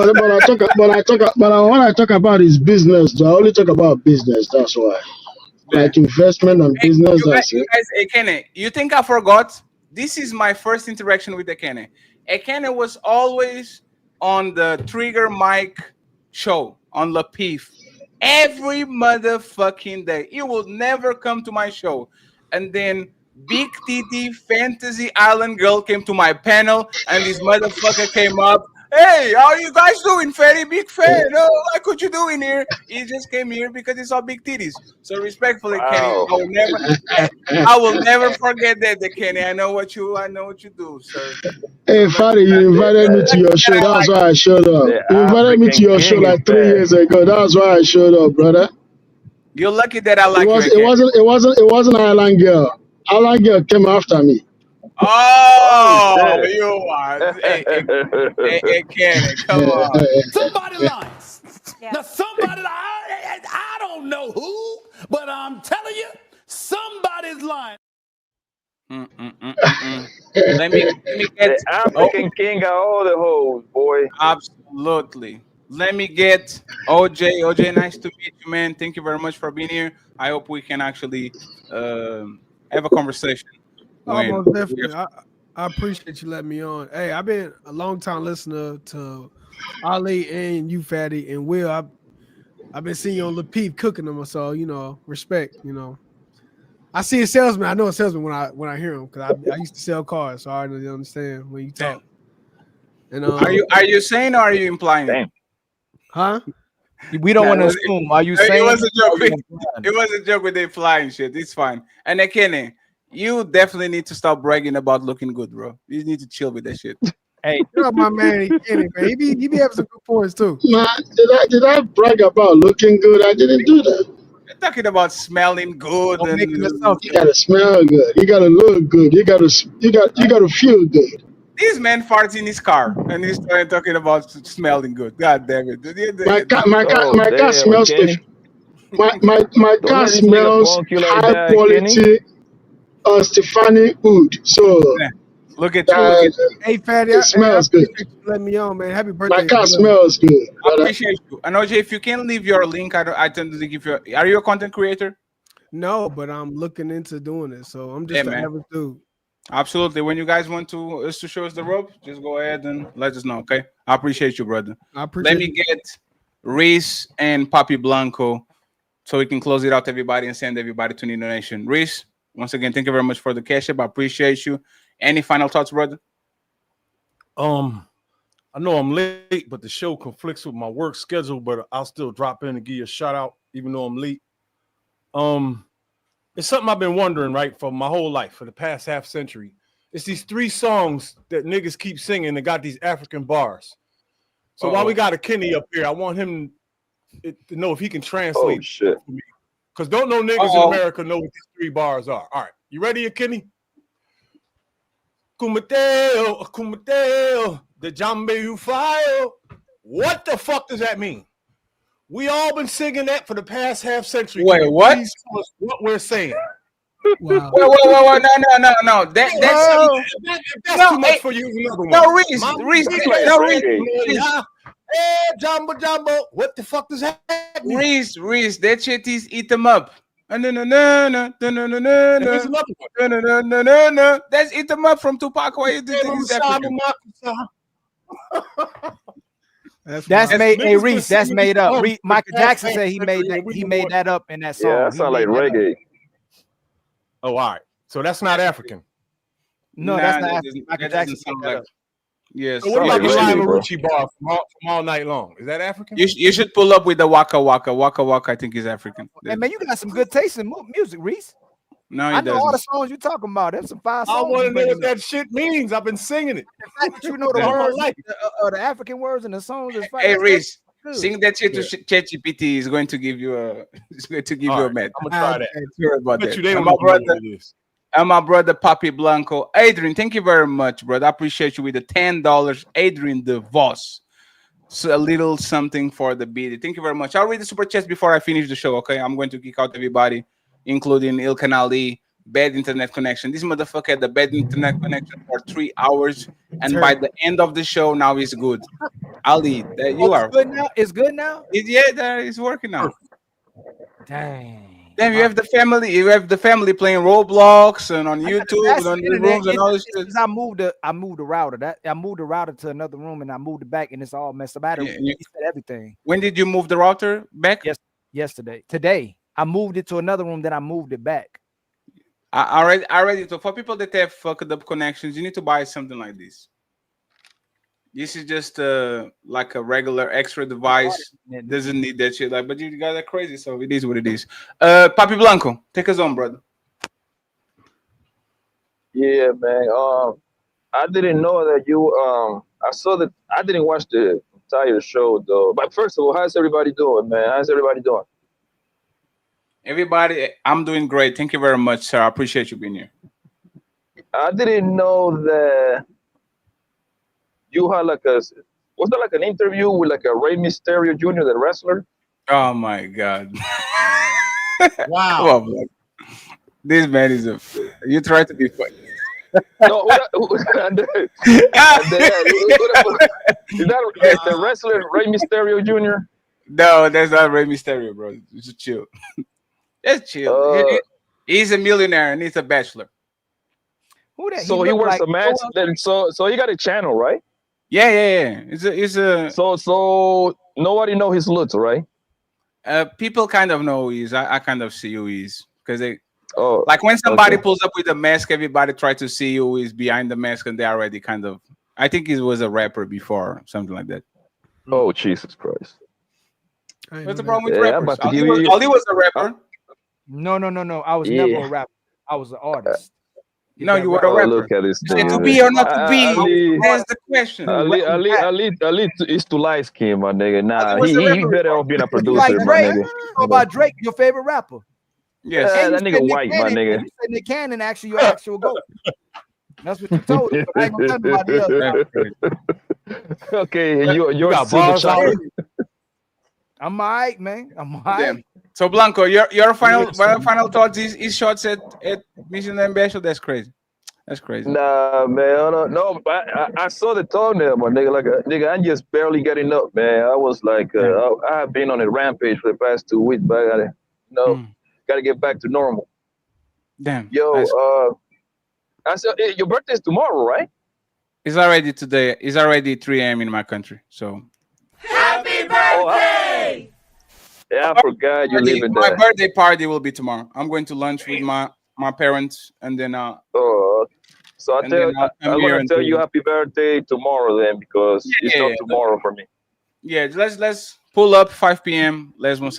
I talk about is business, I only talk about business. That's why. Like investment and business. You guys, Ekene, you think I forgot? This is my first interaction with Ekene. Ekene was always on the Trigger Mike show on Lapif every motherfucking day. He will never come to my show. And then Big TT Fantasy Island Girl came to my panel, and this motherfucker came up. Hey, how you guys doing, Fatty? Big fan. Oh, like what you doing here? He just came here because he saw big titties. So respectfully, Kenny, I will never forget that, Kenny. I know what you do, sir. Hey, Fatty, you invited me to your show. That's why I showed up. You invited me to your show like 3 years ago. That's why I showed up, brother. You're lucky that I like you. It wasn't Island Girl. Island Girl came after me. Oh, you are. Hey, Kenny, come on. Somebody lies. Now, somebody, I don't know who, but I'm telling you, somebody's lying. Let me get the African king of all the hoes, boy. Absolutely. Let me get OJ. OJ, nice to meet you, man. Thank you very much for being here. I hope we can actually have a conversation. Almost definitely. I appreciate you letting me on. Hey, I've been a long time listener to Ali and you, Fatty, and Will. I've been seeing you on Lapif cooking them, so respect. I see a salesman. I know a salesman when I hear him because I used to sell cars, so I already understand when you talk. And are you saying or are you implying? Damn. Huh? We don't want to assume. Are you saying? It was a joke. It was a joke with the flying shit. It's fine. And Kenny, you definitely need to stop bragging about looking good, bro. You need to chill with that shit. Hey, my man, Kenny, man. He be having some good points too. Nah, did I brag about looking good? I didn't do that. You're talking about smelling good and you gotta smell good. You gotta look good. You gotta feel good. This man farts in his car and he's talking about smelling good. God damn it! My car smells different. My Don't car let this nigga smells punk you like high that, Kenny. quality Stefani wood. So Yeah. Look at you. Look at you. Hey, Fatty, it I smells good. appreciate you letting me on, man. Happy My birthday car as well. smells good, I brother. appreciate you. And OJ, if you can leave your link, I tend to give you. Are you a content creator? No, but I'm looking into doing it. So I'm Yeah, just an man. average dude. Absolutely. When you guys want us to show us the rope, just go ahead and let us know. Okay. I appreciate you, brother. I Let appreciate me you. get Reese and Papi Blanco so we can close it out to everybody and send everybody to Need Donation. Reese, once again, thank you very much for the cash app. I appreciate you. Any final thoughts, brother? I know I'm late, but the show conflicts with my work schedule, but I'll still drop in and give you a shout out, even though I'm late. It's something I've been wondering, right, for my whole life, for the past half century. It's these 3 songs that niggas keep singing that got these African bars. So while we got a Kenny up here, I want him to know if he can translate. Oh shit! For me. Because don't no niggas in America know what these 3 bars are. All right, you ready, Kenny? Kumateo, Kumateo, the Jambe you file. What the fuck does that mean? We all been singing that for the past half century. Wait, Can you what? please tell us what we're saying? Wow. Whoa, no. That's That's too much for you. Another one. No, Reese, Hey, Jumbo. What the fuck does that mean? Reese, that shit is eat them up. No. That's eat them up from Tupac. Why you think it's African? That's made. Hey, niggas been Reese, that's singing made these up. songs Michael for the Jackson past said he half made century, that. and we He don't made want- that up in that song. Yeah, that He sound like made that up. reggae. Oh, all right. So that's not African. No, that's not African. Michael Jackson sound made that like. up. Yes. So what about the like reggae, Lionel bro. Richie bar from all night long? Is that African? You should pull up with the Waka Waka. Waka Waka, I think is African. Hey, man, you got some good taste in music, Reese. No, I he know all the doesn't. songs you're talking about. There's some 5 I songs. want you to know what bringing up. that shit means. I've been singing it. The fact that you know the All my words, life. the African words and the songs is fine. Hey, That's Reese, good. sing that shit to ChatGPT. Is going to give you a. It's going to give All you a right, match. I'm gonna try that. Sorry about Bet that. you they And don't my even know brother, what it is. and my brother Papi Blanco, Adrian. Thank you very much, brother. I appreciate you with the $10. Adrian DeVos. So a little something for the beat. Thank you very much. I'll read the super chats before I finish the show. Okay, I'm going to kick out everybody, including Ilkan Ali. Bad internet connection. This motherfucker had the bad internet connection for 3 hours, and by the end of the show, now he's good. Ali, that you It's are. good now. It's good now. That is working now. Dang. Then you have the family. You have the family playing Roblox and on YouTube and on the rooms and all this shit. I moved the router. I moved the router to another room and I moved it back and it's all messed up. I had to reset everything. When did you move the router back? Yesterday. Today. I moved it to another room, then I moved it back. I already. So for people that have fucked up connections, you need to buy something like this. This is just like a regular extra device. Doesn't need that shit. Like, but you guys are crazy, so it is what it is. Papi Blanco, take us on, brother. Yeah, man. I didn't know that you. I saw that. I didn't watch the entire show though. But first of all, how's everybody doing, man? How's everybody doing? Everybody, I'm doing great. Thank you very much, sir. I appreciate you being here. I didn't know that you had like was that like an interview with like a Rey Mysterio Jr., the wrestler? Oh my God! Wow. Come on, man. This man is a. You try to be funny. No, is that the wrestler Rey Mysterio Jr.? No, that's not Rey Mysterio, bro. Just chill. Just chill. He's a millionaire and he's a bachelor. Who that? So he works a match. Then so he got a channel, right? Yeah. It's a. So nobody know his looks, right? People kind of know who he is. I kind of see who he is because they. Oh, like when somebody okay. pulls up with a mask, everybody try to see who is behind the mask, and they already kind of. I think he was a rapper before, something like that. Oh, Jesus Christ! What's the problem with Yeah, I'm rappers? about to give you. Ali was a rapper. No. I was Yeah. never a rapper. I was an artist. No, you were a rapper. Look at this You said thing. to be or not to be. That's the question. Ali is too light skin, my nigga. Nah, was a he rapper better off being a You producer, like my Drake? nigga. How about Drake, your favorite rapper? Yes. And that you nigga said Nick white, my Cannon, nigga. and you said Nick Cannon actually your actual goat. That's what you told him. But I ain't gonna tell nobody else. Okay, you're got super bars, chocolate. I'm all right, man. I'm all Yeah. right. So Blanco, your final thoughts is shots at Millionaire Bachelor. That's crazy. That's crazy. Nah, man, no. I saw the thumbnail, my nigga. Like, nigga, I'm just barely getting up, man. I was like, I have been on a rampage for the past 2 weeks, but I gotta, gotta get back to normal. Damn. Yo, I said your birthday's tomorrow, right? It's already today. It's already 3 a.m. in my country. So. Happy birthday! Yeah, I forgot you live in My there. birthday party will be tomorrow. I'm going to lunch with my parents, and then so I'm gonna tell you happy birthday tomorrow then, because it's not tomorrow for me. Yeah, let's pull up 5 p.m. Let's have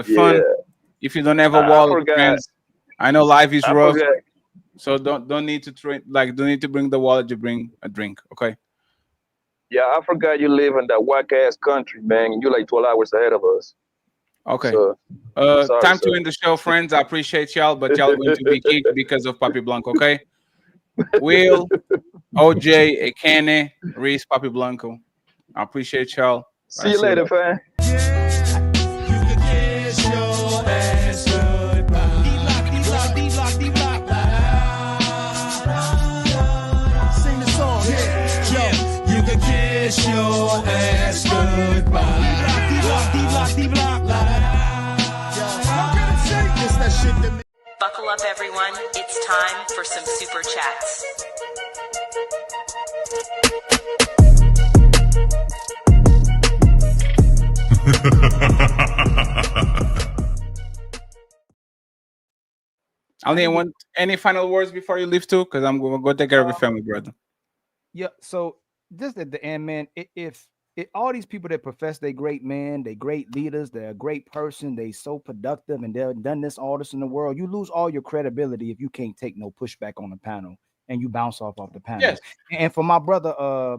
fun. Yeah. If you don't have a wallet, friends, I know life is rough. forgot. So don't need to don't need to bring the wallet. You bring a drink, okay? Yeah, I forgot you live in that whack ass country, man. You're like 12 hours ahead of us. Okay. So, sorry, time sir. to end the show, friends. I appreciate y'all, but y'all going to be kicked because of Papi Blanco, okay? Will, OJ, Ekene, Reese, Papi Blanco. I appreciate y'all. See you later, fam. Sing the song, yeah. You can kiss your ass goodbye. Buckle up, everyone. It's time for some super chats. Ali, want any final words before you leave too? Because I'm going to go take care of your family, brother. Yeah. So just at the end, man, if all these people that profess they great men, they great leaders, they're a great person, they so productive, and they've done all this in the world, you lose all your credibility if you can't take no pushback on the panel and you bounce off the panel. Yes. And for my brother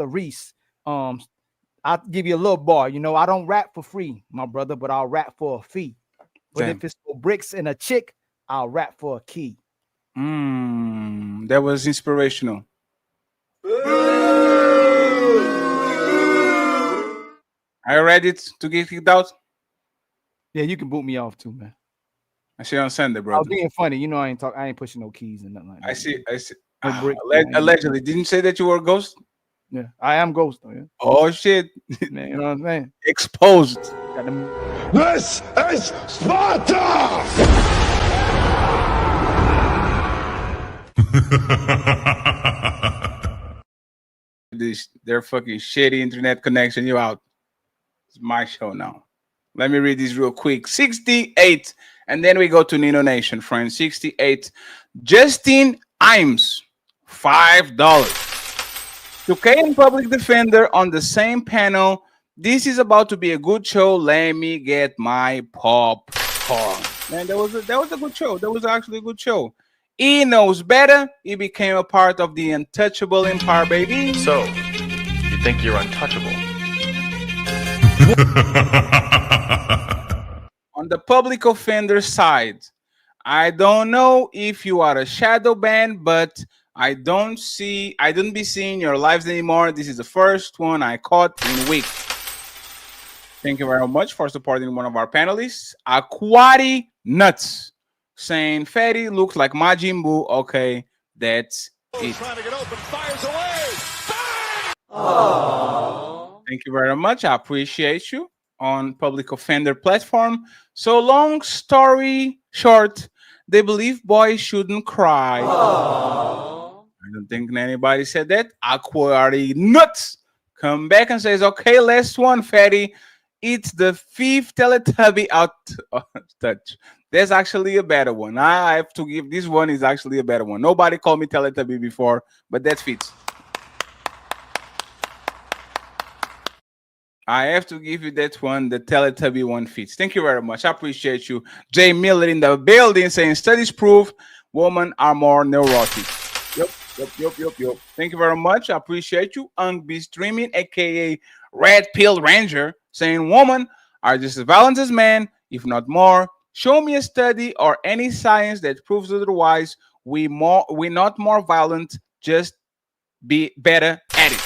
Reese, I'll give you a little bar. You know, I don't rap for free, my brother, but I'll rap for a fee. But Damn. if it's for bricks and a chick, I'll rap for a key. That was inspirational. Are you ready to get kicked out? Yeah, you can boot me off too, man. I see you on Sunday, I brother. was being funny. You know, I ain't pushing no keys and nothing like that. I see. No brick. Allegedly, didn't you say that you were a ghost? Yeah, I am ghost. Though, yeah. Oh shit! Man, you know what I'm saying? Exposed. Got them. This is Sparta! Their fucking shitty internet connection. You out. It's my show now. Let me read this real quick. 68, and then we go to Nino Nation, friends. 68. Justin Imes, $5. 2K and Public Defender on the same panel. This is about to be a good show. Let me get my popcorn. Man, that was a good show. That was actually a good show. He knows better. He became a part of the Untouchable Empire, baby. So, you think you're untouchable? On the public offender side, I don't know if you are a shadow ban, but I don't be seeing your lives anymore. This is the first one I caught in a week. Thank you very much for supporting one of our panelists. Aquati Nuts saying Fatty looks like Majin Buu. Okay, that's it. Trying to get open, fires away. Thank you very much. I appreciate you on public offender platform. So long story short, they believe boys shouldn't cry. I don't think anybody said that. Aquati Nuts come back and says, okay, last one, Fatty. It's the 5th Teletubby out touch. There's actually a better one. I have to give this one is actually a better one. Nobody called me Teletubby before, but that fits. I have to give you that one. The Teletubby one fits. Thank you very much. I appreciate you. Jay Miller in the building saying studies prove women are more neurotic. Yep. Thank you very much. I appreciate you. Be streaming, aka Red Pill Ranger, saying women are just as violent as men, if not more. Show me a study or any science that proves otherwise. We're not more violent, just be better at it.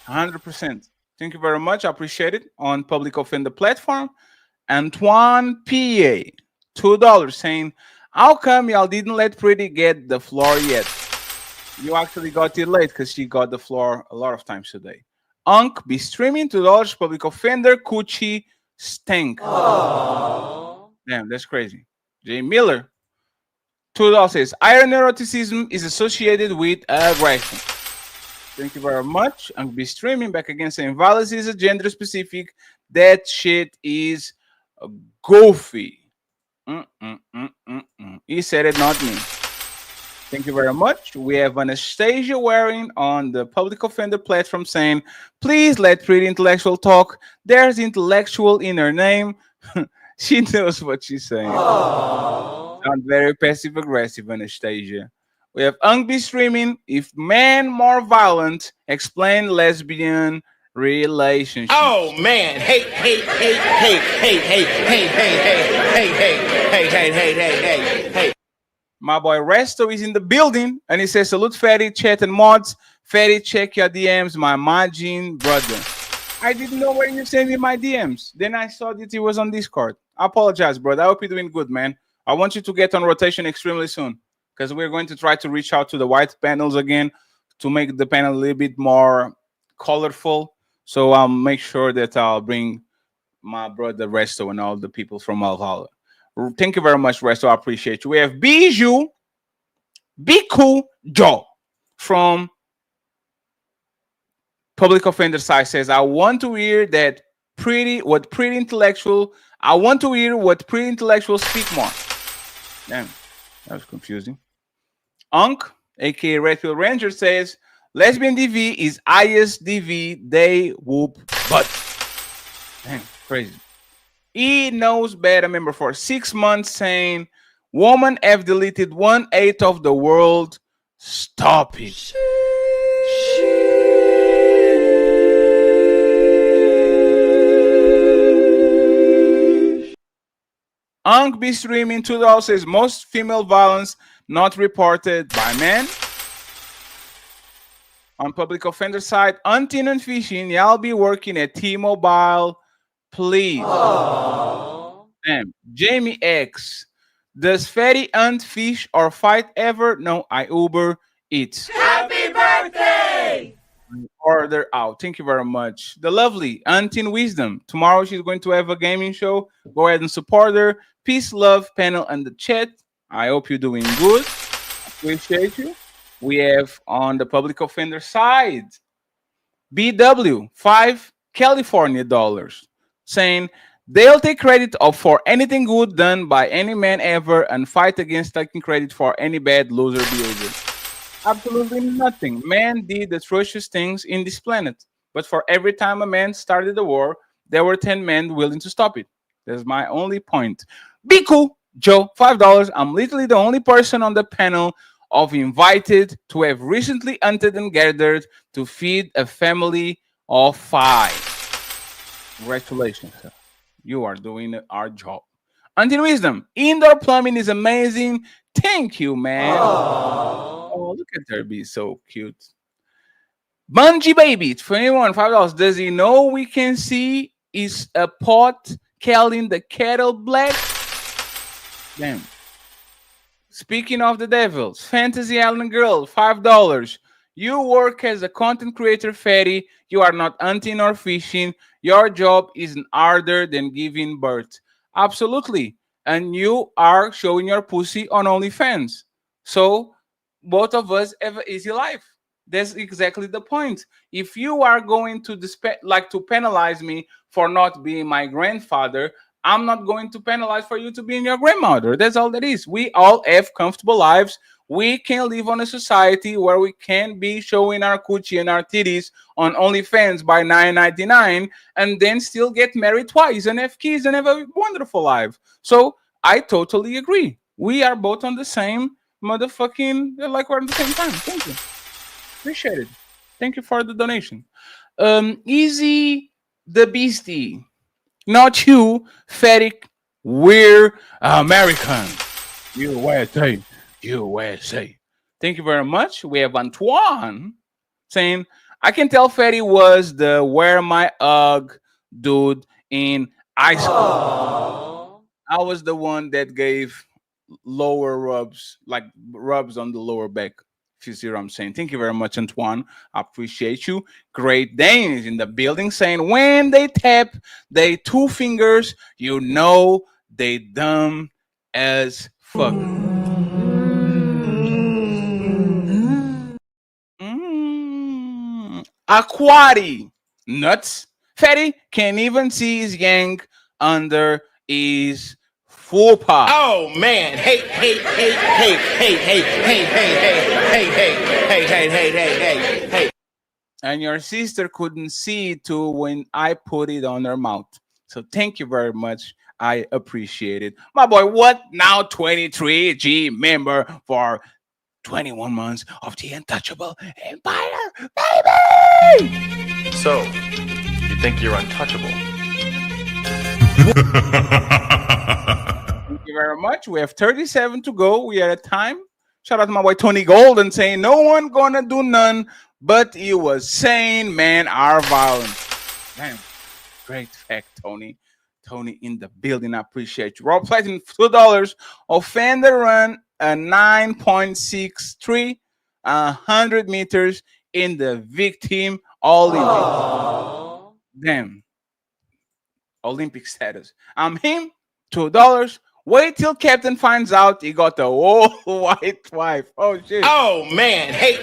100%. Thank you very much. I appreciate it on public offender platform. Antoine PA, $2, saying, how come y'all didn't let Pretty get the floor yet? You actually got it late because she got the floor a lot of times today. Unk be streaming $2, public offender, Coochie stink. Damn, that's crazy. Jay Miller, $2 says, iron eroticism is associated with aggression. Thank you very much. Unk be streaming back again saying, violence is a gender specific. That shit is goofy. He said it, not me. Thank you very much. We have Anastasia wearing on the public offender platform saying, please let Pretty Intellectual talk. There's intellectual in her name. She knows what she's saying. Sound very passive aggressive, Anastasia. We have Ungby streaming. If men more violent, explain lesbian relationship. Oh man, hey. My boy Resto is in the building and he says, salute Fatty, chat and mods. Fatty, check your DMs, my Majin brother. I didn't know where you sent me my DMs. Then I saw that he was on Discord. I apologize, brother. I hope you're doing good, man. I want you to get on rotation extremely soon because we're going to try to reach out to the white panels again to make the panel a little bit more colorful. So I'll make sure that I'll bring my brother Resto and all the people from Valhalla. Thank you very much, Resto. I appreciate you. We have Bijou Biku Joe from Public Offender Side says, I want to hear that pretty intellectual. I want to hear what pretty intellectuals speak more. Damn, that was confusing. Unk, aka Redfield Ranger, says, lesbian DV is ISDV, they whoop butt. Damn, crazy. He knows better member for 6 months saying, woman have deleted 1/8 of the world. Stop it. Unk be streaming $2 says most female violence not reported by men. On public offender side, hunting and fishing, y'all be working at T-Mobile, please. Damn. Jamie X, does Fatty hunt, fish, or fight ever? No, I Uber Eats. Happy birthday! Order out. Thank you very much. The lovely Hunting Wisdom. Tomorrow she's going to have a gaming show. Go ahead and support her. Peace, love, panel, and the chat. I hope you're doing good. Appreciate you. We have on the public offender side, BW, $5 California dollars, saying they'll take credit for anything good done by any man ever and fight against taking credit for any bad loser behavior. Absolutely nothing. Man did the atrocious things in this planet. But for every time a man started a war, there were 10 men willing to stop it. That's my only point. Be cool, Joe, $5. I'm literally the only person on the panel of invited to have recently hunted and gathered to feed a family of 5. Congratulations, sir. You are doing our job. Until Wisdom, indoor plumbing is amazing. Thank you, man. Oh, look at her be so cute. Bungie Baby, 21, $5. Does he know we can see is a pot calling the kettle black? Damn. Speaking of the devils, Fantasy Island Girl, $5. You work as a content creator, Fatty. You are not hunting or fishing. Your job isn't harder than giving birth. Absolutely. And you are showing your pussy on OnlyFans. So both of us have an easy life. That's exactly the point. If you are going to to penalize me for not being my grandfather, I'm not going to penalize for you to being your grandmother. That's all that is. We all have comfortable lives. We can live on a society where we can be showing our coochie and our titties on OnlyFans by $9.99 and then still get married twice and have kids and have a wonderful life. So I totally agree. We are both on the same motherfucking, like we're on the same time. Thank you. Appreciate it. Thank you for the donation. Easy the Beastie. Not you, Fatty. We're American. USA. USA. Thank you very much. We have Antoine saying, I can tell Fatty was the wear my UGG dude in I was the one that gave lower rubs, like rubs on the lower back. If you see what I'm saying. Thank you very much, Antoine. I appreciate you. Great Dane is in the building saying when they tap they 2 fingers, you know they dumb as fuck. Aquati nuts. Fatty can't even see his yang under his full pop. Oh man! Hey! And your sister couldn't see it too when I put it on her mouth. So thank you very much. I appreciate it. My boy, what now 23G member for 21 months of the Untouchable Empire, baby! So, you think you're untouchable? Thank you very much. We have 37 to go. We are at time. Shout out to my boy Tony Golden saying no one gonna do none, but he was saying men are violent. Damn, great fact, Tony. Tony in the building. I appreciate you. Rob Platinum, $2. Offender run a 9.63, 100 meters in the victim Olympics. Damn. Olympic status. I'm him, $2. Wait till Captain finds out he got a whole white wife. Oh shit. Oh man! Hey!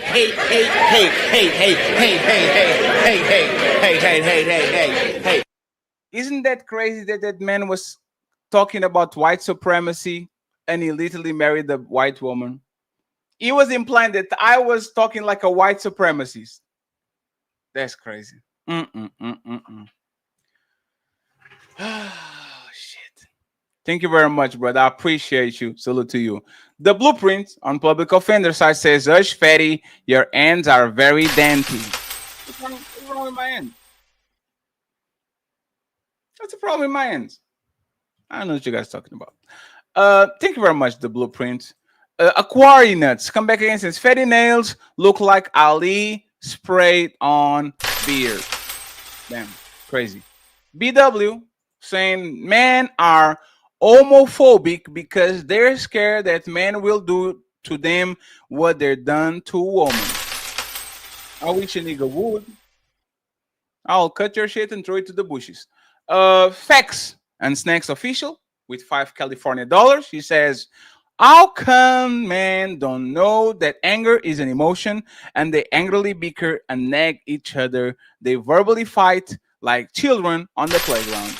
Isn't that crazy that that man was talking about white supremacy and he literally married the white woman? He was implying that I was talking like a white supremacist. That's crazy. Oh, shit. Thank you very much, brother. I appreciate you. Salute to you. The blueprint on public offender side says, Hush, fatty, your ends are very dainty. What's wrong with my ends? What's the problem with my ends? I don't know what you guys are talking about. Thank you very much, the blueprint. Aquari nuts. Come back again. Says, fatty nails look like Ali sprayed on beard. Damn, crazy. BW saying men are homophobic because they're scared that men will do to them what they're done to women. I wish a nigga would. I'll cut your shit and throw it to the bushes. Facts and Snacks official with $5 California dollars. He says, how come men don't know that anger is an emotion and they angrily bicker and nag each other? They verbally fight like children on the playground.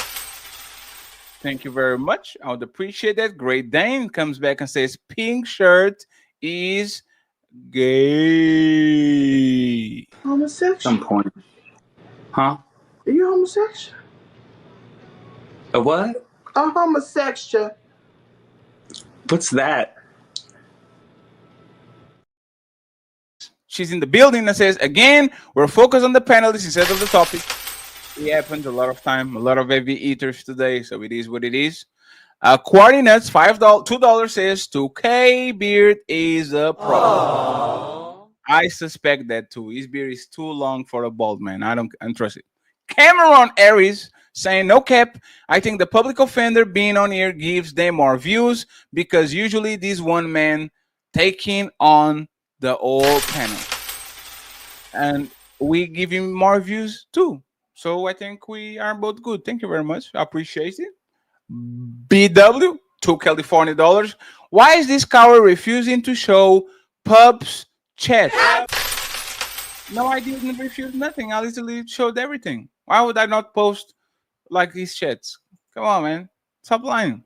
Thank you very much. I would appreciate that. Great Dane comes back and says, pink shirt is gay. Homosexual. Some point. Huh? Are you homosexual? A what? A homosexual. What's that? She's in the building and says, again, we're focused on the panelists instead of the topic. It happens a lot of time, a lot of heavy eaters today, so it is what it is. Quarty Nuts, $2 says 2K beard is a problem. I suspect that too. His beard is too long for a bald man. I don't trust it. Cameron Aries saying, no cap, I think the public offender being on here gives them more views because usually this one man taking on the whole panel. And we give him more views too. So I think we are both good. Thank you very much. I appreciate it. BW, $2 California dollars. Why is this coward refusing to show pubs chat? No, I didn't refuse nothing. I literally showed everything. Why would I not post like these chats? Come on, man. Stop lying.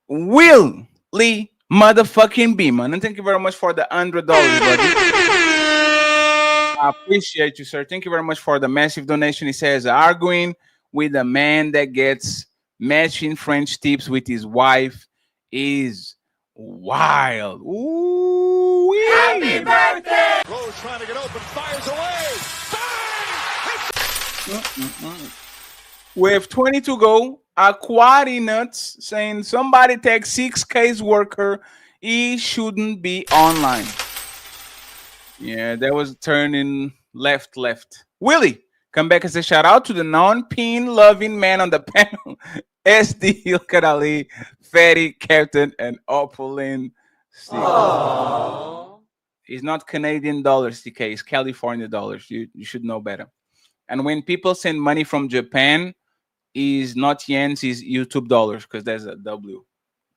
Will Lee motherfucking Beeman. And thank you very much for the $100, buddy. I appreciate you, sir. Thank you very much for the massive donation. He says, arguing with a man that gets matching French tips with his wife is wild. Ooh, happy birthday! Rose trying to get open, fires away. We have 20 to go. Aquati Nuts saying somebody take 6K's worker. He shouldn't be online. Yeah, that was turning left. Willie, Come back and say shout out to the non-pin loving man on the panel. SD, Ilkar Ali, Fatty, Captain, and Opalin. It's not Canadian dollars, TK. It's California dollars. You should know better. And when people send money from Japan, is not yens, is YouTube dollars, because there's a W.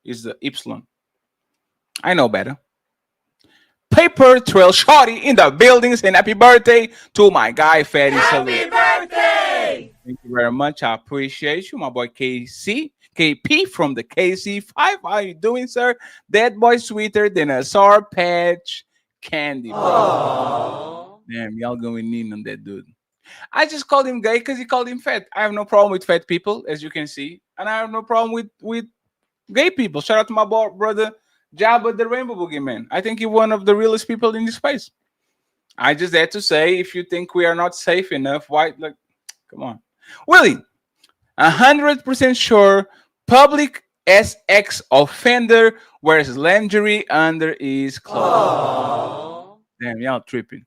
Is the Y. I know better. Paper Trail Shorty in the buildings, and happy birthday to my guy, Fatty. Happy birthday! Thank you very much. I appreciate you, my boy KP from the KC5. How are you doing, sir? That boy sweeter than a Sour Patch candy. Damn, y'all going in on that dude. I just called him gay because he called him fat. I have no problem with fat people, as you can see. And I have no problem with gay people. Shout out to my brother Jabba the Rainbow Boogeyman. I think he's one of the realest people in this space. I just had to say, if you think we are not safe enough, why? Like, come on. Willie, 100% sure public SX offender wears lingerie under his clothes. Damn, y'all tripping.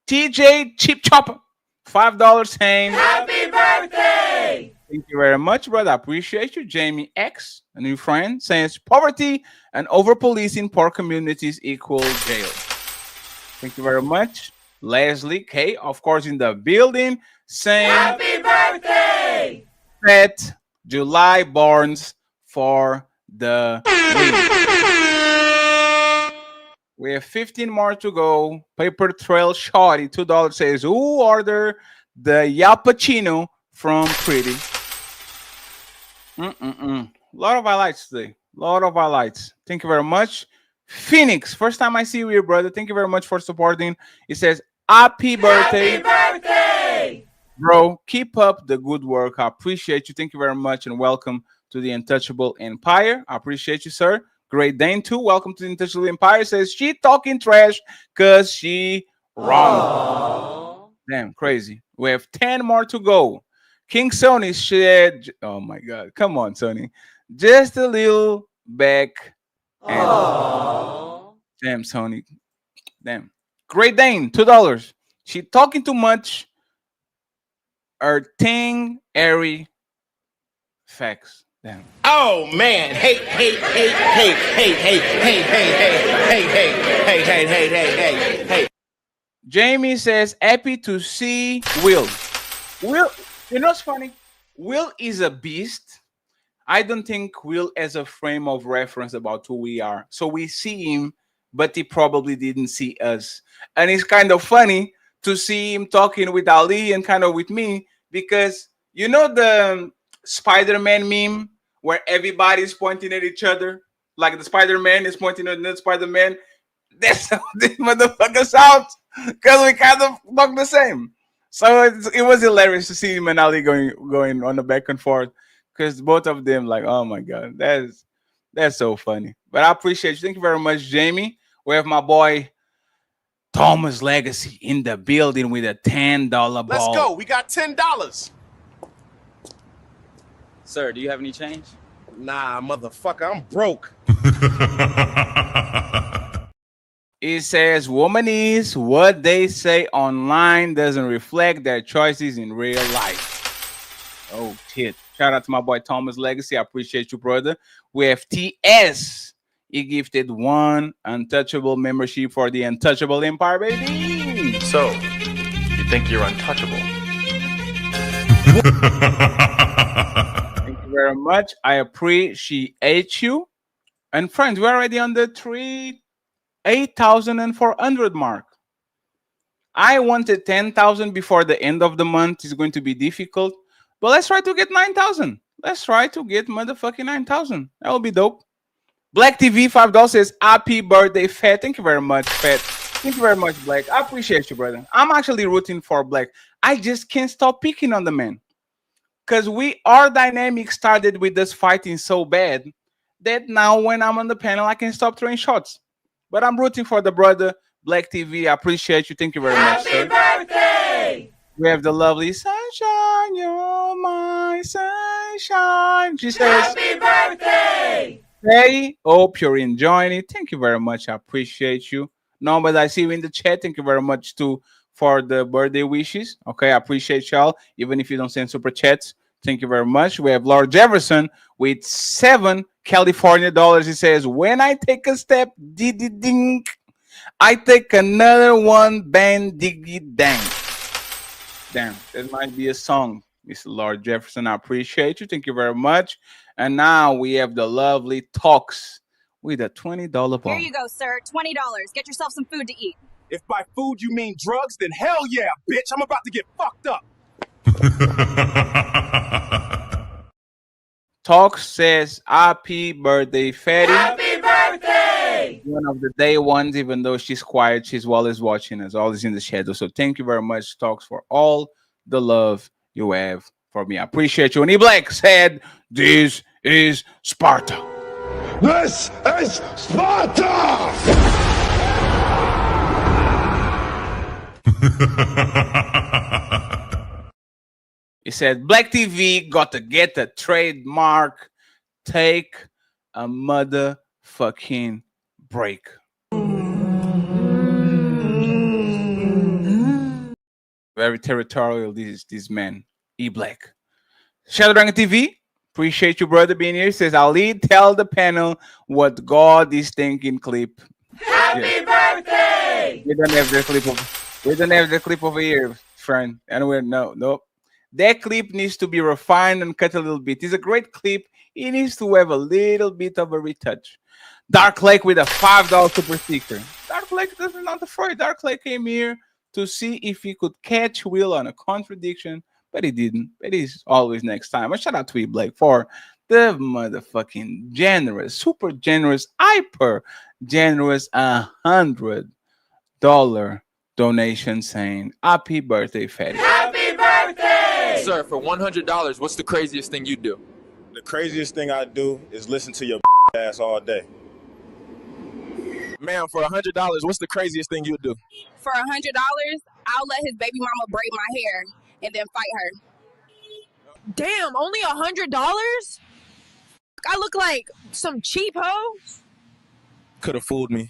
TJ Chip Chopper, $5 saying happy birthday. Thank you very much, brother. I appreciate you. Jamie X, a new friend, says poverty and over policing poor communities equal jail. Thank you very much. Leslie K, of course, in the building, saying happy birthday. Fat July Barnes for the win. We have 15 more to go. Paper Trail Shorty, $2 says, who ordered the Yappuccino from Pretty? A lot of highlights today. A lot of highlights. Thank you very much. Phoenix, first time I see you here, brother. Thank you very much for supporting. It says, happy birthday. Happy birthday. Bro, keep up the good work. I appreciate you. Thank you very much and welcome to the Untouchable Empire. I appreciate you, sir. Great Dane too. Welcome to the Untouchable Empire. Says she talking trash because she wrong. Damn, crazy. We have 10 more to go. King Sony said, oh my God. Come on, Sony. Just a little back. And damn, Sony. Damn. Great Dane, $2. She talking too much. Her thing, airy facts. Damn. Oh man, hey. Jamie says, happy to see Will. Will, you know what's funny? Will is a beast. I don't think Will has a frame of reference about who we are. So we see him, but he probably didn't see us. And it's kind of funny to see him talking with Ali and kind of with me, because you know the Spider-Man meme where everybody's pointing at each other, like the Spider-Man is pointing at the Spider-Man. That's how these motherfuckers out, because we kind of look the same. So it was hilarious to see him and Ali going on the back and forth, because both of them like, oh my God, that's so funny. But I appreciate you. Thank you very much, Jamie. We have my boy Thomas Legacy in the building with a $10 ball. Let's go. We got $10. Sir, do you have any change? Nah, motherfucker, I'm broke. It says, woman is what they say online doesn't reflect their choices in real life. Oh, shit. Shout out to my boy Thomas Legacy. I appreciate you, brother. We have TS. He gifted 1 Untouchable membership for the Untouchable Empire, baby. So, you think you're untouchable? Thank you very much. I appreciate you. And friends, we're already on the 8,400 mark. I wanted 10,000 before the end of the month. It's going to be difficult. But let's try to get 9,000. Let's try to get motherfucking 9,000. That will be dope. Black TV $5 says, happy birthday, Fat. Thank you very much, Fat. Thank you very much, Black. I appreciate you, brother. I'm actually rooting for Black. I just can't stop picking on the man. Because our dynamic started with us fighting so bad that now when I'm on the panel, I can stop throwing shots. But I'm rooting for the brother, Black TV. I appreciate you. Thank you very much, sir. Happy birthday! We have the lovely Sunshine, you're my sunshine. She says, happy birthday! Hey, hope you're enjoying it. Thank you very much. I appreciate you. No, but I see you in the chat. Thank you very much too for the birthday wishes. Okay, I appreciate y'all. Even if you don't send super chats, thank you very much. We have Lord Jefferson with $7 California dollars. He says, when I take a step, ding, I take another one, bang, diggy, dang. Damn, that might be a song, Mr. Lord Jefferson. I appreciate you. Thank you very much. And now we have the lovely Talks with a $20 ball. Here you go, sir. $20. Get yourself some food to eat. If by food you mean drugs, then hell yeah, bitch. I'm about to get fucked up. Talks says, happy birthday, Fatty. Happy birthday! One of the day ones, even though she's quiet, she's always watching us, always in the shadow. So thank you very much, Talks, for all the love you have for me. I appreciate you. And E Black said, this is Sparta. This is Sparta! He said, Black TV got to get a trademark. Take a motherfucking break. Very territorial, this man, E Black. Shadow Dragon TV, appreciate you, brother, being here. He says, Ali, tell the panel what God is thinking clip. Happy birthday! We don't have the clip over here, friend. Anyway, nope. That clip needs to be refined and cut a little bit. It's a great clip. It needs to have a little bit of a retouch. Dark Lake with a $5 super sticker. Dark Lake doesn't not afraid. Dark Lake came here to see if he could catch Will on a contradiction, but he didn't. But he's always next time. A shout out to E Blake for the motherfucking generous, super generous, hyper generous $100 donation saying happy birthday, Fatty. Happy birthday! Sir, for $100, what's the craziest thing you do? The craziest thing I do is listen to your ass all day. Ma'am, for $100, what's the craziest thing you do? For $100, I'll let his baby mama braid my hair and then fight her. Damn, only $100? I look like some cheap hoe. Could have fooled me.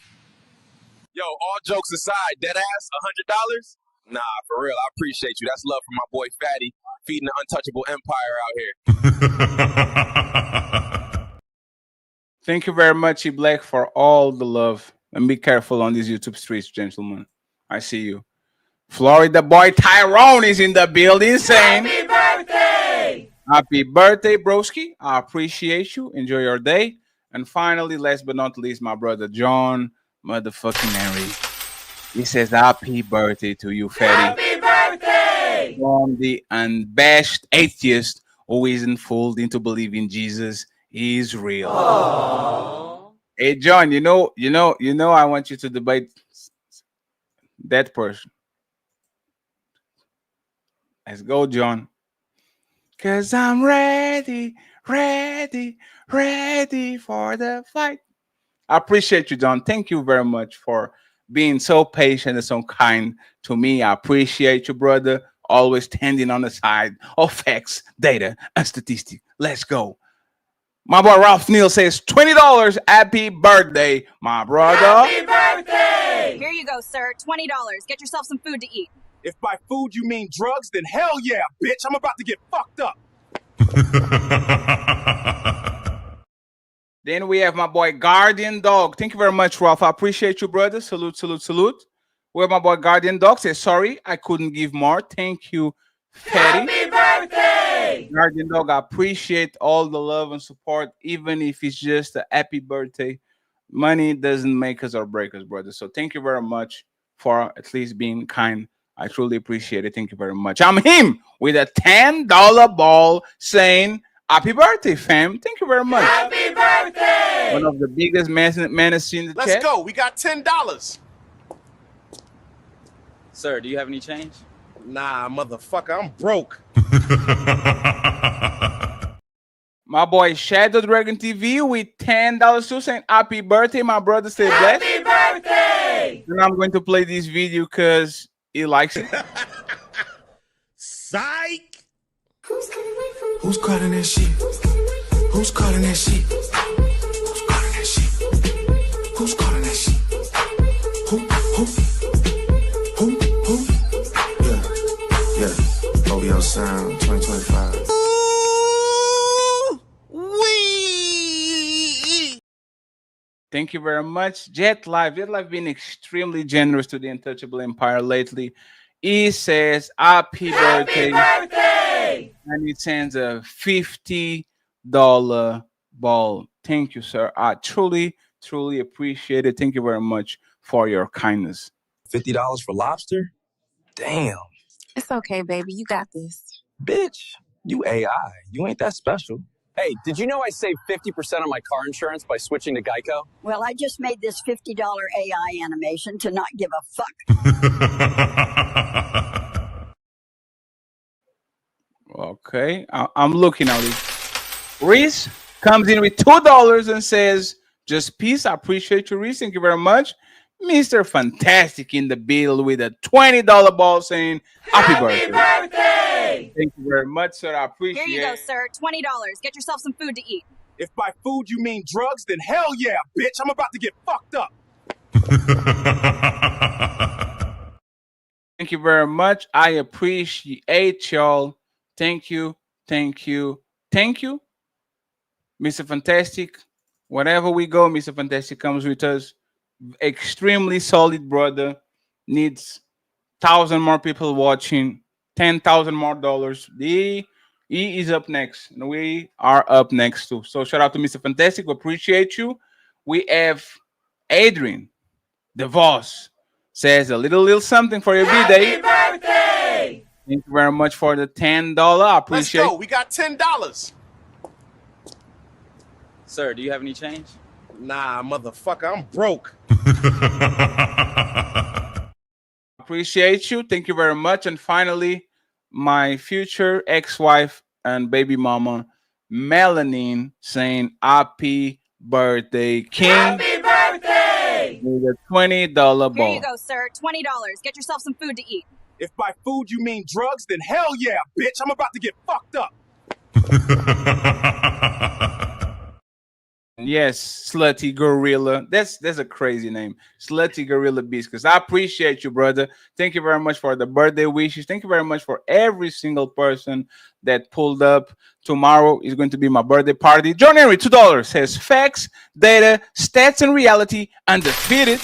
Yo, all jokes aside, dead ass, $100? Nah, for real, I appreciate you. That's love for my boy Fatty, feeding the untouchable empire out here. Thank you very much, E Black, for all the love. And be careful on these YouTube streets, gentlemen. I see you. Florida boy Tyrone is in the building saying, Happy birthday! Happy birthday, broski. I appreciate you. Enjoy your day. And finally, last but not least, my brother John motherfucking Henry. He says, happy birthday to you, Fatty. Happy birthday! From the unabashed atheist who isn't fooled into believing Jesus is real. Aww. Hey, John, you know, I want you to debate that person. Let's go, John. Cause I'm ready for the fight. I appreciate you, John. Thank you very much for being so patient and so kind to me. I appreciate you, brother. Always standing on the side of facts, data, and statistics. Let's go. My boy Ralph Neal says $20. Happy birthday, my brother. Happy birthday! Here you go, sir. $20. Get yourself some food to eat. If by food you mean drugs, then hell yeah, bitch. I'm about to get fucked up. Then we have my boy Guardian Dog. Thank you very much, Ralph. I appreciate you, brother. Salute, salute, salute. We have my boy Guardian Dog. Says, sorry, I couldn't give more. Thank you, Fatty. Happy birthday! Guardian Dog, I appreciate all the love and support, even if it's just a happy birthday. Money doesn't make us or break us, brother. So thank you very much for at least being kind. I truly appreciate it. Thank you very much. I'm him with a $10 ball saying, happy birthday, fam. Thank you very much. Happy birthday! One of the biggest menaces in the chat. Let's go. We got $10. Sir, do you have any change? Nah, motherfucker. I'm broke. My boy Shadow Dragon TV with $10 too saying, happy birthday, my brother. Stay blessed. Happy birthday! And I'm going to play this video because he likes it. Psych! Who's calling that shit? Who's calling that shit? Who's calling that shit? Who's calling that shit? Who? sound 2025. Thank you very much. Jet Live been extremely generous to the Untouchable Empire lately. He says, happy birthday. And he sends a $50 ball. Thank you, sir. I truly, truly appreciate it. Thank you very much for your kindness. $50 for lobster? Damn. It's okay, baby. You got this. Bitch, you AI. You ain't that special. Hey, did you know I saved 50% on my car insurance by switching to Geico? Well, I just made this $50 AI animation to not give a fuck. Okay, I'm looking at it. Reese comes in with $2 and says, just peace. I appreciate you, Reese. Thank you very much. Mr. Fantastic in the bill with a $20 ball saying, happy birthday. Thank you very much, sir. I appreciate it. Here you go, sir. $20. Get yourself some food to eat. If by food you mean drugs, then hell yeah, bitch. I'm about to get fucked up. Thank you very much. I appreciate y'all. Thank you. Thank you. Thank you. Mr. Fantastic. Wherever we go, Mr. Fantastic comes with us. Extremely solid brother. Needs 1,000 more people watching. 10,000 more dollars. He is up next. And we are up next too. So shout out to Mr. Fantastic. We appreciate you. We have Adrian DeVos says a little something for your B-Day. Happy birthday! Thank you very much for the $10. I appreciate Let's go. We got $10. Sir, do you have any change? Nah, motherfucker, I'm broke. Appreciate you. Thank you very much. And finally, my future ex-wife and baby mama, Melanin, saying happy birthday, King. Happy birthday! With a $20 ball. Here you go, sir. $20. Get yourself some food to eat. If by food you mean drugs, then hell yeah, bitch. I'm about to get fucked up. Yes, Slutty Gorilla. That's a crazy name. Slutty Gorilla Biscuits. I appreciate you, brother. Thank you very much for the birthday wishes. Thank you very much for every single person that pulled up. Tomorrow is going to be my birthday party. John Henry, $2 says facts, data, stats, and reality undefeated.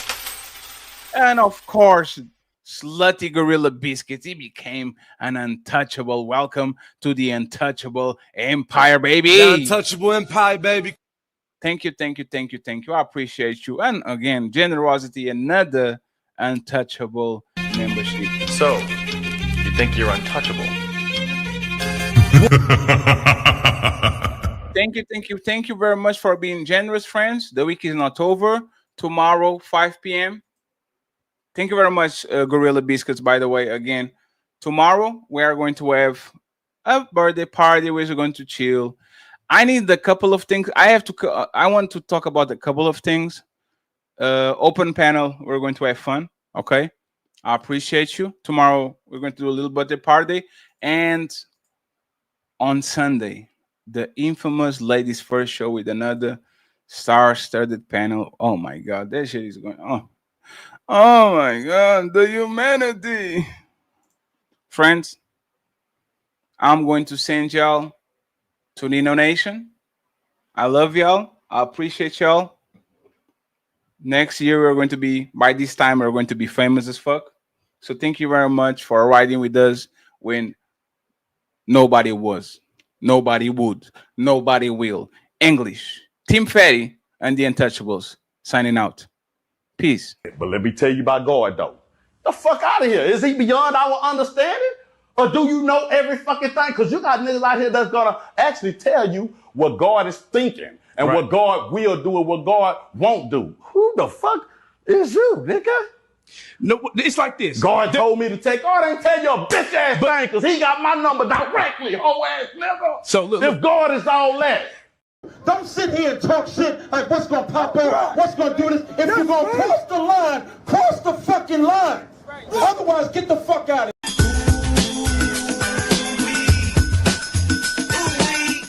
And of course, Slutty Gorilla Biscuits. He became an untouchable. Welcome to the Untouchable Empire, baby. The Untouchable Empire, baby. Thank you, thank you, thank you, thank you. I appreciate you. And again, generosity, another Untouchable membership. So, you think you're untouchable? Thank you, thank you, thank you very much for being generous, friends. The week is not over. Tomorrow, 5 p.m. Thank you very much, Gorilla Biscuits, by the way. Again, tomorrow we are going to have a birthday party where we're going to chill. I need a couple of things. I want to talk about a couple of things. Open panel. We're going to have fun. Okay. I appreciate you. Tomorrow we're going to do a little birthday party. And on Sunday, the infamous ladies first show with another star-studded panel. Oh my God. That shit is going on. Oh my God. The humanity. Friends, I'm going to send y'all to Nino Nation. I love y'all. I appreciate y'all. Next year, we're going to be, by this time, we're going to be famous as fuck. So thank you very much for riding with us when nobody was, nobody would, nobody will. English, Team Fatty, and the Untouchables signing out. Peace. But let me tell you about God, though. The fuck out of here. Is he beyond our understanding? Or do you know every fucking thing? Because you got niggas out here that's going to actually tell you what God is thinking and what God will do and what God won't do. Who the fuck is you, nigga? No, it's like this. God told me to take, God ain't tell you a bitch ass thing because he got my number directly, whole ass nigga. So look, if God is all that. Don't sit here and talk shit like what's going to pop up, what's going to do this. If you're going to cross the line, cross the fucking line. Otherwise, get the fuck out of here.